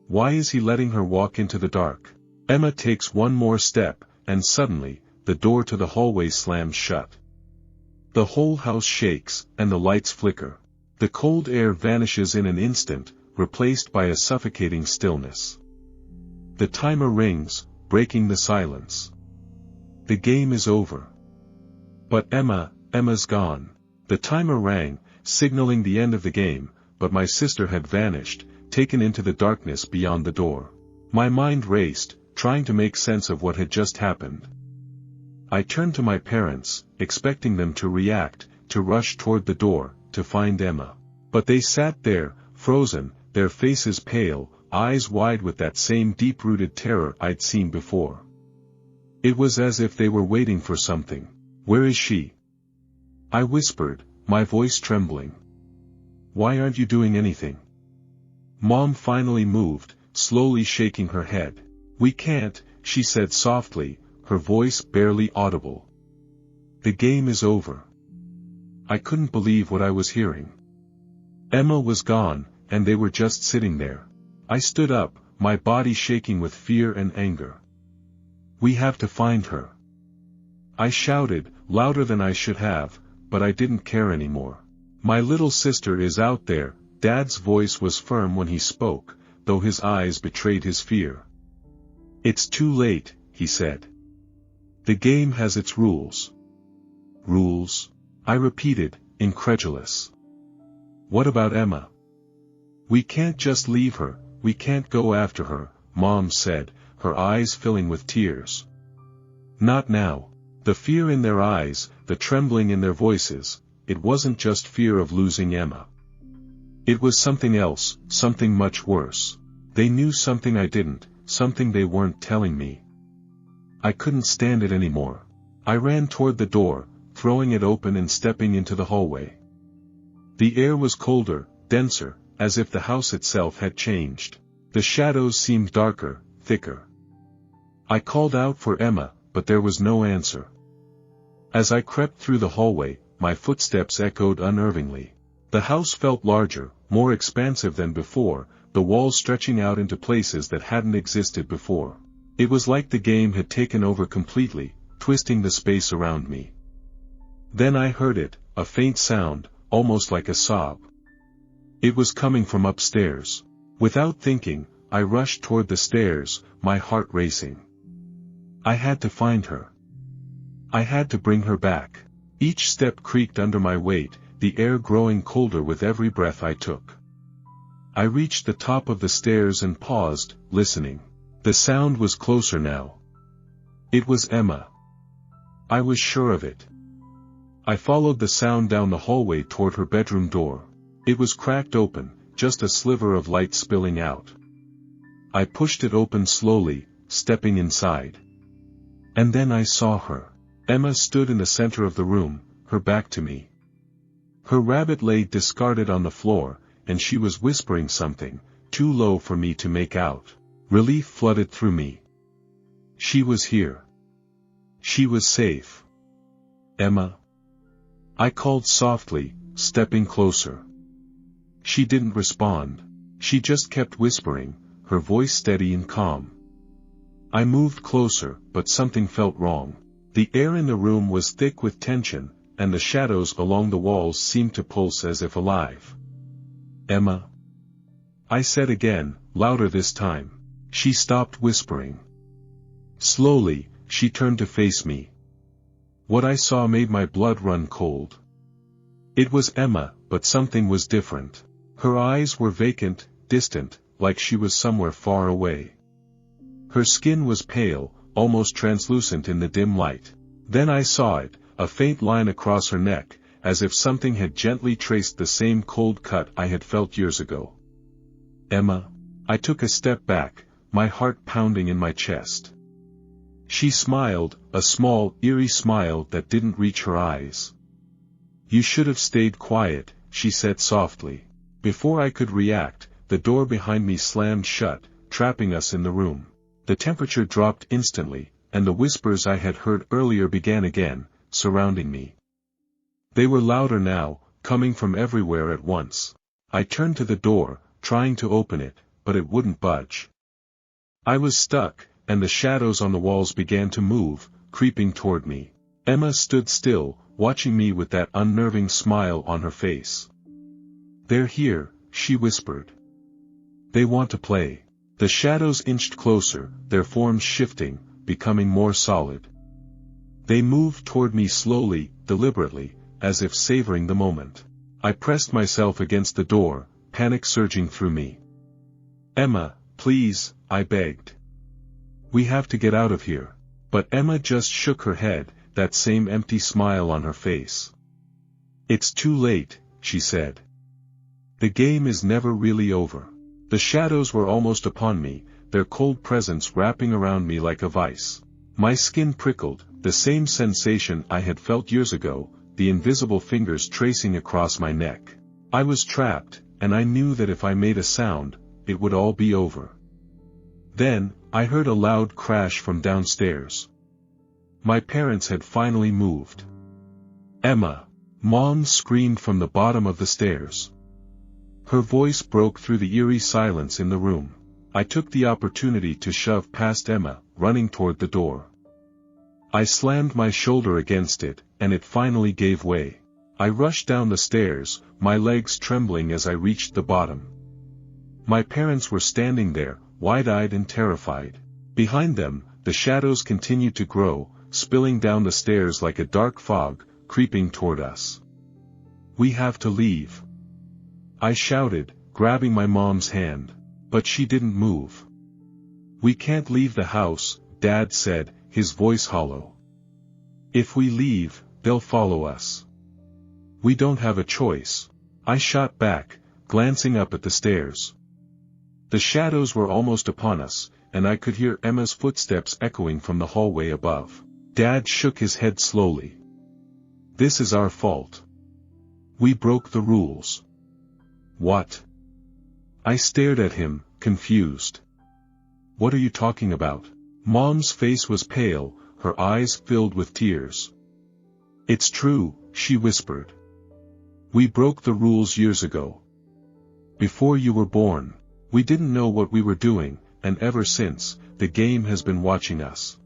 Why is he letting her walk into the dark? Emma takes one more step, and suddenly, the door to the hallway slams shut. The whole house shakes, and the lights flicker. The cold air vanishes in an instant, replaced by a suffocating stillness. The timer rings, breaking the silence. The game is over. But Emma's gone. The timer rang, signaling the end of the game, but my sister had vanished, taken into the darkness beyond the door. My mind raced, trying to make sense of what had just happened. I turned to my parents, expecting them to react, to rush toward the door, to find Emma. But they sat there, frozen, their faces pale, eyes wide with that same deep-rooted terror I'd seen before. It was as if they were waiting for something. Where is she? I whispered, my voice trembling. Why aren't you doing anything? Mom finally moved, slowly shaking her head. "We can't," she said softly, her voice barely audible. "The game is over." I couldn't believe what I was hearing. Emma was gone, and they were just sitting there. I stood up, my body shaking with fear and anger. "We have to find her," I shouted, louder than I should have, but I didn't care anymore. "My little sister is out there." Dad's voice was firm when he spoke, though his eyes betrayed his fear. "It's too late," he said. "The game has its rules." "Rules?" I repeated, incredulous. "What about Emma?" "We can't just leave her, we can't go after her," Mom said, her eyes filling with tears. "Not now." The fear in their eyes, the trembling in their voices, it wasn't just fear of losing Emma. It was something else, something much worse. They knew something I didn't, something they weren't telling me. I couldn't stand it anymore. I ran toward the door, throwing it open and stepping into the hallway. The air was colder, denser, as if the house itself had changed. The shadows seemed darker, thicker. I called out for Emma, but there was no answer. As I crept through the hallway, my footsteps echoed unnervingly. The house felt larger, more expansive than before, the walls stretching out into places that hadn't existed before. It was like the game had taken over completely, twisting the space around me. Then I heard it, a faint sound, almost like a sob. It was coming from upstairs. Without thinking, I rushed toward the stairs, my heart racing. I had to find her. I had to bring her back. Each step creaked under my weight, the air growing colder with every breath I took. I reached the top of the stairs and paused, listening. The sound was closer now. It was Emma. I was sure of it. I followed the sound down the hallway toward her bedroom door. It was cracked open, just a sliver of light spilling out. I pushed it open slowly, stepping inside. And then I saw her. Emma stood in the center of the room, her back to me. Her rabbit lay discarded on the floor, and she was whispering something, too low for me to make out. Relief flooded through me. She was here. She was safe. "Emma?" I called softly, stepping closer. She didn't respond. She just kept whispering, her voice steady and calm. I moved closer, but something felt wrong. The air in the room was thick with tension, and the shadows along the walls seemed to pulse as if alive. "Emma?" I said again, louder this time. She stopped whispering. Slowly, she turned to face me. What I saw made my blood run cold. It was Emma, but something was different. Her eyes were vacant, distant, like she was somewhere far away. Her skin was pale, almost translucent in the dim light. Then I saw it, a faint line across her neck, as if something had gently traced the same cold cut I had felt years ago. "Emma?" I took a step back, my heart pounding in my chest. She smiled, a small, eerie smile that didn't reach her eyes. "You should have stayed quiet," she said softly. Before I could react, the door behind me slammed shut, trapping us in the room. The temperature dropped instantly, and the whispers I had heard earlier began again, surrounding me. They were louder now, coming from everywhere at once. I turned to the door, trying to open it, but it wouldn't budge. I was stuck, and the shadows on the walls began to move, creeping toward me. Emma stood still, watching me with that unnerving smile on her face. "They're here," she whispered. "They want to play." The shadows inched closer, their forms shifting, becoming more solid. They moved toward me slowly, deliberately, as if savoring the moment. I pressed myself against the door, panic surging through me. "Emma, please," I begged. "We have to get out of here." But Emma just shook her head, that same empty smile on her face. "It's too late," she said. "The game is never really over." The shadows were almost upon me, their cold presence wrapping around me like a vice. My skin prickled, the same sensation I had felt years ago, the invisible fingers tracing across my neck. I was trapped, and I knew that if I made a sound, it would all be over. Then, I heard a loud crash from downstairs. My parents had finally moved. "Emma!" Mom screamed from the bottom of the stairs. Her voice broke through the eerie silence in the room. I took the opportunity to shove past Emma, running toward the door. I slammed my shoulder against it, and it finally gave way. I rushed down the stairs, my legs trembling as I reached the bottom. My parents were standing there, wide-eyed and terrified. Behind them, the shadows continued to grow, spilling down the stairs like a dark fog, creeping toward us. "We have to leave," I shouted, grabbing my mom's hand. But she didn't move. "We can't leave the house," Dad said, his voice hollow. "If we leave, they'll follow us. We don't have a choice," I shot back, glancing up at the stairs. The shadows were almost upon us, and I could hear Emma's footsteps echoing from the hallway above. Dad shook his head slowly. "This is our fault. We broke the rules." "What?" I stared at him, confused. "What are you talking about?" Mom's face was pale, her eyes filled with tears. "It's true," she whispered. "We broke the rules years ago. Before you were born. We didn't know what we were doing, and ever since, the game has been watching us."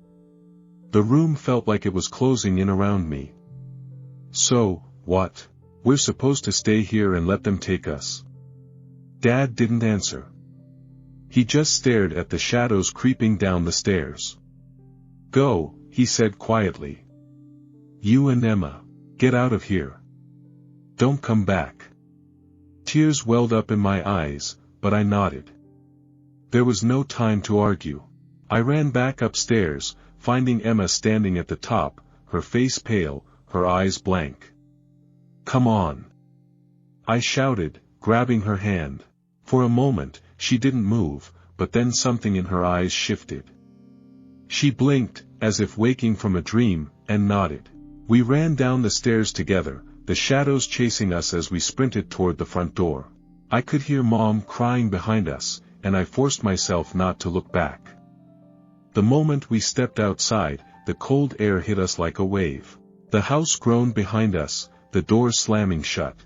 The room felt like it was closing in around me. "So, what? We're supposed to stay here and let them take us?" Dad didn't answer. He just stared at the shadows creeping down the stairs. "Go," he said quietly. "You and Emma. Get out of here. Don't come back." Tears welled up in my eyes, but I nodded. There was no time to argue. I ran back upstairs, finding Emma standing at the top, her face pale, her eyes blank. "Come on!" I shouted, grabbing her hand. For a moment, she didn't move, but then something in her eyes shifted. She blinked, as if waking from a dream, and nodded. We ran down the stairs together, the shadows chasing us as we sprinted toward the front door. I could hear Mom crying behind us, and I forced myself not to look back. The moment we stepped outside, the cold air hit us like a wave. The house groaned behind us, the door slamming shut.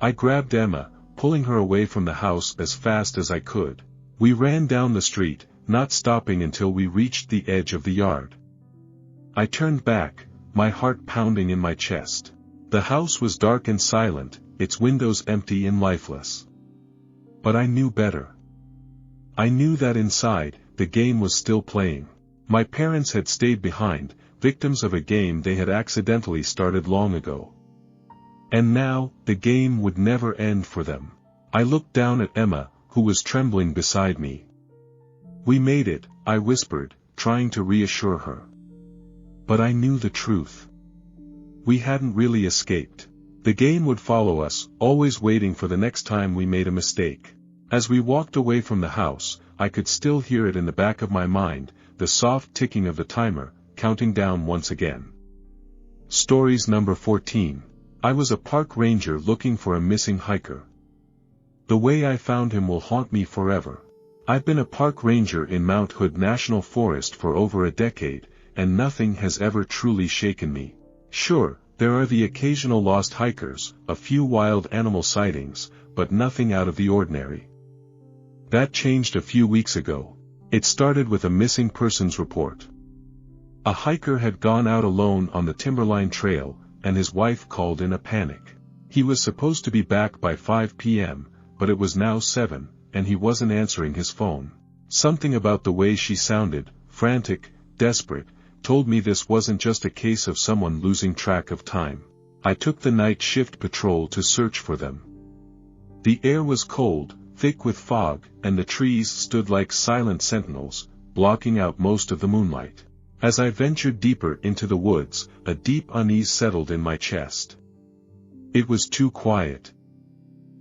I grabbed Emma, pulling her away from the house as fast as I could. We ran down the street, not stopping until we reached the edge of the yard. I turned back, my heart pounding in my chest. The house was dark and silent, its windows empty and lifeless. But I knew better. I knew that inside, the game was still playing. My parents had stayed behind, victims of a game they had accidentally started long ago. And now, the game would never end for them. I looked down at Emma, who was trembling beside me. "We made it," I whispered, trying to reassure her. But I knew the truth. We hadn't really escaped. The game would follow us, always waiting for the next time we made a mistake. As we walked away from the house, I could still hear it in the back of my mind, the soft ticking of the timer, counting down once again. Stories number 14. I was a park ranger looking for a missing hiker. The way I found him will haunt me forever. I've been a park ranger in Mount Hood National Forest for over a decade, and nothing has ever truly shaken me. Sure, there are the occasional lost hikers, a few wild animal sightings, but nothing out of the ordinary. That changed a few weeks ago. It started with a missing persons report. A hiker had gone out alone on the Timberline Trail, and his wife called in a panic. He was supposed to be back by 5 p.m., but it was now 7, and he wasn't answering his phone. Something about the way she sounded, frantic, desperate, told me this wasn't just a case of someone losing track of time. I took the night shift patrol to search for them. The air was cold, thick with fog, and the trees stood like silent sentinels, blocking out most of the moonlight. As I ventured deeper into the woods, a deep unease settled in my chest. It was too quiet.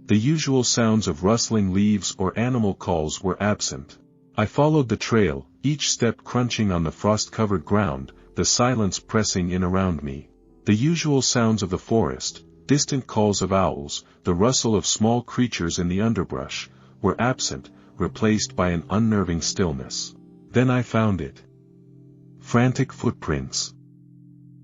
The usual sounds of rustling leaves or animal calls were absent. I followed the trail, each step crunching on the frost-covered ground, the silence pressing in around me. The usual sounds of the forest, distant calls of owls, the rustle of small creatures in the underbrush, were absent, replaced by an unnerving stillness. Then I found it. Frantic footprints.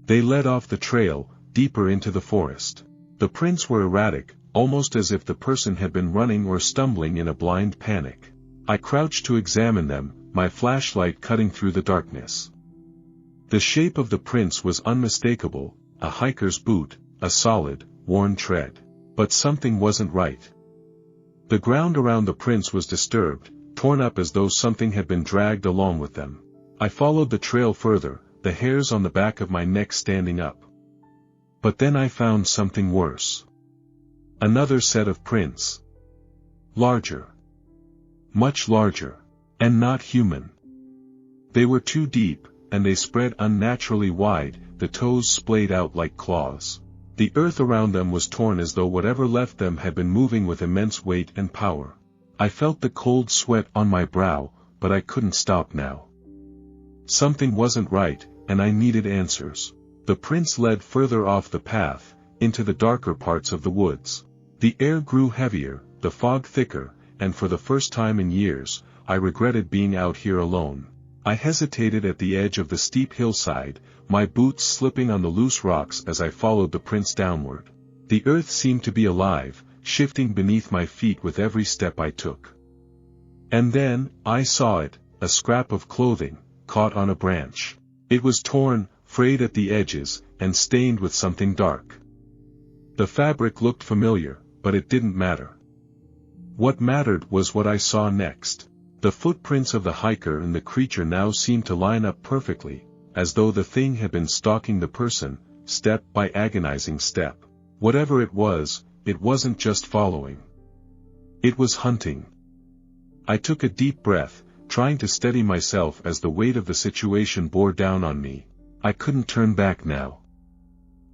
They led off the trail, deeper into the forest. The prints were erratic, almost as if the person had been running or stumbling in a blind panic. I crouched to examine them, my flashlight cutting through the darkness. The shape of the prints was unmistakable, a hiker's boot, a solid, worn tread. But something wasn't right. The ground around the prints was disturbed, torn up as though something had been dragged along with them. I followed the trail further, the hairs on the back of my neck standing up. But then I found something worse. Another set of prints. Larger. Much larger. And not human. They were too deep, and they spread unnaturally wide, the toes splayed out like claws. The earth around them was torn as though whatever left them had been moving with immense weight and power. I felt the cold sweat on my brow, but I couldn't stop now. Something wasn't right, and I needed answers. The prints led further off the path, into the darker parts of the woods. The air grew heavier, the fog thicker, and for the first time in years, I regretted being out here alone. I hesitated at the edge of the steep hillside, my boots slipping on the loose rocks as I followed the prints downward. The earth seemed to be alive, shifting beneath my feet with every step I took. And then, I saw it, a scrap of clothing, caught on a branch. It was torn, frayed at the edges, and stained with something dark. The fabric looked familiar, but it didn't matter. What mattered was what I saw next. The footprints of the hiker and the creature now seemed to line up perfectly, as though the thing had been stalking the person, step by agonizing step. Whatever it wasn't just following. It was hunting. I took a deep breath, trying to steady myself as the weight of the situation bore down on me. I couldn't turn back now.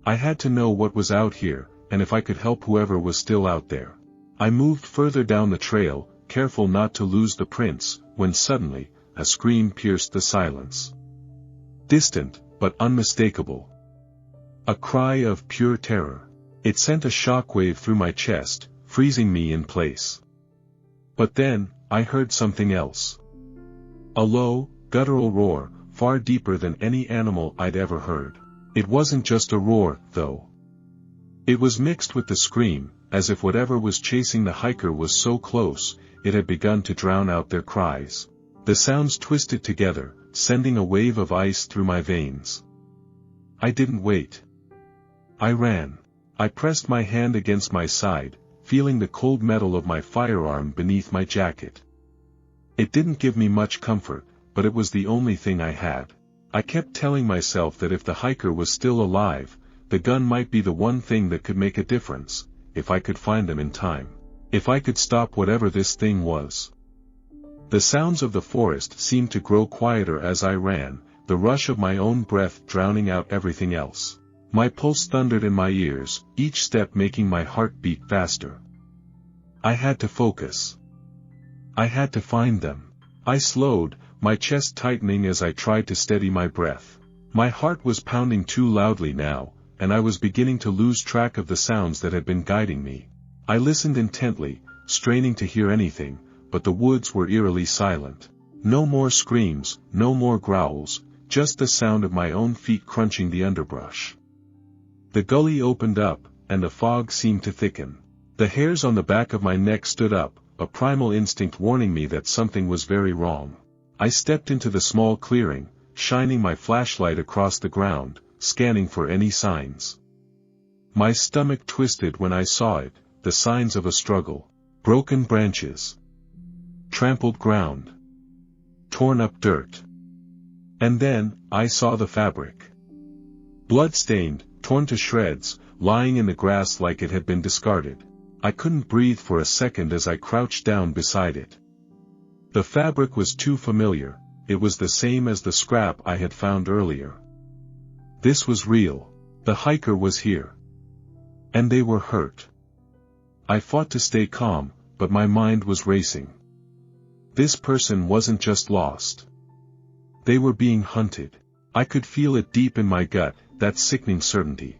I had to know what was out here, and if I could help whoever was still out there. I moved further down the trail, careful not to lose the prints, when suddenly, a scream pierced the silence. Distant, but unmistakable. A cry of pure terror. It sent a shockwave through my chest, freezing me in place. But then, I heard something else. A low, guttural roar, far deeper than any animal I'd ever heard. It wasn't just a roar, though. It was mixed with the scream, as if whatever was chasing the hiker was so close, it had begun to drown out their cries. The sounds twisted together, sending a wave of ice through my veins. I didn't wait. I ran. I pressed my hand against my side, feeling the cold metal of my firearm beneath my jacket. It didn't give me much comfort, but it was the only thing I had. I kept telling myself that if the hiker was still alive, the gun might be the one thing that could make a difference, if I could find them in time. If I could stop whatever this thing was. The sounds of the forest seemed to grow quieter as I ran, the rush of my own breath drowning out everything else. My pulse thundered in my ears, each step making my heart beat faster. I had to focus. I had to find them. I slowed, my chest tightening as I tried to steady my breath. My heart was pounding too loudly now, and I was beginning to lose track of the sounds that had been guiding me. I listened intently, straining to hear anything, but the woods were eerily silent. No more screams, no more growls, just the sound of my own feet crunching the underbrush. The gully opened up, and the fog seemed to thicken. The hairs on the back of my neck stood up, a primal instinct warning me that something was very wrong. I stepped into the small clearing, shining my flashlight across the ground, scanning for any signs. My stomach twisted when I saw it, the signs of a struggle. Broken branches. Trampled ground. Torn up dirt. And then, I saw the fabric. Blood-stained, torn to shreds, lying in the grass like it had been discarded. I couldn't breathe for a second as I crouched down beside it. The fabric was too familiar, it was the same as the scrap I had found earlier. This was real. The hiker was here. And they were hurt. I fought to stay calm, but my mind was racing. This person wasn't just lost. They were being hunted. I could feel it deep in my gut, that sickening certainty.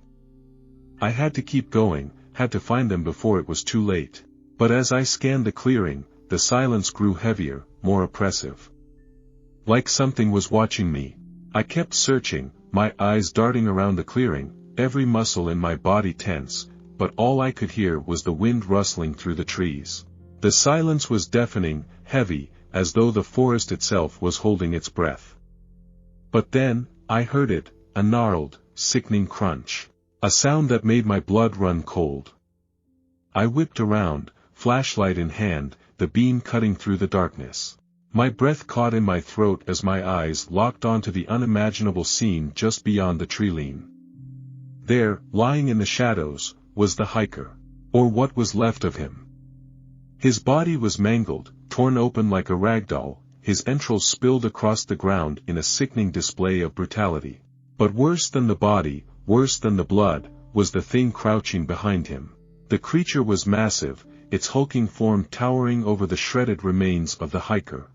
I had to keep going, had to find them before it was too late. But as I scanned the clearing, the silence grew heavier, more oppressive. Like something was watching me. I kept searching, my eyes darting around the clearing, every muscle in my body tense, but all I could hear was the wind rustling through the trees. The silence was deafening, heavy, as though the forest itself was holding its breath. But then, I heard it, a gnarled, sickening crunch. A sound that made my blood run cold. I whipped around, flashlight in hand, the beam cutting through the darkness. My breath caught in my throat as my eyes locked onto the unimaginable scene just beyond the tree line. There, lying in the shadows, was the hiker. Or what was left of him. His body was mangled, torn open like a rag doll, his entrails spilled across the ground in a sickening display of brutality. But worse than the body, worse than the blood, was the thing crouching behind him. The creature was massive, its hulking form towering over the shredded remains of the hiker.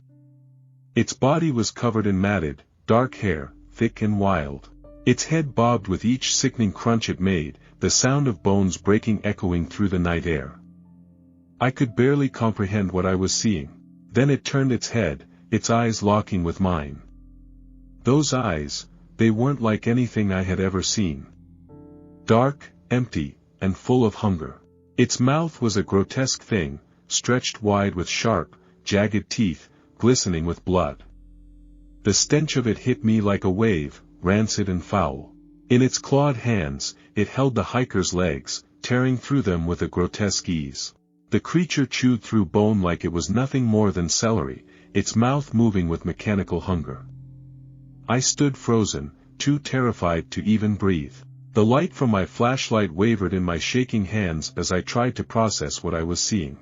Its body was covered in matted, dark hair, thick and wild. Its head bobbed with each sickening crunch it made, the sound of bones breaking echoing through the night air. I could barely comprehend what I was seeing. Then it turned its head, its eyes locking with mine. Those eyes, they weren't like anything I had ever seen. Dark, empty, and full of hunger. Its mouth was a grotesque thing, stretched wide with sharp, jagged teeth, glistening with blood. The stench of it hit me like a wave, rancid and foul. In its clawed hands, it held the hiker's legs, tearing through them with a grotesque ease. The creature chewed through bone like it was nothing more than celery, its mouth moving with mechanical hunger. I stood frozen, too terrified to even breathe. The light from my flashlight wavered in my shaking hands as I tried to process what I was seeing.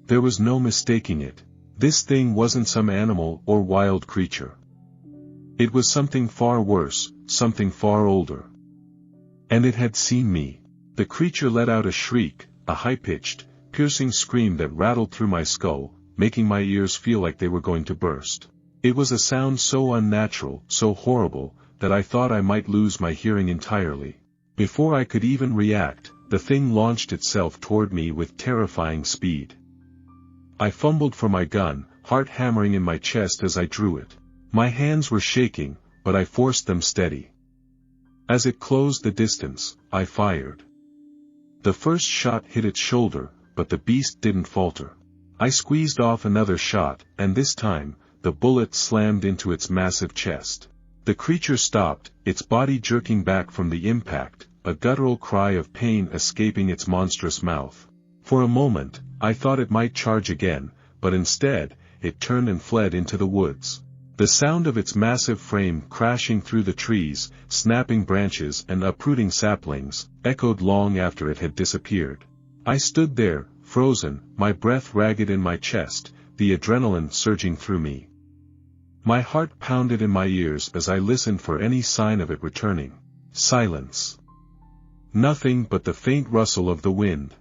There was no mistaking it. This thing wasn't some animal or wild creature. It was something far worse, something far older. And it had seen me. The creature let out a shriek, a high-pitched, piercing scream that rattled through my skull, making my ears feel like they were going to burst. It was a sound so unnatural, so horrible, that I thought I might lose my hearing entirely. Before I could even react, the thing launched itself toward me with terrifying speed. I fumbled for my gun, heart hammering in my chest as I drew it. My hands were shaking, but I forced them steady. As it closed the distance, I fired. The first shot hit its shoulder, but the beast didn't falter. I squeezed off another shot, and this time, the bullet slammed into its massive chest. The creature stopped, its body jerking back from the impact, a guttural cry of pain escaping its monstrous mouth. For a moment, I thought it might charge again, but instead, it turned and fled into the woods. The sound of its massive frame crashing through the trees, snapping branches and uprooting saplings, echoed long after it had disappeared. I stood there, frozen, my breath ragged in my chest, the adrenaline surging through me. My heart pounded in my ears as I listened for any sign of it returning. Silence. Nothing but the faint rustle of the wind.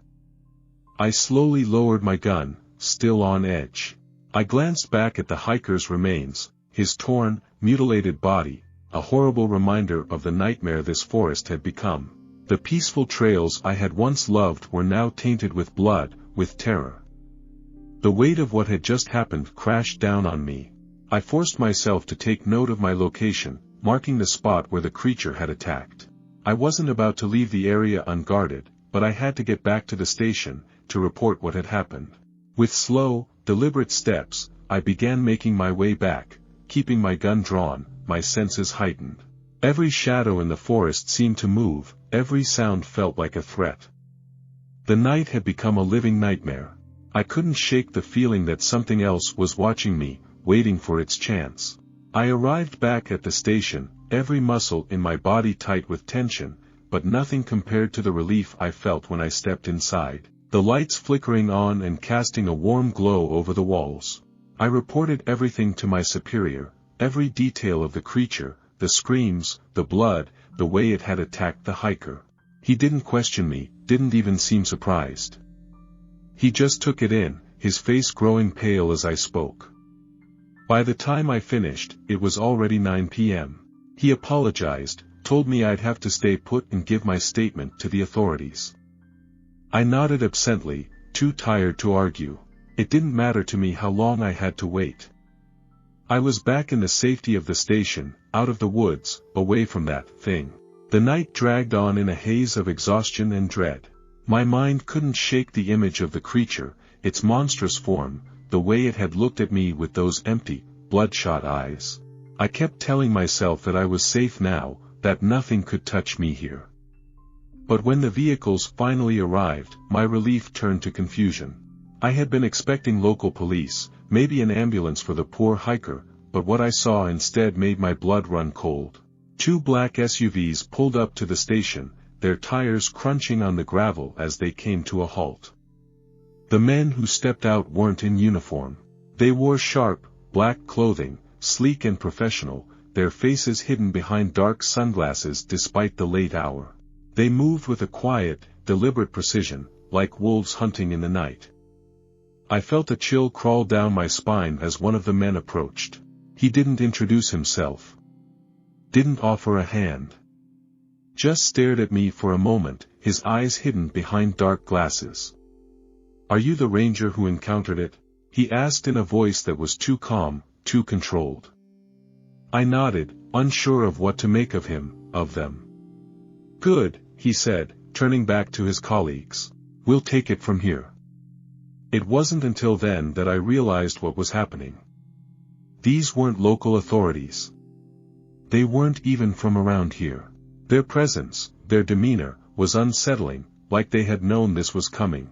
I slowly lowered my gun, still on edge. I glanced back at the hiker's remains, his torn, mutilated body, a horrible reminder of the nightmare this forest had become. The peaceful trails I had once loved were now tainted with blood, with terror. The weight of what had just happened crashed down on me. I forced myself to take note of my location, marking the spot where the creature had attacked. I wasn't about to leave the area unguarded, but I had to get back to the station, to report what had happened. With slow, deliberate steps, I began making my way back, keeping my gun drawn, my senses heightened. Every shadow in the forest seemed to move, every sound felt like a threat. The night had become a living nightmare. I couldn't shake the feeling that something else was watching me, waiting for its chance. I arrived back at the station, every muscle in my body tight with tension, but nothing compared to the relief I felt when I stepped inside, the lights flickering on and casting a warm glow over the walls. I reported everything to my superior, every detail of the creature, the screams, the blood, the way it had attacked the hiker. He didn't question me, didn't even seem surprised. He just took it in, his face growing pale as I spoke. By the time I finished, it was already 9 p.m. He apologized, told me I'd have to stay put and give my statement to the authorities. I nodded absently, too tired to argue. It didn't matter to me how long I had to wait. I was back in the safety of the station, out of the woods, away from that thing. The night dragged on in a haze of exhaustion and dread. My mind couldn't shake the image of the creature, its monstrous form, the way it had looked at me with those empty, bloodshot eyes. I kept telling myself that I was safe now, that nothing could touch me here. But when the vehicles finally arrived, my relief turned to confusion. I had been expecting local police, maybe an ambulance for the poor hiker, but what I saw instead made my blood run cold. 2 black SUVs pulled up to the station, their tires crunching on the gravel as they came to a halt. The men who stepped out weren't in uniform. They wore sharp, black clothing, sleek and professional, their faces hidden behind dark sunglasses despite the late hour. They moved with a quiet, deliberate precision, like wolves hunting in the night. I felt a chill crawl down my spine as one of the men approached. He didn't introduce himself. Didn't offer a hand. Just stared at me for a moment, his eyes hidden behind dark glasses. "Are you the ranger who encountered it?" he asked in a voice that was too calm, too controlled. I nodded, unsure of what to make of him, of them. "Good," he said, turning back to his colleagues. "We'll take it from here." It wasn't until then that I realized what was happening. These weren't local authorities. They weren't even from around here. Their presence, their demeanor, was unsettling, like they had known this was coming.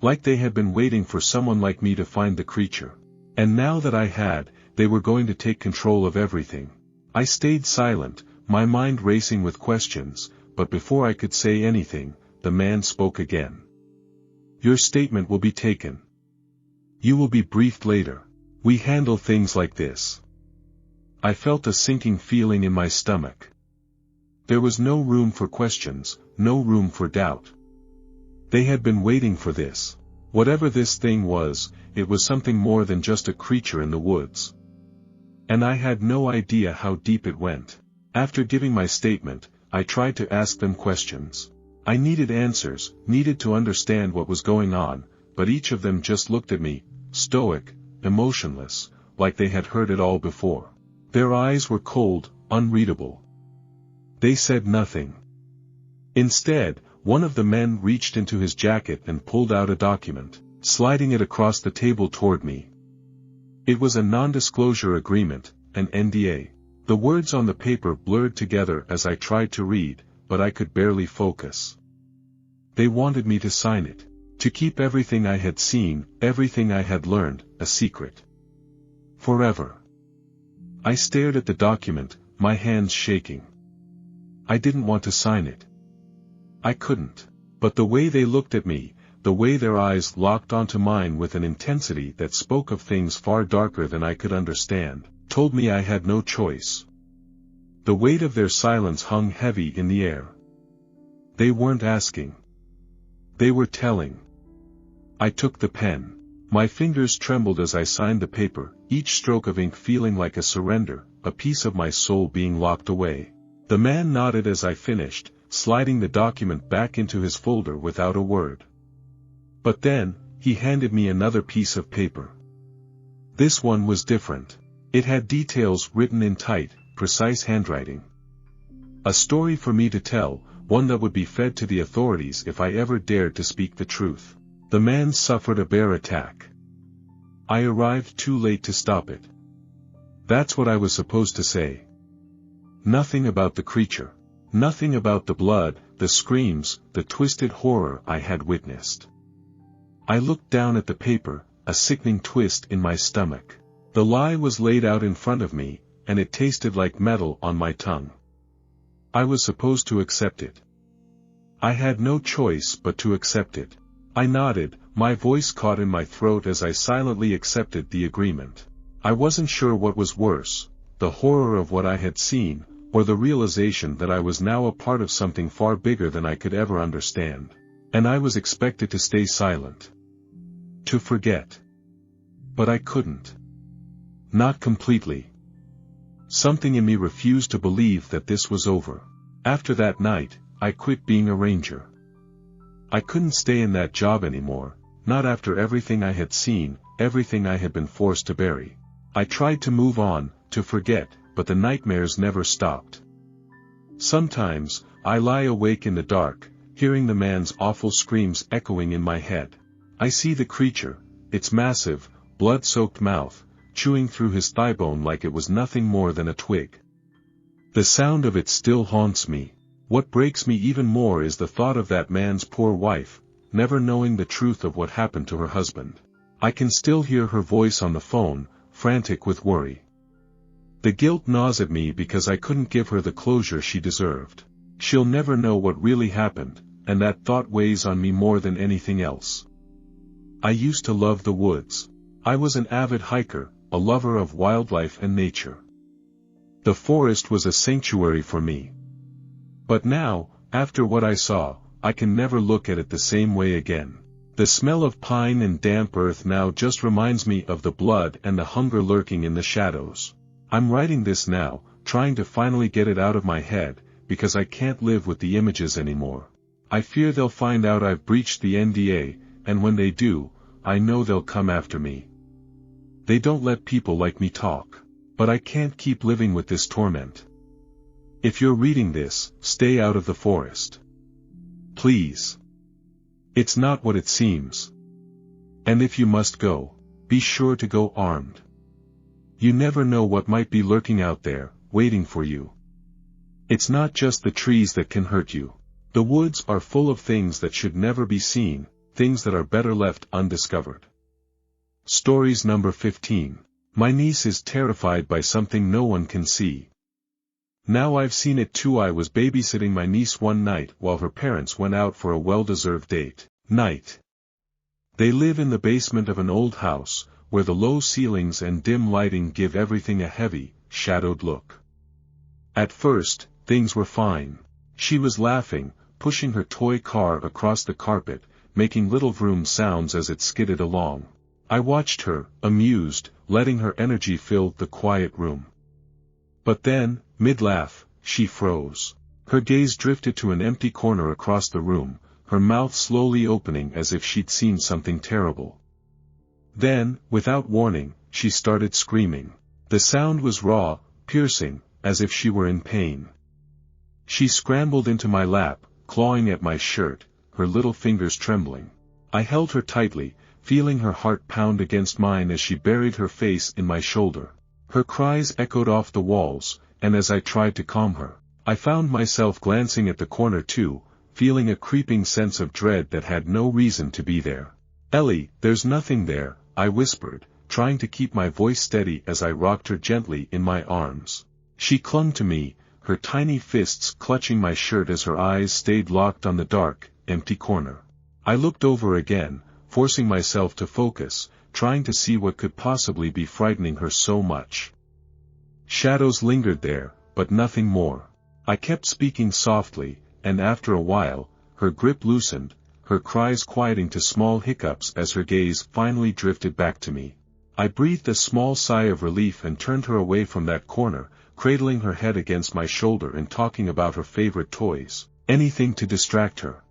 Like they had been waiting for someone like me to find the creature. And now that I had, they were going to take control of everything. I stayed silent, my mind racing with questions, but before I could say anything, the man spoke again. "Your statement will be taken. You will be briefed later. We handle things like this." I felt a sinking feeling in my stomach. There was no room for questions, no room for doubt. They had been waiting for this. Whatever this thing was, it was something more than just a creature in the woods. And I had no idea how deep it went. After giving my statement, I tried to ask them questions. I needed answers, needed to understand what was going on, but each of them just looked at me, stoic, emotionless, like they had heard it all before. Their eyes were cold, unreadable. They said nothing. Instead, one of the men reached into his jacket and pulled out a document, sliding it across the table toward me. It was a non-disclosure agreement, an NDA. The words on the paper blurred together as I tried to read, but I could barely focus. They wanted me to sign it, to keep everything I had seen, everything I had learned, a secret. Forever. I stared at the document, my hands shaking. I didn't want to sign it. I couldn't. But the way they looked at me, the way their eyes locked onto mine with an intensity that spoke of things far darker than I could understand, told me I had no choice. The weight of their silence hung heavy in the air. They weren't asking. They were telling. I took the pen. My fingers trembled as I signed the paper, each stroke of ink feeling like a surrender, a piece of my soul being locked away. The man nodded as I finished, sliding the document back into his folder without a word. But then, he handed me another piece of paper. This one was different. It had details written in tight, precise handwriting. A story for me to tell, one that would be fed to the authorities if I ever dared to speak the truth. The man suffered a bear attack. I arrived too late to stop it. That's what I was supposed to say. Nothing about the creature. Nothing about the blood, the screams, the twisted horror I had witnessed. I looked down at the paper, a sickening twist in my stomach. The lie was laid out in front of me, and it tasted like metal on my tongue. I was supposed to accept it. I had no choice but to accept it. I nodded, my voice caught in my throat as I silently accepted the agreement. I wasn't sure what was worse, the horror of what I had seen, or the realization that I was now a part of something far bigger than I could ever understand. And I was expected to stay silent. To forget. But I couldn't. Not completely. Something in me refused to believe that this was over. After that night, I quit being a ranger. I couldn't stay in that job anymore, not after everything I had seen, everything I had been forced to bury. I tried to move on, to forget, but the nightmares never stopped. Sometimes, I lie awake in the dark, hearing the man's awful screams echoing in my head. I see the creature, its massive, blood-soaked mouth, chewing through his thigh bone like it was nothing more than a twig. The sound of it still haunts me. What breaks me even more is the thought of that man's poor wife, never knowing the truth of what happened to her husband. I can still hear her voice on the phone, frantic with worry. The guilt gnaws at me because I couldn't give her the closure she deserved. She'll never know what really happened, and that thought weighs on me more than anything else. I used to love the woods. I was an avid hiker, a lover of wildlife and nature. The forest was a sanctuary for me. But now, after what I saw, I can never look at it the same way again. The smell of pine and damp earth now just reminds me of the blood and the hunger lurking in the shadows. I'm writing this now, trying to finally get it out of my head, because I can't live with the images anymore. I fear they'll find out I've breached the NDA, and when they do, I know they'll come after me. They don't let people like me talk. But I can't keep living with this torment. If you're reading this, stay out of the forest. Please. It's not what it seems. And if you must go, be sure to go armed. You never know what might be lurking out there, waiting for you. It's not just the trees that can hurt you. The woods are full of things that should never be seen, things that are better left undiscovered. Stories number 15. My niece is terrified by something no one can see. Now I've seen it too. I was babysitting my niece one night while her parents went out for a well-deserved date night. They live in the basement of an old house, where the low ceilings and dim lighting give everything a heavy, shadowed look. At first, things were fine. She was laughing, pushing her toy car across the carpet, making little vroom sounds as it skidded along. I watched her, amused, letting her energy fill the quiet room. But then, mid-laugh, she froze. Her gaze drifted to an empty corner across the room, her mouth slowly opening as if she'd seen something terrible. Then, without warning, she started screaming. The sound was raw, piercing, as if she were in pain. She scrambled into my lap, clawing at my shirt, her little fingers trembling. I held her tightly, feeling her heart pound against mine as she buried her face in my shoulder. Her cries echoed off the walls, and as I tried to calm her, I found myself glancing at the corner too, feeling a creeping sense of dread that had no reason to be there. "Ellie, there's nothing there," I whispered, trying to keep my voice steady as I rocked her gently in my arms. She clung to me, her tiny fists clutching my shirt as her eyes stayed locked on the dark, empty corner. I looked over again, forcing myself to focus, trying to see what could possibly be frightening her so much. Shadows lingered there, but nothing more. I kept speaking softly, and after a while, her grip loosened, her cries quieting to small hiccups as her gaze finally drifted back to me. I breathed a small sigh of relief and turned her away from that corner, cradling her head against my shoulder and talking about her favorite toys, anything to distract her.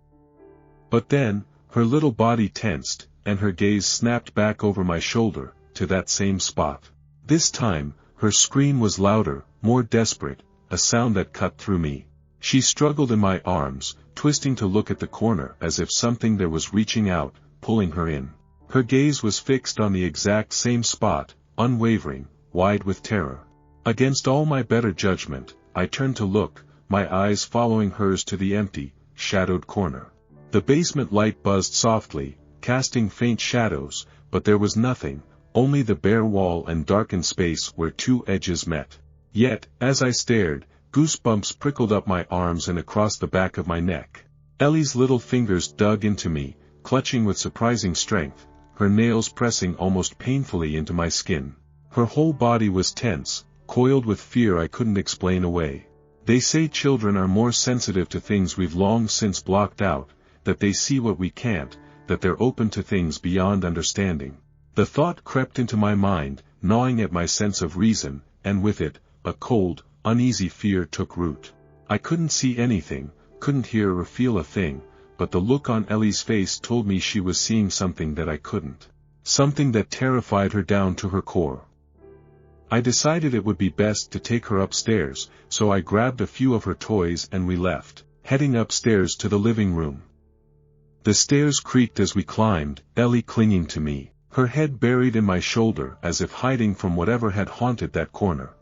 But then, her little body tensed, and her gaze snapped back over my shoulder, to that same spot. This time, her scream was louder, more desperate, a sound that cut through me. She struggled in my arms, twisting to look at the corner as if something there was reaching out, pulling her in. Her gaze was fixed on the exact same spot, unwavering, wide with terror. Against all my better judgment, I turned to look, my eyes following hers to the empty, shadowed corner. The basement light buzzed softly, casting faint shadows, but there was nothing, only the bare wall and darkened space where two edges met. Yet, as I stared, goosebumps prickled up my arms and across the back of my neck. Ellie's little fingers dug into me, clutching with surprising strength, her nails pressing almost painfully into my skin. Her whole body was tense, coiled with fear I couldn't explain away. They say children are more sensitive to things we've long since blocked out, that they see what we can't, that they're open to things beyond understanding. The thought crept into my mind, gnawing at my sense of reason, and with it, a cold, uneasy fear took root. I couldn't see anything, couldn't hear or feel a thing, but the look on Ellie's face told me she was seeing something that I couldn't. Something that terrified her down to her core. I decided it would be best to take her upstairs, so I grabbed a few of her toys and we left, heading upstairs to the living room. The stairs creaked as we climbed, Ellie clinging to me, her head buried in my shoulder as if hiding from whatever had haunted that corner.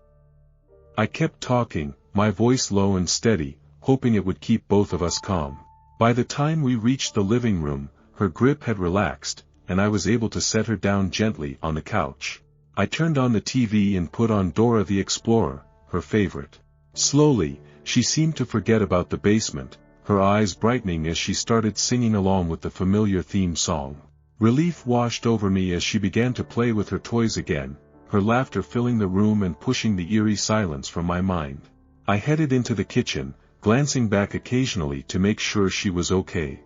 I kept talking, my voice low and steady, hoping it would keep both of us calm. By the time we reached the living room, her grip had relaxed, and I was able to set her down gently on the couch. I turned on the TV and put on Dora the Explorer, her favorite. Slowly, she seemed to forget about the basement, her eyes brightening as she started singing along with the familiar theme song. Relief washed over me as she began to play with her toys again, her laughter filling the room and pushing the eerie silence from my mind. I headed into the kitchen, glancing back occasionally to make sure she was okay.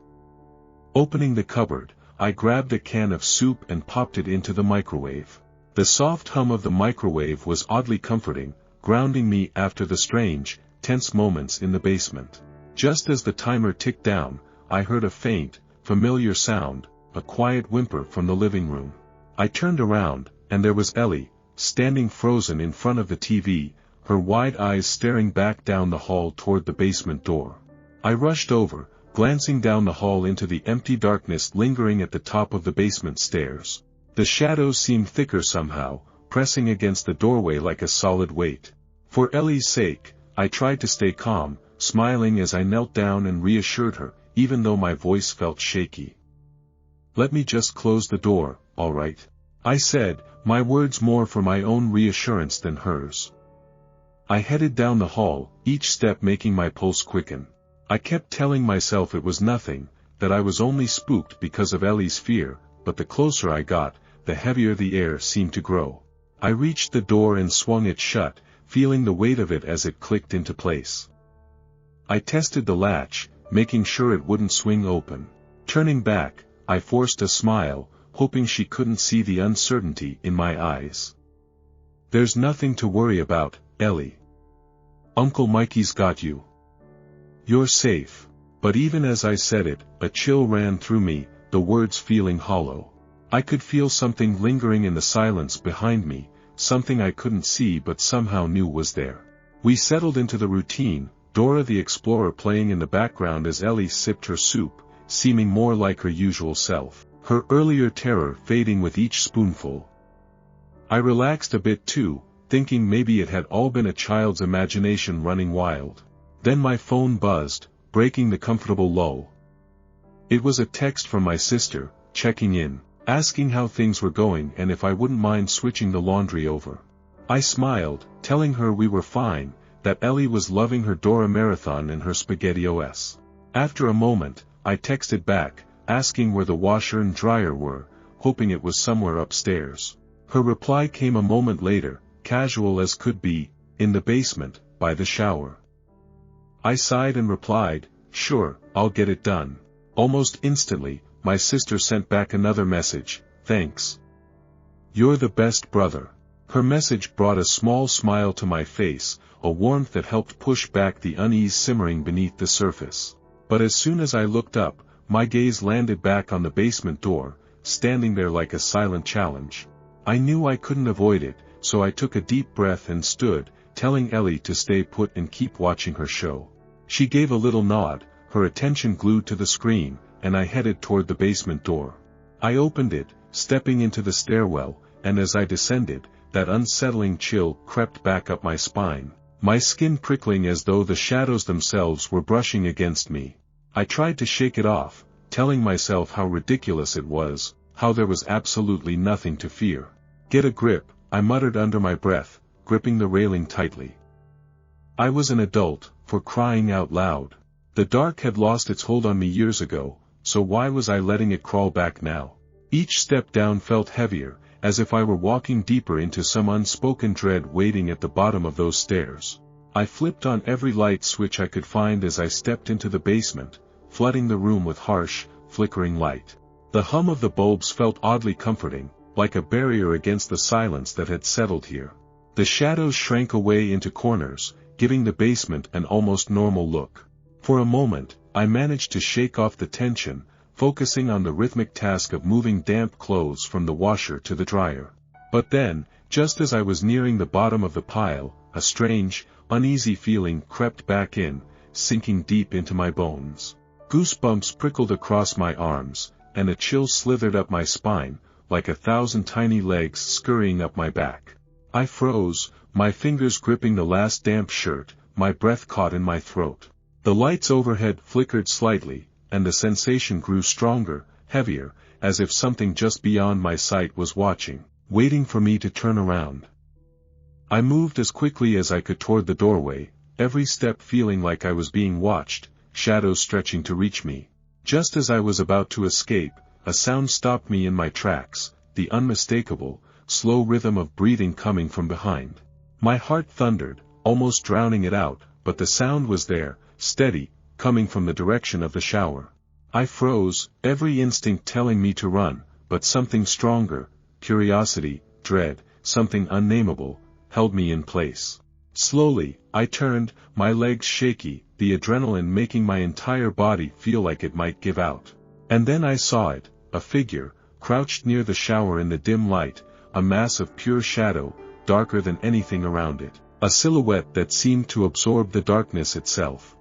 Opening the cupboard, I grabbed a can of soup and popped it into the microwave. The soft hum of the microwave was oddly comforting, grounding me after the strange, tense moments in the basement. Just as the timer ticked down, I heard a faint, familiar sound, a quiet whimper from the living room. I turned around, and there was Ellie, standing frozen in front of the TV, her wide eyes staring back down the hall toward the basement door. I rushed over, glancing down the hall into the empty darkness lingering at the top of the basement stairs. The shadows seemed thicker somehow, pressing against the doorway like a solid weight. For Ellie's sake, I tried to stay calm, smiling as I knelt down and reassured her, even though my voice felt shaky. "Let me just close the door, all right?" I said, my words more for my own reassurance than hers. I headed down the hall, each step making my pulse quicken. I kept telling myself it was nothing, that I was only spooked because of Ellie's fear, but the closer I got, the heavier the air seemed to grow. I reached the door and swung it shut, feeling the weight of it as it clicked into place. I tested the latch, making sure it wouldn't swing open. Turning back, I forced a smile, hoping she couldn't see the uncertainty in my eyes. "There's nothing to worry about, Ellie. Uncle Mikey's got you. You're safe." But even as I said it, a chill ran through me, the words feeling hollow. I could feel something lingering in the silence behind me, something I couldn't see but somehow knew was there. We settled into the routine, Dora the Explorer playing in the background as Ellie sipped her soup, seeming more like her usual self, her earlier terror fading with each spoonful. I relaxed a bit too, thinking maybe it had all been a child's imagination running wild. Then my phone buzzed, breaking the comfortable lull. It was a text from my sister, checking in, asking how things were going and if I wouldn't mind switching the laundry over. I smiled, telling her we were fine, that Ellie was loving her Dora marathon and her SpaghettiOs. After a moment, I texted back, asking where the washer and dryer were, hoping it was somewhere upstairs. Her reply came a moment later, casual as could be, "In the basement, by the shower." I sighed and replied, "Sure, I'll get it done." Almost instantly, my sister sent back another message, "Thanks. You're the best brother." Her message brought a small smile to my face, a warmth that helped push back the unease simmering beneath the surface. But as soon as I looked up, my gaze landed back on the basement door, standing there like a silent challenge. I knew I couldn't avoid it, so I took a deep breath and stood, telling Ellie to stay put and keep watching her show. She gave a little nod, her attention glued to the screen, and I headed toward the basement door. I opened it, stepping into the stairwell, and as I descended, that unsettling chill crept back up my spine, my skin prickling as though the shadows themselves were brushing against me. I tried to shake it off, telling myself how ridiculous it was, how there was absolutely nothing to fear. "Get a grip," I muttered under my breath, gripping the railing tightly. I was an adult, for crying out loud. The dark had lost its hold on me years ago, so why was I letting it crawl back now? Each step down felt heavier, as if I were walking deeper into some unspoken dread waiting at the bottom of those stairs. I flipped on every light switch I could find as I stepped into the basement, flooding the room with harsh, flickering light. The hum of the bulbs felt oddly comforting, like a barrier against the silence that had settled here. The shadows shrank away into corners, giving the basement an almost normal look. For a moment, I managed to shake off the tension, focusing on the rhythmic task of moving damp clothes from the washer to the dryer. But then, just as I was nearing the bottom of the pile, a strange, uneasy feeling crept back in, sinking deep into my bones. Goosebumps prickled across my arms, and a chill slithered up my spine, like 1,000 tiny legs scurrying up my back. I froze, my fingers gripping the last damp shirt, my breath caught in my throat. The lights overhead flickered slightly, and the sensation grew stronger, heavier, as if something just beyond my sight was watching, waiting for me to turn around. I moved as quickly as I could toward the doorway, every step feeling like I was being watched, shadows stretching to reach me. Just as I was about to escape, a sound stopped me in my tracks, the unmistakable, slow rhythm of breathing coming from behind. My heart thundered, almost drowning it out, but the sound was there, steady, coming from the direction of the shower. I froze, every instinct telling me to run, but something stronger, curiosity, dread, something unnameable, held me in place. Slowly, I turned, my legs shaky, the adrenaline making my entire body feel like it might give out. And then I saw it, a figure, crouched near the shower in the dim light, a mass of pure shadow, darker than anything around it, a silhouette that seemed to absorb the darkness itself.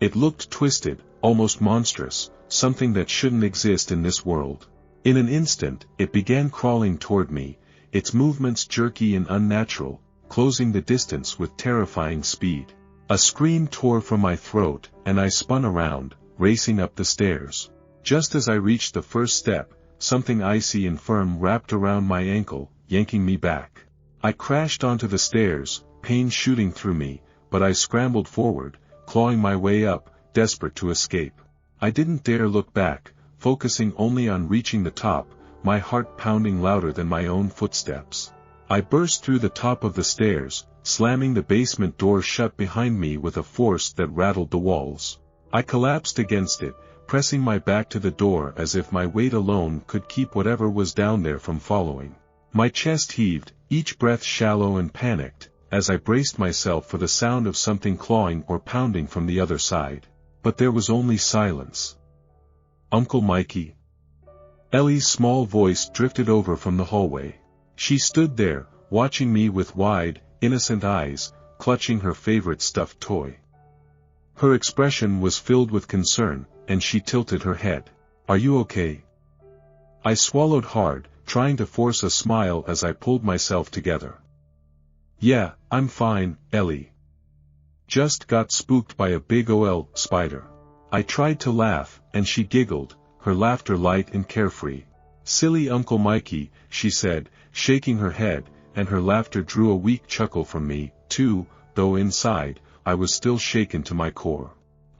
It looked twisted, almost monstrous, something that shouldn't exist in this world. In an instant, it began crawling toward me, its movements jerky and unnatural, closing the distance with terrifying speed. A scream tore from my throat, and I spun around, racing up the stairs. Just as I reached the first step, something icy and firm wrapped around my ankle, yanking me back. I crashed onto the stairs, pain shooting through me, but I scrambled forward, clawing my way up, desperate to escape. I didn't dare look back, focusing only on reaching the top, my heart pounding louder than my own footsteps. I burst through the top of the stairs, slamming the basement door shut behind me with a force that rattled the walls. I collapsed against it, pressing my back to the door as if my weight alone could keep whatever was down there from following. My chest heaved, each breath shallow and panicked, as I braced myself for the sound of something clawing or pounding from the other side. But there was only silence. "Uncle Mikey?" Ellie's small voice drifted over from the hallway. She stood there, watching me with wide, innocent eyes, clutching her favorite stuffed toy. Her expression was filled with concern, and she tilted her head. "Are you okay?" I swallowed hard, trying to force a smile as I pulled myself together. "Yeah, I'm fine, Ellie. Just got spooked by a big ol' spider." I tried to laugh, and she giggled, her laughter light and carefree. "Silly Uncle Mikey," she said, shaking her head, and her laughter drew a weak chuckle from me, too, though inside, I was still shaken to my core.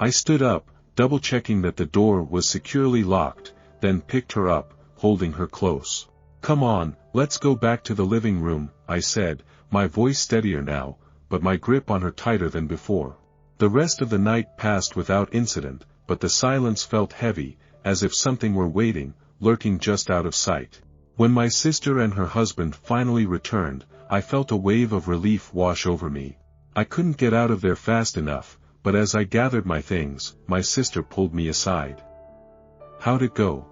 I stood up, double-checking that the door was securely locked, then picked her up, holding her close. "Come on, let's go back to the living room," I said, my voice steadier now, but my grip on her tighter than before. The rest of the night passed without incident, but the silence felt heavy, as if something were waiting, lurking just out of sight. When my sister and her husband finally returned, I felt a wave of relief wash over me. I couldn't get out of there fast enough, but as I gathered my things, my sister pulled me aside. "How'd it go?"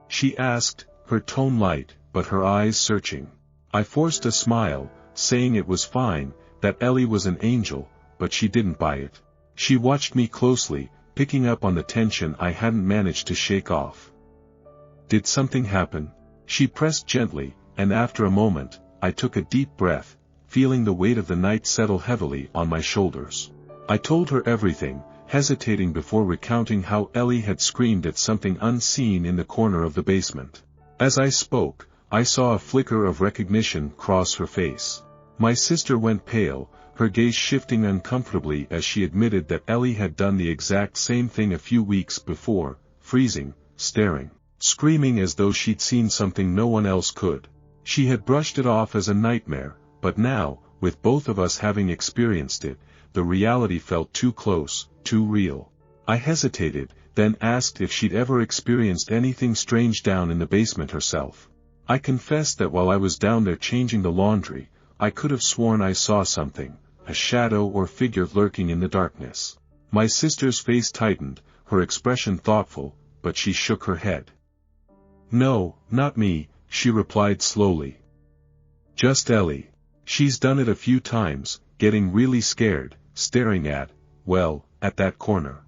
she asked, her tone light, but her eyes searching. I forced a smile, saying it was fine, that Ellie was an angel, but she didn't buy it. She watched me closely, picking up on the tension I hadn't managed to shake off. "Did something happen?" She pressed gently, and after a moment, I took a deep breath, feeling the weight of the night settle heavily on my shoulders. I told her everything, hesitating before recounting how Ellie had screamed at something unseen in the corner of the basement. As I spoke, I saw a flicker of recognition cross her face. My sister went pale, her gaze shifting uncomfortably as she admitted that Ellie had done the exact same thing a few weeks before, freezing, staring, screaming as though she'd seen something no one else could. She had brushed it off as a nightmare, but now, with both of us having experienced it, the reality felt too close, too real. I hesitated, then asked if she'd ever experienced anything strange down in the basement herself. I confessed that while I was down there changing the laundry, I could have sworn I saw something, a shadow or figure lurking in the darkness. My sister's face tightened, her expression thoughtful, but she shook her head. No, not me, she replied slowly. Just Ellie. She's done it a few times, getting really scared, staring at that corner.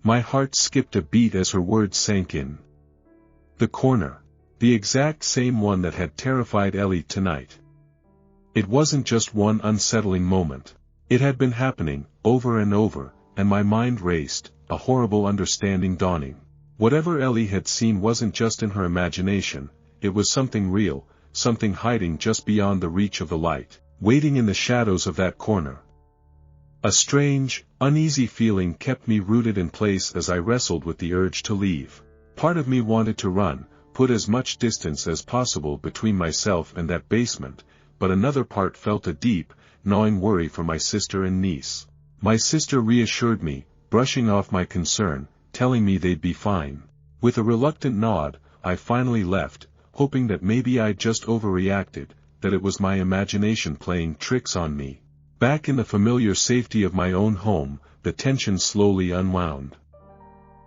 My heart skipped a beat as her words sank in. The corner. The exact same one that had terrified Ellie tonight. It wasn't just one unsettling moment. It had been happening, over and over, and my mind raced, a horrible understanding dawning. Whatever Ellie had seen wasn't just in her imagination, it was something real, something hiding just beyond the reach of the light, waiting in the shadows of that corner. A strange, uneasy feeling kept me rooted in place as I wrestled with the urge to leave. Part of me wanted to run, put as much distance as possible between myself and that basement, but another part felt a deep, gnawing worry for my sister and niece. My sister reassured me, brushing off my concern, telling me they'd be fine. With a reluctant nod, I finally left, hoping that maybe I'd just overreacted, that it was my imagination playing tricks on me. Back in the familiar safety of my own home, the tension slowly unwound.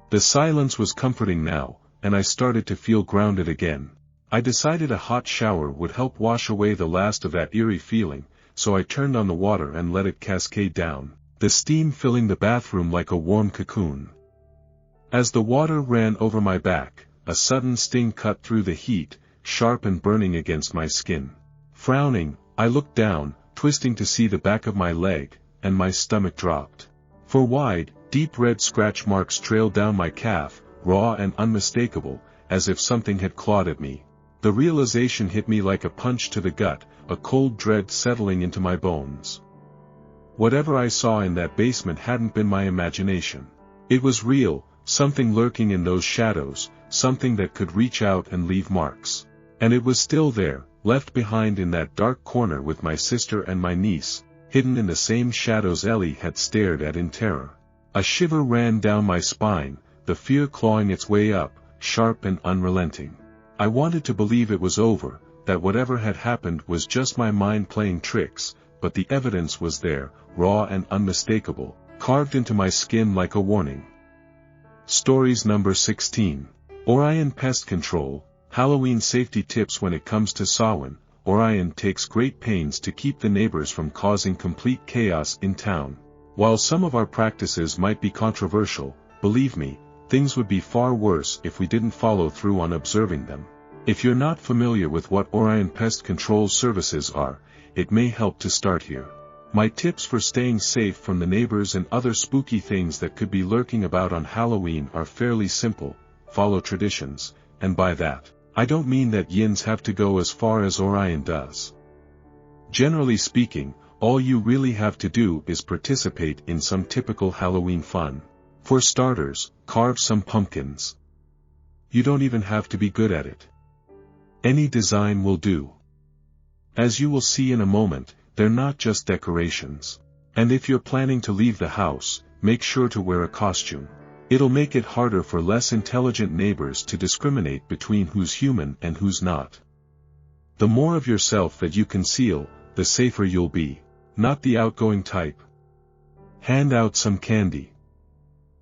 The silence was comforting now, and I started to feel grounded again. I decided a hot shower would help wash away the last of that eerie feeling, so I turned on the water and let it cascade down, the steam filling the bathroom like a warm cocoon. As the water ran over my back, a sudden sting cut through the heat, sharp and burning against my skin. Frowning, I looked down, twisting to see the back of my leg, and my stomach dropped. For wide, deep red scratch marks trailed down my calf, raw and unmistakable, as if something had clawed at me. The realization hit me like a punch to the gut, a cold dread settling into my bones. Whatever I saw in that basement hadn't been my imagination. It was real, something lurking in those shadows, something that could reach out and leave marks. And it was still there, left behind in that dark corner with my sister and my niece, hidden in the same shadows Ellie had stared at in terror. A shiver ran down my spine, the fear clawing its way up, sharp and unrelenting. I wanted to believe it was over, that whatever had happened was just my mind playing tricks, but the evidence was there, raw and unmistakable, carved into my skin like a warning. Stories number 16. Orion Pest Control, Halloween Safety Tips. When it comes to Samhain, Orion takes great pains to keep the neighbors from causing complete chaos in town. While some of our practices might be controversial, believe me, things would be far worse if we didn't follow through on observing them. If you're not familiar with what Orion Pest Control services are, it may help to start here. My tips for staying safe from the neighbors and other spooky things that could be lurking about on Halloween are fairly simple: follow traditions, and by that, I don't mean that yins have to go as far as Orion does. Generally speaking, all you really have to do is participate in some typical Halloween fun. For starters, carve some pumpkins. You don't even have to be good at it. Any design will do. As you will see in a moment, they're not just decorations. And if you're planning to leave the house, make sure to wear a costume. It'll make it harder for less intelligent neighbors to discriminate between who's human and who's not. The more of yourself that you conceal, the safer you'll be. Not the outgoing type. Hand out some candy.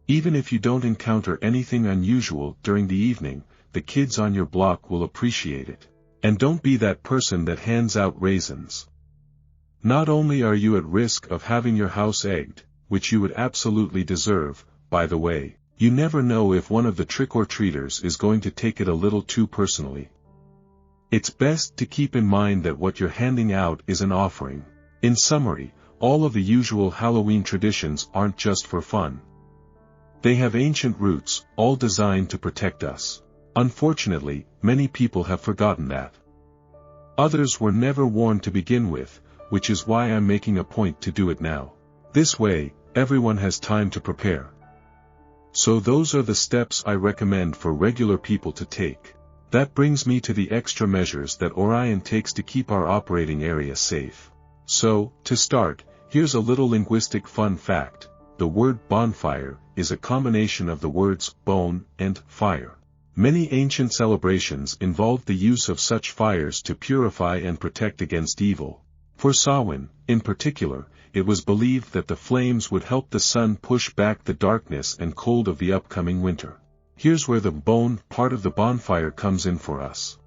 Even if you don't encounter anything unusual during the evening, the kids on your block will appreciate it. And don't be that person that hands out raisins. Not only are you at risk of having your house egged, which you would absolutely deserve, by the way, you never know if one of the trick-or-treaters is going to take it a little too personally. It's best to keep in mind that what you're handing out is an offering. In summary, all of the usual Halloween traditions aren't just for fun. They have ancient roots, all designed to protect us. Unfortunately, many people have forgotten that. Others were never worn to begin with, which is why I'm making a point to do it now. This way, everyone has time to prepare. So those are the steps I recommend for regular people to take. That brings me to the extra measures that Orion takes to keep our operating area safe. So, to start, here's a little linguistic fun fact. The word bonfire is a combination of the words bone and fire. Many ancient celebrations involved the use of such fires to purify and protect against evil. For Samhain, in particular, it was believed that the flames would help the sun push back the darkness and cold of the upcoming winter. Here's where the bone part of the bonfire comes in for us.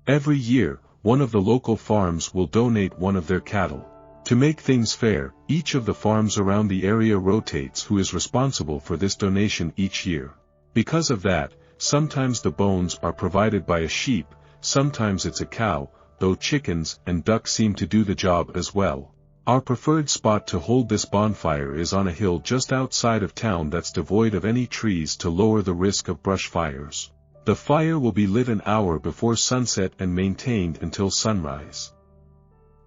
Every year, one of the local farms will donate one of their cattle. To make things fair, each of the farms around the area rotates who is responsible for this donation each year. Because of that, sometimes the bones are provided by a sheep, sometimes it's a cow, though chickens and ducks seem to do the job as well. Our preferred spot to hold this bonfire is on a hill just outside of town that's devoid of any trees to lower the risk of brush fires. The fire will be lit an hour before sunset and maintained until sunrise.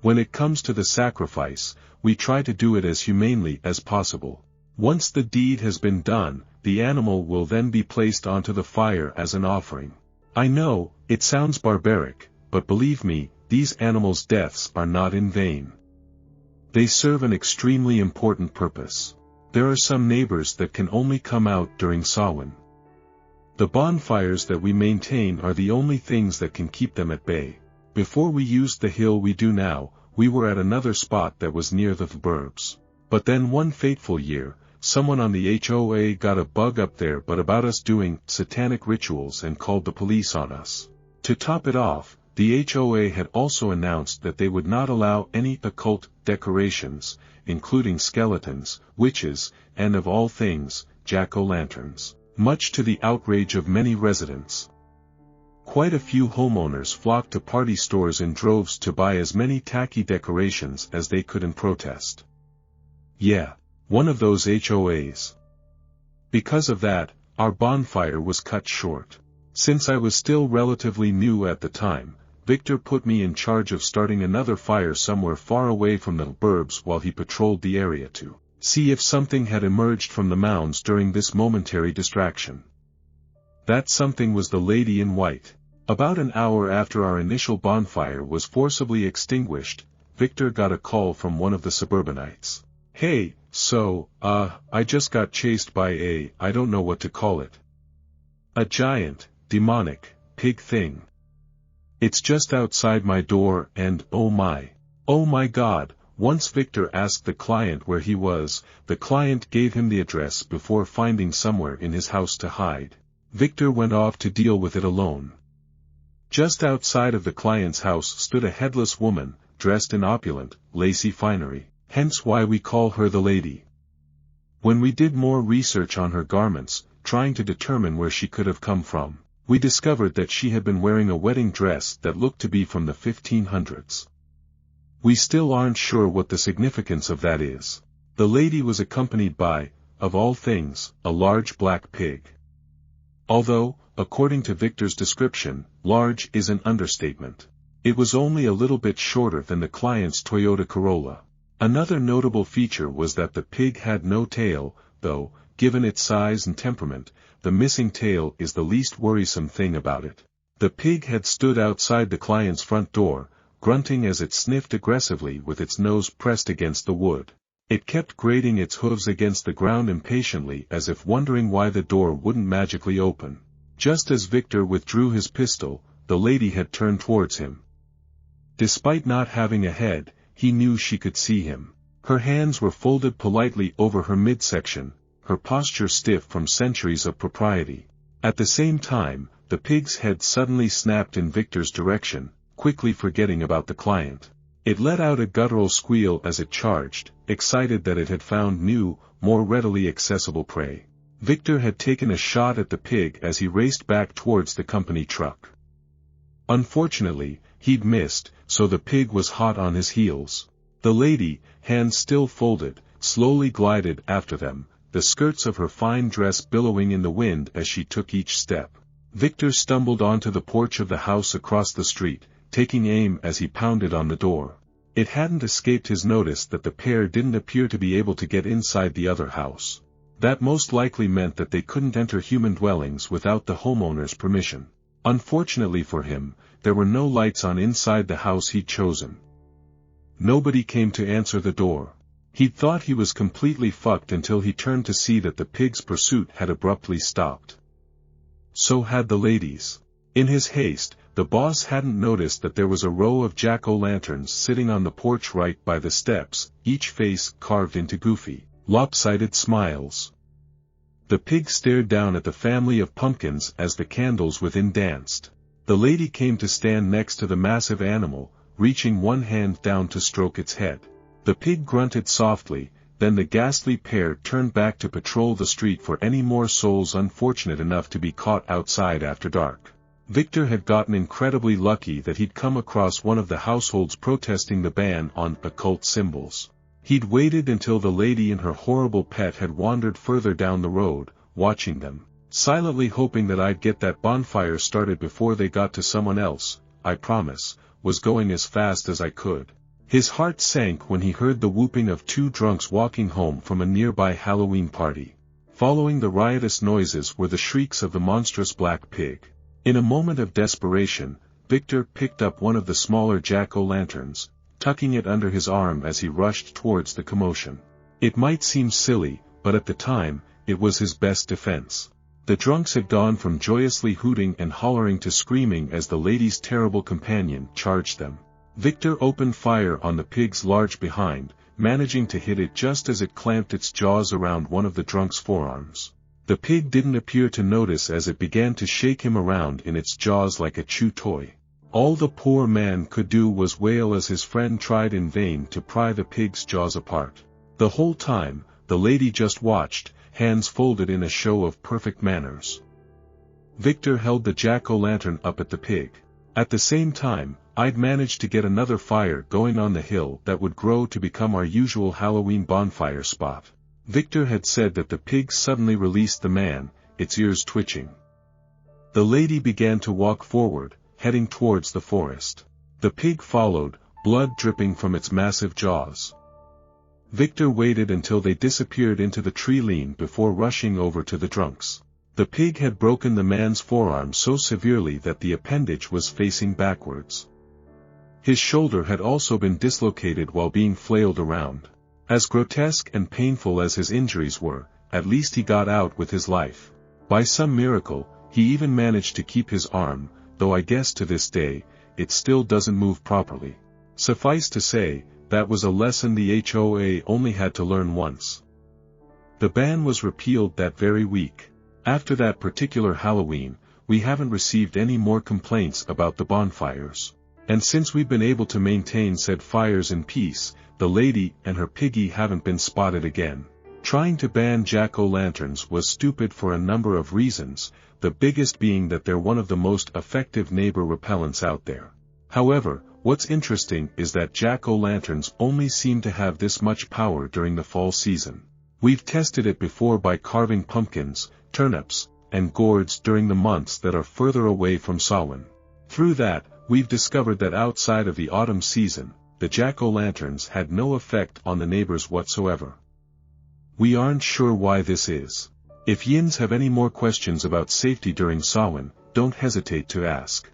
When it comes to the sacrifice, we try to do it as humanely as possible. Once the deed has been done, the animal will then be placed onto the fire as an offering. I know, it sounds barbaric, but believe me, these animals' deaths are not in vain. They serve an extremely important purpose. There are some neighbors that can only come out during Samhain. The bonfires that we maintain are the only things that can keep them at bay. Before we used the hill we do now, we were at another spot that was near the suburbs. But then one fateful year, someone on the HOA got a bug up there about us doing satanic rituals and called the police on us. To top it off, the HOA had also announced that they would not allow any occult decorations, including skeletons, witches, and of all things, jack-o'-lanterns, much to the outrage of many residents. Quite a few homeowners flocked to party stores in droves to buy as many tacky decorations as they could in protest. Yeah, one of those HOAs. Because of that, our bonfire was cut short. Since I was still relatively new at the time, Victor put me in charge of starting another fire somewhere far away from the burbs while he patrolled the area to see if something had emerged from the mounds during this momentary distraction. That something was the lady in white. About an hour after our initial bonfire was forcibly extinguished, Victor got a call from one of the suburbanites. Hey, I just got chased by I don't know what to call it. A giant, demonic, pig thing. It's just outside my door and oh my God, once Victor asked the client where he was, the client gave him the address before finding somewhere in his house to hide. Victor went off to deal with it alone. Just outside of the client's house stood a headless woman, dressed in opulent, lacy finery, hence why we call her the lady. When we did more research on her garments, trying to determine where she could have come from, we discovered that she had been wearing a wedding dress that looked to be from the 1500s. We still aren't sure what the significance of that is. The lady was accompanied by, of all things, a large black pig. Although, according to Victor's description, large is an understatement. It was only a little bit shorter than the client's Toyota Corolla. Another notable feature was that the pig had no tail, though, given its size and temperament, the missing tail is the least worrisome thing about it. The pig had stood outside the client's front door, grunting as it sniffed aggressively with its nose pressed against the wood. It kept grating its hooves against the ground impatiently as if wondering why the door wouldn't magically open. Just as Victor withdrew his pistol, the lady had turned towards him. Despite not having a head, he knew she could see him. Her hands were folded politely over her midsection, her posture stiff from centuries of propriety. At the same time, the pig's head suddenly snapped in Victor's direction, quickly forgetting about the client. It let out a guttural squeal as it charged, excited that it had found new, more readily accessible prey. Victor had taken a shot at the pig as he raced back towards the company truck. Unfortunately, he'd missed, so the pig was hot on his heels. The lady, hands still folded, slowly glided after them, the skirts of her fine dress billowing in the wind as she took each step. Victor stumbled onto the porch of the house across the street, taking aim as he pounded on the door. It hadn't escaped his notice that the pair didn't appear to be able to get inside the other house. That most likely meant that they couldn't enter human dwellings without the homeowner's permission. Unfortunately for him, there were no lights on inside the house he'd chosen. Nobody came to answer the door. He'd thought he was completely fucked until he turned to see that the pig's pursuit had abruptly stopped. So had the ladies. In his haste, the boss hadn't noticed that there was a row of jack-o'-lanterns sitting on the porch right by the steps, each face carved into goofy, lopsided smiles. The pig stared down at the family of pumpkins as the candles within danced. The lady came to stand next to the massive animal, reaching one hand down to stroke its head. The pig grunted softly, then the ghastly pair turned back to patrol the street for any more souls unfortunate enough to be caught outside after dark. Victor had gotten incredibly lucky that he'd come across one of the households protesting the ban on occult symbols. He'd waited until the lady and her horrible pet had wandered further down the road, watching them, silently hoping that I'd get that bonfire started before they got to someone else. I promise, was going as fast as I could. His heart sank when he heard the whooping of two drunks walking home from a nearby Halloween party. Following the riotous noises were the shrieks of the monstrous black pig. In a moment of desperation, Victor picked up one of the smaller jack-o'-lanterns, tucking it under his arm as he rushed towards the commotion. It might seem silly, but at the time, it was his best defense. The drunks had gone from joyously hooting and hollering to screaming as the lady's terrible companion charged them. Victor opened fire on the pig's large behind, managing to hit it just as it clamped its jaws around one of the drunk's forearms. The pig didn't appear to notice as it began to shake him around in its jaws like a chew toy. All the poor man could do was wail as his friend tried in vain to pry the pig's jaws apart. The whole time, the lady just watched, hands folded in a show of perfect manners. Victor held the jack-o'-lantern up at the pig. At the same time, I'd managed to get another fire going on the hill that would grow to become our usual Halloween bonfire spot. Victor had said that the pig suddenly released the man, its ears twitching. The lady began to walk forward, heading towards the forest. The pig followed, blood dripping from its massive jaws. Victor waited until they disappeared into the tree lean before rushing over to the drunks. The pig had broken the man's forearm so severely that the appendage was facing backwards. His shoulder had also been dislocated while being flailed around. As grotesque and painful as his injuries were, at least he got out with his life. By some miracle, he even managed to keep his arm, though I guess to this day, it still doesn't move properly. Suffice to say, that was a lesson the HOA only had to learn once. The ban was repealed that very week. After that particular Halloween, we haven't received any more complaints about the bonfires. And since we've been able to maintain said fires in peace, the lady and her piggy haven't been spotted again. Trying to ban jack-o'-lanterns was stupid for a number of reasons, the biggest being that they're one of the most effective neighbor repellents out there. However, what's interesting is that jack-o'-lanterns only seem to have this much power during the fall season. We've tested it before by carving pumpkins, turnips, and gourds during the months that are further away from Samhain. Through that, we've discovered that outside of the autumn season, the jack-o'-lanterns had no effect on the neighbors whatsoever. We aren't sure why this is. If yins have any more questions about safety during Samhain, don't hesitate to ask.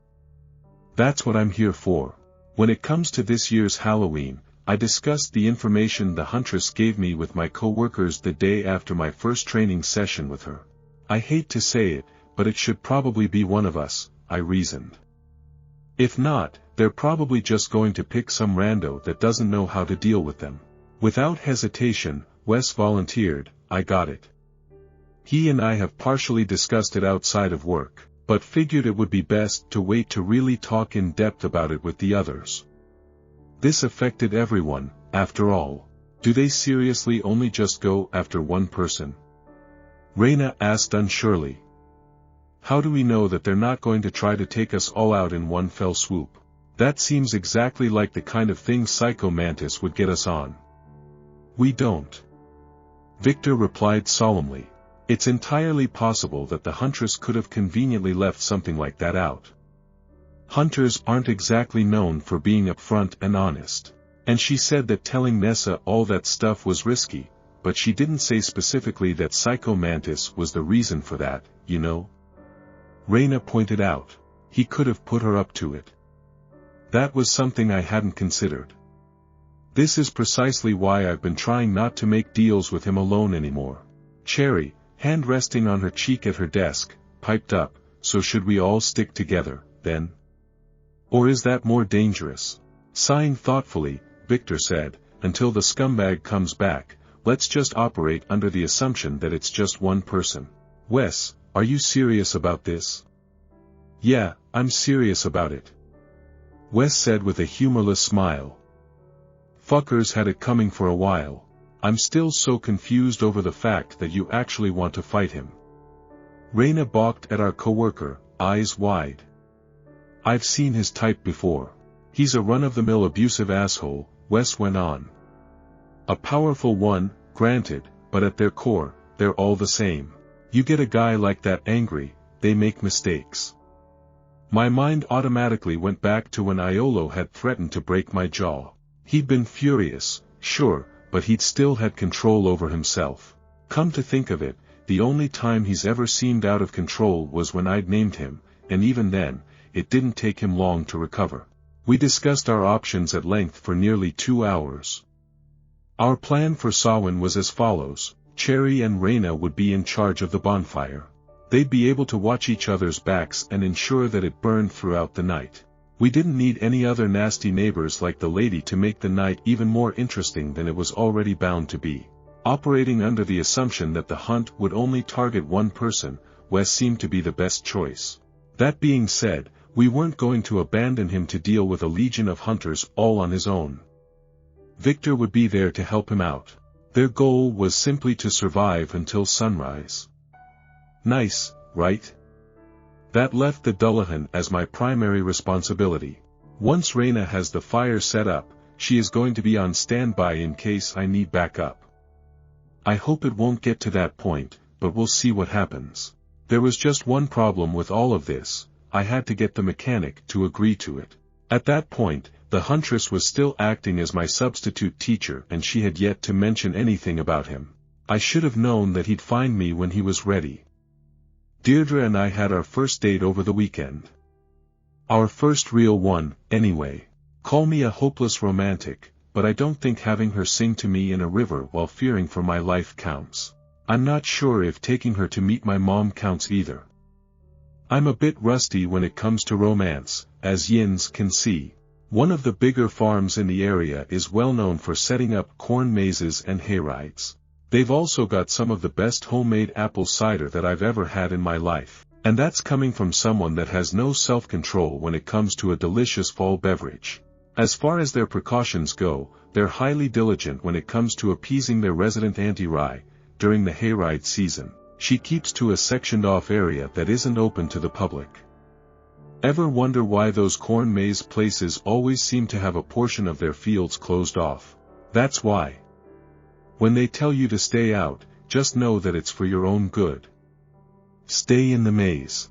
That's what I'm here for. When it comes to this year's Halloween, I discussed the information the huntress gave me with my co-workers the day after my first training session with her. I hate to say it, but it should probably be one of us, I reasoned. If not, they're probably just going to pick some rando that doesn't know how to deal with them. Without hesitation, Wes volunteered. I got it. He and I have partially discussed it outside of work, but figured it would be best to wait to really talk in depth about it with the others. This affected everyone, after all. Do they seriously only just go after one person? Raina asked unsurely. How do we know that they're not going to try to take us all out in one fell swoop? That seems exactly like the kind of thing Psycho Mantis would get us on. We don't. Victor replied solemnly. It's entirely possible that the huntress could have conveniently left something like that out. Hunters aren't exactly known for being upfront and honest. And she said that telling Nessa all that stuff was risky, but she didn't say specifically that Psycho Mantis was the reason for that, you know? Raina pointed out. He could have put her up to it. That was something I hadn't considered. This is precisely why I've been trying not to make deals with him alone anymore. Cherry, hand resting on her cheek at her desk, piped up, so should we all stick together, then? Or is that more dangerous? Sighing thoughtfully, Victor said, until the scumbag comes back, let's just operate under the assumption that it's just one person. Wes, are you serious about this? Yeah, I'm serious about it. Wes said with a humorless smile. Fuckers had it coming for a while. I'm still so confused over the fact that you actually want to fight him. Reyna balked at our coworker, eyes wide. I've seen his type before. He's a run-of-the-mill abusive asshole, Wes went on. A powerful one, granted, but at their core, they're all the same. You get a guy like that angry, they make mistakes. My mind automatically went back to when Iolo had threatened to break my jaw. He'd been furious, sure, but he'd still had control over himself. Come to think of it, the only time he's ever seemed out of control was when I'd named him, and even then, it didn't take him long to recover. We discussed our options at length for nearly 2 hours. Our plan for Samhain was as follows: Cherry and Reyna would be in charge of the bonfire. They'd be able to watch each other's backs and ensure that it burned throughout the night. We didn't need any other nasty neighbors like the lady to make the night even more interesting than it was already bound to be. Operating under the assumption that the hunt would only target one person, Wes seemed to be the best choice. That being said, we weren't going to abandon him to deal with a legion of hunters all on his own. Victor would be there to help him out. Their goal was simply to survive until sunrise. Nice, right? That left the Dullahan as my primary responsibility. Once Reyna has the fire set up, she is going to be on standby in case I need backup. I hope it won't get to that point, but we'll see what happens. There was just one problem with all of this: I had to get the mechanic to agree to it. At that point, the huntress was still acting as my substitute teacher and she had yet to mention anything about him. I should have known that he'd find me when he was ready. Deirdre and I had our first date over the weekend. Our first real one, anyway. Call me a hopeless romantic, but I don't think having her sing to me in a river while fearing for my life counts. I'm not sure if taking her to meet my mom counts either. I'm a bit rusty when it comes to romance, as Yins can see. One of the bigger farms in the area is well known for setting up corn mazes and hayrides. They've also got some of the best homemade apple cider that I've ever had in my life, and that's coming from someone that has no self-control when it comes to a delicious fall beverage. As far as their precautions go, they're highly diligent when it comes to appeasing their resident Auntie Rye. During the hayride season, she keeps to a sectioned-off area that isn't open to the public. Ever wonder why those corn maze places always seem to have a portion of their fields closed off? That's why. When they tell you to stay out, just know that it's for your own good. Stay in the maze.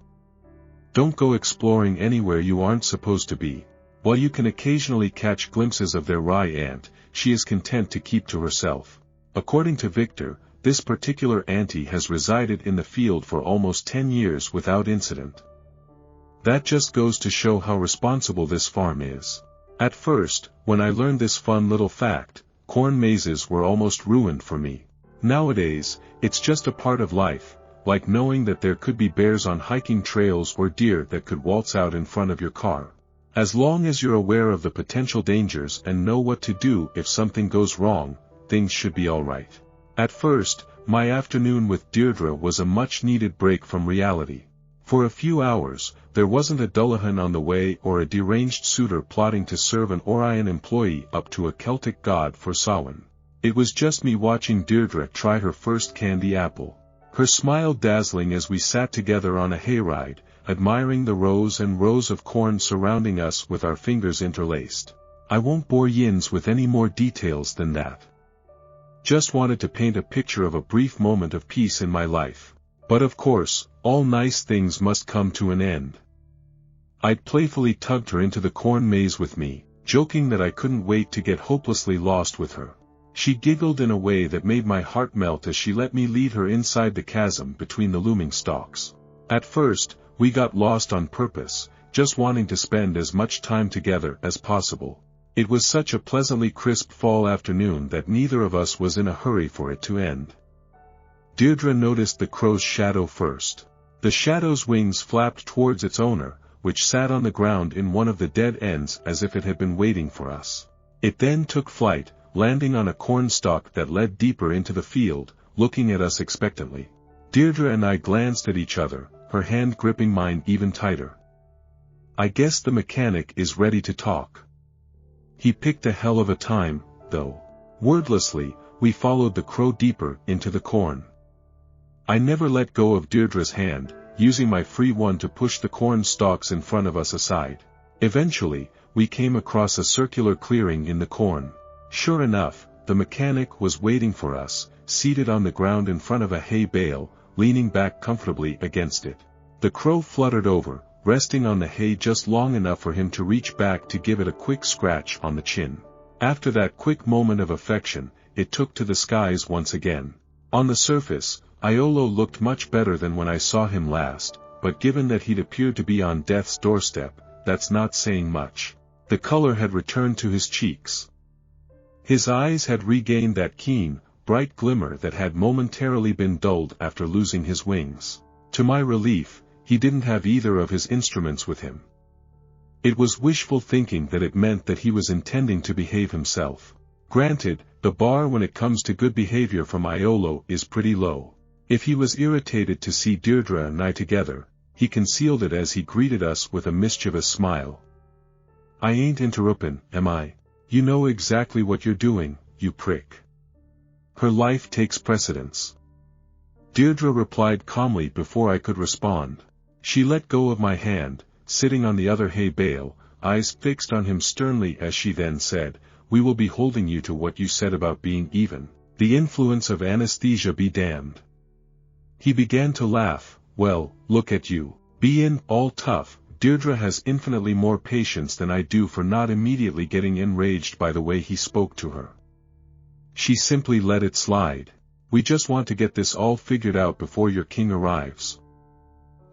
Don't go exploring anywhere you aren't supposed to be. While you can occasionally catch glimpses of their rye aunt, she is content to keep to herself. According to Victor, this particular auntie has resided in the field for almost 10 years without incident. That just goes to show how responsible this farm is. At first, when I learned this fun little fact, corn mazes were almost ruined for me. Nowadays, it's just a part of life, like knowing that there could be bears on hiking trails or deer that could waltz out in front of your car. As long as you're aware of the potential dangers and know what to do if something goes wrong, things should be alright. At first, my afternoon with Deirdre was a much-needed break from reality. For a few hours, there wasn't a Dullahan on the way or a deranged suitor plotting to serve an Orion employee up to a Celtic god for Samhain. It was just me watching Deirdre try her first candy apple. Her smile dazzling as we sat together on a hayride, admiring the rows and rows of corn surrounding us with our fingers interlaced. I won't bore Yins with any more details than that. Just wanted to paint a picture of a brief moment of peace in my life. But of course, all nice things must come to an end. I'd playfully tugged her into the corn maze with me, joking that I couldn't wait to get hopelessly lost with her. She giggled in a way that made my heart melt as she let me lead her inside the chasm between the looming stalks. At first, we got lost on purpose, just wanting to spend as much time together as possible. It was such a pleasantly crisp fall afternoon that neither of us was in a hurry for it to end. Deirdre noticed the crow's shadow first. The shadow's wings flapped towards its owner, which sat on the ground in one of the dead ends as if it had been waiting for us. It then took flight, landing on a cornstalk that led deeper into the field, looking at us expectantly. Deirdre and I glanced at each other, her hand gripping mine even tighter. I guess the mechanic is ready to talk. He picked a hell of a time, though. Wordlessly, we followed the crow deeper into the corn. I never let go of Deirdre's hand, using my free one to push the corn stalks in front of us aside. Eventually, we came across a circular clearing in the corn. Sure enough, the mechanic was waiting for us, seated on the ground in front of a hay bale, leaning back comfortably against it. The crow fluttered over, resting on the hay just long enough for him to reach back to give it a quick scratch on the chin. After that quick moment of affection, it took to the skies once again. On the surface, Iolo looked much better than when I saw him last, but given that he'd appeared to be on death's doorstep, that's not saying much. The color had returned to his cheeks. His eyes had regained that keen, bright glimmer that had momentarily been dulled after losing his wings. To my relief, he didn't have either of his instruments with him. It was wishful thinking that it meant that he was intending to behave himself. Granted, the bar when it comes to good behavior from Iolo is pretty low. If he was irritated to see Deirdre and I together, he concealed it as he greeted us with a mischievous smile. "I ain't interrupin', am I? You know exactly what you're doing, you prick." "Her life takes precedence," Deirdre replied calmly before I could respond. She let go of my hand, sitting on the other hay bale, eyes fixed on him sternly as she then said, "We will be holding you to what you said about being even. The influence of anesthesia be damned." He began to laugh. "Well, look at you. Bein' all tough, Deirdre has infinitely more patience than I do for not immediately getting enraged by the way he spoke to her. She simply let it slide. We just want to get this all figured out before your king arrives,"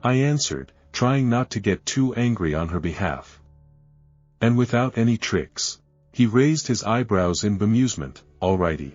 I answered, trying not to get too angry on her behalf. "And without any tricks." He raised his eyebrows in bemusement. "Alrighty.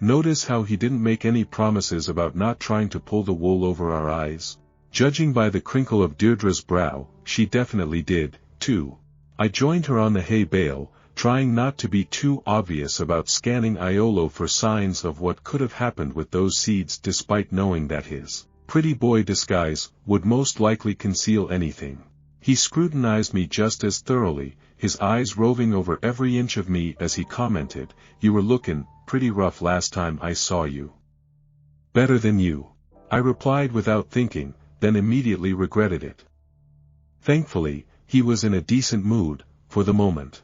Notice how he didn't make any promises about not trying to pull the wool over our eyes? Judging by the crinkle of Deirdre's brow, she definitely did, too." I joined her on the hay bale, trying not to be too obvious about scanning Iolo for signs of what could have happened with those seeds despite knowing that his pretty boy disguise would most likely conceal anything. He scrutinized me just as thoroughly, his eyes roving over every inch of me as he commented, "You were lookin' pretty rough last time I saw you." "Better than you," I replied without thinking, then immediately regretted it. Thankfully, he was in a decent mood, for the moment.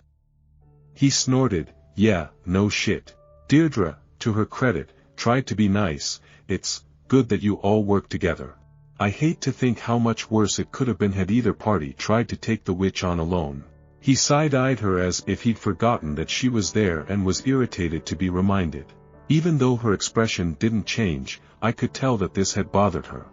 He snorted, "Yeah, no shit." Deirdre, to her credit, tried to be nice. "It's good that you all work together. I hate to think how much worse it could have been had either party tried to take the witch on alone." He side-eyed her as if he'd forgotten that she was there and was irritated to be reminded. Even though her expression didn't change, I could tell that this had bothered her.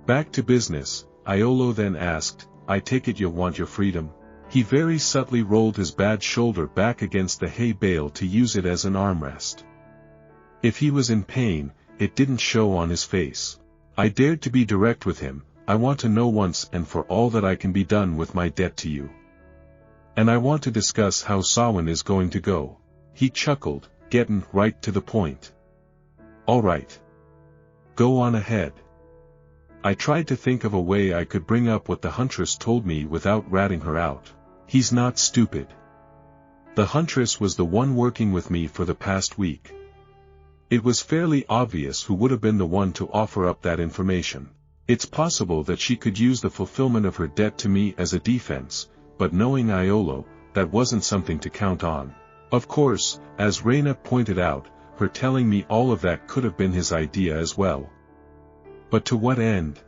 "Back to business," Iolo then asked, "I take it you want your freedom?" He very subtly rolled his bad shoulder back against the hay bale to use it as an armrest. If he was in pain, it didn't show on his face. I dared to be direct with him. "I want to know once and for all that I can be done with my debt to you. And I want to discuss how Samhain is going to go." He chuckled, getting right to the point. "All right. Go on ahead." I tried to think of a way I could bring up what the huntress told me without ratting her out. He's not stupid. The huntress was the one working with me for the past week. It was fairly obvious who would have been the one to offer up that information. It's possible that she could use the fulfillment of her debt to me as a defense, but knowing Iolo, that wasn't something to count on. Of course, as Reyna pointed out, her telling me all of that could have been his idea as well. But to what end?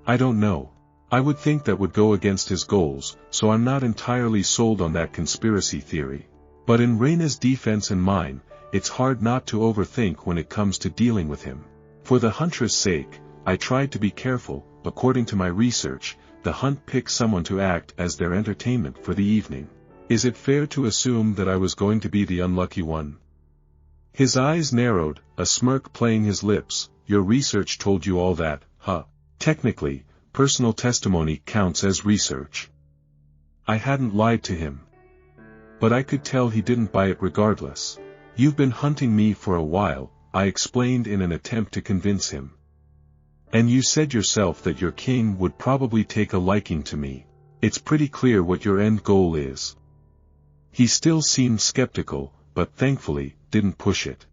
I don't know. I would think that would go against his goals, so I'm not entirely sold on that conspiracy theory. But in Reyna's defense and mine, it's hard not to overthink when it comes to dealing with him. For the huntress' sake, I tried to be careful. According to my research, the hunt picked someone to act as their entertainment for the evening. Is it fair to assume that I was going to be the unlucky one? His eyes narrowed, a smirk playing his lips. "Your research told you all that, huh?" Technically, personal testimony counts as research. I hadn't lied to him. But I could tell he didn't buy it regardless. You've been hunting me for a while, I explained in an attempt to convince him. And you said yourself that your king would probably take a liking to me. It's pretty clear what your end goal is. He still seemed skeptical, but thankfully, didn't push it.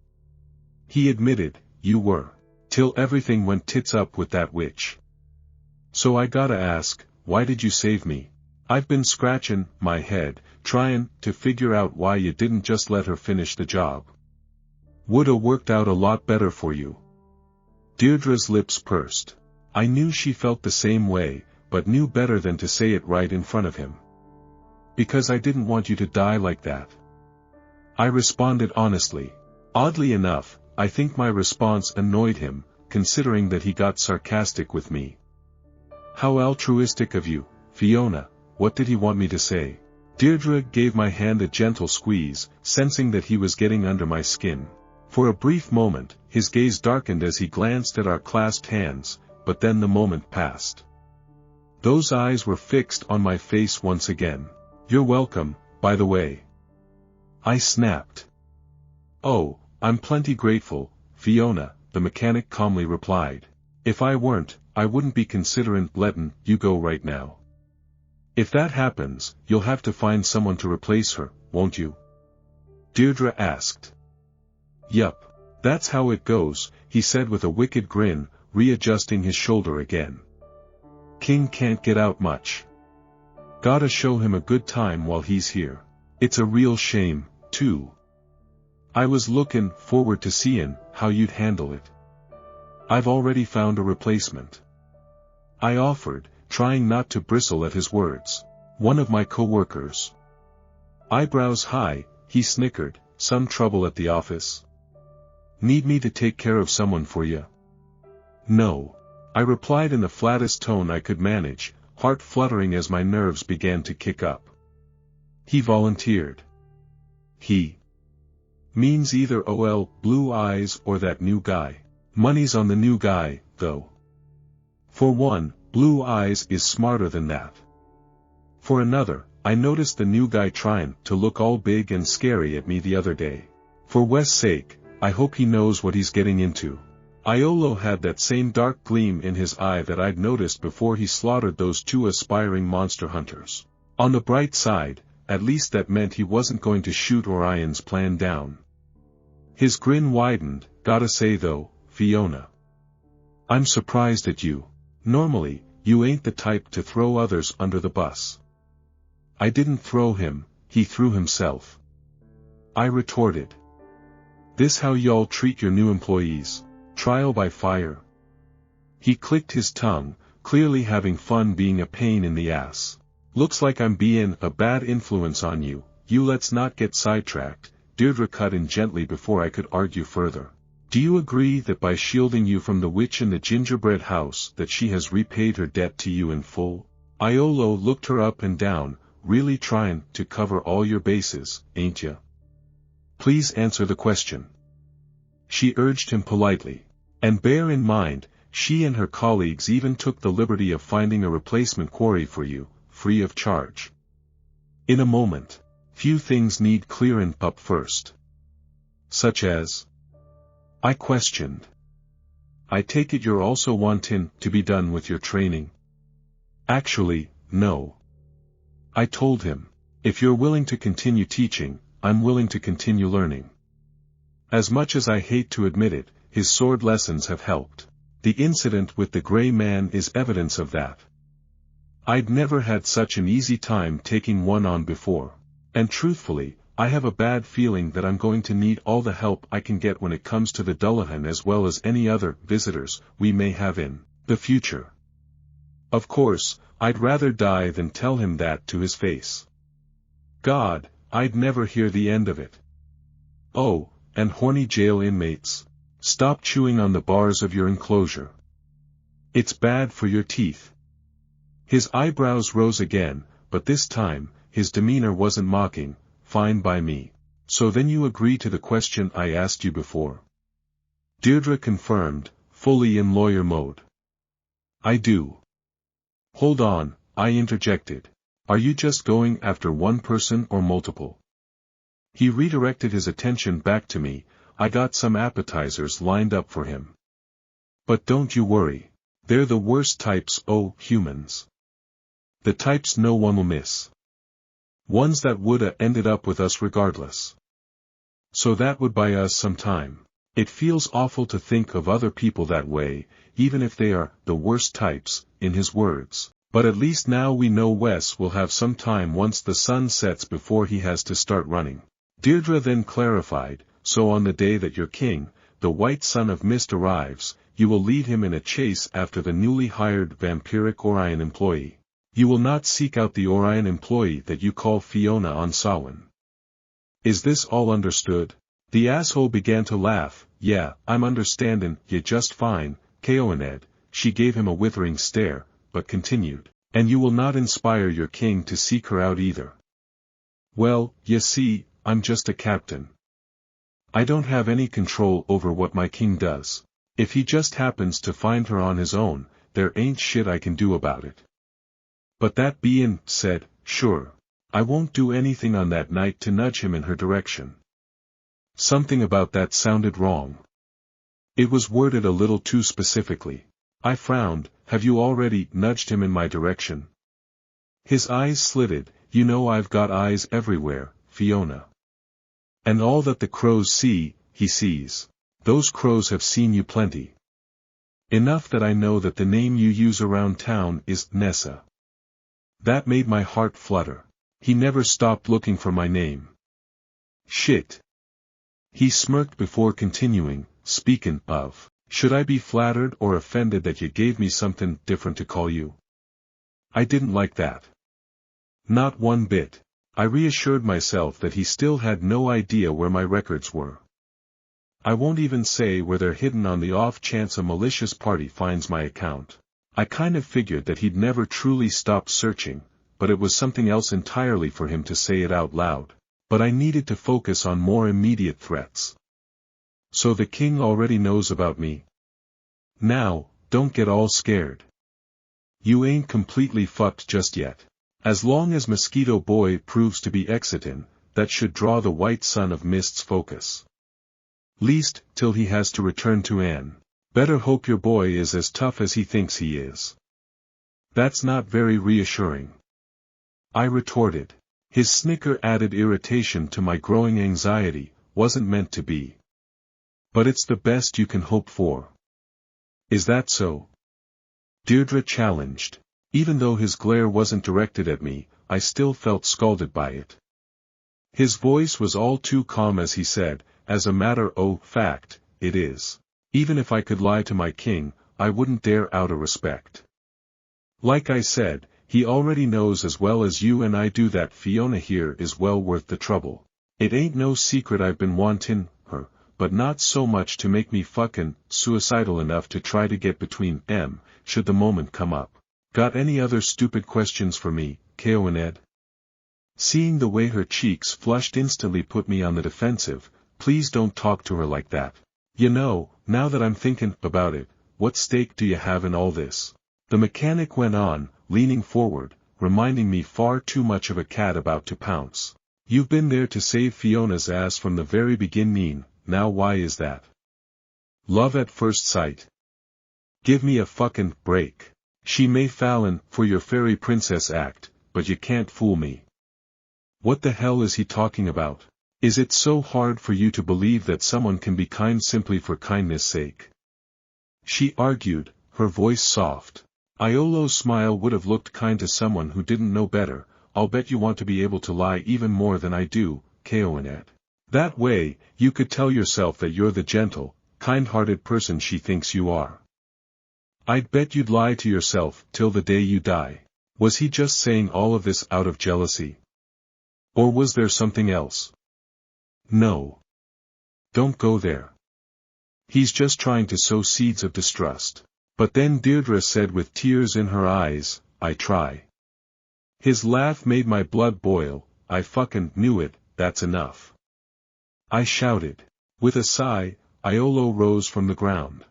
He admitted, you were. Till everything went tits up with that witch. So I gotta ask, why did you save me? I've been scratching my head, trying to figure out why you didn't just let her finish the job. Woulda worked out a lot better for you. Deirdre's lips pursed. I knew she felt the same way, but knew better than to say it right in front of him. Because I didn't want you to die like that. I responded honestly. Oddly enough, I think my response annoyed him, considering that he got sarcastic with me. How altruistic of you, Fiona. What did he want me to say? Deirdre gave my hand a gentle squeeze, sensing that he was getting under my skin. For a brief moment, his gaze darkened as he glanced at our clasped hands, but then the moment passed. Those eyes were fixed on my face once again. You're welcome, by the way. I snapped. Oh, I'm plenty grateful, Fiona, the mechanic calmly replied. If I weren't, I wouldn't be considering letting you go right now. If that happens, you'll have to find someone to replace her, won't you? Deirdre asked. Yup. That's how it goes, he said with a wicked grin, readjusting his shoulder again. King can't get out much. Gotta show him a good time while he's here. It's a real shame, too. I was looking forward to seeing how you'd handle it. I've already found a replacement. I offered, trying not to bristle at his words. One of my co-workers. Eyebrows high, he snickered, some trouble at the office? Need me to take care of someone for you? No. I replied in the flattest tone I could manage, heart fluttering as my nerves began to kick up. He volunteered. He means either Blue Eyes or that new guy. Money's on the new guy, though. For one, Blue Eyes is smarter than that. For another, I noticed the new guy trying to look all big and scary at me the other day. For Wes's sake, I hope he knows what he's getting into. Iolo had that same dark gleam in his eye that I'd noticed before he slaughtered those two aspiring monster hunters. On the bright side, at least that meant he wasn't going to shoot Orion's plan down. His grin widened. Gotta say though, Fiona. I'm surprised at you. Normally, you ain't the type to throw others under the bus. I didn't throw him, he threw himself. I retorted. This how y'all treat your new employees? Trial by fire? He clicked his tongue, clearly having fun being a pain in the ass. Looks like I'm being a bad influence on you. Let's not get sidetracked. Deirdre cut in gently before I could argue further. Do you agree that by shielding you from the witch in the gingerbread house that she has repaid her debt to you in full? Iolo looked her up and down, really trying to cover all your bases, ain't ya? Please answer the question. She urged him politely. And bear in mind, she and her colleagues even took the liberty of finding a replacement quarry for you, free of charge. In a moment. Few things need clearing up first. Such as? I questioned. I take it you're also wanting to be done with your training? Actually, no. I told him. If you're willing to continue teaching, I'm willing to continue learning. As much as I hate to admit it, his sword lessons have helped. The incident with the gray man is evidence of that. I'd never had such an easy time taking one on before. And truthfully, I have a bad feeling that I'm going to need all the help I can get when it comes to the Dullahan as well as any other visitors we may have in the future. Of course, I'd rather die than tell him that to his face. God, I'd never hear the end of it. Oh, and horny jail inmates. Stop chewing on the bars of your enclosure. It's bad for your teeth. His eyebrows rose again, but this time, his demeanor wasn't mocking. Fine by me. So then you agree to the question I asked you before? Deirdre confirmed, fully in lawyer mode. I do. Hold on, I interjected. Are you just going after one person or multiple? He redirected his attention back to me. I got some appetizers lined up for him. But don't you worry. They're the worst types, humans. The types no one will miss. Ones that woulda ended up with us regardless. So that would buy us some time. It feels awful to think of other people that way, even if they are the worst types, in his words. But at least now we know Wes will have some time once the sun sets before he has to start running. Deirdre then clarified, so on the day that your king, the white son of mist arrives, you will lead him in a chase after the newly hired vampiric Orion employee. You will not seek out the Orion employee that you call Fiona on Samhain. Is this all understood? The asshole began to laugh. Yeah, I'm understandin' you just fine, Keoaned. She gave him a withering stare, but continued. And you will not inspire your king to seek her out either. Well, you see, I'm just a captain. I don't have any control over what my king does. If he just happens to find her on his own, there ain't shit I can do about it. But that bein' said, sure. I won't do anything on that night to nudge him in her direction. Something about that sounded wrong. It was worded a little too specifically. I frowned. Have you already nudged him in my direction? His eyes slitted. You know I've got eyes everywhere, Fiona. And all that the crows see, he sees. Those crows have seen you plenty. Enough that I know that the name you use around town is Nessa. That made my heart flutter. He never stopped looking for my name. Shit. He smirked before continuing, speakin' of, should I be flattered or offended that you gave me something different to call you? I didn't like that. Not one bit. I reassured myself that he still had no idea where my records were. I won't even say where they're hidden on the off chance a malicious party finds my account. I kind of figured that he'd never truly stopped searching, but it was something else entirely for him to say it out loud. But I needed to focus on more immediate threats. So the king already knows about me. Now, don't get all scared. You ain't completely fucked just yet. As long as Mosquito Boy proves to be exitin', that should draw the white son of mist's focus. Least, till he has to return to Anne. Better hope your boy is as tough as he thinks he is. That's not very reassuring. I retorted. His snicker added irritation to my growing anxiety. Wasn't meant to be. But it's the best you can hope for. Is that so? Deirdre challenged. Even though his glare wasn't directed at me, I still felt scalded by it. His voice was all too calm as he said, as a matter of fact, it is. Even if I could lie to my king, I wouldn't dare out of respect. Like I said, he already knows as well as you and I do that Fiona here is well worth the trouble. It ain't no secret I've been wantin' her, but not so much to make me fucking suicidal enough to try to get between them, should the moment come up. Got any other stupid questions for me, Keoaned? Seeing the way her cheeks flushed instantly put me on the defensive. Please don't talk to her like that. You know, now that I'm thinking about it, what stake do you have in all this? The mechanic went on, leaning forward, reminding me far too much of a cat about to pounce. You've been there to save Fiona's ass from the very beginning, now why is that? Love at first sight. Give me a fucking break. She may fallin' for your fairy princess act, but you can't fool me. What the hell is he talking about? Is it so hard for you to believe that someone can be kind simply for kindness' sake? She argued, her voice soft. Iolo's smile would have looked kind to someone who didn't know better. I'll bet you want to be able to lie even more than I do, Keoaned. That way, you could tell yourself that you're the gentle, kind-hearted person she thinks you are. I'd bet you'd lie to yourself till the day you die. Was he just saying all of this out of jealousy? Or was there something else? No. Don't go there. He's just trying to sow seeds of distrust. But then Deirdre said with tears in her eyes, I try. His laugh made my blood boil. I fucking knew it, that's enough. I shouted. With a sigh, Iolo rose from the ground.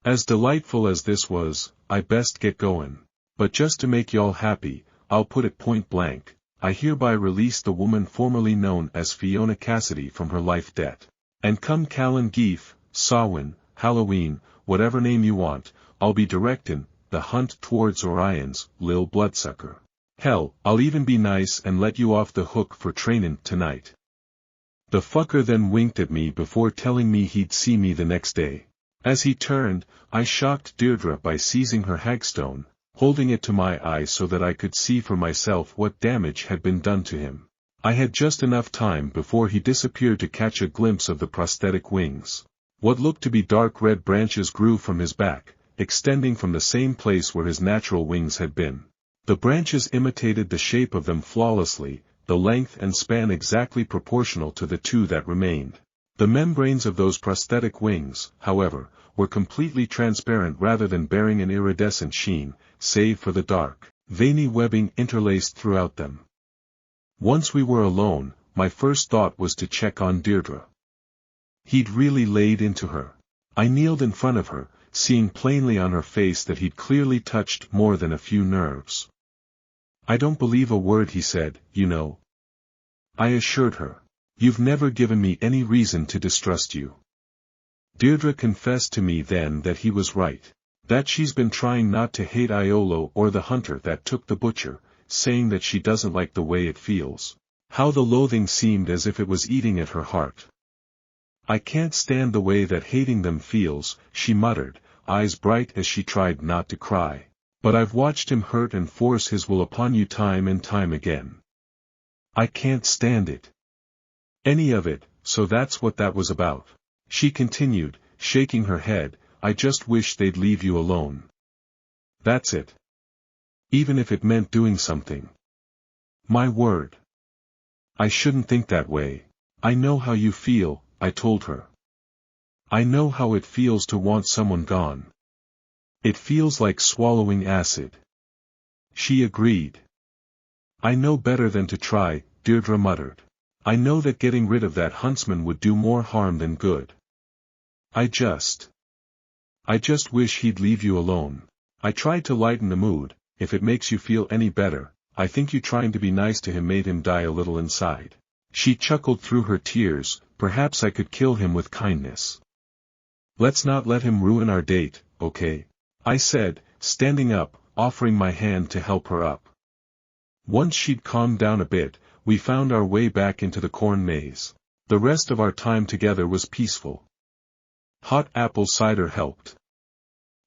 As delightful as this was, I best get going. But just to make y'all happy, I'll put it point blank, I hereby release the woman formerly known as Fiona Cassidy from her life debt. And come Callan Geef, Samhain, Halloween, whatever name you want, I'll be directin' the hunt towards Orion's, lil bloodsucker. Hell, I'll even be nice and let you off the hook for trainin' tonight. The fucker then winked at me before telling me he'd see me the next day. As he turned, I shocked Deirdre by seizing her hagstone, holding it to my eye so that I could see for myself what damage had been done to him. I had just enough time before he disappeared to catch a glimpse of the prosthetic wings. What looked to be dark red branches grew from his back, extending from the same place where his natural wings had been. The branches imitated the shape of them flawlessly, the length and span exactly proportional to the two that remained. The membranes of those prosthetic wings, however, were completely transparent rather than bearing an iridescent sheen, save for the dark, veiny webbing interlaced throughout them. Once we were alone, my first thought was to check on Deirdre. He'd really laid into her. I kneeled in front of her, seeing plainly on her face that he'd clearly touched more than a few nerves. I don't believe a word he said, you know. I assured her. You've never given me any reason to distrust you. Deirdre confessed to me then that he was right. That she's been trying not to hate Iolo or the hunter that took the butcher, saying that she doesn't like the way it feels. How the loathing seemed as if it was eating at her heart. I can't stand the way that hating them feels, she muttered, eyes bright as she tried not to cry. But I've watched him hurt and force his will upon you time and time again. I can't stand it. Any of it, so that's what that was about. She continued, shaking her head, I just wish they'd leave you alone. That's it. Even if it meant doing something. My word. I shouldn't think that way. I know how you feel, I told her. I know how it feels to want someone gone. It feels like swallowing acid. She agreed. I know better than to try, Deirdre muttered. I know that getting rid of that huntsman would do more harm than good. I just wish he'd leave you alone. I tried to lighten the mood, if it makes you feel any better, I think you trying to be nice to him made him die a little inside. She chuckled through her tears, perhaps I could kill him with kindness. Let's not let him ruin our date, okay? I said, standing up, offering my hand to help her up. Once she'd calmed down a bit, we found our way back into the corn maze. The rest of our time together was peaceful. Hot apple cider helped.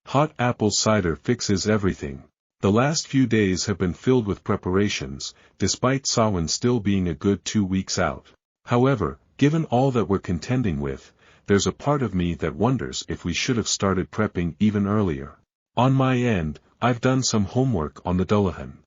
Hot apple cider fixes everything. The last few days have been filled with preparations, despite Samhain still being a good 2 weeks out. However, given all that we're contending with, there's a part of me that wonders if we should have started prepping even earlier. On my end, I've done some homework on the Dullahan.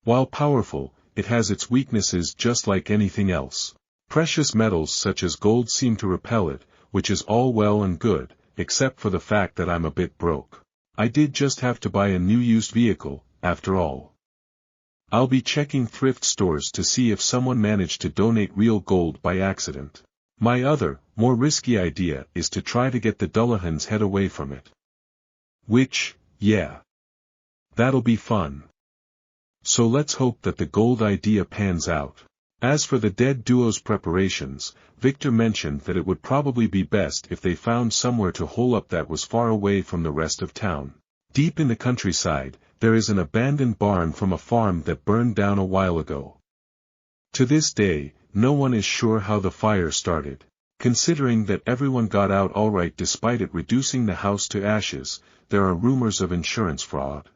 While powerful, it has its weaknesses just like anything else. Precious metals such as gold seem to repel it, which is all well and good, except for the fact that I'm a bit broke. I did just have to buy a new used vehicle, after all. I'll be checking thrift stores to see if someone managed to donate real gold by accident. My other, more risky idea is to try to get the Dullahan's head away from it. Which, yeah. That'll be fun. So let's hope that the gold idea pans out. As for the dead duo's preparations, Victor mentioned that it would probably be best if they found somewhere to hole up that was far away from the rest of town. Deep in the countryside, there is an abandoned barn from a farm that burned down a while ago. To this day, no one is sure how the fire started. Considering that everyone got out all right despite it reducing the house to ashes, there are rumors of insurance fraud.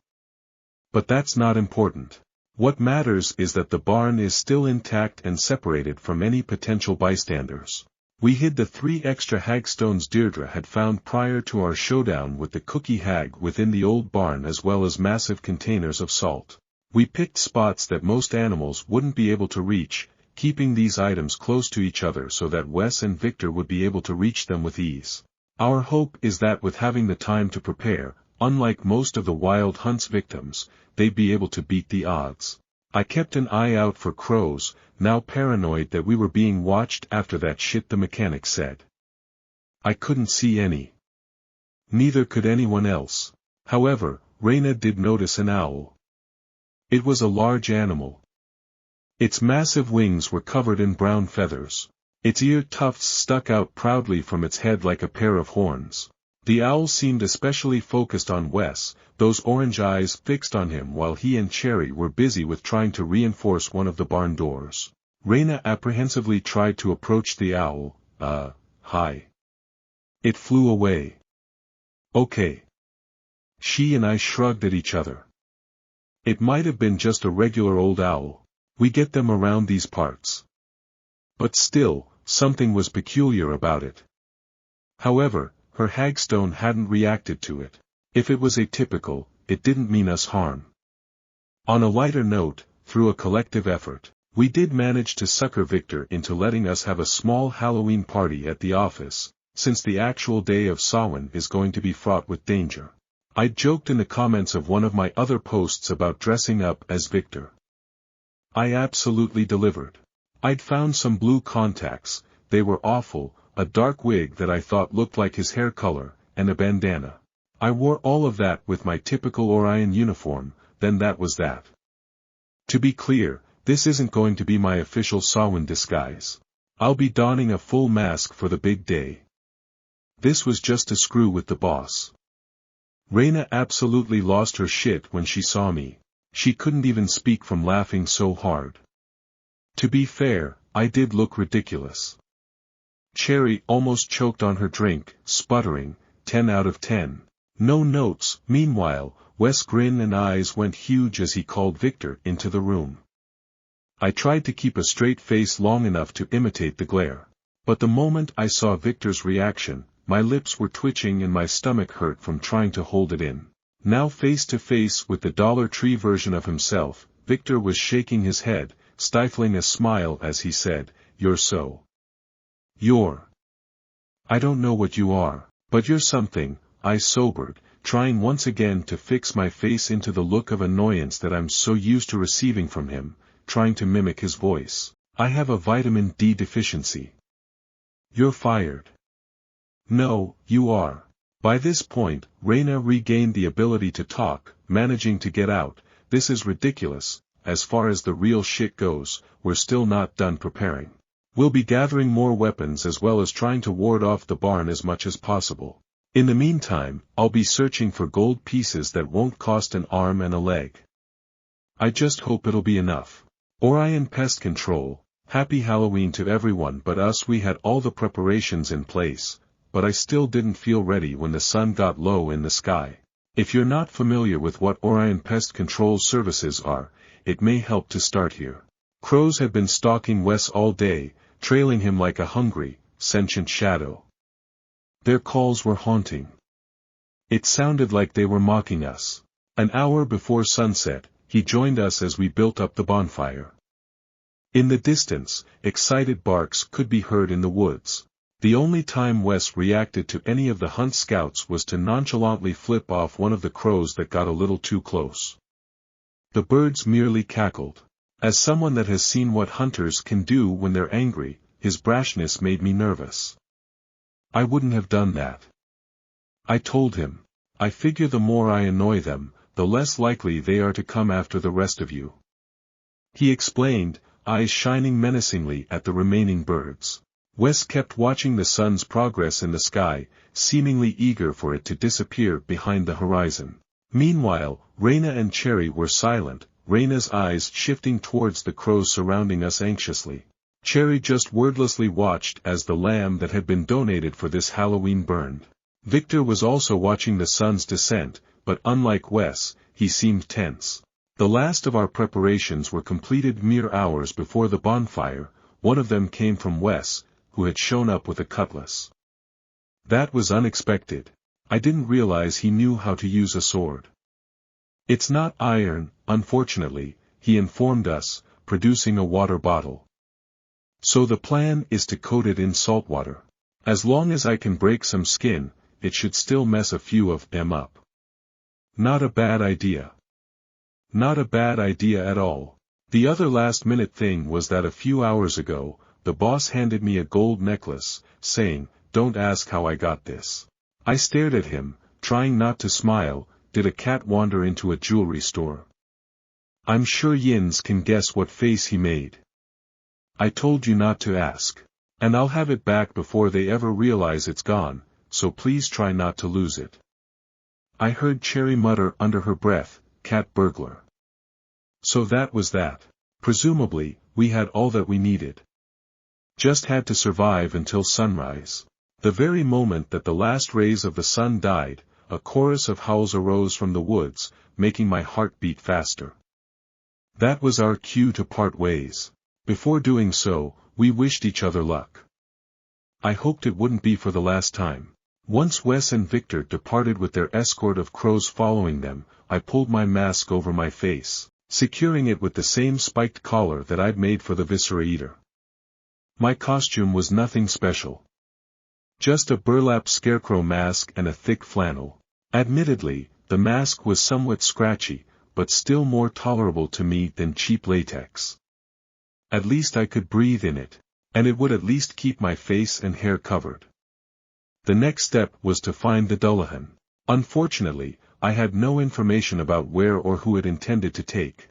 But that's not important. What matters is that the barn is still intact and separated from any potential bystanders. We hid the 3 extra hagstones Deirdre had found prior to our showdown with the cookie hag within the old barn as well as massive containers of salt. We picked spots that most animals wouldn't be able to reach, keeping these items close to each other so that Wes and Victor would be able to reach them with ease. Our hope is that with having the time to prepare, unlike most of the wild hunt's victims, they'd be able to beat the odds. I kept an eye out for crows, now paranoid that we were being watched after that shit the mechanic said. I couldn't see any. Neither could anyone else. However, Reyna did notice an owl. It was a large animal. Its massive wings were covered in brown feathers. Its ear tufts stuck out proudly from its head like a pair of horns. The owl seemed especially focused on Wes, those orange eyes fixed on him while he and Cherry were busy with trying to reinforce one of the barn doors. Reyna apprehensively tried to approach the owl. Hi. It flew away. Okay. She and I shrugged at each other. It might have been just a regular old owl. We get them around these parts. But still, something was peculiar about it. However, her hagstone hadn't reacted to it. If it was atypical, it didn't mean us harm. On a lighter note, through a collective effort, we did manage to sucker Victor into letting us have a small Halloween party at the office, since the actual day of Samhain is going to be fraught with danger. I joked in the comments of one of my other posts about dressing up as Victor. I absolutely delivered. I'd found some blue contacts, they were awful, a dark wig that I thought looked like his hair color, and a bandana. I wore all of that with my typical Orion uniform, then that was that. To be clear, this isn't going to be my official Samhain disguise. I'll be donning a full mask for the big day. This was just to screw with the boss. Reyna absolutely lost her shit when she saw me. She couldn't even speak from laughing so hard. To be fair, I did look ridiculous. Cherry almost choked on her drink, sputtering, 10 out of 10. No notes. Meanwhile, Wes' grin and eyes went huge as he called Victor into the room. I tried to keep a straight face long enough to imitate the glare. But the moment I saw Victor's reaction, my lips were twitching and my stomach hurt from trying to hold it in. Now face to face with the Dollar Tree version of himself, Victor was shaking his head, stifling a smile as he said, "You're so. You're. I don't know what you are, but you're something." I sobered, trying once again to fix my face into the look of annoyance that I'm so used to receiving from him, trying to mimic his voice. "I have a vitamin D deficiency." "You're fired." "No, you are." By this point, Reyna regained the ability to talk, managing to get out, "This is ridiculous, as far as the real shit goes, we're still not done preparing. We'll be gathering more weapons as well as trying to ward off the barn as much as possible. In the meantime, I'll be searching for gold pieces that won't cost an arm and a leg. I just hope it'll be enough. Orion Pest Control, happy Halloween to everyone but us." We had all the preparations in place, but I still didn't feel ready when the sun got low in the sky. If you're not familiar with what Orion Pest Control services are, it may help to start here. Crows had been stalking Wes all day, trailing him like a hungry, sentient shadow. Their calls were haunting. It sounded like they were mocking us. An hour before sunset, he joined us as we built up the bonfire. In the distance, excited barks could be heard in the woods. The only time Wes reacted to any of the hunt scouts was to nonchalantly flip off one of the crows that got a little too close. The birds merely cackled. As someone that has seen what hunters can do when they're angry, his brashness made me nervous. I wouldn't have done that. I told him, "I figure the more I annoy them, the less likely they are to come after the rest of you." He explained, eyes shining menacingly at the remaining birds. Wes kept watching the sun's progress in the sky, seemingly eager for it to disappear behind the horizon. Meanwhile, Reyna and Cherry were silent, Reyna's eyes shifting towards the crows surrounding us anxiously. Cherry just wordlessly watched as the lamb that had been donated for this Halloween burned. Victor was also watching the sun's descent, but unlike Wes, he seemed tense. The last of our preparations were completed mere hours before the bonfire. One of them came from Wes, who had shown up with a cutlass. That was unexpected. I didn't realize he knew how to use a sword. "It's not iron, unfortunately," he informed us, producing a water bottle. "So the plan is to coat it in salt water. As long as I can break some skin, it should still mess a few of them up." Not a bad idea. Not a bad idea at all. The other last-minute thing was that a few hours ago, the boss handed me a gold necklace, saying, "Don't ask how I got this." I stared at him, trying not to smile, did a cat wander into a jewelry store? I'm sure Yins can guess what face he made. I told you not to ask. And I'll have it back before they ever realize it's gone, so please try not to lose it. I heard Cherry mutter under her breath, cat burglar. So that was that. Presumably, we had all that we needed. Just had to survive until sunrise. The very moment that the last rays of the sun died, a chorus of howls arose from the woods, making my heart beat faster. That was our cue to part ways. Before doing so, we wished each other luck. I hoped it wouldn't be for the last time. Once Wes and Victor departed with their escort of crows following them, I pulled my mask over my face, securing it with the same spiked collar that I'd made for the Viscera Eater. My costume was nothing special. Just a burlap scarecrow mask and a thick flannel. Admittedly, the mask was somewhat scratchy, but still more tolerable to me than cheap latex. At least I could breathe in it, and it would at least keep my face and hair covered. The next step was to find the Dullahan. Unfortunately, I had no information about where or who it intended to take.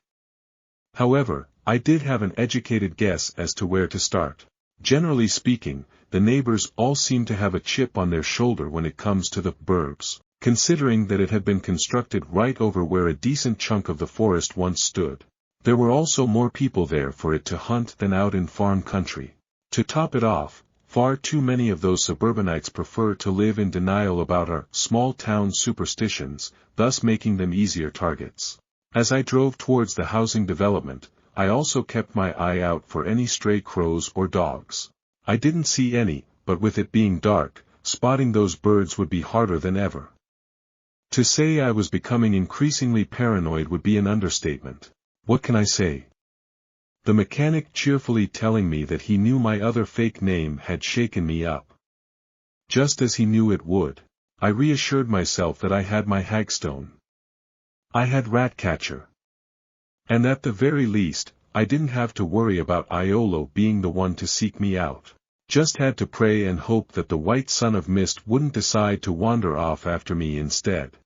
However, I did have an educated guess as to where to start. Generally speaking, the neighbors all seem to have a chip on their shoulder when it comes to the burbs, considering that it had been constructed right over where a decent chunk of the forest once stood. There were also more people there for it to hunt than out in farm country. To top it off, far too many of those suburbanites prefer to live in denial about our small-town superstitions, thus making them easier targets. As I drove towards the housing development, I also kept my eye out for any stray crows or dogs. I didn't see any, but with it being dark, spotting those birds would be harder than ever. To say I was becoming increasingly paranoid would be an understatement. What can I say? The mechanic cheerfully telling me that he knew my other fake name had shaken me up. Just as he knew it would. I reassured myself that I had my hagstone. I had Ratcatcher. And at the very least, I didn't have to worry about Iolo being the one to seek me out. Just had to pray and hope that the white son of mist wouldn't decide to wander off after me instead.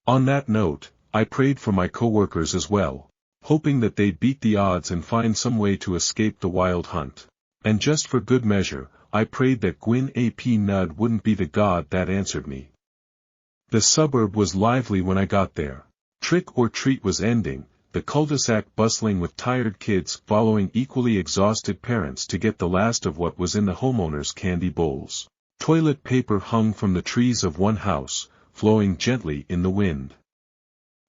On that note, I prayed for my coworkers as well, hoping that they'd beat the odds and find some way to escape the wild hunt. And just for good measure, I prayed that Gwyn ap Nudd wouldn't be the god that answered me. The suburb was lively when I got there. Trick or treat was ending, the cul-de-sac bustling with tired kids following equally exhausted parents to get the last of what was in the homeowners' candy bowls. Toilet paper hung from the trees of one house, flowing gently in the wind.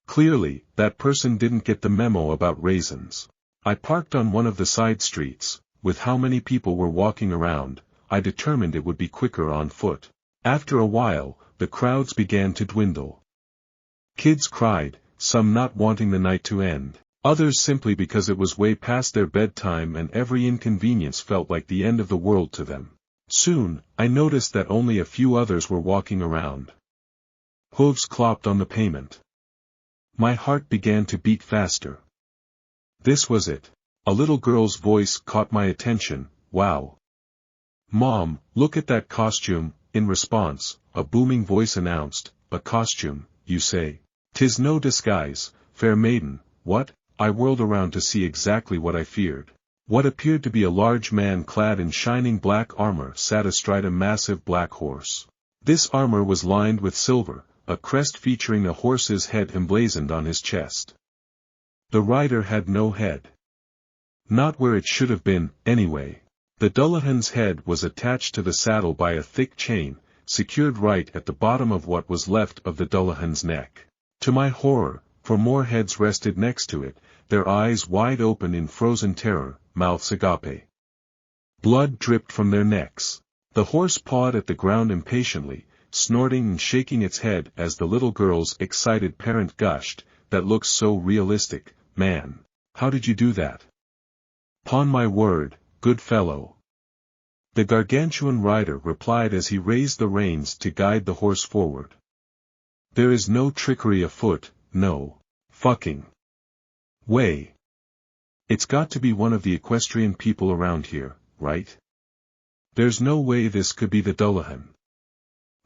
Clearly, that person didn't get the memo about raisins. I parked on one of the side streets. With how many people were walking around, I determined it would be quicker on foot. After a while, the crowds began to dwindle. Kids cried, some not wanting the night to end, others simply because it was way past their bedtime and every inconvenience felt like the end of the world to them. Soon, I noticed that only a few others were walking around. Hooves clopped on the pavement. My heart began to beat faster. This was it. A little girl's voice caught my attention. Wow. Mom, look at that costume. In response, a booming voice announced, a costume, you say? 'Tis no disguise, fair maiden. What? I whirled around to see exactly what I feared. What appeared to be a large man clad in shining black armor sat astride a massive black horse. This armor was lined with silver, a crest featuring a horse's head emblazoned on his chest. The rider had no head. Not where it should have been, anyway. The Dullahan's head was attached to the saddle by a thick chain, secured right at the bottom of what was left of the Dullahan's neck. To my horror, for more heads rested next to it, their eyes wide open in frozen terror, mouths agape. Blood dripped from their necks. The horse pawed at the ground impatiently, snorting and shaking its head as the little girl's excited parent gushed, "That looks so realistic, man. How did you do that?" "'Pon my word, good fellow." The gargantuan rider replied as he raised the reins to guide the horse forward. "There is no trickery afoot, no fucking way. It's got to be one of the equestrian people around here, right? There's no way this could be the Dullahan.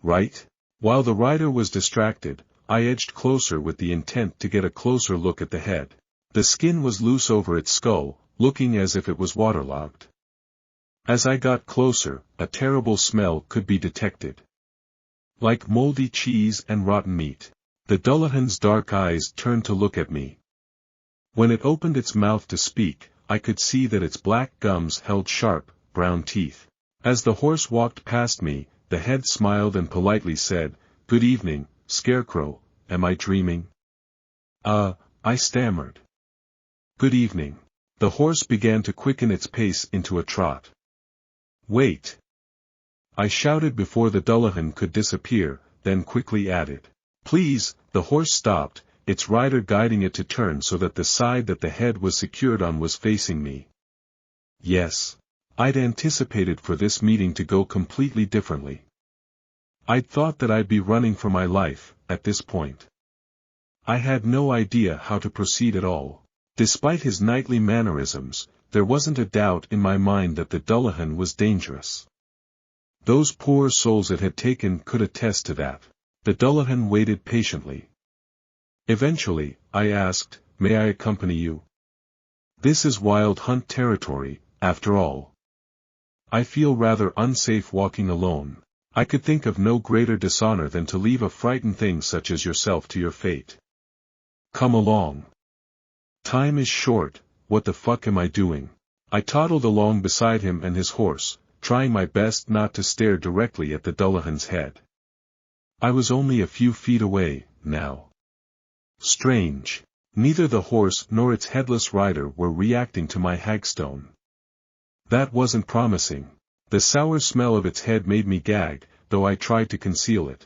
Right? While the rider was distracted, I edged closer with the intent to get a closer look at the head. The skin was loose over its skull, looking as if it was waterlogged. As I got closer, a terrible smell could be detected. Like moldy cheese and rotten meat. The Dullahan's dark eyes turned to look at me. When it opened its mouth to speak, I could see that its black gums held sharp, brown teeth. As the horse walked past me, the head smiled and politely said, "Good evening, Scarecrow, am I dreaming?" I stammered. "Good evening." The horse began to quicken its pace into a trot. "Wait!" I shouted before the Dullahan could disappear, then quickly added, "Please." The horse stopped, its rider guiding it to turn so that the side that the head was secured on was facing me. Yes. I'd anticipated for this meeting to go completely differently. I'd thought that I'd be running for my life, at this point. I had no idea how to proceed at all. Despite his knightly mannerisms, there wasn't a doubt in my mind that the Dullahan was dangerous. Those poor souls it had taken could attest to that. The Dullahan waited patiently. Eventually, I asked, "May I accompany you? This is wild hunt territory, after all. I feel rather unsafe walking alone. I could think of no greater dishonor than to leave a frightened thing such as yourself to your fate. Come along. Time is short, what the fuck am I doing?" I toddled along beside him and his horse, trying my best not to stare directly at the Dullahan's head. I was only a few feet away, now. Strange. Neither the horse nor its headless rider were reacting to my hagstone. That wasn't promising. The sour smell of its head made me gag, though I tried to conceal it.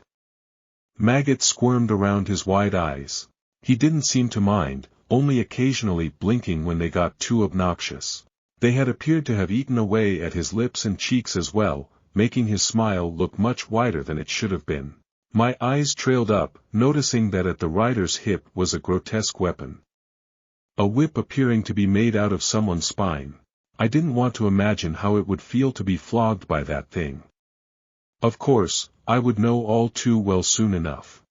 Maggots squirmed around his wide eyes. He didn't seem to mind, only occasionally blinking when they got too obnoxious. They had appeared to have eaten away at his lips and cheeks as well, making his smile look much wider than it should have been. My eyes trailed up, noticing that at the rider's hip was a grotesque weapon. A whip appearing to be made out of someone's spine. I didn't want to imagine how it would feel to be flogged by that thing. Of course, I would know all too well soon enough.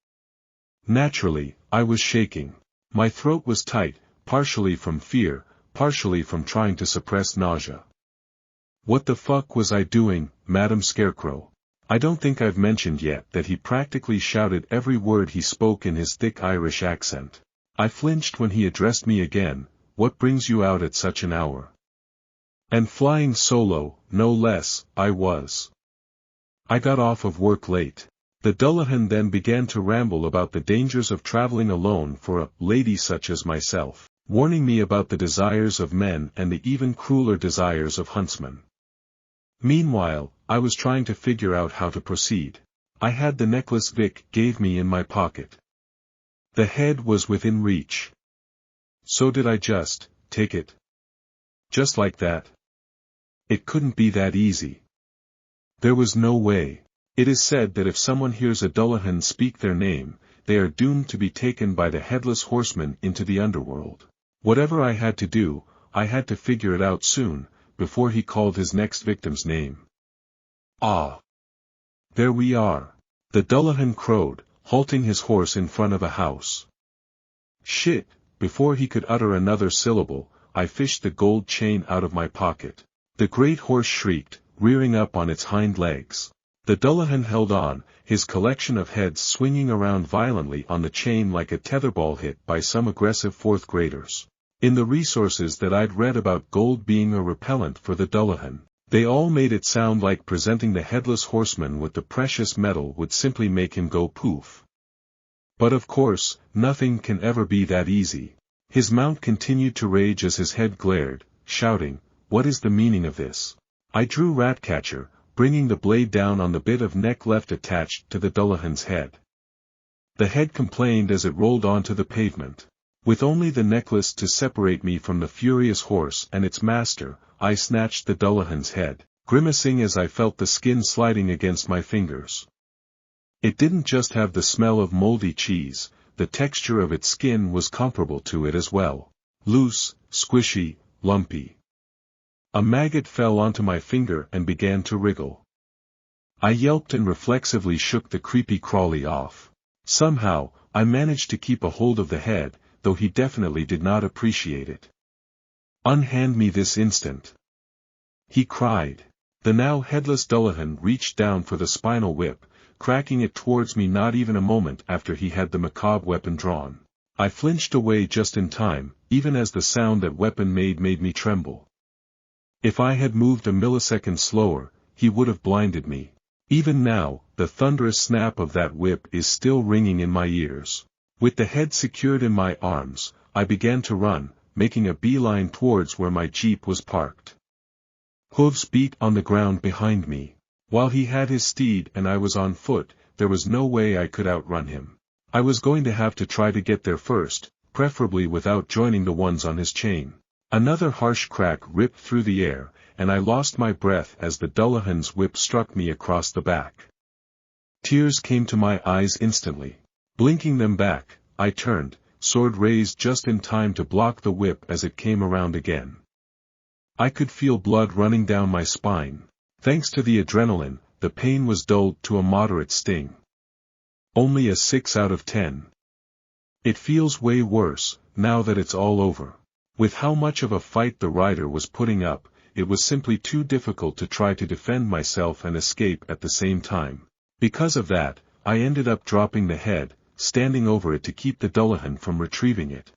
Naturally, I was shaking. My throat was tight, partially from fear, partially from trying to suppress nausea. What the fuck was I doing, Madam Scarecrow? I don't think I've mentioned yet that he practically shouted every word he spoke in his thick Irish accent. I flinched when he addressed me again, "What brings you out at such an hour?" And flying solo, no less, I was. I got off of work late. The Dullahan then began to ramble about the dangers of traveling alone for a lady such as myself, warning me about the desires of men and the even crueler desires of huntsmen. Meanwhile, I was trying to figure out how to proceed. I had the necklace Vic gave me in my pocket. The head was within reach. So did I just take it? Just like that? It couldn't be that easy. There was no way. It is said that if someone hears a Dullahan speak their name, they are doomed to be taken by the headless horseman into the underworld. Whatever I had to do, I had to figure it out soon, before he called his next victim's name. Ah! There we are. The Dullahan crowed, halting his horse in front of a house. Shit! Before he could utter another syllable, I fished the gold chain out of my pocket. The great horse shrieked, rearing up on its hind legs. The Dullahan held on, his collection of heads swinging around violently on the chain like a tetherball hit by some aggressive fourth graders. In the resources that I'd read about gold being a repellent for the Dullahan, they all made it sound like presenting the headless horseman with the precious metal would simply make him go poof. But of course, nothing can ever be that easy. His mount continued to rage as his head glared, shouting, "What is the meaning of this?" I drew Ratcatcher, bringing the blade down on the bit of neck left attached to the Dullahan's head. The head complained as it rolled onto the pavement. With only the necklace to separate me from the furious horse and its master, I snatched the Dullahan's head, grimacing as I felt the skin sliding against my fingers. It didn't just have the smell of moldy cheese, the texture of its skin was comparable to it as well. Loose, squishy, lumpy. A maggot fell onto my finger and began to wriggle. I yelped and reflexively shook the creepy crawly off. Somehow, I managed to keep a hold of the head, though he definitely did not appreciate it. "Unhand me this instant!" he cried. The now headless Dullahan reached down for the spinal whip, cracking it towards me not even a moment after he had the macabre weapon drawn. I flinched away just in time, even as the sound that weapon made me tremble. If I had moved a millisecond slower, he would have blinded me. Even now, the thunderous snap of that whip is still ringing in my ears. With the head secured in my arms, I began to run, making a beeline towards where my jeep was parked. Hooves beat on the ground behind me. While he had his steed and I was on foot, there was no way I could outrun him. I was going to have to try to get there first, preferably without joining the ones on his chain. Another harsh crack ripped through the air, and I lost my breath as the Dullahan's whip struck me across the back. Tears came to my eyes instantly. Blinking them back, I turned, sword raised just in time to block the whip as it came around again. I could feel blood running down my spine. Thanks to the adrenaline, the pain was dulled to a moderate sting. Only a 6 out of 10. It feels way worse, now that it's all over. With how much of a fight the rider was putting up, it was simply too difficult to try to defend myself and escape at the same time. Because of that, I ended up dropping the head, standing over it to keep the Dullahan from retrieving it.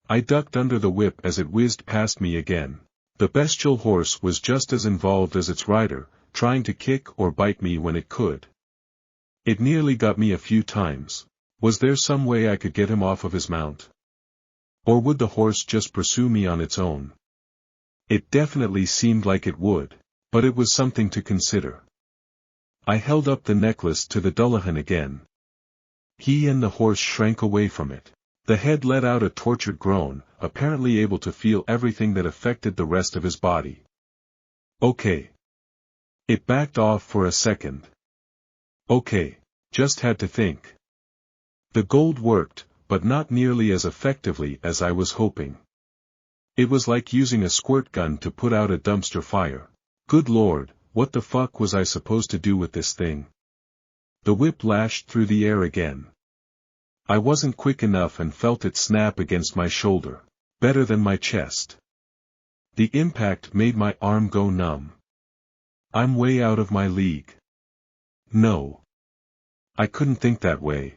I ducked under the whip as it whizzed past me again. The bestial horse was just as involved as its rider, trying to kick or bite me when it could. It nearly got me a few times. Was there some way I could get him off of his mount? Or would the horse just pursue me on its own? It definitely seemed like it would, but it was something to consider. I held up the necklace to the Dullahan again. He and the horse shrank away from it. The head let out a tortured groan, apparently able to feel everything that affected the rest of his body. Okay. It backed off for a second. Okay. Just had to think. The gold worked, but not nearly as effectively as I was hoping. It was like using a squirt gun to put out a dumpster fire. Good Lord, what the fuck was I supposed to do with this thing? The whip lashed through the air again. I wasn't quick enough and felt it snap against my shoulder. Better than my chest. The impact made my arm go numb. I'm way out of my league. No. I couldn't think that way.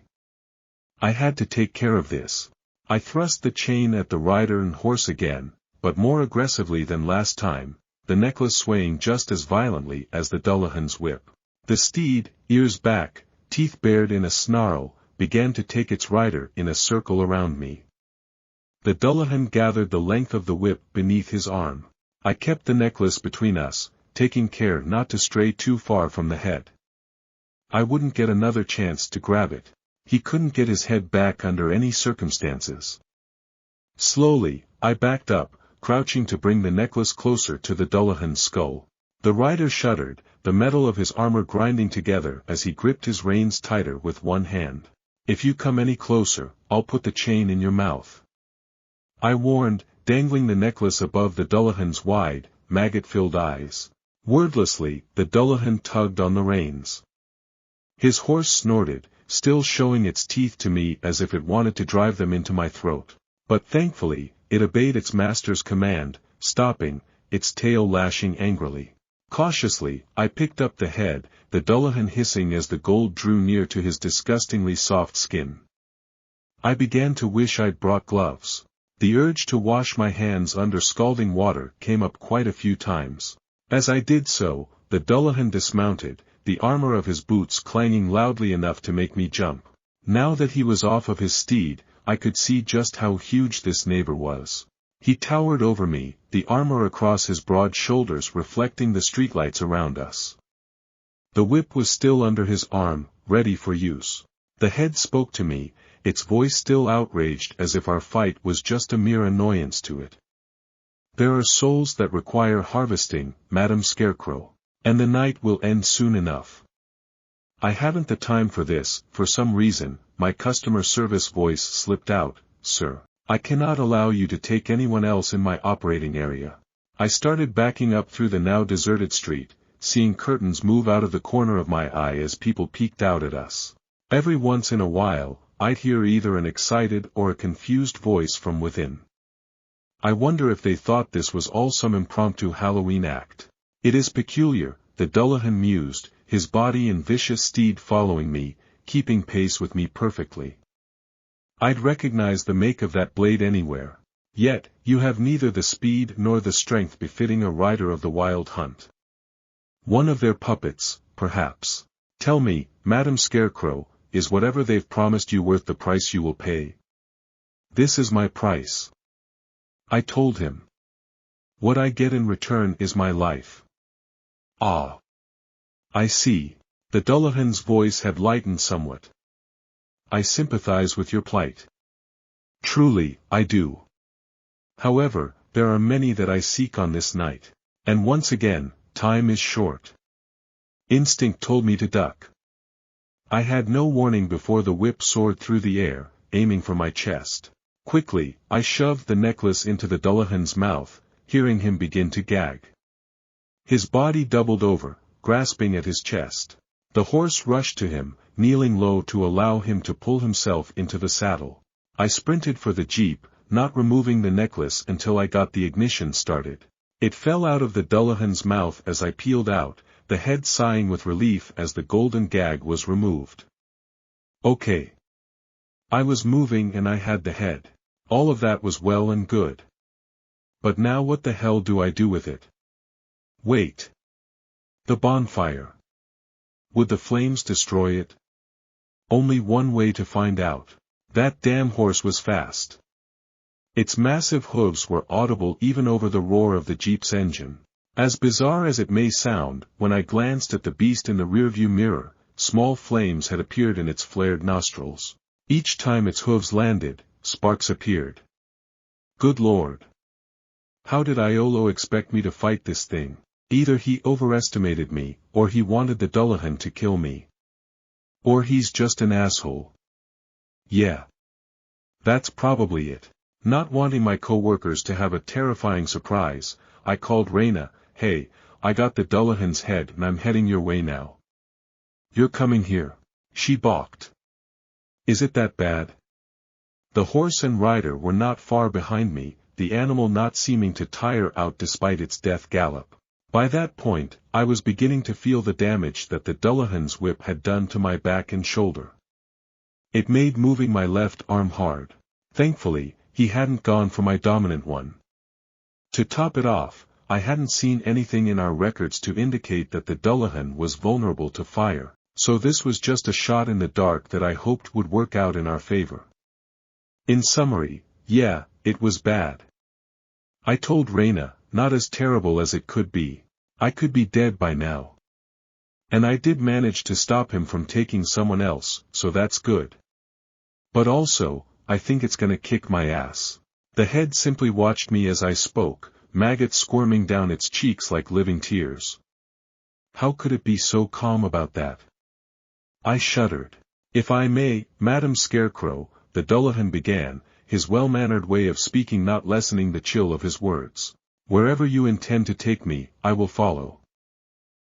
I had to take care of this. I thrust the chain at the rider and horse again, but more aggressively than last time, the necklace swaying just as violently as the Dullahan's whip. The steed, ears back, teeth bared in a snarl, began to take its rider in a circle around me. The Dullahan gathered the length of the whip beneath his arm. I kept the necklace between us, taking care not to stray too far from the head. I wouldn't get another chance to grab it. He couldn't get his head back under any circumstances. Slowly, I backed up, crouching to bring the necklace closer to the Dullahan's skull. The rider shuddered, the metal of his armor grinding together as he gripped his reins tighter with one hand. If you come any closer, I'll put the chain in your mouth. I warned, dangling the necklace above the Dullahan's wide, maggot-filled eyes. Wordlessly, the Dullahan tugged on the reins. His horse snorted, still showing its teeth to me as if it wanted to drive them into my throat. But thankfully, it obeyed its master's command, stopping, its tail lashing angrily. Cautiously, I picked up the head, the Dullahan hissing as the gold drew near to his disgustingly soft skin. I began to wish I'd brought gloves. The urge to wash my hands under scalding water came up quite a few times. As I did so, the Dullahan dismounted, the armor of his boots clanging loudly enough to make me jump. Now that he was off of his steed, I could see just how huge this neighbor was. He towered over me, the armor across his broad shoulders reflecting the streetlights around us. The whip was still under his arm, ready for use. The head spoke to me, its voice still outraged as if our fight was just a mere annoyance to it. There are souls that require harvesting, Madam Scarecrow. And the night will end soon enough. I haven't the time for this. For some reason, my customer service voice slipped out. Sir, I cannot allow you to take anyone else in my operating area. I started backing up through the now deserted street, seeing curtains move out of the corner of my eye as people peeked out at us. Every once in a while, I'd hear either an excited or a confused voice from within. I wonder if they thought this was all some impromptu Halloween act. It is peculiar, the Dullahan mused, his body and vicious steed following me, keeping pace with me perfectly. I'd recognize the make of that blade anywhere. Yet, you have neither the speed nor the strength befitting a rider of the wild hunt. One of their puppets, perhaps. Tell me, Madam Scarecrow, is whatever they've promised you worth the price you will pay? This is my price. I told him. What I get in return is my life. Ah. I see. The Dullahan's voice had lightened somewhat. I sympathize with your plight. Truly, I do. However, there are many that I seek on this night. And once again, time is short. Instinct told me to duck. I had no warning before the whip soared through the air, aiming for my chest. Quickly, I shoved the necklace into the Dullahan's mouth, hearing him begin to gag. His body doubled over, grasping at his chest. The horse rushed to him, kneeling low to allow him to pull himself into the saddle. I sprinted for the jeep, not removing the necklace until I got the ignition started. It fell out of the Dullahan's mouth as I peeled out, the head sighing with relief as the golden gag was removed. Okay. I was moving and I had the head. All of that was well and good. But now what the hell do I do with it? Wait. The bonfire. Would the flames destroy it? Only one way to find out. That damn horse was fast. Its massive hooves were audible even over the roar of the jeep's engine. As bizarre as it may sound, when I glanced at the beast in the rearview mirror, small flames had appeared in its flared nostrils. Each time its hooves landed, sparks appeared. Good Lord! How did Iolo expect me to fight this thing? Either he overestimated me, or he wanted the Dullahan to kill me. Or he's just an asshole. Yeah. That's probably it. Not wanting my co-workers to have a terrifying surprise, I called Raina, "Hey, I got the Dullahan's head and I'm heading your way now." "You're coming here." She balked. "Is it that bad?" The horse and rider were not far behind me, the animal not seeming to tire out despite its death gallop. By that point, I was beginning to feel the damage that the Dullahan's whip had done to my back and shoulder. It made moving my left arm hard. Thankfully, he hadn't gone for my dominant one. To top it off, I hadn't seen anything in our records to indicate that the Dullahan was vulnerable to fire, so this was just a shot in the dark that I hoped would work out in our favor. In summary, yeah, it was bad. I told Raina, not as terrible as it could be. I could be dead by now. And I did manage to stop him from taking someone else, so that's good. But also, I think it's gonna kick my ass. The head simply watched me as I spoke, maggots squirming down its cheeks like living tears. How could it be so calm about that? I shuddered. "If I may, Madam Scarecrow," the Dullahan began, his well-mannered way of speaking not lessening the chill of his words. "Wherever you intend to take me, I will follow.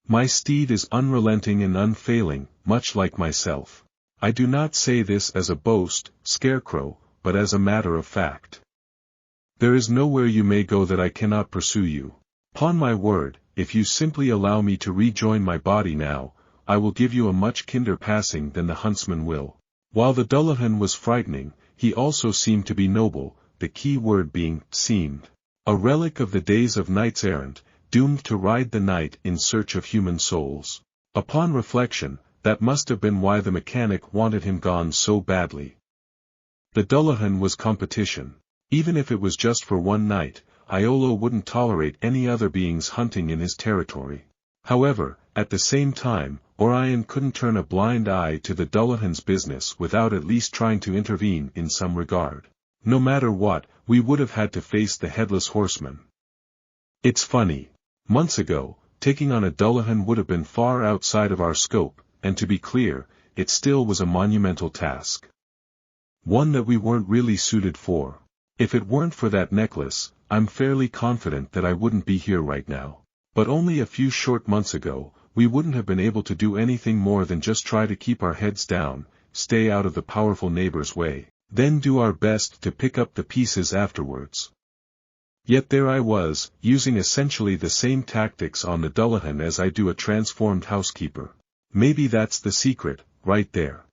My steed is unrelenting and unfailing, much like myself. I do not say this as a boast, Scarecrow, but as a matter of fact. There is nowhere you may go that I cannot pursue you. Upon my word, if you simply allow me to rejoin my body now, I will give you a much kinder passing than the huntsman will." While the Dullahan was frightening, he also seemed to be noble, the key word being seemed. A relic of the days of knights errant, doomed to ride the night in search of human souls. Upon reflection, that must have been why the mechanic wanted him gone so badly. The Dullahan was competition. Even if it was just for one night, Iolo wouldn't tolerate any other beings hunting in his territory. However, at the same time, Orion couldn't turn a blind eye to the Dullahan's business without at least trying to intervene in some regard. No matter what, we would have had to face the headless horseman. It's funny. Months ago, taking on a Dullahan would have been far outside of our scope, and to be clear, it still was a monumental task. One that we weren't really suited for. If it weren't for that necklace, I'm fairly confident that I wouldn't be here right now. But only a few short months ago, we wouldn't have been able to do anything more than just try to keep our heads down, stay out of the powerful neighbor's way, then do our best to pick up the pieces afterwards. Yet there I was, using essentially the same tactics on the Dullahan as I do a transformed housekeeper. Maybe that's the secret, right there.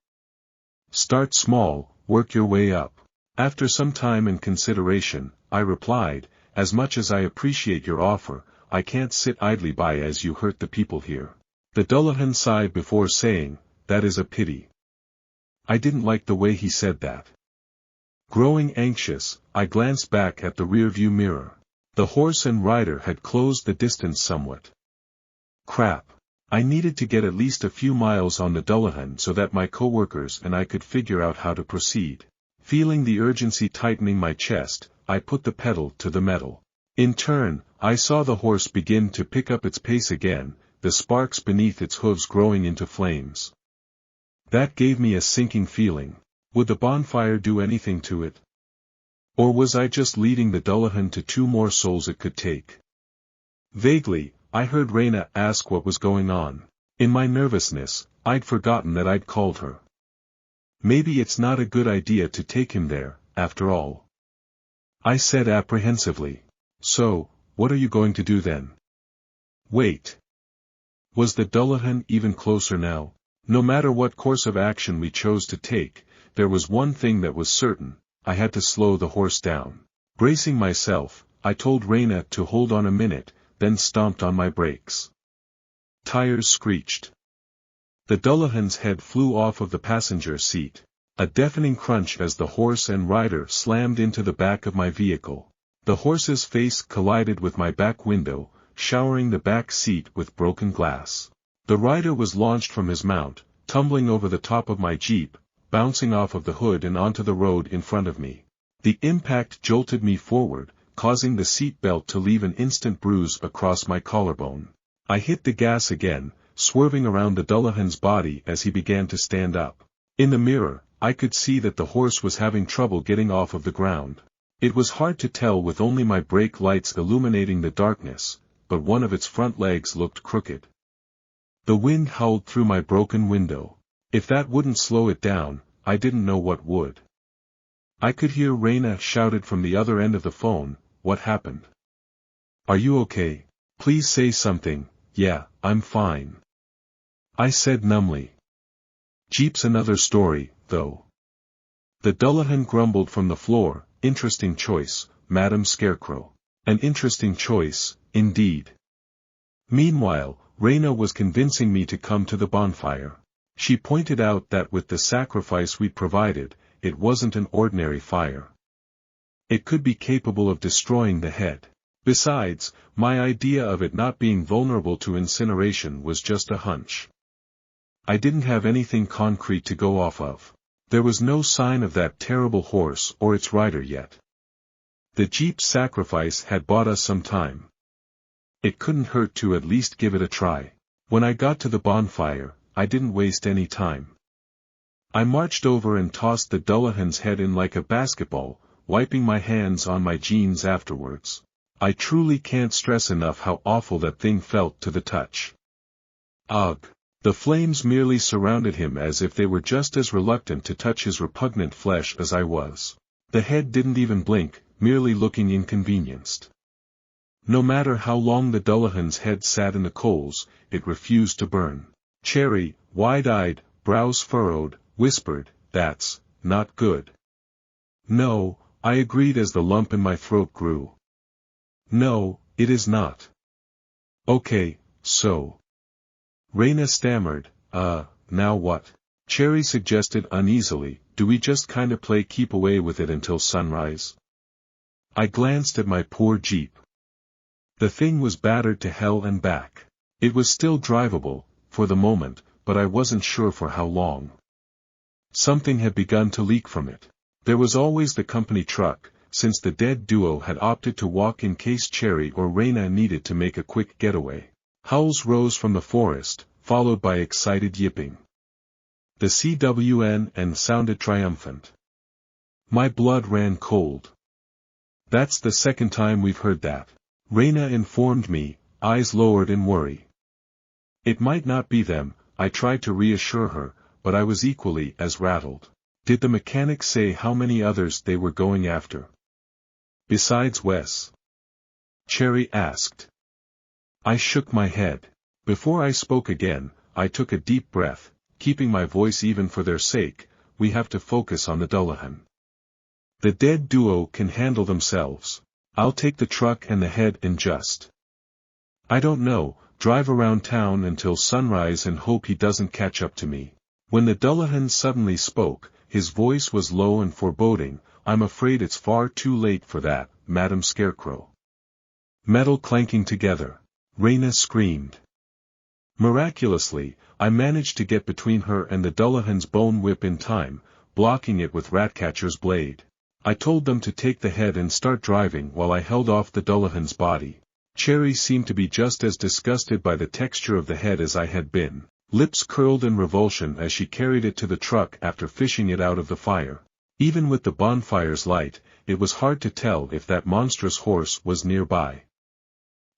Start small, work your way up. After some time and consideration, I replied, as much as I appreciate your offer, I can't sit idly by as you hurt the people here. The Dullahan sighed before saying, that is a pity. I didn't like the way he said that. Growing anxious, I glanced back at the rearview mirror. The horse and rider had closed the distance somewhat. Crap. I needed to get at least a few miles on the Dullahan so that my coworkers and I could figure out how to proceed. Feeling the urgency tightening my chest, I put the pedal to the metal. In turn, I saw the horse begin to pick up its pace again, the sparks beneath its hooves growing into flames. That gave me a sinking feeling. Would the bonfire do anything to it? Or was I just leading the Dullahan to 2 more souls it could take? Vaguely, I heard Raina ask what was going on. In my nervousness, I'd forgotten that I'd called her. Maybe it's not a good idea to take him there, after all. I said apprehensively. So, what are you going to do then? Wait. Was the Dullahan even closer now? No matter what course of action we chose to take, there was one thing that was certain, I had to slow the horse down. Bracing myself, I told Raina to hold on a minute, then stomped on my brakes. Tires screeched. The Dullahan's head flew off of the passenger seat. A deafening crunch as the horse and rider slammed into the back of my vehicle. The horse's face collided with my back window, showering the back seat with broken glass. The rider was launched from his mount, tumbling over the top of my Jeep, bouncing off of the hood and onto the road in front of me. The impact jolted me forward, causing the seat belt to leave an instant bruise across my collarbone. I hit the gas again, swerving around the Dullahan's body as he began to stand up. In the mirror, I could see that the horse was having trouble getting off of the ground. It was hard to tell with only my brake lights illuminating the darkness, but one of its front legs looked crooked. The wind howled through my broken window. If that wouldn't slow it down, I didn't know what would. I could hear Raina shouted from the other end of the phone, "What happened? Are you okay? Please say something." "Yeah, I'm fine," I said numbly. "Jeep's another story, though." The Dullahan grumbled from the floor, "Interesting choice, Madam Scarecrow. An interesting choice, indeed." Meanwhile, Raina was convincing me to come to the bonfire. She pointed out that with the sacrifice we provided, it wasn't an ordinary fire. It could be capable of destroying the head. Besides, my idea of it not being vulnerable to incineration was just a hunch. I didn't have anything concrete to go off of. There was no sign of that terrible horse or its rider yet. The Jeep sacrifice had bought us some time. It couldn't hurt to at least give it a try. When I got to the bonfire, I didn't waste any time. I marched over and tossed the Dullahan's head in like a basketball, wiping my hands on my jeans afterwards. I truly can't stress enough how awful that thing felt to the touch. Ugh. The flames merely surrounded him as if they were just as reluctant to touch his repugnant flesh as I was. The head didn't even blink, merely looking inconvenienced. No matter how long the Dullahan's head sat in the coals, it refused to burn. Cherry, wide-eyed, brows furrowed, whispered, "That's not good." "No," I agreed as the lump in my throat grew. "No, it is not." "Okay, so." Raina stammered, now what?" Cherry suggested uneasily, "Do we just kinda play keep away with it until sunrise?" I glanced at my poor Jeep. The thing was battered to hell and back. It was still drivable, for the moment, but I wasn't sure for how long. Something had begun to leak from it. There was always the company truck, since the dead duo had opted to walk in case Cherry or Raina needed to make a quick getaway. Howls rose from the forest, followed by excited yipping. The CWN sounded triumphant. My blood ran cold. "That's the second time we've heard that," Raina informed me, eyes lowered in worry. It might not be them, I tried to reassure her, but I was equally as rattled. Did the mechanic say how many others they were going after? Besides Wes? Cherry asked. I shook my head. Before I spoke again, I took a deep breath, keeping my voice even for their sake. We have to focus on the Dullahan. The dead duo can handle themselves. I'll take the truck and the head and just. I don't know, drive around town until sunrise and hope he doesn't catch up to me. When the Dullahan suddenly spoke, his voice was low and foreboding. I'm afraid it's far too late for that, Madam Scarecrow. Metal clanking together. Raina screamed. Miraculously, I managed to get between her and the Dullahan's bone whip in time, blocking it with Ratcatcher's blade. I told them to take the head and start driving while I held off the Dullahan's body. Cherry seemed to be just as disgusted by the texture of the head as I had been. Lips curled in revulsion as she carried it to the truck after fishing it out of the fire. Even with the bonfire's light, it was hard to tell if that monstrous horse was nearby.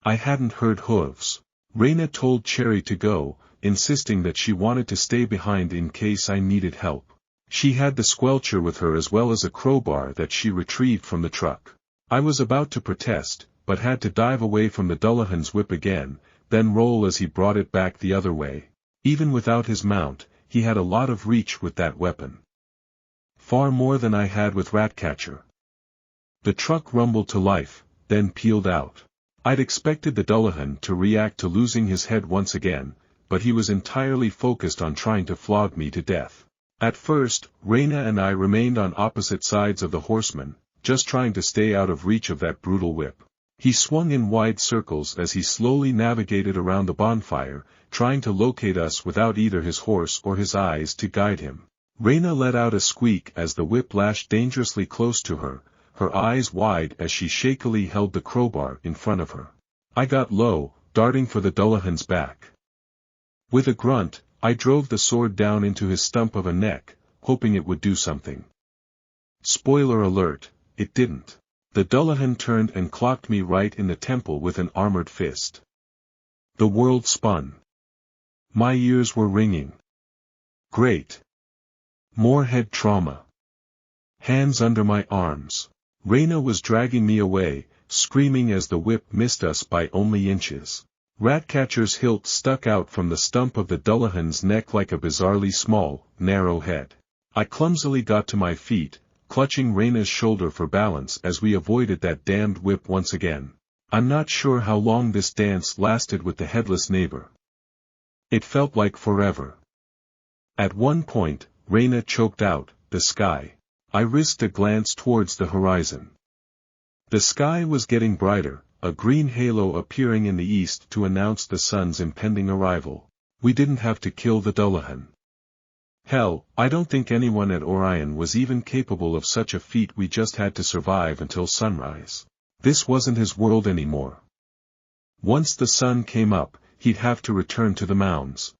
I hadn't heard hooves. Raina told Cherry to go, insisting that she wanted to stay behind in case I needed help. She had the squelcher with her as well as a crowbar that she retrieved from the truck. I was about to protest, but had to dive away from the Dullahan's whip again, then roll as he brought it back the other way. Even without his mount, he had a lot of reach with that weapon. Far more than I had with Ratcatcher. The truck rumbled to life, then peeled out. I'd expected the Dullahan to react to losing his head once again, but he was entirely focused on trying to flog me to death. At first, Raina and I remained on opposite sides of the horseman, just trying to stay out of reach of that brutal whip. He swung in wide circles as he slowly navigated around the bonfire, trying to locate us without either his horse or his eyes to guide him. Raina let out a squeak as the whip lashed dangerously close to her, her eyes wide as she shakily held the crowbar in front of her. I got low, darting for the Dullahan's back. With a grunt, I drove the sword down into his stump of a neck, hoping it would do something. Spoiler alert, it didn't. The Dullahan turned and clocked me right in the temple with an armored fist. The world spun. My ears were ringing. Great. More head trauma. Hands under my arms. Raina was dragging me away, screaming as the whip missed us by only inches. Ratcatcher's hilt stuck out from the stump of the Dullahan's neck like a bizarrely small, narrow head. I clumsily got to my feet, clutching Raina's shoulder for balance as we avoided that damned whip once again. I'm not sure how long this dance lasted with the headless neighbor. It felt like forever. At one point, Raina choked out, "The sky." I risked a glance towards the horizon. The sky was getting brighter, a green halo appearing in the east to announce the sun's impending arrival. We didn't have to kill the Dullahan. Hell, I don't think anyone at Orion was even capable of such a feat. We just had to survive until sunrise. This wasn't his world anymore. Once the sun came up, he'd have to return to the mounds.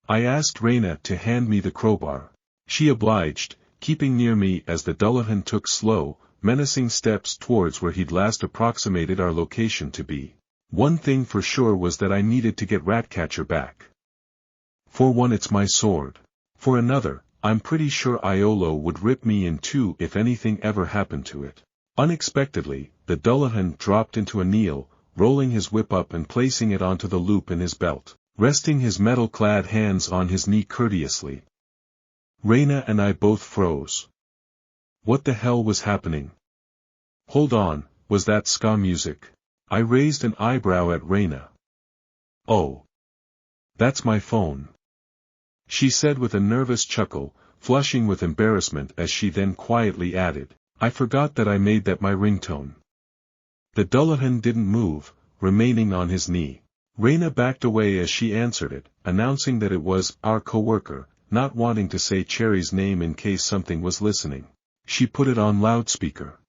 I asked Raina to hand me the crowbar. She obliged, keeping near me as the Dullahan took slow, menacing steps towards where he'd last approximated our location to be. One thing for sure was that I needed to get Ratcatcher back. For one, it's my sword. For another, I'm pretty sure Iolo would rip me in two if anything ever happened to it. Unexpectedly, the Dullahan dropped into a kneel, rolling his whip up and placing it onto the loop in his belt, resting his metal-clad hands on his knee courteously. Raina and I both froze. What the hell was happening? Hold on, was that ska music? I raised an eyebrow at Raina. Oh. That's my phone. She said with a nervous chuckle, flushing with embarrassment as she then quietly added, I forgot that I made that my ringtone. The Dullahan didn't move, remaining on his knee. Raina backed away as she answered it, announcing that it was our coworker, not wanting to say Cherry's name in case something was listening. She put it on loudspeaker.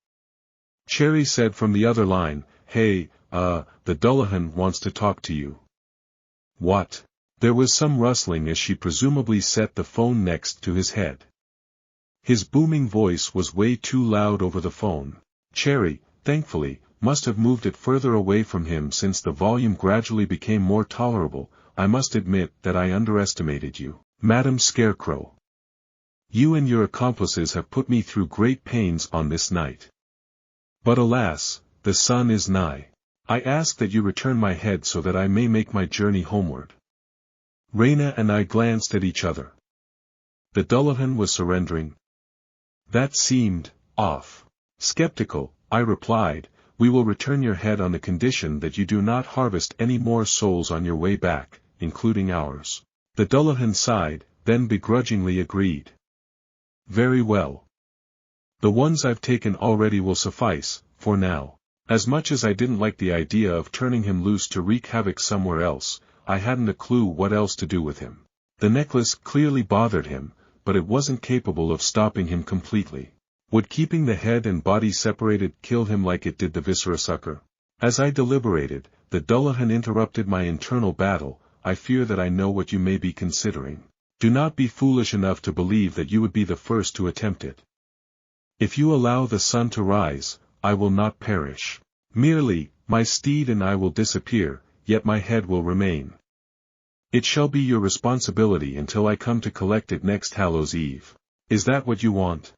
Cherry said from the other line, Hey, the Dullahan wants to talk to you. What? There was some rustling as she presumably set the phone next to his head. His booming voice was way too loud over the phone. Cherry, thankfully, must have moved it further away from him since the volume gradually became more tolerable. I must admit that I underestimated you, Madam Scarecrow. You and your accomplices have put me through great pains on this night. But alas, the sun is nigh. I ask that you return my head so that I may make my journey homeward. Raina and I glanced at each other. The Dullahan was surrendering. That seemed off. Skeptical, I replied, we will return your head on the condition that you do not harvest any more souls on your way back, including ours. The Dullahan sighed, then begrudgingly agreed. Very well. The ones I've taken already will suffice, for now. As much as I didn't like the idea of turning him loose to wreak havoc somewhere else, I hadn't a clue what else to do with him. The necklace clearly bothered him, but it wasn't capable of stopping him completely. Would keeping the head and body separated kill him like it did the viscera sucker? As I deliberated, the Dullahan interrupted my internal battle. I fear that I know what you may be considering. Do not be foolish enough to believe that you would be the first to attempt it. If you allow the sun to rise, I will not perish. Merely, my steed and I will disappear, yet my head will remain. It shall be your responsibility until I come to collect it next Hallows Eve. Is that what you want?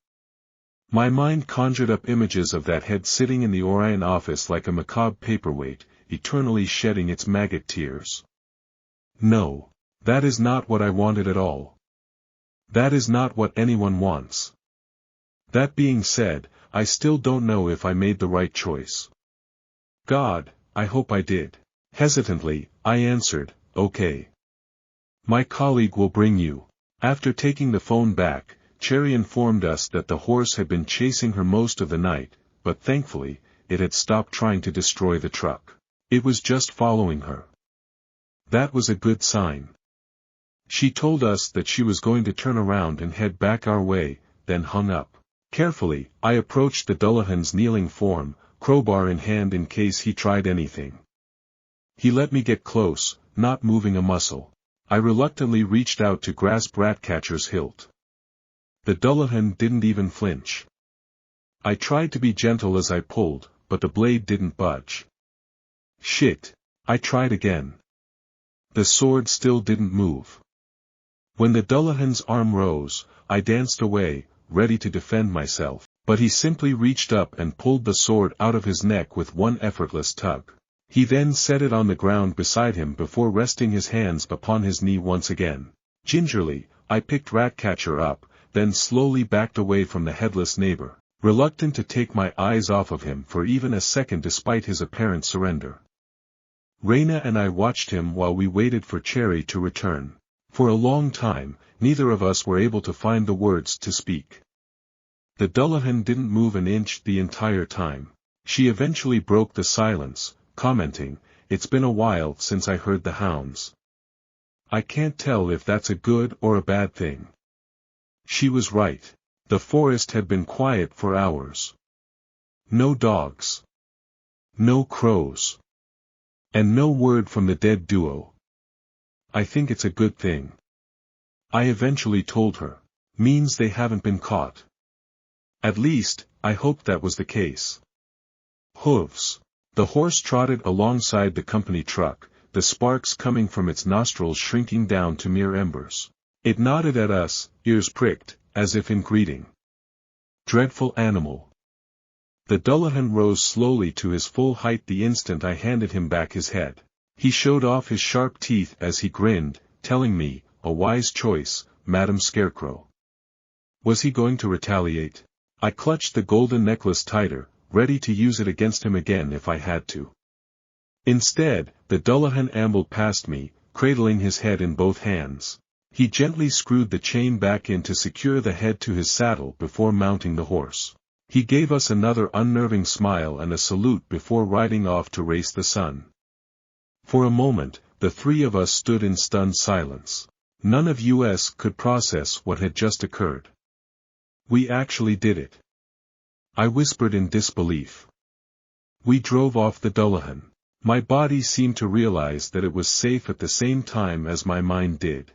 My mind conjured up images of that head sitting in the Orion office like a macabre paperweight, eternally shedding its maggot tears. No, that is not what I wanted at all. That is not what anyone wants. That being said, I still don't know if I made the right choice. God, I hope I did. Hesitantly, I answered, okay. My colleague will bring you. After taking the phone back, Cherry informed us that the horse had been chasing her most of the night, but thankfully, it had stopped trying to destroy the truck. It was just following her. That was a good sign. She told us that she was going to turn around and head back our way, then hung up. Carefully, I approached the Dullahan's kneeling form, crowbar in hand in case he tried anything. He let me get close, not moving a muscle. I reluctantly reached out to grasp Ratcatcher's hilt. The Dullahan didn't even flinch. I tried to be gentle as I pulled, but the blade didn't budge. Shit. I tried again. The sword still didn't move. When the Dullahan's arm rose, I danced away, ready to defend myself, but he simply reached up and pulled the sword out of his neck with one effortless tug. He then set it on the ground beside him before resting his hands upon his knee once again. Gingerly, I picked Ratcatcher up, then slowly backed away from the headless neighbor, reluctant to take my eyes off of him for even a second despite his apparent surrender. Raina and I watched him while we waited for Cherry to return. For a long time, neither of us were able to find the words to speak. The Dullahan didn't move an inch the entire time. She eventually broke the silence, commenting, "It's been a while since I heard the hounds. I can't tell if that's a good or a bad thing." She was right. The forest had been quiet for hours. No dogs. No crows. And no word from the dead duo. I think it's a good thing. I eventually told her. Means they haven't been caught. At least, I hoped that was the case. Hooves. The horse trotted alongside the company truck, the sparks coming from its nostrils shrinking down to mere embers. It nodded at us, ears pricked, as if in greeting. Dreadful animal. The Dullahan rose slowly to his full height the instant I handed him back his head. He showed off his sharp teeth as he grinned, telling me, "A wise choice, Madam Scarecrow." Was he going to retaliate? I clutched the golden necklace tighter, ready to use it against him again if I had to. Instead, the Dullahan ambled past me, cradling his head in both hands. He gently screwed the chain back in to secure the head to his saddle before mounting the horse. He gave us another unnerving smile and a salute before riding off to race the sun. For a moment, the three of us stood in stunned silence. None of us could process what had just occurred. We actually did it. I whispered in disbelief. We drove off the Dullahan. My body seemed to realize that it was safe at the same time as my mind did.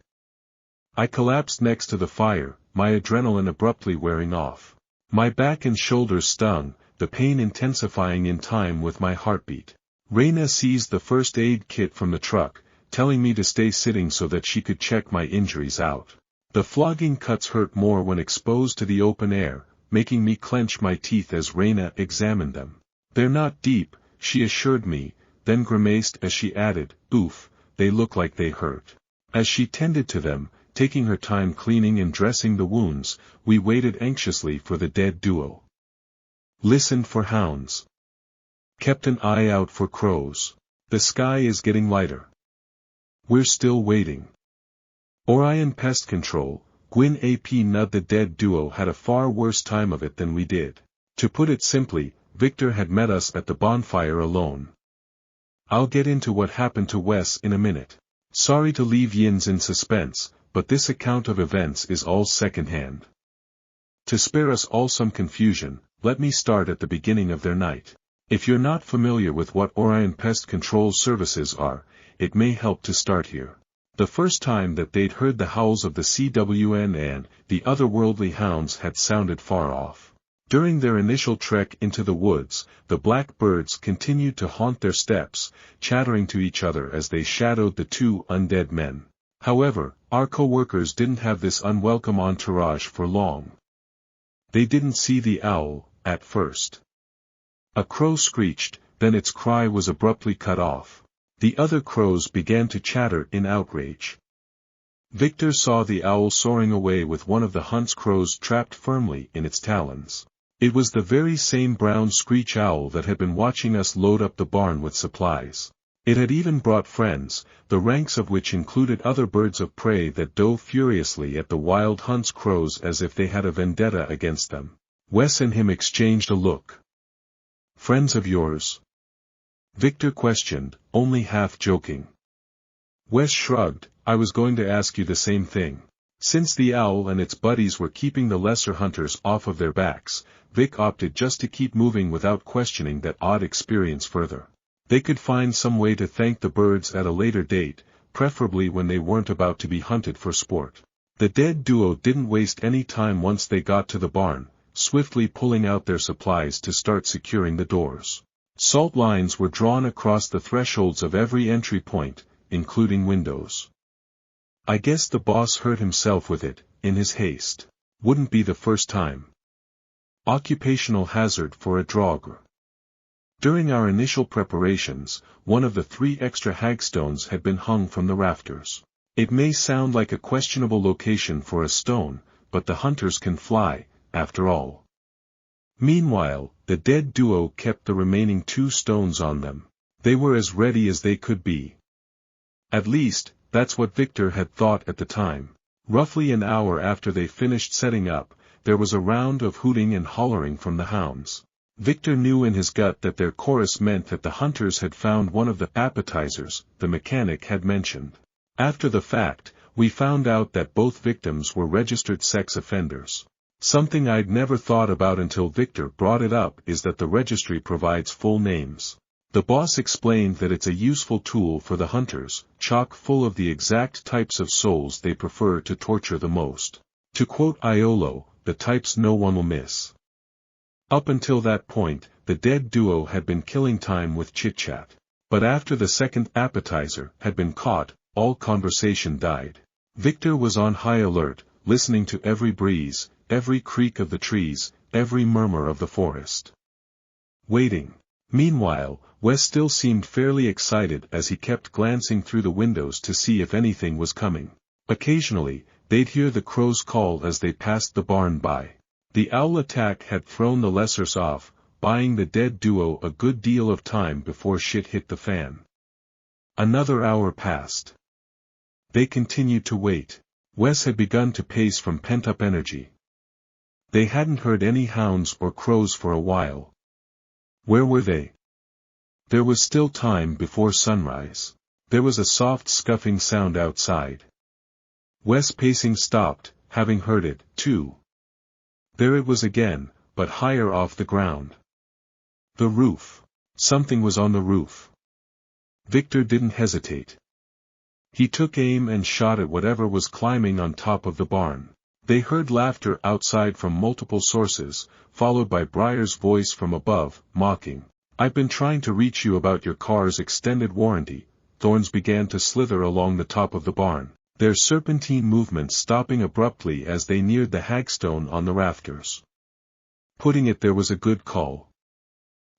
I collapsed next to the fire, my adrenaline abruptly wearing off. My back and shoulders stung, the pain intensifying in time with my heartbeat. Reyna seized the first aid kit from the truck, telling me to stay sitting so that she could check my injuries out. The flogging cuts hurt more when exposed to the open air, making me clench my teeth as Reyna examined them. "They're not deep," she assured me, then grimaced as she added, "Oof, they look like they hurt." As she tended to them, taking her time cleaning and dressing the wounds, we waited anxiously for the dead duo. Listened for hounds. Kept an eye out for crows. The sky is getting lighter. We're still waiting. Orion Pest Control, Gwyn AP Nud. The dead duo had a far worse time of it than we did. To put it simply, Victor had met us at the bonfire alone. I'll get into what happened to Wes in a minute. Sorry to leave yins in suspense, but this account of events is all secondhand. To spare us all some confusion, let me start at the beginning of their night. If you're not familiar with what Orion Pest Control services are, it may help to start here. The first time that they'd heard the howls of the CWN and the otherworldly hounds had sounded far off. During their initial trek into the woods, the black birds continued to haunt their steps, chattering to each other as they shadowed the two undead men. However, our co-workers didn't have this unwelcome entourage for long. They didn't see the owl, at first. A crow screeched, then its cry was abruptly cut off. The other crows began to chatter in outrage. Victor saw the owl soaring away with one of the hunt's crows trapped firmly in its talons. It was the very same brown screech owl that had been watching us load up the barn with supplies. It had even brought friends, the ranks of which included other birds of prey that dove furiously at the wild hunt's crows as if they had a vendetta against them. Wes and him exchanged a look. "Friends of yours?" Victor questioned, only half joking. Wes shrugged. "I was going to ask you the same thing." Since the owl and its buddies were keeping the lesser hunters off of their backs, Vic opted just to keep moving without questioning that odd experience further. They could find some way to thank the birds at a later date, preferably when they weren't about to be hunted for sport. The dead duo didn't waste any time once they got to the barn, swiftly pulling out their supplies to start securing the doors. Salt lines were drawn across the thresholds of every entry point, including windows. I guess the boss hurt himself with it, in his haste. Wouldn't be the first time. Occupational hazard for a drogger. During our initial preparations, one of the 3 extra hagstones had been hung from the rafters. It may sound like a questionable location for a stone, but the hunters can fly, after all. Meanwhile, the dead duo kept the remaining 2 stones on them. They were as ready as they could be. At least, that's what Victor had thought at the time. Roughly an hour after they finished setting up, there was a round of hooting and hollering from the hounds. Victor knew in his gut that their chorus meant that the hunters had found one of the appetizers the mechanic had mentioned. After the fact, we found out that both victims were registered sex offenders. Something I'd never thought about until Victor brought it up is that the registry provides full names. The boss explained that it's a useful tool for the hunters, chock full of the exact types of souls they prefer to torture the most. To quote Iolo, the types no one will miss. Up until that point, the dead duo had been killing time with chit-chat. But after the second appetizer had been caught, all conversation died. Victor was on high alert, listening to every breeze, every creak of the trees, every murmur of the forest. Waiting. Meanwhile, Wes still seemed fairly excited as he kept glancing through the windows to see if anything was coming. Occasionally, they'd hear the crows call as they passed the barn by. The owl attack had thrown the lessers off, buying the dead duo a good deal of time before shit hit the fan. Another hour passed. They continued to wait. Wes had begun to pace from pent-up energy. They hadn't heard any hounds or crows for a while. Where were they? There was still time before sunrise. There was a soft scuffing sound outside. Wes' pacing stopped, having heard it, too. There it was again, but higher off the ground. The roof. Something was on the roof. Victor didn't hesitate. He took aim and shot at whatever was climbing on top of the barn. They heard laughter outside from multiple sources, followed by Briar's voice from above, mocking. "I've been trying to reach you about your car's extended warranty." Thorns began to slither along the top of the barn, their serpentine movements stopping abruptly as they neared the hagstone on the rafters. Putting it there was a good call.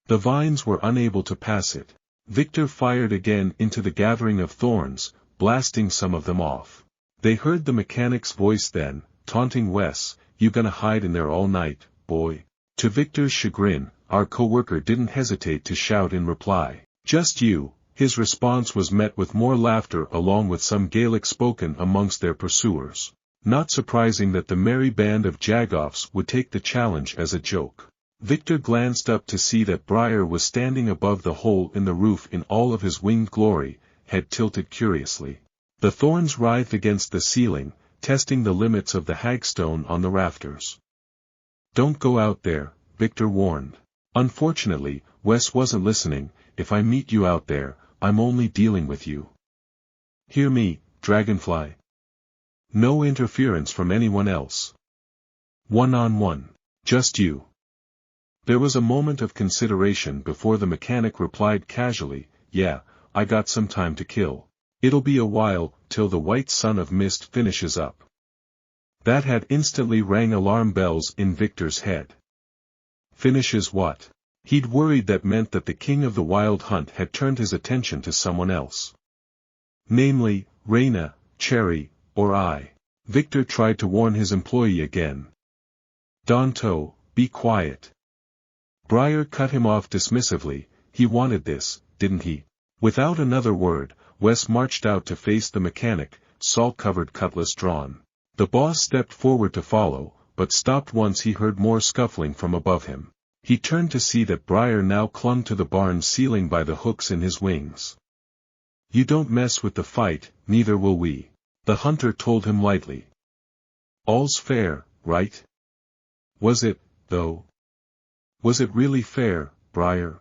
The vines were unable to pass it. Victor fired again into the gathering of thorns, blasting some of them off. They heard the mechanic's voice then, taunting Wes, "You gonna hide in there all night, boy?" To Victor's chagrin, our co-worker didn't hesitate to shout in reply, "Just you." His response was met with more laughter along with some Gaelic spoken amongst their pursuers. Not surprising that the merry band of jagoffs would take the challenge as a joke. Victor glanced up to see that Briar was standing above the hole in the roof in all of his winged glory, head tilted curiously. The thorns writhed against the ceiling, testing the limits of the hagstone on the rafters. "Don't go out there," Victor warned. Unfortunately, Wes wasn't listening. "If I meet you out there, I'm only dealing with you. Hear me, Dragonfly? No interference from anyone else. One-on-one. Just you." There was a moment of consideration before the mechanic replied casually, "Yeah, I got some time to kill. It'll be a while, till the white sun of mist finishes up." That had instantly rang alarm bells in Victor's head. Finishes what? He'd worried that meant that the king of the wild hunt had turned his attention to someone else. Namely, Reyna, Cherry, or I. Victor tried to warn his employee again. "Danto, be quiet." Briar cut him off dismissively. He wanted this, didn't he? Without another word, Wes marched out to face the mechanic, salt-covered cutlass drawn. The boss stepped forward to follow, but stopped once he heard more scuffling from above him. He turned to see that Briar now clung to the barn ceiling by the hooks in his wings. "You don't mess with the fight, neither will we," the hunter told him lightly. "All's fair, right?" Was it, though? Was it really fair, Briar?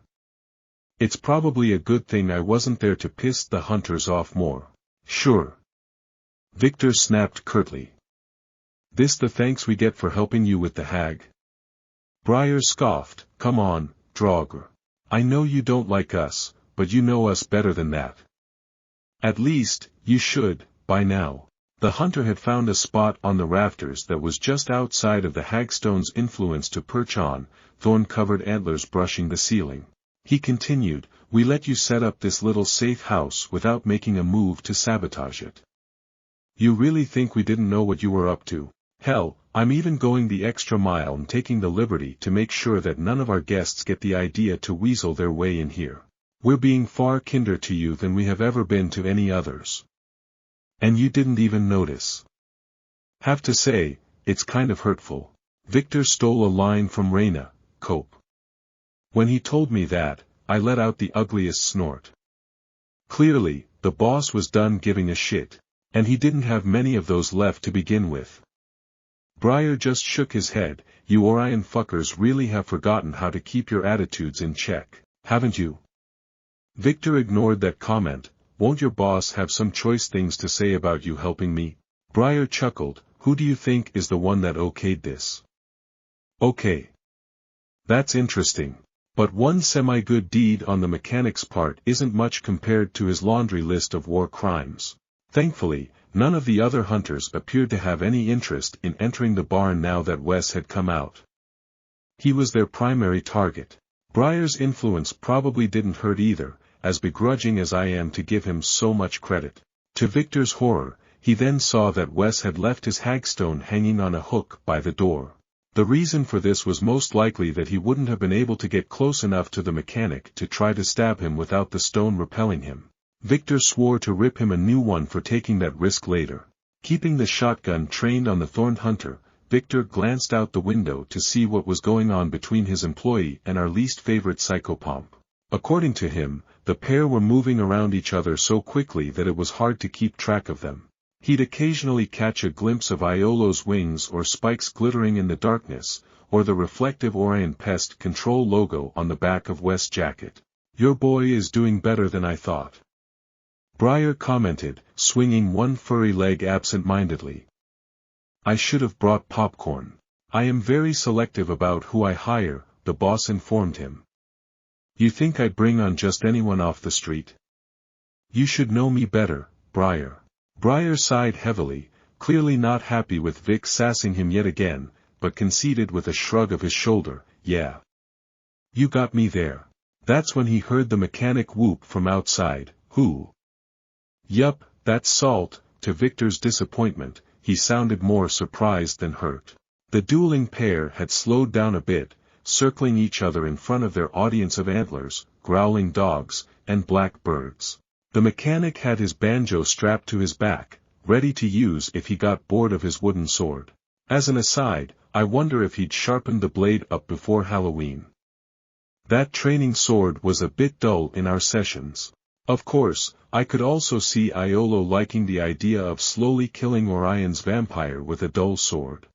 "It's probably a good thing I wasn't there to piss the hunters off more." "Sure." Victor snapped curtly. "This the thanks we get for helping you with the hag?" Briar scoffed, "Come on, Draugr. I know you don't like us, but you know us better than that. At least, you should, by now." The hunter had found a spot on the rafters that was just outside of the hagstone's influence to perch on, thorn-covered antlers brushing the ceiling. He continued, "We let you set up this little safe house without making a move to sabotage it. You really think we didn't know what you were up to? Hell, I'm even going the extra mile and taking the liberty to make sure that none of our guests get the idea to weasel their way in here. We're being far kinder to you than we have ever been to any others. And you didn't even notice. Have to say, it's kind of hurtful." Victor stole a line from Reyna, Cope. "When he told me that, I let out the ugliest snort." Clearly, the boss was done giving a shit, and he didn't have many of those left to begin with. Briar just shook his head. "You Orion fuckers really have forgotten how to keep your attitudes in check, haven't you?" Victor ignored that comment. "Won't your boss have some choice things to say about you helping me?" Briar chuckled. "Who do you think is the one that okayed this?" "Okay. That's interesting. But one semi-good deed on the mechanic's part isn't much compared to his laundry list of war crimes." Thankfully, none of the other hunters appeared to have any interest in entering the barn now that Wes had come out. He was their primary target. Briar's influence probably didn't hurt either, as begrudging as I am to give him so much credit. To Victor's horror, he then saw that Wes had left his hagstone hanging on a hook by the door. The reason for this was most likely that he wouldn't have been able to get close enough to the mechanic to try to stab him without the stone repelling him. Victor swore to rip him a new one for taking that risk later. Keeping the shotgun trained on the thorned hunter, Victor glanced out the window to see what was going on between his employee and our least favorite psychopomp. According to him, the pair were moving around each other so quickly that it was hard to keep track of them. He'd occasionally catch a glimpse of Iolo's wings or spikes glittering in the darkness, or the reflective Orion Pest Control logo on the back of Wes' jacket. "Your boy is doing better than I thought," Briar commented, swinging one furry leg absent-mindedly. I should have brought popcorn. I am very selective about who I hire, the boss informed him. You think I'd bring on just anyone off the street? You should know me better, Briar. Briar sighed heavily, clearly not happy with Vic sassing him yet again, but conceded with a shrug of his shoulder, yeah. You got me there. That's when he heard the mechanic whoop from outside, who? Yup, that's Salt. To Victor's disappointment, he sounded more surprised than hurt. The dueling pair had slowed down a bit, circling each other in front of their audience of antlers, growling dogs, and black birds. The mechanic had his banjo strapped to his back, ready to use if he got bored of his wooden sword. As an aside, I wonder if he'd sharpened the blade up before Halloween. That training sword was a bit dull in our sessions. Of course, I could also see Iolo liking the idea of slowly killing Orion's vampire with a dull sword.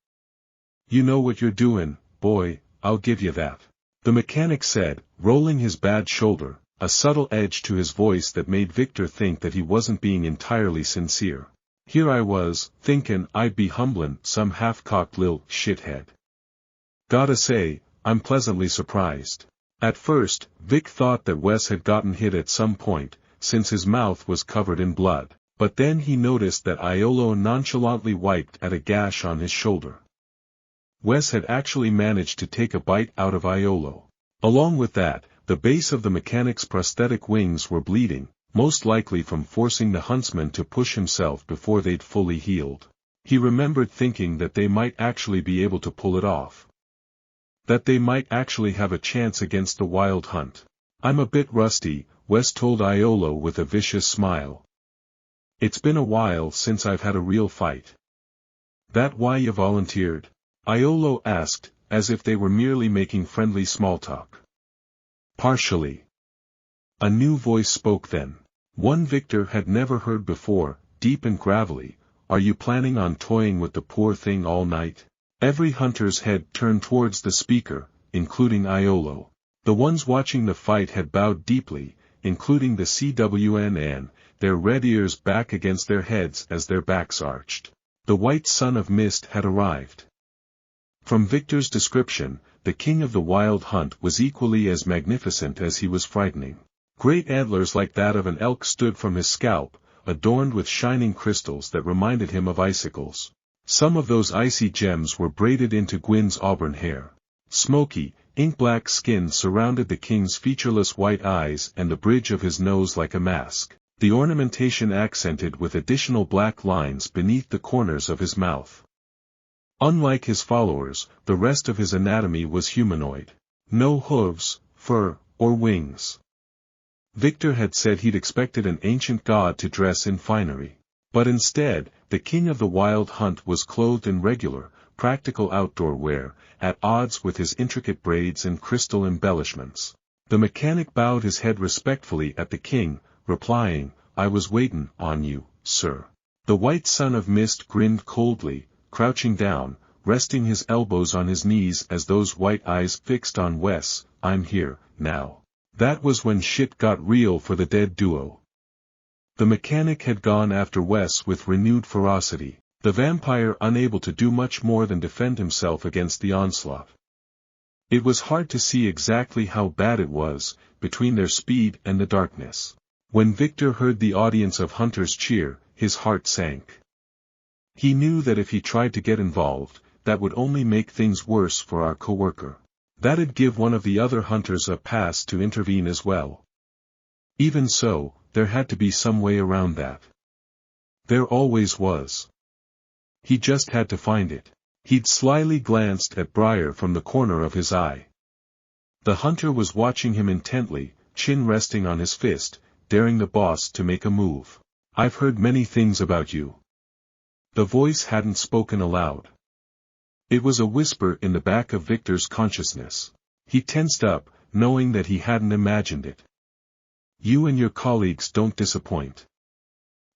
You know what you're doing, boy, I'll give you that. The mechanic said, rolling his bad shoulder, a subtle edge to his voice that made Victor think that he wasn't being entirely sincere. Here I was, thinkin' I'd be humblin' some half-cocked lil' shithead. Gotta say, I'm pleasantly surprised. At first, Vic thought that Wes had gotten hit at some point, since his mouth was covered in blood, but then he noticed that Iolo nonchalantly wiped at a gash on his shoulder. Wes had actually managed to take a bite out of Iolo. Along with that, the base of the mechanic's prosthetic wings were bleeding, most likely from forcing the huntsman to push himself before they'd fully healed. He remembered thinking that they might actually be able to pull it off. That they might actually have a chance against the wild hunt. I'm a bit rusty, Wes told Iolo with a vicious smile. It's been a while since I've had a real fight. That why you volunteered? Iolo asked, as if they were merely making friendly small talk. Partially. A new voice spoke then. One Victor had never heard before, deep and gravelly. Are you planning on toying with the poor thing all night? Every hunter's head turned towards the speaker, including Iolo. The ones watching the fight had bowed deeply, including the CWNN, their red ears back against their heads as their backs arched. The white son of mist had arrived. From Victor's description, the king of the wild hunt was equally as magnificent as he was frightening. Great antlers like that of an elk stood from his scalp, adorned with shining crystals that reminded him of icicles. Some of those icy gems were braided into Gwyn's auburn hair. Smoky, ink-black skin surrounded the king's featureless white eyes and the bridge of his nose like a mask, the ornamentation accented with additional black lines beneath the corners of his mouth. Unlike his followers, the rest of his anatomy was humanoid. No hooves, fur, or wings. Victor had said he'd expected an ancient god to dress in finery. But instead, the king of the wild hunt was clothed in regular, practical outdoor wear, at odds with his intricate braids and crystal embellishments. The mechanic bowed his head respectfully at the king, replying, I was waitin' on you, sir. The white son of mist grinned coldly, crouching down, resting his elbows on his knees as those white eyes fixed on Wes. I'm here, now. That was when shit got real for the dead duo. The mechanic had gone after Wes with renewed ferocity, the vampire unable to do much more than defend himself against the onslaught. It was hard to see exactly how bad it was, between their speed and the darkness. When Victor heard the audience of hunters cheer, his heart sank. He knew that if he tried to get involved, that would only make things worse for our coworker. That'd give one of the other hunters a pass to intervene as well. Even so, there had to be some way around that. There always was. He just had to find it. He'd slyly glanced at Briar from the corner of his eye. The hunter was watching him intently, chin resting on his fist, daring the boss to make a move. I've heard many things about you. The voice hadn't spoken aloud. It was a whisper in the back of Victor's consciousness. He tensed up, knowing that he hadn't imagined it. You and your colleagues don't disappoint.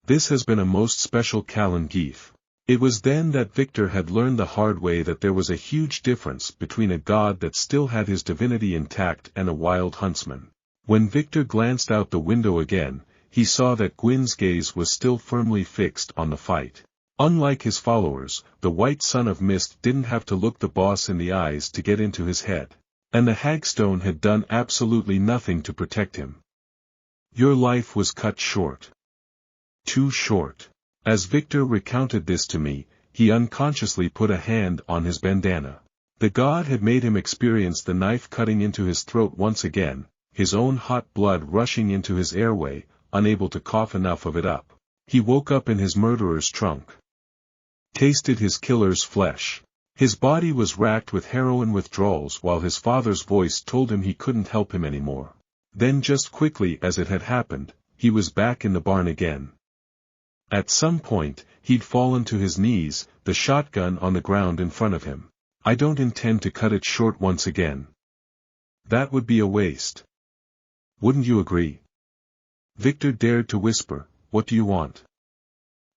This has been a most special Callan Geef. It was then that Victor had learned the hard way that there was a huge difference between a god that still had his divinity intact and a wild huntsman. When Victor glanced out the window again, he saw that Gwyn's gaze was still firmly fixed on the fight. Unlike his followers, the White Son of Mist didn't have to look the boss in the eyes to get into his head. And the hagstone had done absolutely nothing to protect him. Your life was cut short. Too short. As Victor recounted this to me, he unconsciously put a hand on his bandana. The god had made him experience the knife cutting into his throat once again, his own hot blood rushing into his airway, unable to cough enough of it up. He woke up in his murderer's trunk. Tasted his killer's flesh. His body was racked with heroin withdrawals while his father's voice told him he couldn't help him anymore. Then just quickly as it had happened, he was back in the barn again. At some point, he'd fallen to his knees, the shotgun on the ground in front of him. I don't intend to cut it short once again. That would be a waste. Wouldn't you agree? Victor dared to whisper, what do you want?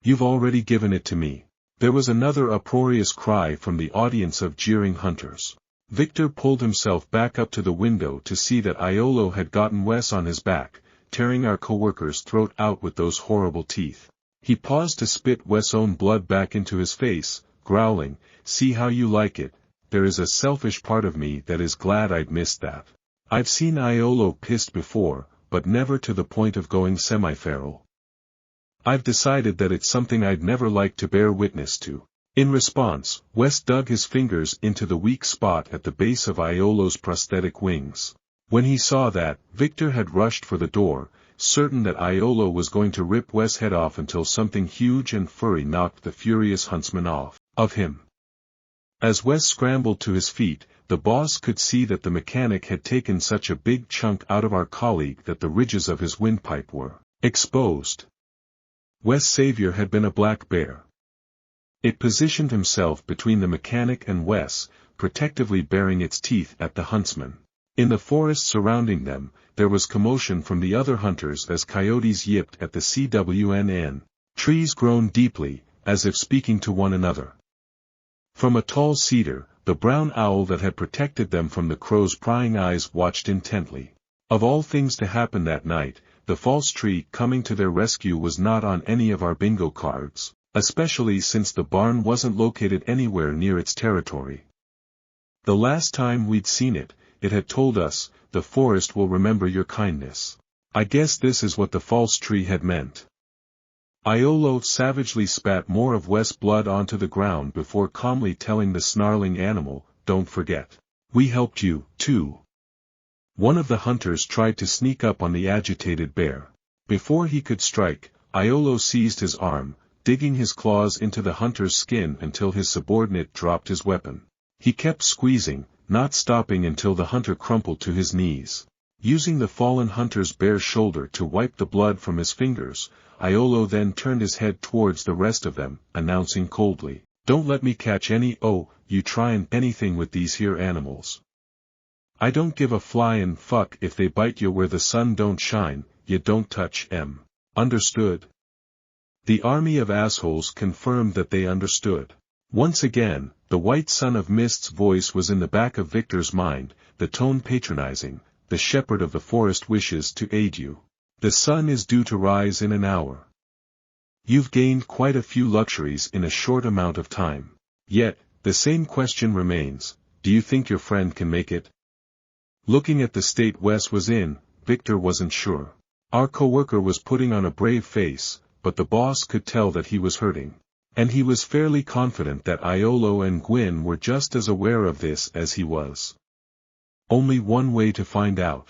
You've already given it to me. There was another uproarious cry from the audience of jeering hunters. Victor pulled himself back up to the window to see that Iolo had gotten Wes on his back, tearing our coworker's throat out with those horrible teeth. He paused to spit Wes' own blood back into his face, growling, see how you like it. There is a selfish part of me that is glad I'd missed that. I've seen Iolo pissed before, but never to the point of going semi-feral. I've decided that it's something I'd never like to bear witness to. In response, Wes dug his fingers into the weak spot at the base of Iolo's prosthetic wings. When he saw that, Victor had rushed for the door, certain that Iolo was going to rip Wes' head off until something huge and furry knocked the furious huntsman off of him. As Wes scrambled to his feet, the boss could see that the mechanic had taken such a big chunk out of our colleague that the ridges of his windpipe were exposed. Wes' savior had been a black bear. It positioned himself between the mechanic and Wes, protectively baring its teeth at the huntsman. In the forest surrounding them, there was commotion from the other hunters as coyotes yipped at the CWNN. Trees groaned deeply, as if speaking to one another. From a tall cedar, the brown owl that had protected them from the crow's prying eyes watched intently. Of all things to happen that night, the false tree coming to their rescue was not on any of our bingo cards, especially since the barn wasn't located anywhere near its territory. The last time we'd seen it, it had told us, the forest will remember your kindness. I guess this is what the false tree had meant. Iolo savagely spat more of Wes' blood onto the ground before calmly telling the snarling animal, don't forget. We helped you, too. One of the hunters tried to sneak up on the agitated bear. Before he could strike, Iolo seized his arm, digging his claws into the hunter's skin until his subordinate dropped his weapon. He kept squeezing, not stopping until the hunter crumpled to his knees. Using the fallen hunter's bare shoulder to wipe the blood from his fingers, Iolo then turned his head towards the rest of them, announcing coldly, don't let me catch you tryin' anything with these here animals. I don't give a flyin' fuck if they bite you where the sun don't shine, you don't touch 'em. Understood? The army of assholes confirmed that they understood. Once again, the White Son of Mist's voice was in the back of Victor's mind, the tone patronizing, the shepherd of the forest wishes to aid you. The sun is due to rise in an hour. You've gained quite a few luxuries in a short amount of time. Yet, the same question remains, do you think your friend can make it? Looking at the state Wes was in, Victor wasn't sure. Our coworker was putting on a brave face, but the boss could tell that he was hurting. And he was fairly confident that Iolo and Gwyn were just as aware of this as he was. Only one way to find out.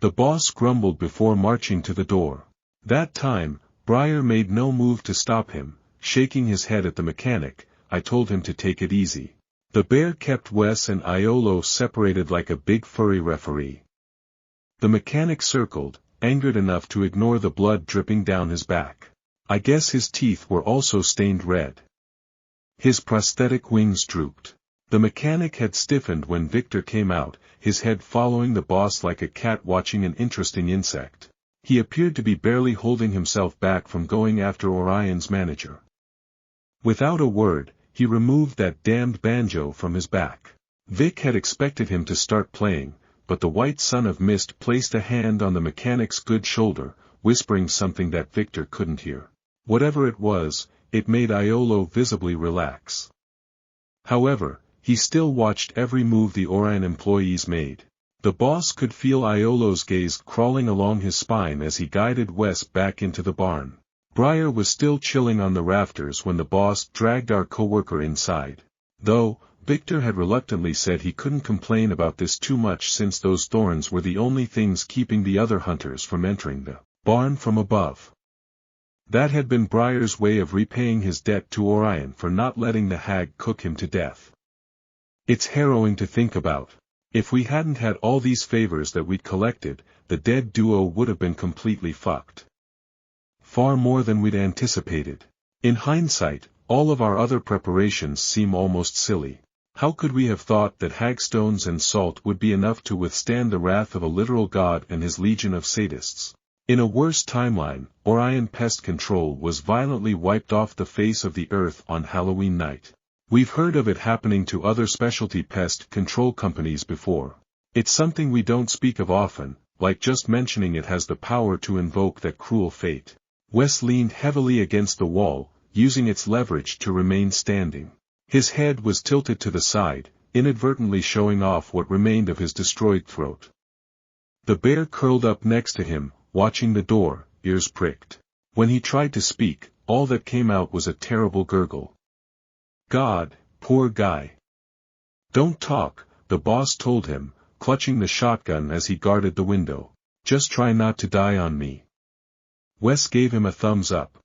The boss grumbled before marching to the door. That time, Briar made no move to stop him, shaking his head at the mechanic. I told him to take it easy. The bear kept Wes and Iolo separated like a big furry referee. The mechanic circled, angered enough to ignore the blood dripping down his back. I guess his teeth were also stained red. His prosthetic wings drooped. The mechanic had stiffened when Victor came out, his head following the boss like a cat watching an interesting insect. He appeared to be barely holding himself back from going after Orion's manager. Without a word, he removed that damned banjo from his back. Vic had expected him to start playing, but the White Son of Mist placed a hand on the mechanic's good shoulder, whispering something that Victor couldn't hear. Whatever it was, it made Iolo visibly relax. However, he still watched every move the Orion employees made. The boss could feel Iolo's gaze crawling along his spine as he guided Wes back into the barn. Briar was still chilling on the rafters when the boss dragged our coworker inside. Though, Victor had reluctantly said he couldn't complain about this too much since those thorns were the only things keeping the other hunters from entering the barn from above. That had been Briar's way of repaying his debt to Orion for not letting the hag cook him to death. It's harrowing to think about. If we hadn't had all these favors that we'd collected, the dead duo would have been completely fucked. Far more than we'd anticipated. In hindsight, all of our other preparations seem almost silly. How could we have thought that hagstones and salt would be enough to withstand the wrath of a literal god and his legion of sadists? In a worse timeline, Orion Pest Control was violently wiped off the face of the earth on Halloween night. We've heard of it happening to other specialty pest control companies before. It's something we don't speak of often, like just mentioning it has the power to invoke that cruel fate. Wes leaned heavily against the wall, using its leverage to remain standing. His head was tilted to the side, inadvertently showing off what remained of his destroyed throat. The bear curled up next to him, watching the door, ears pricked. When he tried to speak, all that came out was a terrible gurgle. God, poor guy. Don't talk, the boss told him, clutching the shotgun as he guarded the window. Just try not to die on me. Wes gave him a thumbs up.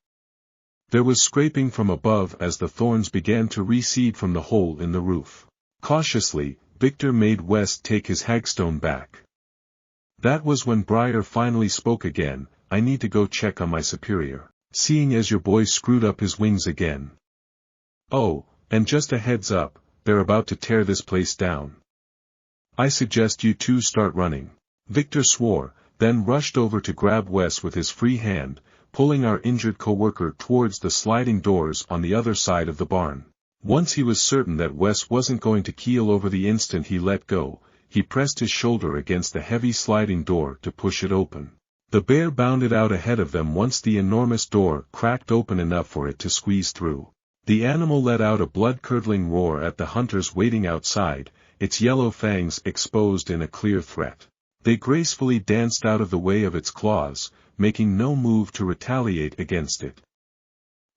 There was scraping from above as the thorns began to recede from the hole in the roof. Cautiously, Victor made Wes take his hagstone back. That was when Briar finally spoke again. I need to go check on my superior, seeing as your boy screwed up his wings again. Oh, and just a heads up, they're about to tear this place down. I suggest you two start running. Victor swore, then rushed over to grab Wes with his free hand, pulling our injured coworker towards the sliding doors on the other side of the barn. Once he was certain that Wes wasn't going to keel over the instant he let go, he pressed his shoulder against the heavy sliding door to push it open. The bear bounded out ahead of them once the enormous door cracked open enough for it to squeeze through. The animal let out a blood-curdling roar at the hunters waiting outside, its yellow fangs exposed in a clear threat. They gracefully danced out of the way of its claws, making no move to retaliate against it.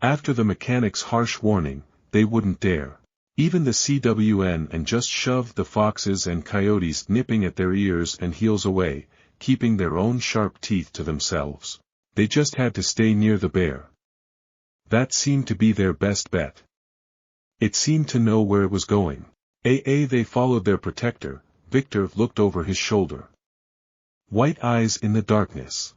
After the mechanic's harsh warning, they wouldn't dare. Even the CWN and just shoved the foxes and coyotes nipping at their ears and heels away, keeping their own sharp teeth to themselves. They just had to stay near the bear. That seemed to be their best bet. It seemed to know where it was going. They followed their protector. Victor looked over his shoulder. White eyes in the darkness.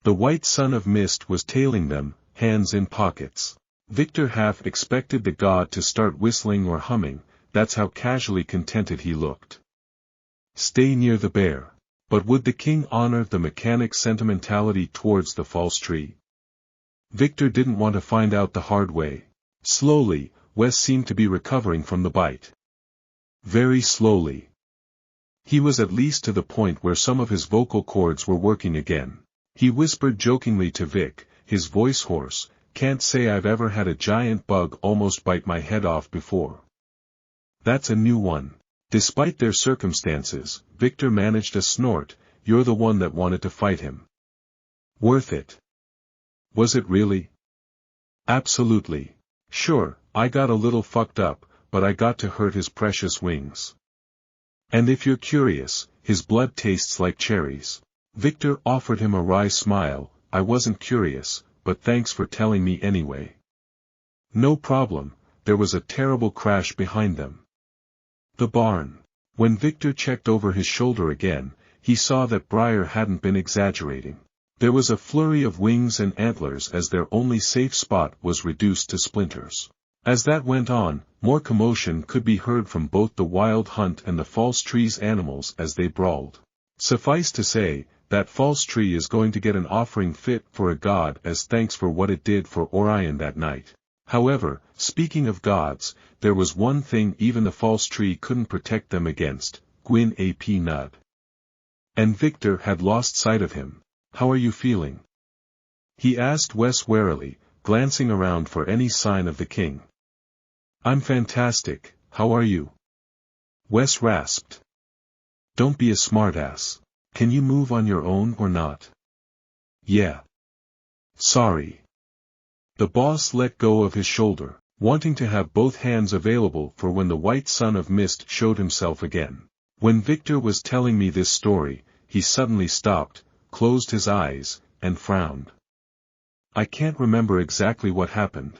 The white son of mist was tailing them, hands in pockets. Victor half expected the god to start whistling or humming, that's how casually contented he looked. Stay near the bear. But would the king honor the mechanic's sentimentality towards the false tree? Victor didn't want to find out the hard way. Slowly, Wes seemed to be recovering from the bite. Very slowly. He was at least to the point where some of his vocal cords were working again. He whispered jokingly to Vic, his voice hoarse, "Can't say I've ever had a giant bug almost bite my head off before." That's a new one. Despite their circumstances, Victor managed a snort. You're the one that wanted to fight him. Worth it. Was it really? Absolutely. Sure, I got a little fucked up, but I got to hurt his precious wings. And if you're curious, his blood tastes like cherries. Victor offered him a wry smile. I wasn't curious, but thanks for telling me anyway. No problem. There was a terrible crash behind them. The barn. When Victor checked over his shoulder again, he saw that Briar hadn't been exaggerating. There was a flurry of wings and antlers as their only safe spot was reduced to splinters. As that went on, more commotion could be heard from both the wild hunt and the false tree's animals as they brawled. Suffice to say, that false tree is going to get an offering fit for a god as thanks for what it did for Orion that night. However, speaking of gods, there was one thing even the false tree couldn't protect them against, Gwyn ap Nudd. And Victor had lost sight of him. How are you feeling? he asked Wes warily, glancing around for any sign of the king. I'm fantastic, how are you? Wes rasped. Don't be a smartass. Can you move on your own or not? Yeah. Sorry. The boss let go of his shoulder, wanting to have both hands available for when the white son of mist showed himself again. When Victor was telling me this story, he suddenly stopped, closed his eyes, and frowned. I can't remember exactly what happened.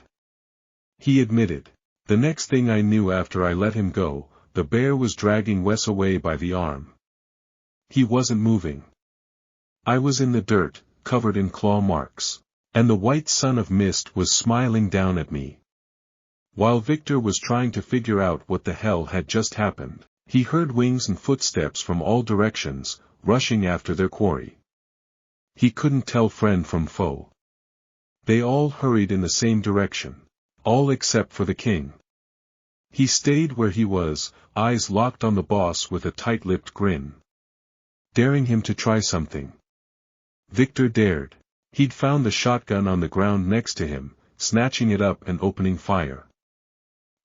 He admitted. The next thing I knew after I let him go, the bear was dragging Wes away by the arm. He wasn't moving. I was in the dirt, covered in claw marks. And the white son of mist was smiling down at me. While Victor was trying to figure out what the hell had just happened, he heard wings and footsteps from all directions, rushing after their quarry. He couldn't tell friend from foe. They all hurried in the same direction. All except for the king. He stayed where he was, eyes locked on the boss with a tight-lipped grin. Daring him to try something. Victor dared. He'd found the shotgun on the ground next to him, snatching it up and opening fire.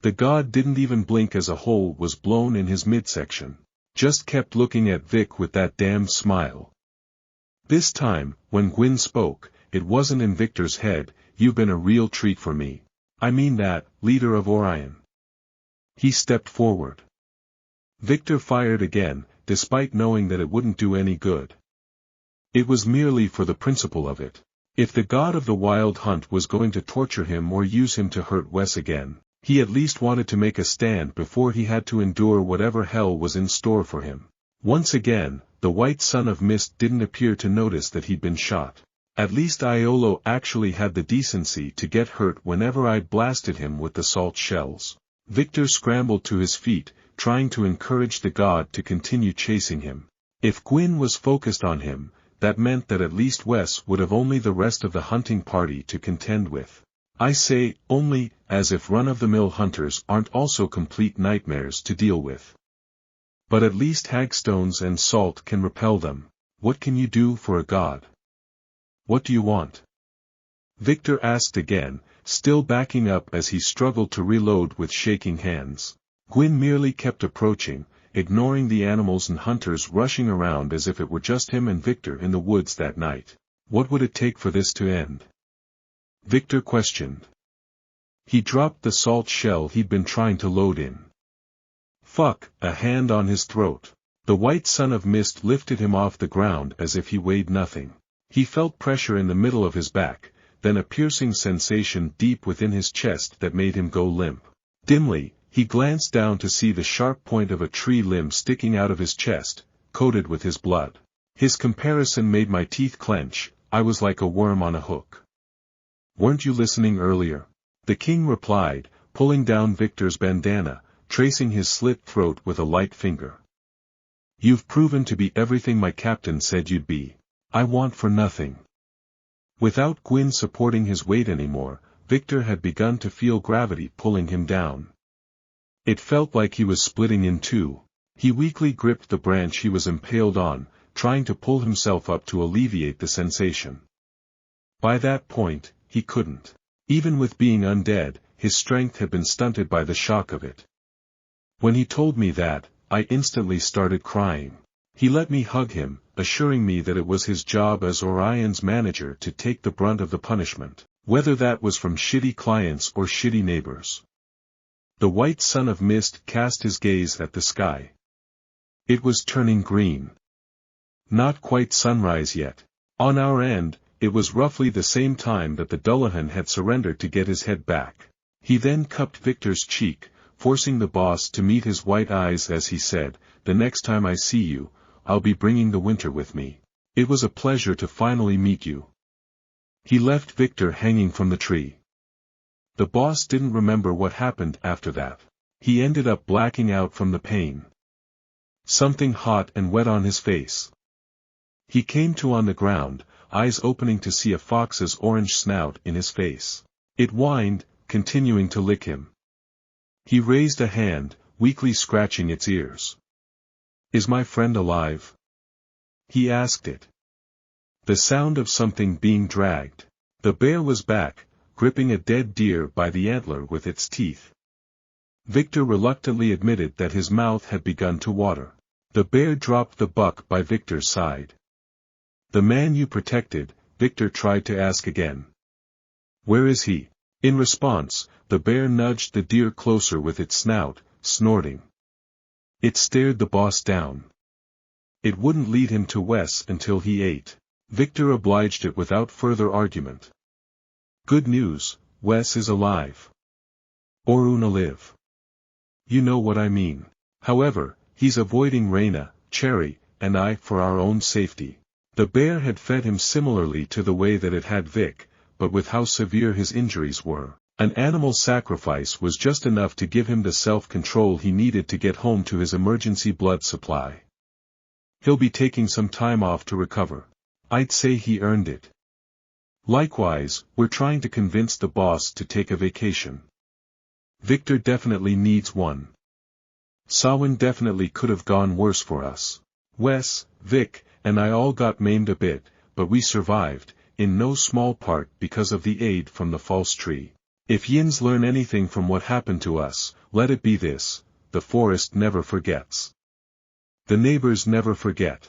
The god didn't even blink as a hole was blown in his midsection. Just kept looking at Vic with that damned smile. This time, when Gwyn spoke, it wasn't in Victor's head, "You've been a real treat for me. I mean that, leader of Orion." He stepped forward. Victor fired again, despite knowing that it wouldn't do any good. It was merely for the principle of it. If the god of the wild hunt was going to torture him or use him to hurt Wes again, he at least wanted to make a stand before he had to endure whatever hell was in store for him. Once again, the white son of mist didn't appear to notice that he'd been shot. At least Iolo actually had the decency to get hurt whenever I'd blasted him with the salt shells. Victor scrambled to his feet, trying to encourage the god to continue chasing him. If Gwyn was focused on him, that meant that at least Wes would have only the rest of the hunting party to contend with. I say, only, as if run-of-the-mill hunters aren't also complete nightmares to deal with. But at least hagstones and salt can repel them. What can you do for a god? What do you want? Victor asked again, still backing up as he struggled to reload with shaking hands. Gwyn merely kept approaching, ignoring the animals and hunters rushing around as if it were just him and Victor in the woods that night. What would it take for this to end? Victor questioned. He dropped the salt shell he'd been trying to load in. Fuck, a hand on his throat. The white son of mist lifted him off the ground as if he weighed nothing. He felt pressure in the middle of his back, then a piercing sensation deep within his chest that made him go limp. Dimly, he glanced down to see the sharp point of a tree limb sticking out of his chest, coated with his blood. His comparison made my teeth clench. I was like a worm on a hook. Weren't you listening earlier? The king replied, pulling down Victor's bandana, tracing his slit throat with a light finger. You've proven to be everything my captain said you'd be. I want for nothing. Without Gwyn supporting his weight anymore, Victor had begun to feel gravity pulling him down. It felt like he was splitting in two. He weakly gripped the branch he was impaled on, trying to pull himself up to alleviate the sensation. By that point, he couldn't. Even with being undead, his strength had been stunted by the shock of it. When he told me that, I instantly started crying. He let me hug him, assuring me that it was his job as Orion's manager to take the brunt of the punishment, whether that was from shitty clients or shitty neighbors. The white son of mist cast his gaze at the sky. It was turning green. Not quite sunrise yet. On our end, it was roughly the same time that the Dullahan had surrendered to get his head back. He then cupped Victor's cheek, forcing the boss to meet his white eyes as he said, "The next time I see you, I'll be bringing the winter with me. It was a pleasure to finally meet you." He left Victor hanging from the tree. The boss didn't remember what happened after that. He ended up blacking out from the pain. Something hot and wet on his face. He came to on the ground, eyes opening to see a fox's orange snout in his face. It whined, continuing to lick him. He raised a hand, weakly scratching its ears. "Is my friend alive?" he asked it. The sound of something being dragged. The bear was back, gripping a dead deer by the antler with its teeth. Victor reluctantly admitted that his mouth had begun to water. The bear dropped the buck by Victor's side. "The man you protected," Victor tried to ask again. "Where is he?" In response, the bear nudged the deer closer with its snout, snorting. It stared the boss down. It wouldn't lead him to Wes until he ate. Victor obliged it without further argument. "Good news, Wes is alive. Oruna live. You know what I mean. However, he's avoiding Reyna, Cherry, and I for our own safety." The bear had fed him similarly to the way that it had Vic, but with how severe his injuries were. An animal sacrifice was just enough to give him the self-control he needed to get home to his emergency blood supply. He'll be taking some time off to recover. I'd say he earned it. Likewise, we're trying to convince the boss to take a vacation. Victor definitely needs one. Samhain definitely could have gone worse for us. Wes, Vic, and I all got maimed a bit, but we survived, in no small part because of the aid from the false tree. If Yins learn anything from what happened to us, let it be this: the forest never forgets. The neighbors never forget.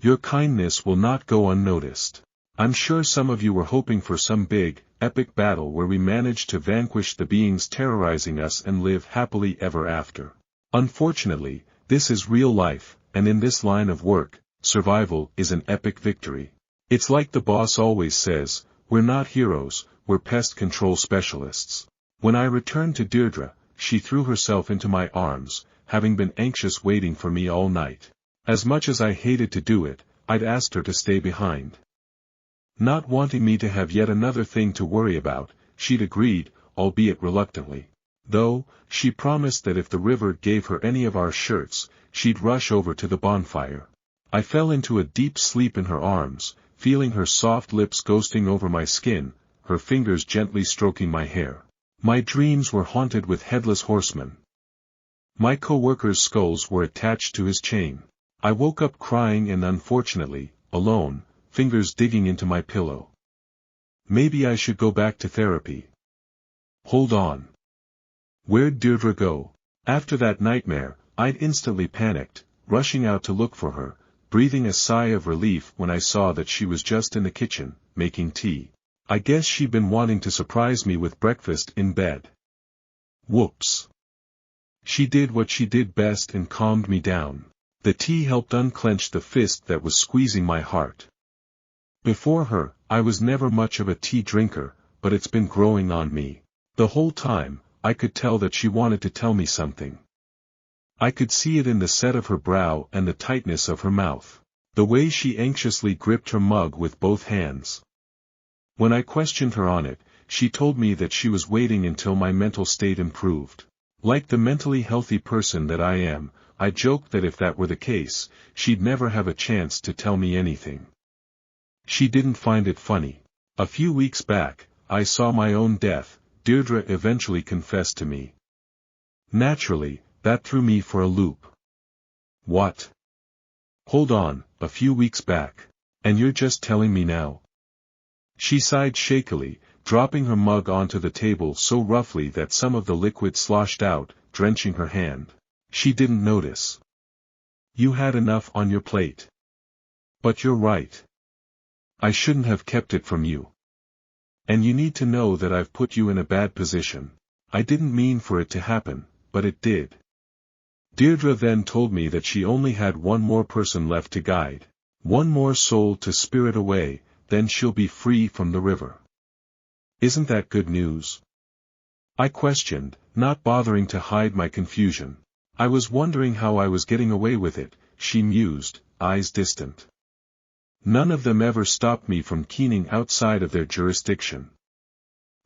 Your kindness will not go unnoticed. I'm sure some of you were hoping for some big, epic battle where we managed to vanquish the beings terrorizing us and live happily ever after. Unfortunately, this is real life, and in this line of work, survival is an epic victory. It's like the boss always says, we're not heroes, we're pest control specialists. When I returned to Deirdre, she threw herself into my arms, having been anxious waiting for me all night. As much as I hated to do it, I'd asked her to stay behind. Not wanting me to have yet another thing to worry about, she'd agreed, albeit reluctantly. Though, she promised that if the river gave her any of our shirts, she'd rush over to the bonfire. I fell into a deep sleep in her arms, feeling her soft lips ghosting over my skin, her fingers gently stroking my hair. My dreams were haunted with headless horsemen. My co-workers' skulls were attached to his chain. I woke up crying and unfortunately, alone, fingers digging into my pillow. Maybe I should go back to therapy. Hold on. Where'd Deirdre go? After that nightmare, I'd instantly panicked, rushing out to look for her, breathing a sigh of relief when I saw that she was just in the kitchen, making tea. I guess she'd been wanting to surprise me with breakfast in bed. Whoops. She did what she did best and calmed me down. The tea helped unclench the fist that was squeezing my heart. Before her, I was never much of a tea drinker, but it's been growing on me. The whole time, I could tell that she wanted to tell me something. I could see it in the set of her brow and the tightness of her mouth. The way she anxiously gripped her mug with both hands. When I questioned her on it, she told me that she was waiting until my mental state improved. Like the mentally healthy person that I am, I joked that if that were the case, she'd never have a chance to tell me anything. She didn't find it funny. A few weeks back, I saw my own death, Deirdre eventually confessed to me. Naturally, that threw me for a loop. What? Hold on, a few weeks back. And you're just telling me now? She sighed shakily, dropping her mug onto the table so roughly that some of the liquid sloshed out, drenching her hand. She didn't notice. You had enough on your plate. But you're right. I shouldn't have kept it from you. And you need to know that I've put you in a bad position. I didn't mean for it to happen, but it did. Deirdre then told me that she only had one more person left to guide. One more soul to spirit away, then she'll be free from the river. Isn't that good news? I questioned, not bothering to hide my confusion. I was wondering how I was getting away with it, she mused, eyes distant. None of them ever stopped me from keening outside of their jurisdiction.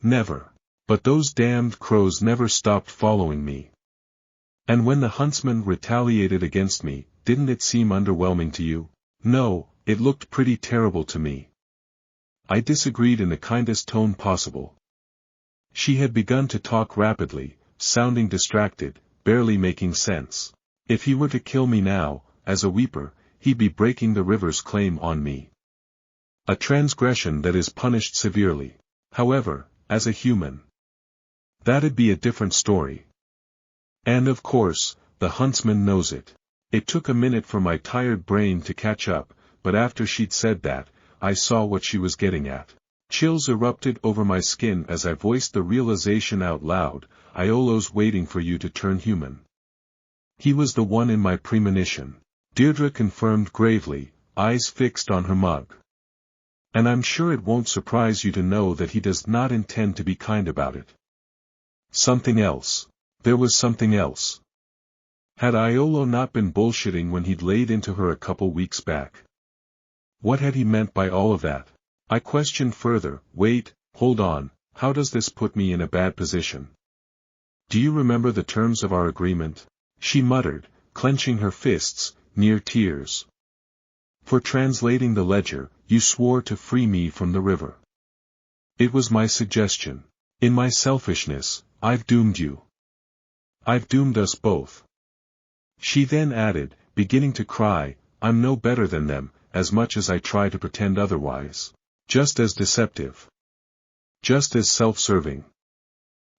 Never. But those damned crows never stopped following me. And when the huntsman retaliated against me, didn't it seem underwhelming to you? No, it looked pretty terrible to me. I disagreed in the kindest tone possible. She had begun to talk rapidly, sounding distracted, barely making sense. If he were to kill me now, as a weeper, he'd be breaking the river's claim on me. A transgression that is punished severely. However, as a human, that'd be a different story. And of course, the huntsman knows it. It took a minute for my tired brain to catch up, but after she'd said that, I saw what she was getting at. Chills erupted over my skin as I voiced the realization out loud. Iolo's waiting for you to turn human. He was the one in my premonition. Deirdre confirmed gravely, eyes fixed on her mug. And I'm sure it won't surprise you to know that he does not intend to be kind about it. Something else. There was something else. Had Iolo not been bullshitting when he'd laid into her a couple weeks back? What had he meant by all of that? I questioned further. Wait, hold on, how does this put me in a bad position? Do you remember the terms of our agreement? She muttered, clenching her fists, near tears. For translating the ledger, you swore to free me from the river. It was my suggestion. In my selfishness, I've doomed you. I've doomed us both. She then added, beginning to cry, I'm no better than them, as much as I try to pretend otherwise. Just as deceptive. Just as self-serving.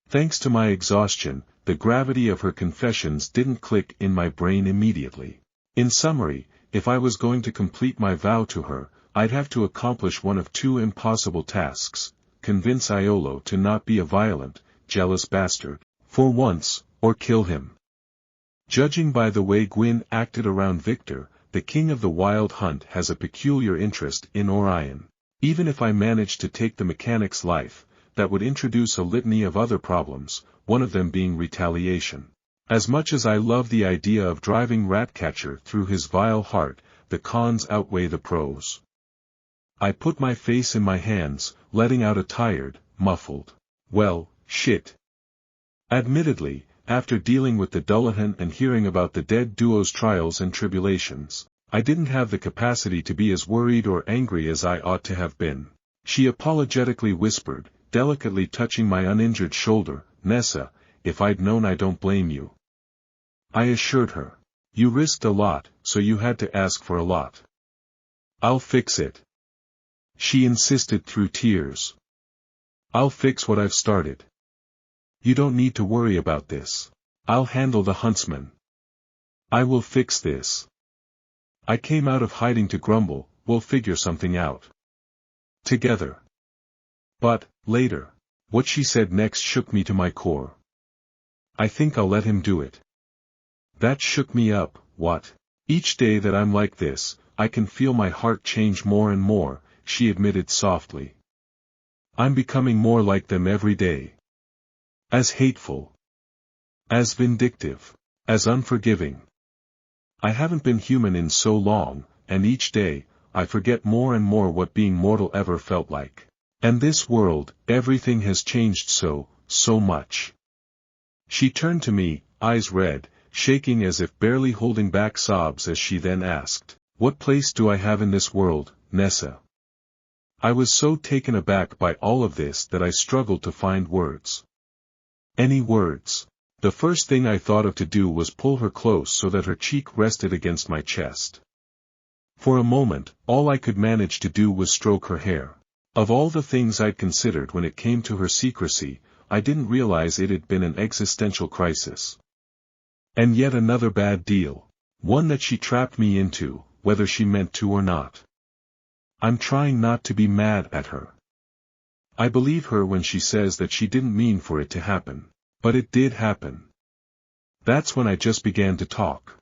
Thanks to my exhaustion, the gravity of her confessions didn't click in my brain immediately. In summary, if I was going to complete my vow to her, I'd have to accomplish one of two impossible tasks: convince Iolo to not be a violent, jealous bastard, for once, or kill him. Judging by the way Gwyn acted around Victor, the king of the wild hunt has a peculiar interest in Orion. Even if I managed to take the mechanic's life, that would introduce a litany of other problems, one of them being retaliation. As much as I love the idea of driving Ratcatcher through his vile heart, the cons outweigh the pros. I put my face in my hands, letting out a tired, muffled, well, shit. Admittedly, after dealing with the Dullahan and hearing about the dead duo's trials and tribulations, I didn't have the capacity to be as worried or angry as I ought to have been. She apologetically whispered, delicately touching my uninjured shoulder, Nessa, if I'd known I don't blame you. I assured her. You risked a lot, so you had to ask for a lot. I'll fix it. She insisted through tears. I'll fix what I've started. You don't need to worry about this. I'll handle the huntsman. I will fix this. I came out of hiding to grumble, we'll figure something out. Together. But, later. What she said next shook me to my core. I think I'll let him do it. That shook me up. What? Each day that I'm like this, I can feel my heart change more and more, she admitted softly. I'm becoming more like them every day. As hateful. As vindictive. As unforgiving. I haven't been human in so long, and each day, I forget more and more what being mortal ever felt like. And this world, everything has changed so much. She turned to me, eyes red, shaking as if barely holding back sobs as she then asked, what place do I have in this world, Nessa? I was so taken aback by all of this that I struggled to find words. Any words. The first thing I thought of to do was pull her close so that her cheek rested against my chest. For a moment, all I could manage to do was stroke her hair. Of all the things I'd considered when it came to her secrecy, I didn't realize it had been an existential crisis. And yet another bad deal. One that she trapped me into, whether she meant to or not. I'm trying not to be mad at her. I believe her when she says that she didn't mean for it to happen. But it did happen. That's when I just began to talk.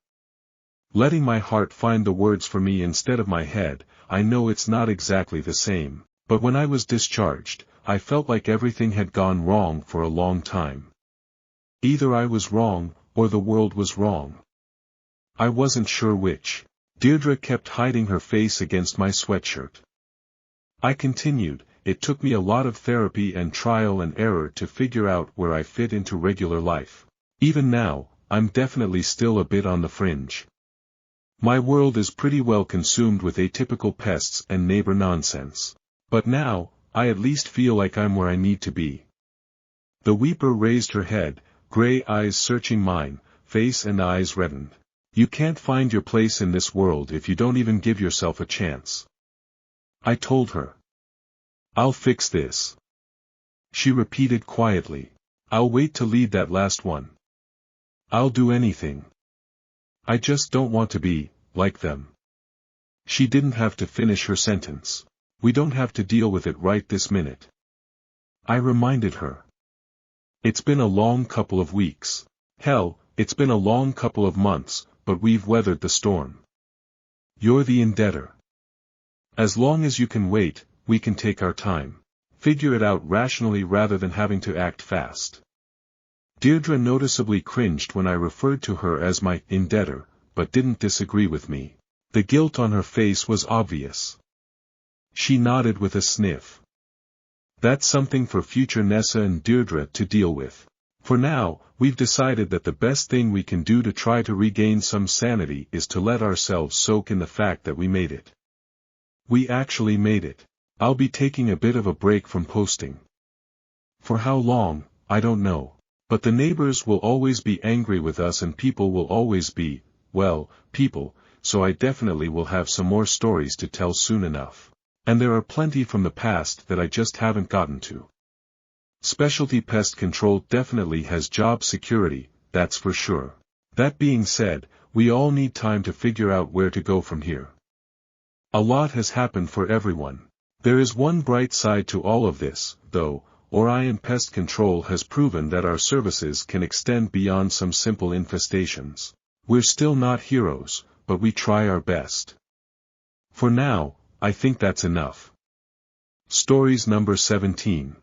Letting my heart find the words for me instead of my head. I know it's not exactly the same, but when I was discharged, I felt like everything had gone wrong for a long time. Either I was wrong, or the world was wrong. I wasn't sure which. Deirdre kept hiding her face against my sweatshirt. I continued, it took me a lot of therapy and trial and error to figure out where I fit into regular life. Even now, I'm definitely still a bit on the fringe. My world is pretty well consumed with atypical pests and neighbor nonsense. But now, I at least feel like I'm where I need to be. The weeper raised her head, gray eyes searching mine, face and eyes reddened. You can't find your place in this world if you don't even give yourself a chance. I told her. I'll fix this. She repeated quietly. I'll wait to lead that last one. I'll do anything. I just don't want to be, like them. She didn't have to finish her sentence. We don't have to deal with it right this minute. I reminded her. It's been a long couple of weeks. Hell, it's been a long couple of months, but we've weathered the storm. You're the indebter. As long as you can wait, we can take our time. Figure it out rationally rather than having to act fast. Deirdre noticeably cringed when I referred to her as my indebter, but didn't disagree with me. The guilt on her face was obvious. She nodded with a sniff. That's something for future Nessa and Deirdre to deal with. For now, we've decided that the best thing we can do to try to regain some sanity is to let ourselves soak in the fact that we made it. We actually made it. I'll be taking a bit of a break from posting. For how long, I don't know. But the neighbors will always be angry with us and people will always be, well, people, so I definitely will have some more stories to tell soon enough. And there are plenty from the past that I just haven't gotten to. Specialty Pest Control definitely has job security, that's for sure. That being said, we all need time to figure out where to go from here. A lot has happened for everyone. There is one bright side to all of this, though. Orion Pest Control has proven that our services can extend beyond some simple infestations. We're still not heroes, but we try our best. For now, I think that's enough. Stories number 17.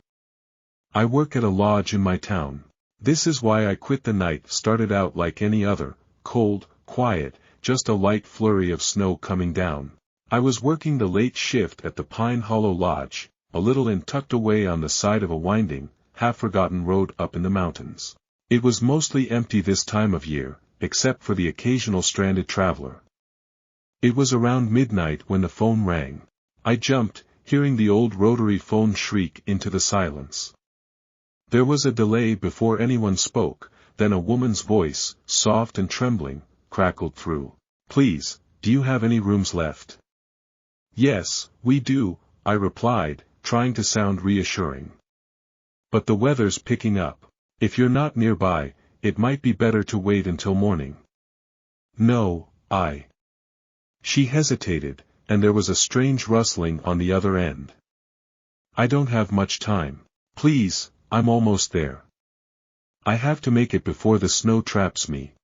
I work at a lodge in my town. This is why I quit. The night started out like any other, cold, quiet, just a light flurry of snow coming down. I was working the late shift at the Pine Hollow Lodge, a little inn tucked away on the side of a winding, half-forgotten road up in the mountains. It was mostly empty this time of year, except for the occasional stranded traveler. It was around midnight when the phone rang. I jumped, hearing the old rotary phone shriek into the silence. There was a delay before anyone spoke, then a woman's voice, soft and trembling, crackled through. Please, do you have any rooms left? Yes, we do, I replied, trying to sound reassuring. But the weather's picking up. If you're not nearby, it might be better to wait until morning. No, She hesitated, and there was a strange rustling on the other end. I don't have much time. Please, I'm almost there. I have to make it before the snow traps me.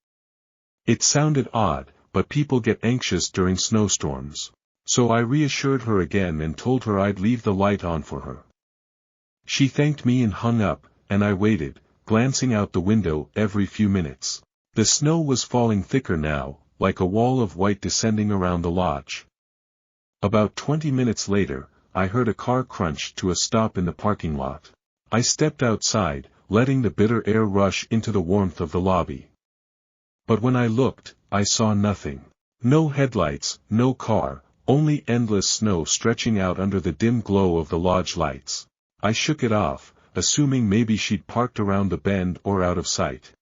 It sounded odd, but people get anxious during snowstorms. So I reassured her again and told her I'd leave the light on for her. She thanked me and hung up, and I waited, glancing out the window every few minutes. The snow was falling thicker now, like a wall of white descending around the lodge. About 20 minutes later, I heard a car crunch to a stop in the parking lot. I stepped outside, letting the bitter air rush into the warmth of the lobby. But when I looked, I saw nothing. No headlights, no car. Only endless snow stretching out under the dim glow of the lodge lights. I shook it off, assuming maybe she'd parked around the bend or out of sight.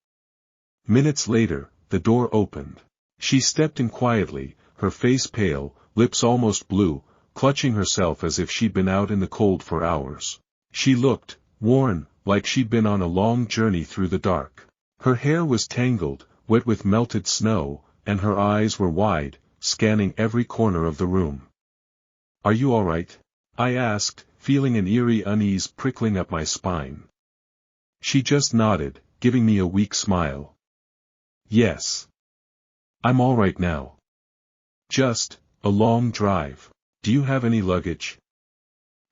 Minutes later, the door opened. She stepped in quietly, her face pale, lips almost blue, clutching herself as if she'd been out in the cold for hours. She looked worn, like she'd been on a long journey through the dark. Her hair was tangled, wet with melted snow, and her eyes were wide, scanning every corner of the room. Are you all right? I asked, feeling an eerie unease prickling up my spine. She just nodded, giving me a weak smile. Yes. I'm all right now. Just a long drive. Do you have any luggage?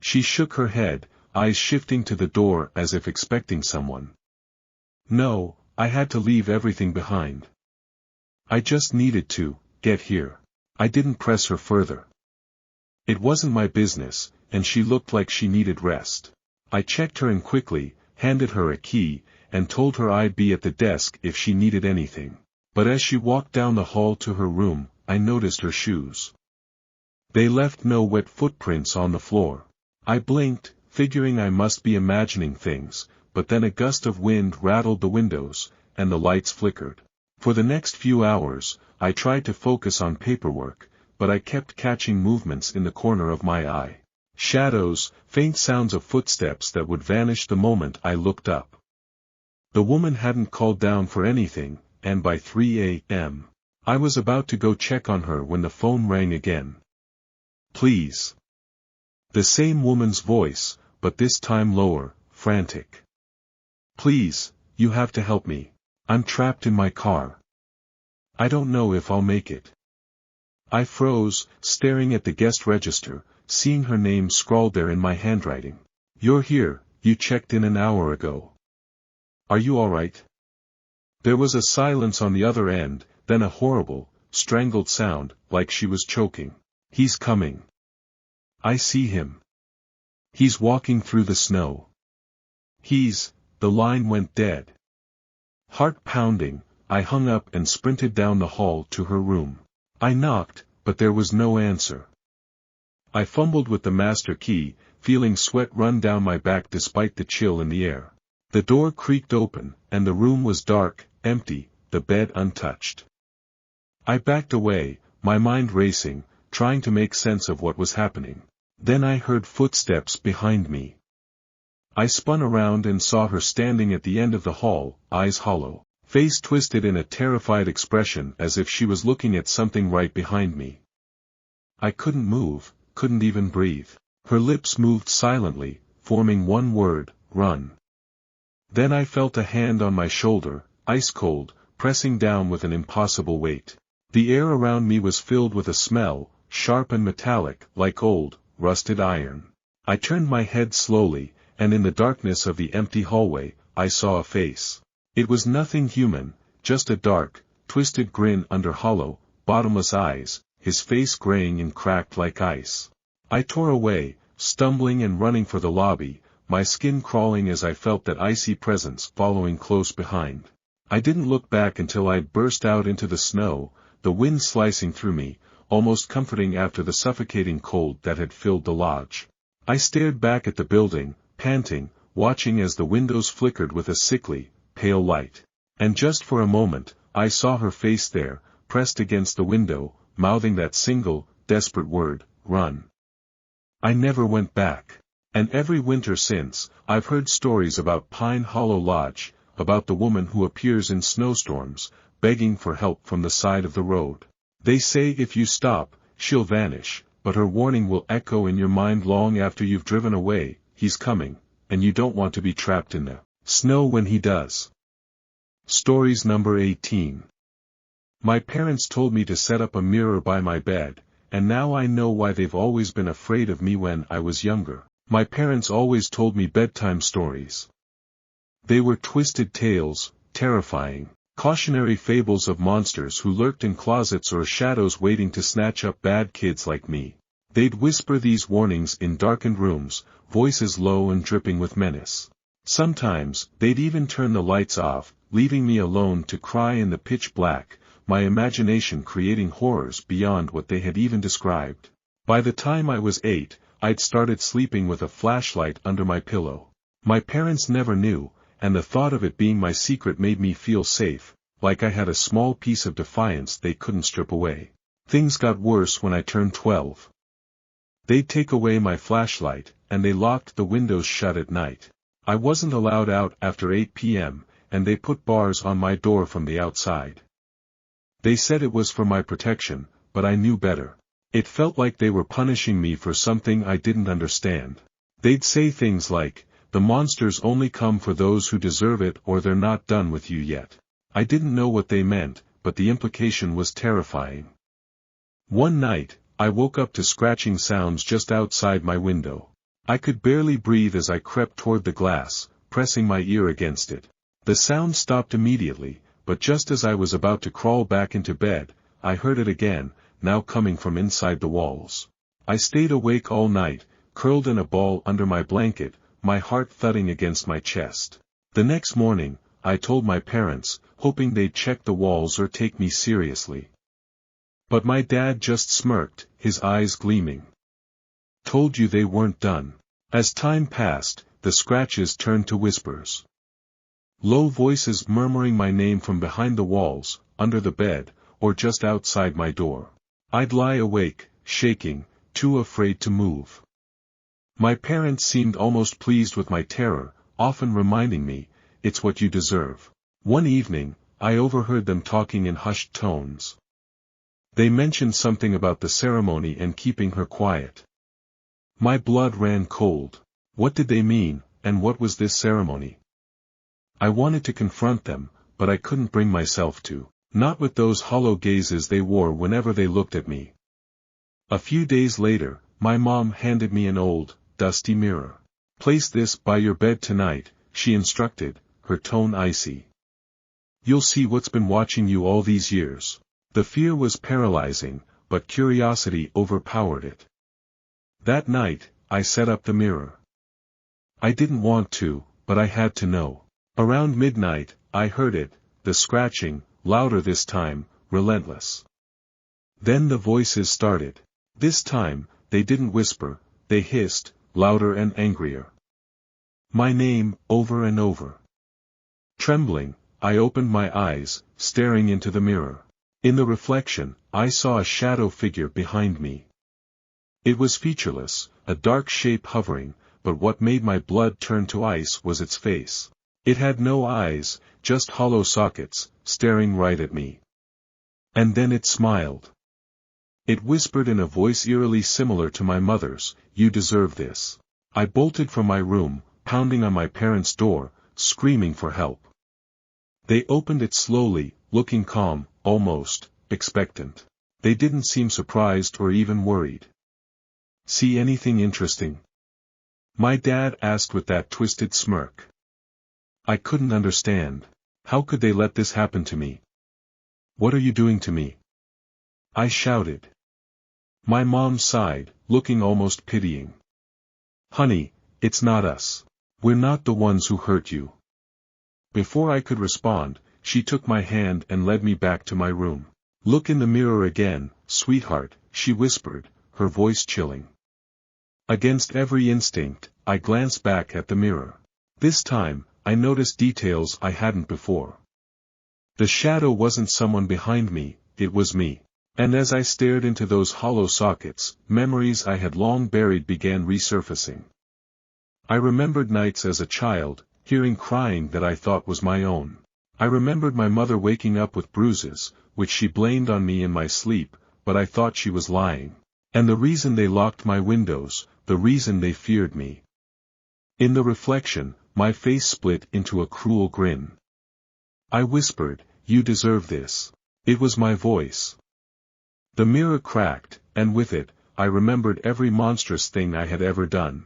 She shook her head, eyes shifting to the door as if expecting someone. No, I had to leave everything behind. I just needed to get here. I didn't press her further. It wasn't my business, and she looked like she needed rest. I checked her in quickly, handed her a key, and told her I'd be at the desk if she needed anything. But as she walked down the hall to her room, I noticed her shoes. They left no wet footprints on the floor. I blinked, figuring I must be imagining things, but then a gust of wind rattled the windows, and the lights flickered. For the next few hours, I tried to focus on paperwork, but I kept catching movements in the corner of my eye. Shadows, faint sounds of footsteps that would vanish the moment I looked up. The woman hadn't called down for anything, and by 3 a.m. I was about to go check on her when the phone rang again. Please. The same woman's voice, but this time lower, frantic. Please, you have to help me. I'm trapped in my car. I don't know if I'll make it. I froze, staring at the guest register, seeing her name scrawled there in my handwriting. You're here, you checked in an hour ago. Are you alright? There was a silence on the other end, then a horrible, strangled sound, like she was choking. He's coming. I see him. He's walking through the snow. The line went dead. Heart pounding, I hung up and sprinted down the hall to her room. I knocked, but there was no answer. I fumbled with the master key, feeling sweat run down my back despite the chill in the air. The door creaked open, and the room was dark, empty, the bed untouched. I backed away, my mind racing, trying to make sense of what was happening. Then I heard footsteps behind me. I spun around and saw her standing at the end of the hall, eyes hollow, face twisted in a terrified expression as if she was looking at something right behind me. I couldn't move, couldn't even breathe. Her lips moved silently, forming one word, run. Then I felt a hand on my shoulder, ice cold, pressing down with an impossible weight. The air around me was filled with a smell, sharp and metallic, like old, rusted iron. I turned my head slowly, and in the darkness of the empty hallway, I saw a face. It was nothing human, just a dark, twisted grin under hollow, bottomless eyes, his face graying and cracked like ice. I tore away, stumbling and running for the lobby, my skin crawling as I felt that icy presence following close behind. I didn't look back until I'd burst out into the snow, the wind slicing through me, almost comforting after the suffocating cold that had filled the lodge. I stared back at the building, panting, watching as the windows flickered with a sickly, pale light. And just for a moment, I saw her face there, pressed against the window, mouthing that single, desperate word, run. I never went back. And every winter since, I've heard stories about Pine Hollow Lodge, about the woman who appears in snowstorms, begging for help from the side of the road. They say if you stop, she'll vanish, but her warning will echo in your mind long after you've driven away. He's coming, and you don't want to be trapped in the snow when he does. Stories number 18. My parents told me to set up a mirror by my bed, and now I know why they've always been afraid of me when I was younger. My parents always told me bedtime stories. They were twisted tales, terrifying, cautionary fables of monsters who lurked in closets or shadows waiting to snatch up bad kids like me. They'd whisper these warnings in darkened rooms, voices low and dripping with menace. Sometimes, they'd even turn the lights off, leaving me alone to cry in the pitch black, my imagination creating horrors beyond what they had even described. By the time I was 8, I'd started sleeping with a flashlight under my pillow. My parents never knew, and the thought of it being my secret made me feel safe, like I had a small piece of defiance they couldn't strip away. Things got worse when I turned 12. They'd take away my flashlight, and they locked the windows shut at night. I wasn't allowed out after 8 p.m., and they put bars on my door from the outside. They said it was for my protection, but I knew better. It felt like they were punishing me for something I didn't understand. They'd say things like, "The monsters only come for those who deserve it or they're not done with you yet." I didn't know what they meant, but the implication was terrifying. One night, I woke up to scratching sounds just outside my window. I could barely breathe as I crept toward the glass, pressing my ear against it. The sound stopped immediately, but just as I was about to crawl back into bed, I heard it again, now coming from inside the walls. I stayed awake all night, curled in a ball under my blanket, my heart thudding against my chest. The next morning, I told my parents, hoping they'd check the walls or take me seriously. But my dad just smirked, his eyes gleaming. "Told you they weren't done." As time passed, the scratches turned to whispers. Low voices murmuring my name from behind the walls, under the bed, or just outside my door. I'd lie awake, shaking, too afraid to move. My parents seemed almost pleased with my terror, often reminding me, "It's what you deserve." One evening, I overheard them talking in hushed tones. They mentioned something about the ceremony and keeping her quiet. My blood ran cold. What did they mean, and what was this ceremony? I wanted to confront them, but I couldn't bring myself to, not with those hollow gazes they wore whenever they looked at me. A few days later, my mom handed me an old, dusty mirror. "Place this by your bed tonight," she instructed, her tone icy. "You'll see what's been watching you all these years." The fear was paralyzing, but curiosity overpowered it. That night, I set up the mirror. I didn't want to, but I had to know. Around midnight, I heard it, the scratching, louder this time, relentless. Then the voices started. This time, they didn't whisper, they hissed, louder and angrier. My name, over and over. Trembling, I opened my eyes, staring into the mirror. In the reflection, I saw a shadow figure behind me. It was featureless, a dark shape hovering, but what made my blood turn to ice was its face. It had no eyes, just hollow sockets, staring right at me. And then it smiled. It whispered in a voice eerily similar to my mother's, "You deserve this." I bolted from my room, pounding on my parents' door, screaming for help. They opened it slowly, looking calm, almost expectant. They didn't seem surprised or even worried. "See anything interesting?" my dad asked with that twisted smirk. I couldn't understand. How could they let this happen to me? "What are you doing to me?" I shouted. My mom sighed, looking almost pitying. "Honey, it's not us. We're not the ones who hurt you." Before I could respond, she took my hand and led me back to my room. "Look in the mirror again, sweetheart," she whispered, her voice chilling. Against every instinct, I glanced back at the mirror. This time, I noticed details I hadn't before. The shadow wasn't someone behind me, it was me. And as I stared into those hollow sockets, memories I had long buried began resurfacing. I remembered nights as a child, hearing crying that I thought was my own. I remembered my mother waking up with bruises, which she blamed on me in my sleep, but I thought she was lying. And the reason they locked my windows, the reason they feared me. In the reflection, my face split into a cruel grin. I whispered, "You deserve this." It was my voice. The mirror cracked, and with it, I remembered every monstrous thing I had ever done.